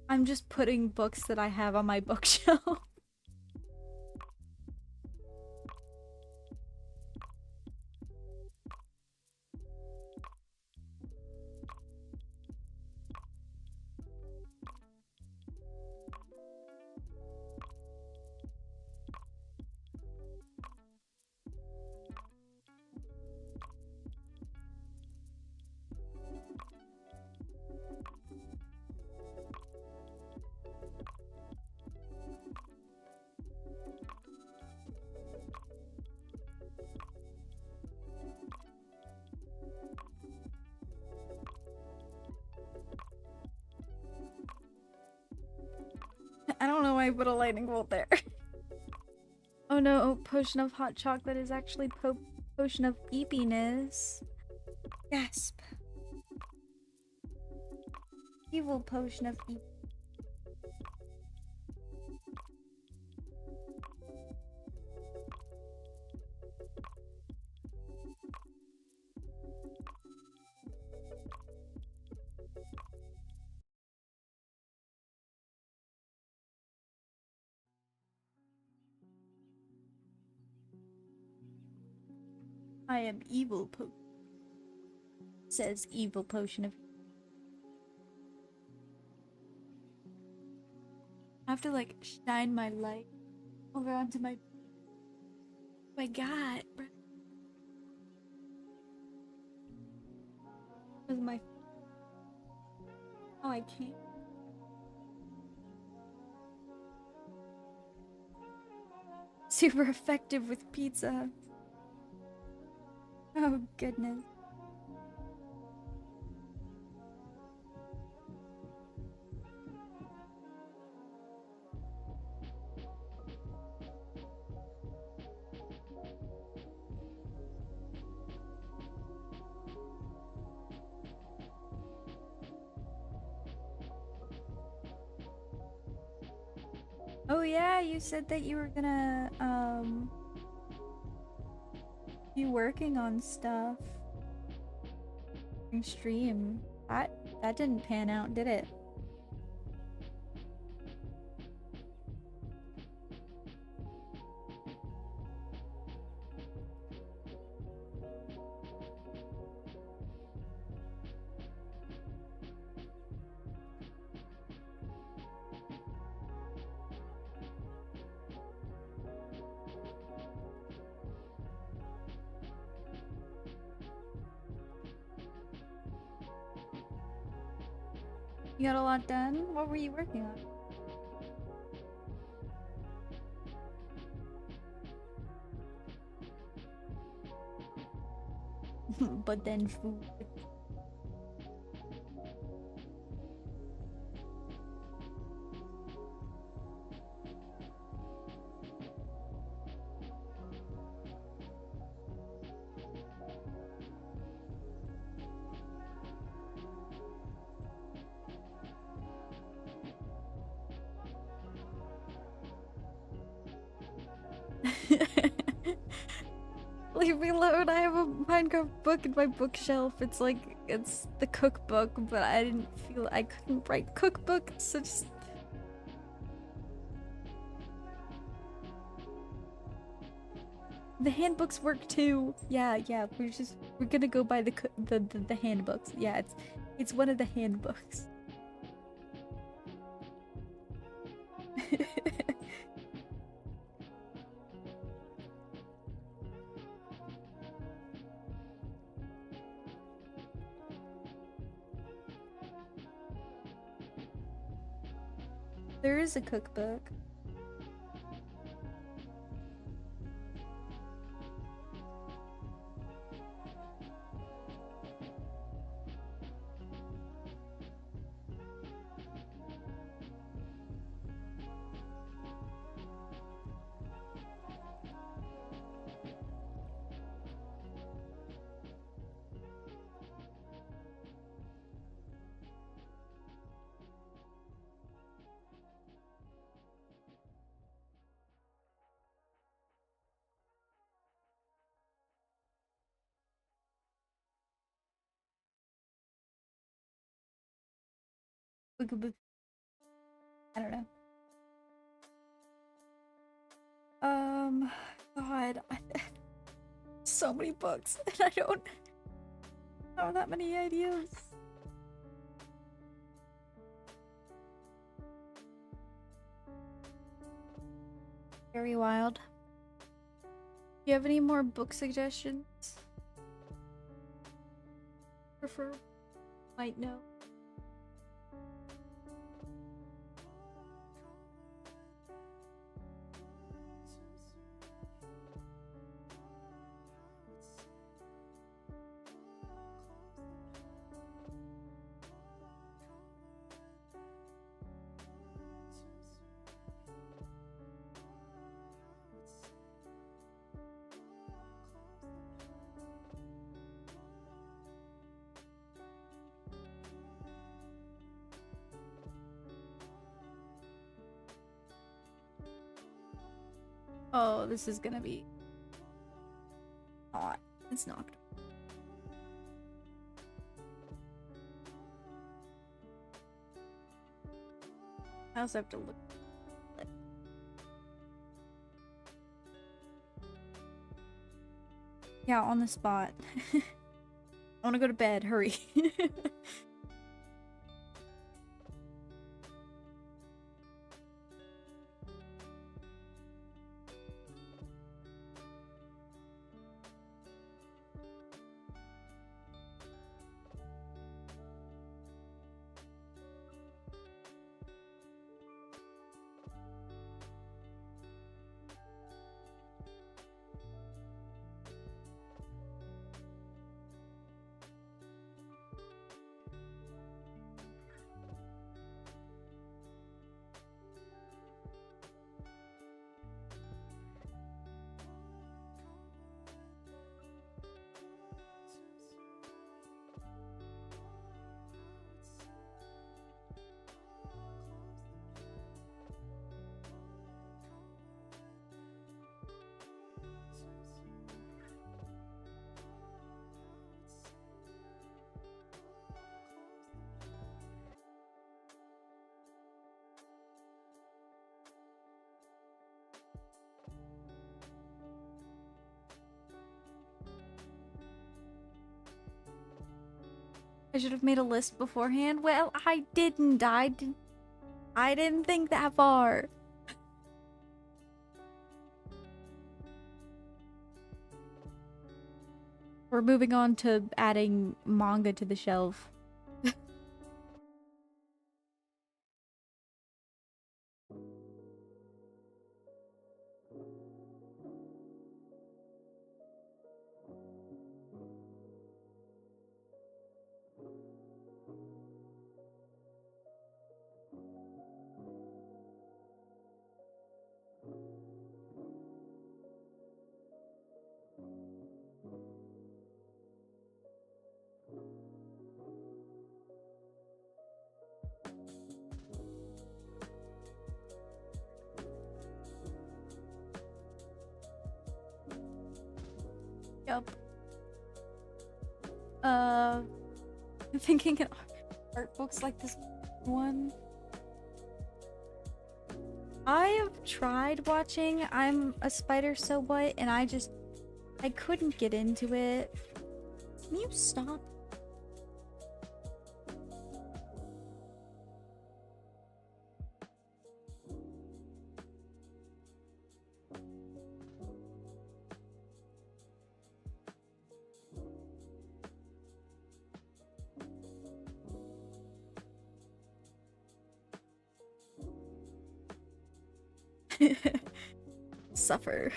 I'm just putting books that I have on my bookshelf. I don't know why I put a lightning bolt there. Oh no, potion of hot chocolate is actually potion of eepiness. Gasp. Evil potion of eep. I am evil potion. Says evil potion of. I have to like shine my light over onto my god, bro. With my. Oh, I can't. Super effective with pizza. Oh goodness. Oh yeah, you said that you were gonna be working on stuff during stream. That didn't pan out, did it? You got a lot done? What were you working on? But then food. Leave me alone. I have a Minecraft book in my bookshelf. It's the cookbook, but I didn't feel I couldn't write cookbook, so just the handbooks work too. Yeah, we're gonna go by the handbooks. Yeah, it's one of the handbooks. There is a cookbook. Book. I don't know. God, so many books, and I don't have that many ideas. Very wild. Do you have any more book suggestions? Prefer might know. Oh, this is gonna be hot. It's not. I also have to look. Yeah, on the spot. I want to go to bed. Hurry. I should have made a list beforehand. Well, I didn't. I didn't think that far. We're moving on to adding manga to the shelf. Yup. I'm thinking in art books like this one. I have tried watching I'm a Spider So What, and I couldn't get into it. Can you stop? Suffer.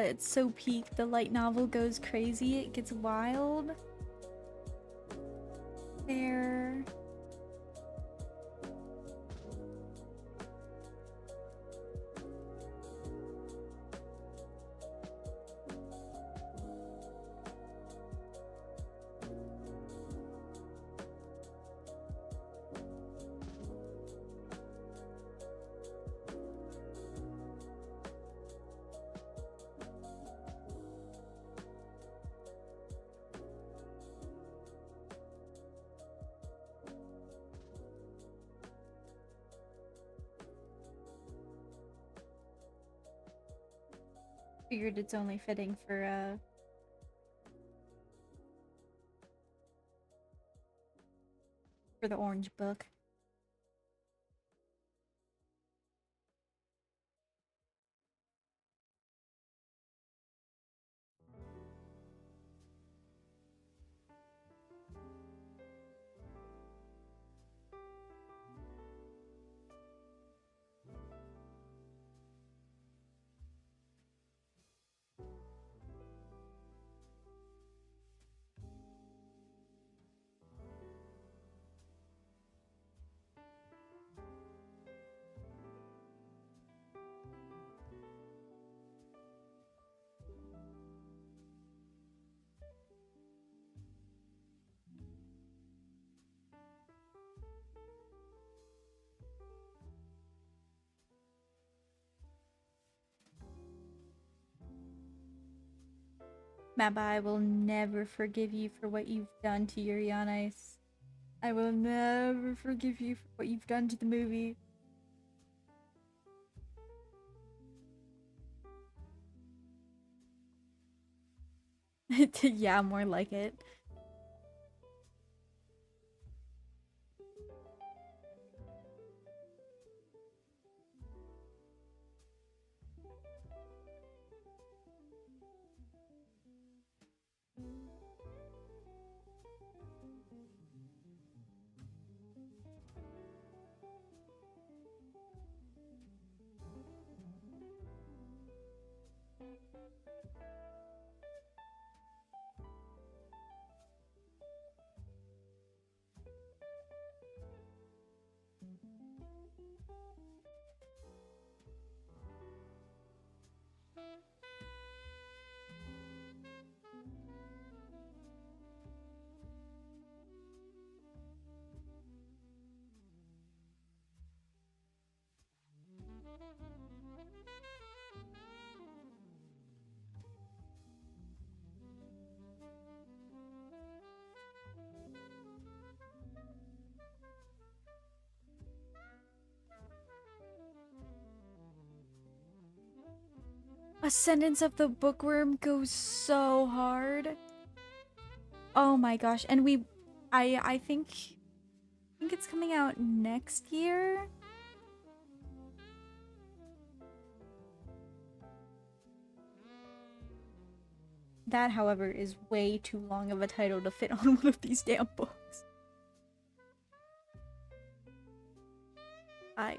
It's so peak. The light novel goes crazy. It gets wild. There. Figured it's only fitting for the orange book. Mappa, I will never forgive you for what you've done to Yuri on Ice. I will never forgive you for what you've done to the movie. Yeah, more like it. Ascendance of the Bookworm goes so hard. Oh my gosh. And I think it's coming out next year. That, however, is way too long of a title to fit on one of these damn books. I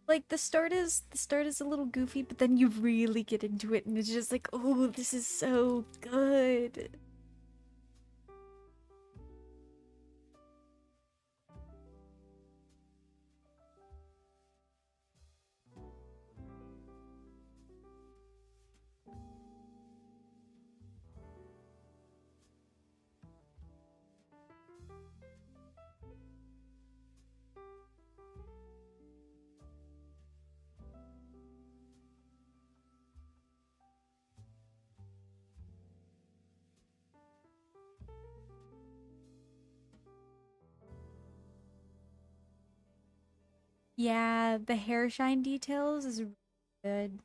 like the start is a little goofy, but then you really get into it and it's just like, oh, this is so good. Yeah, the hair shine details is really good.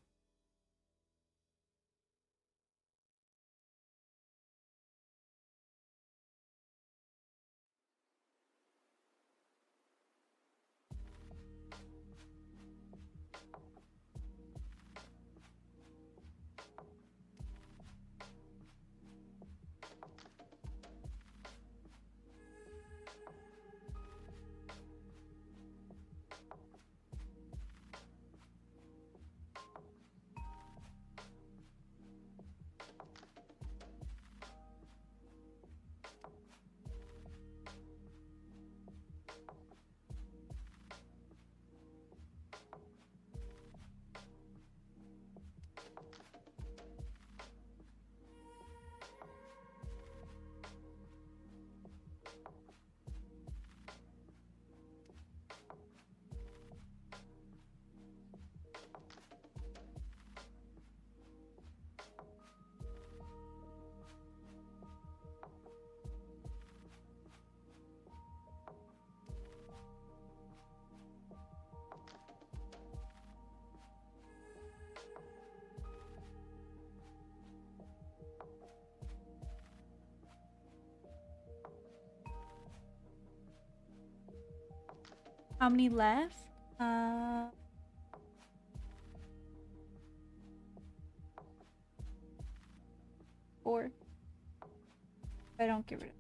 How many left? Uh 4. If I don't get rid of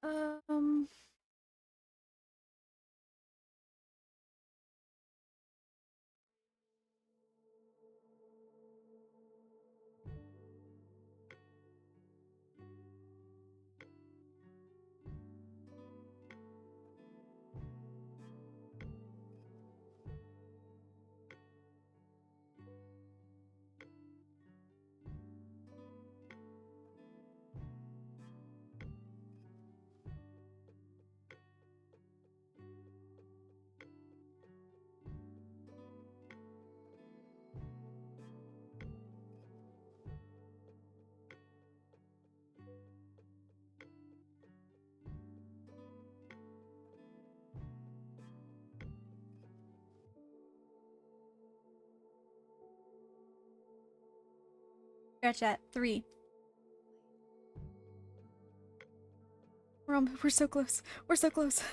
Um, scratch that. 3. We're so close. We're so close.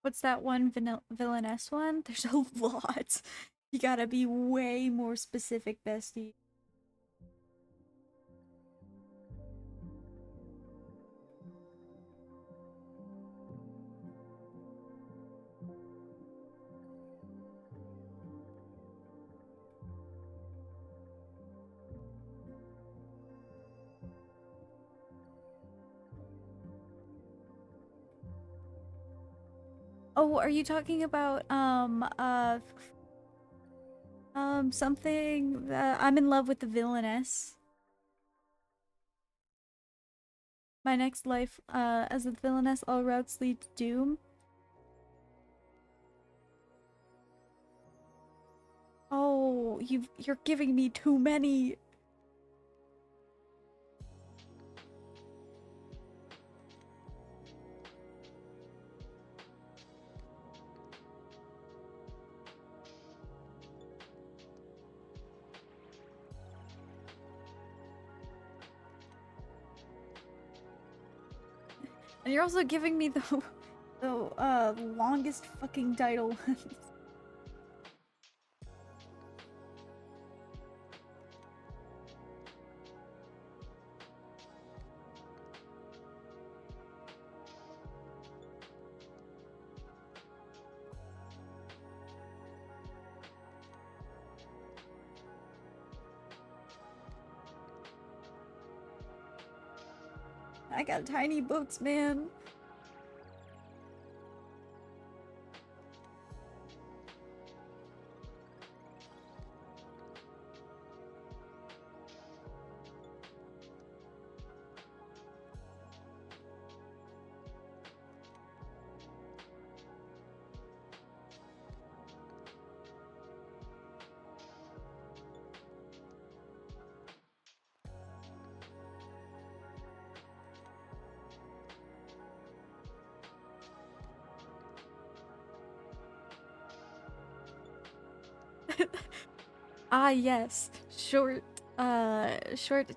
What's that one villainess one? There's a lot. You gotta be way more specific, bestie. Oh, are you talking about something that I'm in love with the villainess. My next life as a villainess, all routes lead to doom. Oh, you're giving me too many. And you're also giving me the longest fucking title ones. I got tiny books, man. Ah, yes. Short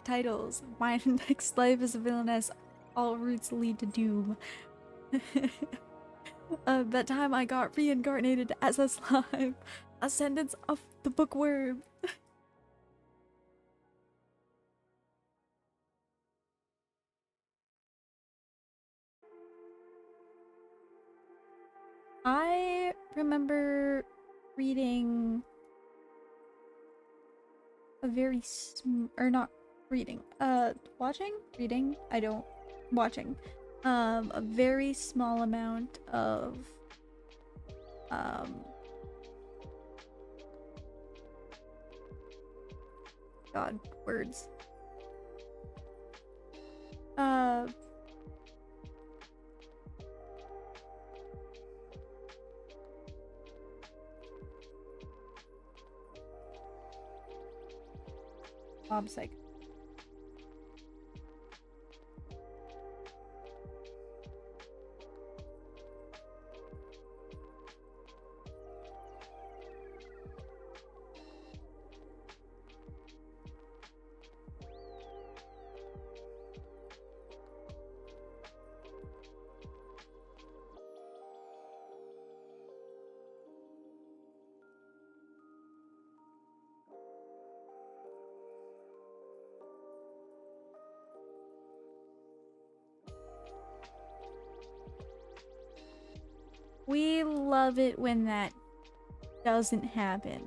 titles. My next life as a villainess. All routes lead to doom. That time I got reincarnated as a slime. Ascendants of the bookworm. I remember reading a very or not reading, watching? Reading? I don't. Watching. A very small amount of, God, words. Uh, Bob Psycho. We love it when that doesn't happen.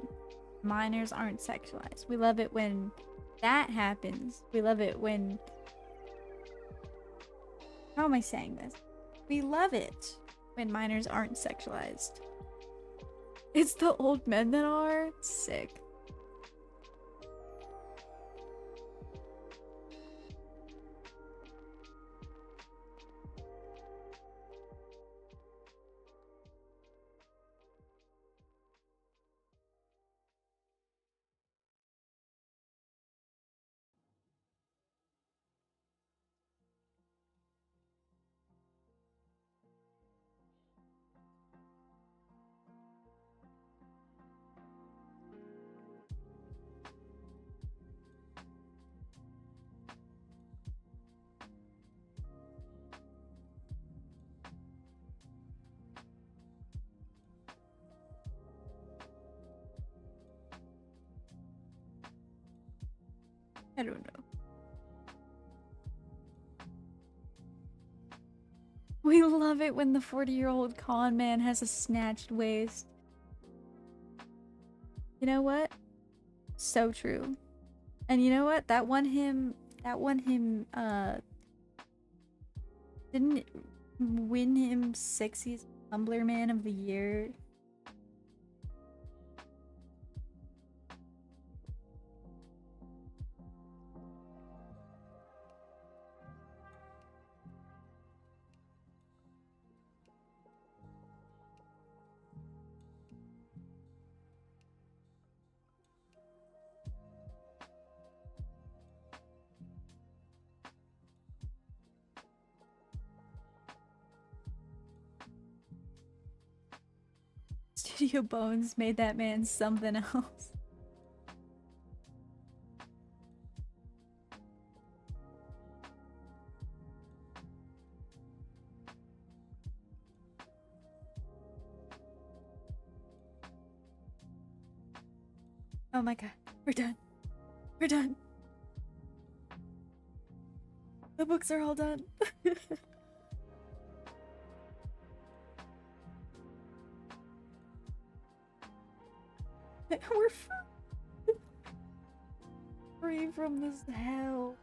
Minors aren't sexualized. We love it when that happens. We love it when... How am I saying this? We love it when minors aren't sexualized. It's the old men that are sick. I don't know. We love it when the 40-year-old con man has a snatched waist. You know what? So true. And you know what? That won him, didn't it win him Sexiest Tumblr Man of the Year? Studio Bones made that man something else. Oh my god, we're done. We're done. The books are all done. We're free from this hell.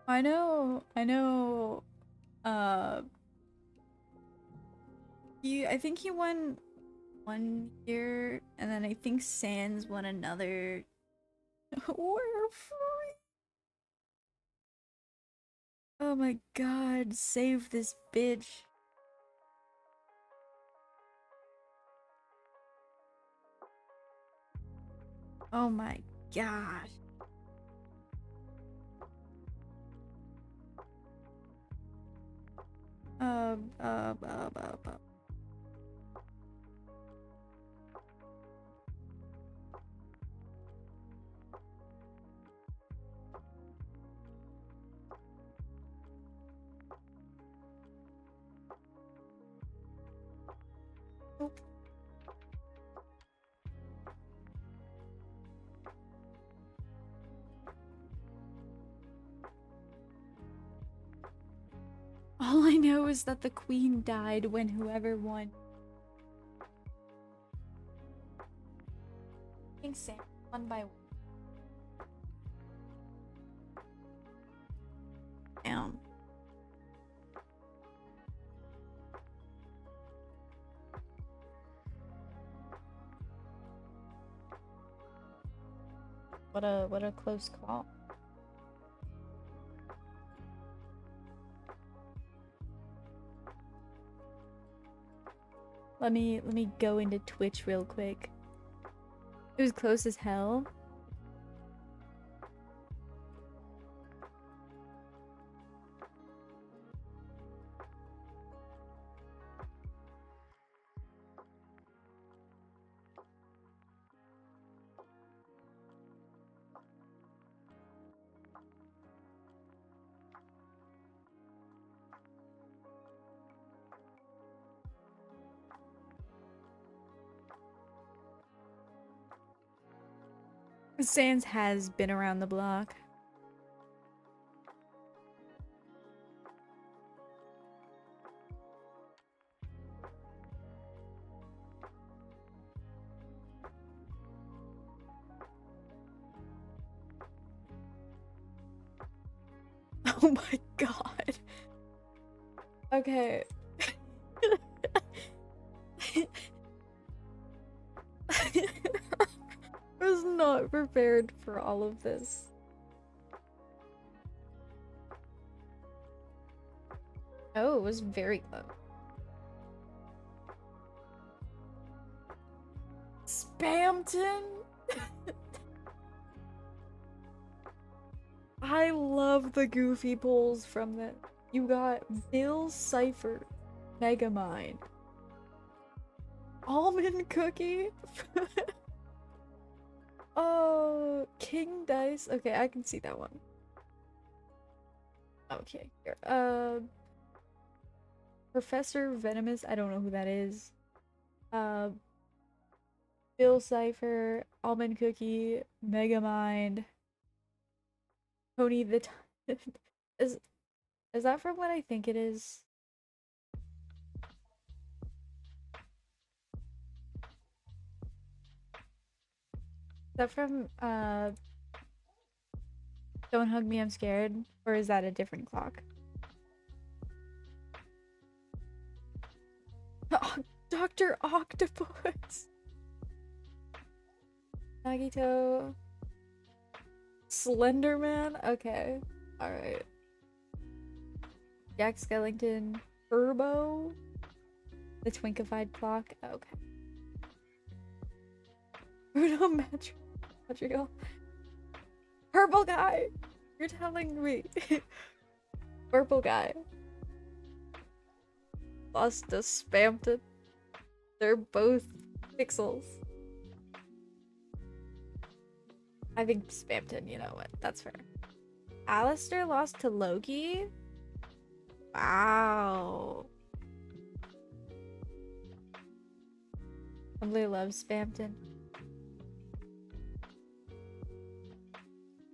I know. I think he won one year, and then I think Sans won another. We're free. Oh my god, save this bitch. Oh my gosh. Uh, uh, uh, uh, uh. Oh. All I know is that the queen died when whoever won. I think Sam won by one. Damn. What a close call. Let me go into Twitch real quick. It was close as hell. Sans has been around the block. Oh my god. Okay. I was not prepared for all of this. Oh, it was very close. Spamton? I love the goofy pulls from that. You got Bill Cipher, Megamind, Almond Cookie. Oh, King Dice. Okay, I can see that one. Okay, here. Professor Venomous. I don't know who that is. Uh, Bill Cipher, Almond Cookie, Megamind, Tony the is is that from what I think it is? Is that from Don't Hug Me, I'm Scared? Or is that a different clock? Oh, Dr. Octopus! Nagito. Slenderman? Okay. Alright. Jack Skellington. Turbo? The Twinkified clock? Okay. Bruno Madrigal. Purple guy! You're telling me. Purple guy. Lost to Spamton. They're both pixels. I think Spamton, you know what? That's fair. Alistair lost to Loki? Wow. Somebody loves Spamton.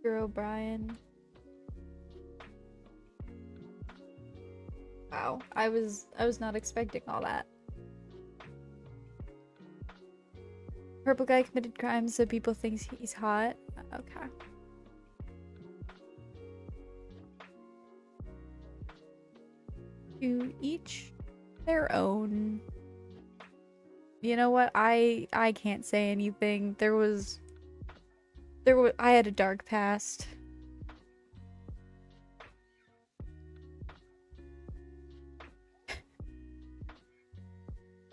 Drew O'Brien. Wow, I was not expecting all that. Purple guy committed crimes so people think he's hot. Okay. To each their own. You know what? I can't say anything. I had a dark past.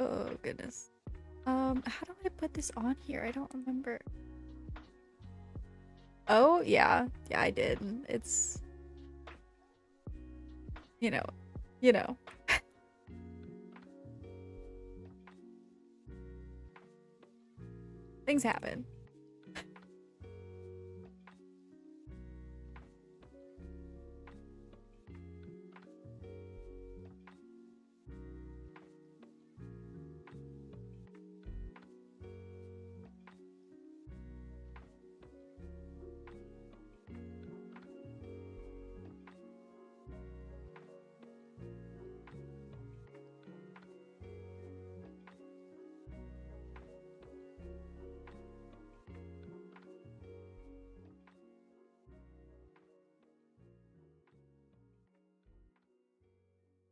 Oh goodness. How do I put this on here? I don't remember. Oh, yeah. Yeah, I did. It's you know. You know. Things happen.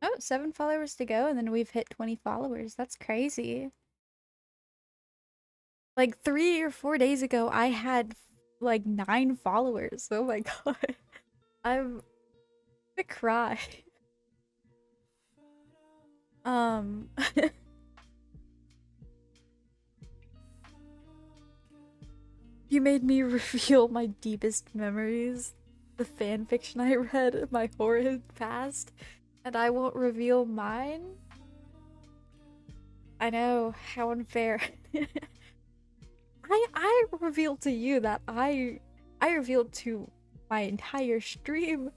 Oh, 7 followers to go, and then we've hit 20 followers. That's crazy. Like 3 or 4 days ago, I had like 9 followers. Oh my god. I'm gonna cry. You made me reveal my deepest memories, the fan fiction I read, my horrid past, and I won't reveal mine? I know, how unfair. I revealed to you that I revealed to my entire stream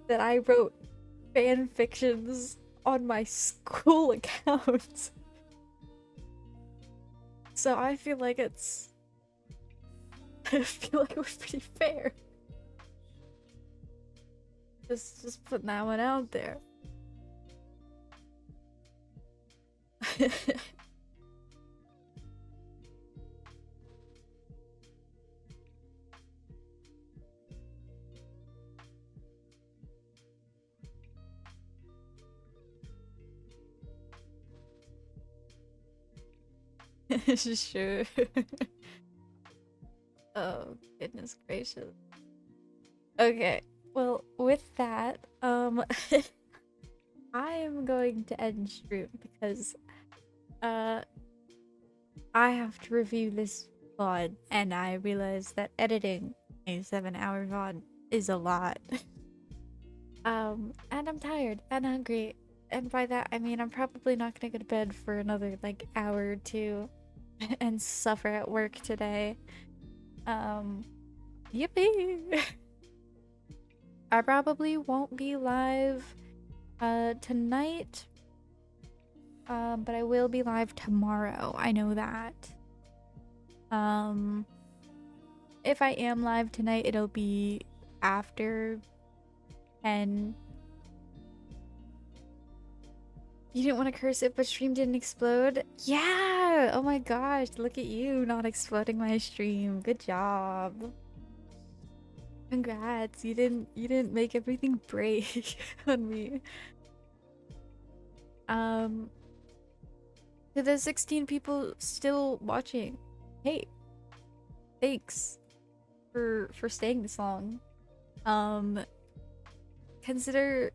that I wrote fan fictions on my school account. So I feel like it's I feel like it was pretty fair. Just putting that one out there. Sure. Oh, goodness gracious. Okay, well, with that, I am going to end stream because, I have to review this VOD, and I realize that editing a 7-hour VOD is a lot. And I'm tired and hungry, and by that I mean I'm probably not gonna go to bed for another, like, hour or two and suffer at work today. Yippee! I probably won't be live tonight, but I will be live tomorrow. I know that. If I am live tonight, it'll be after 10. You didn't want to curse it, but stream didn't explode? Yeah! Oh my gosh, look at you not exploding my stream. Good job. Congrats. You didn't make everything break on me. To the 16 people still watching, hey, thanks for staying this long. Consider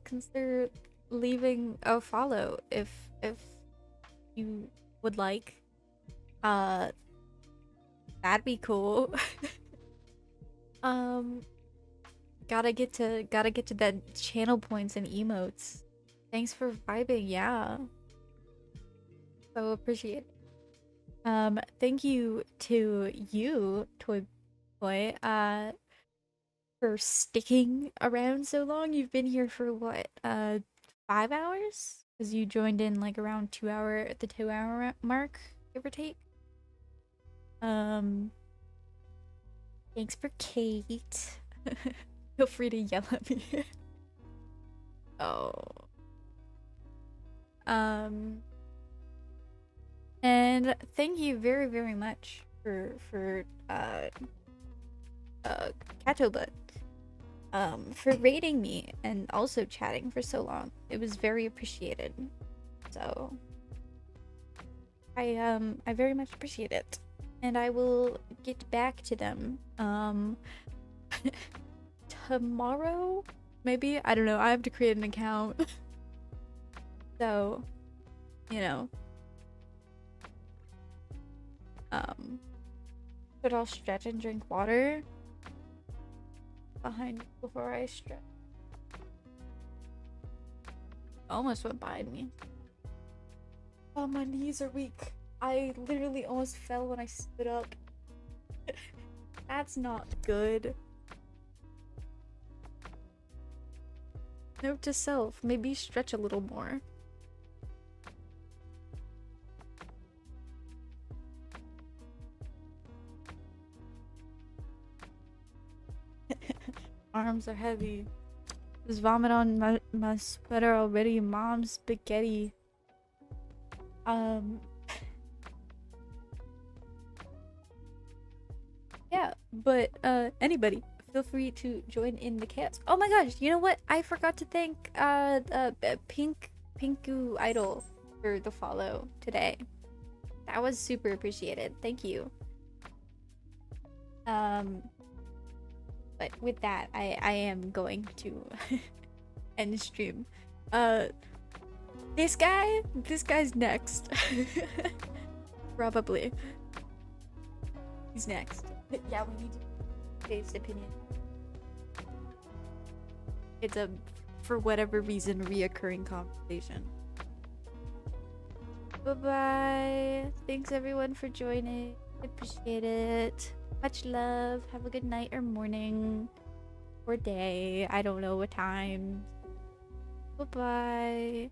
leaving a follow if you would like. That'd be cool. Gotta get to that channel points and emotes. Thanks for vibing, yeah. So appreciate it. Thank you to you, Toy Boy, for sticking around so long. You've been here for what, 5 hours? Because you joined in like around the 2 hour mark, give or take. Thanks for Kate. Feel free to yell at me. Oh. And thank you very, very much for Catobutt, for rating me and also chatting for so long. It was very appreciated. So I very much appreciate it. And I will get back to them tomorrow, maybe. I don't know. I have to create an account. So, you know. But I'll stretch and drink water behind before I stretch. Almost went by me. Oh, my knees are weak. I literally almost fell when I stood up. That's not good. Note to self, maybe stretch a little more. Arms are heavy. Just vomit on my sweater already. Mom's spaghetti. Yeah, but anybody, feel free to join in the chaos. Oh my gosh, you know what? I forgot to thank Pinku Idol for the follow today. That was super appreciated. Thank you. But with that, I am going to end stream. This guy's next. Probably. He's next. Yeah, we need to based opinion. It's a, for whatever reason, reoccurring conversation. Bye-bye. Thanks everyone for joining. Appreciate it. Much love. Have a good night or morning or day. I don't know what time. Bye-bye.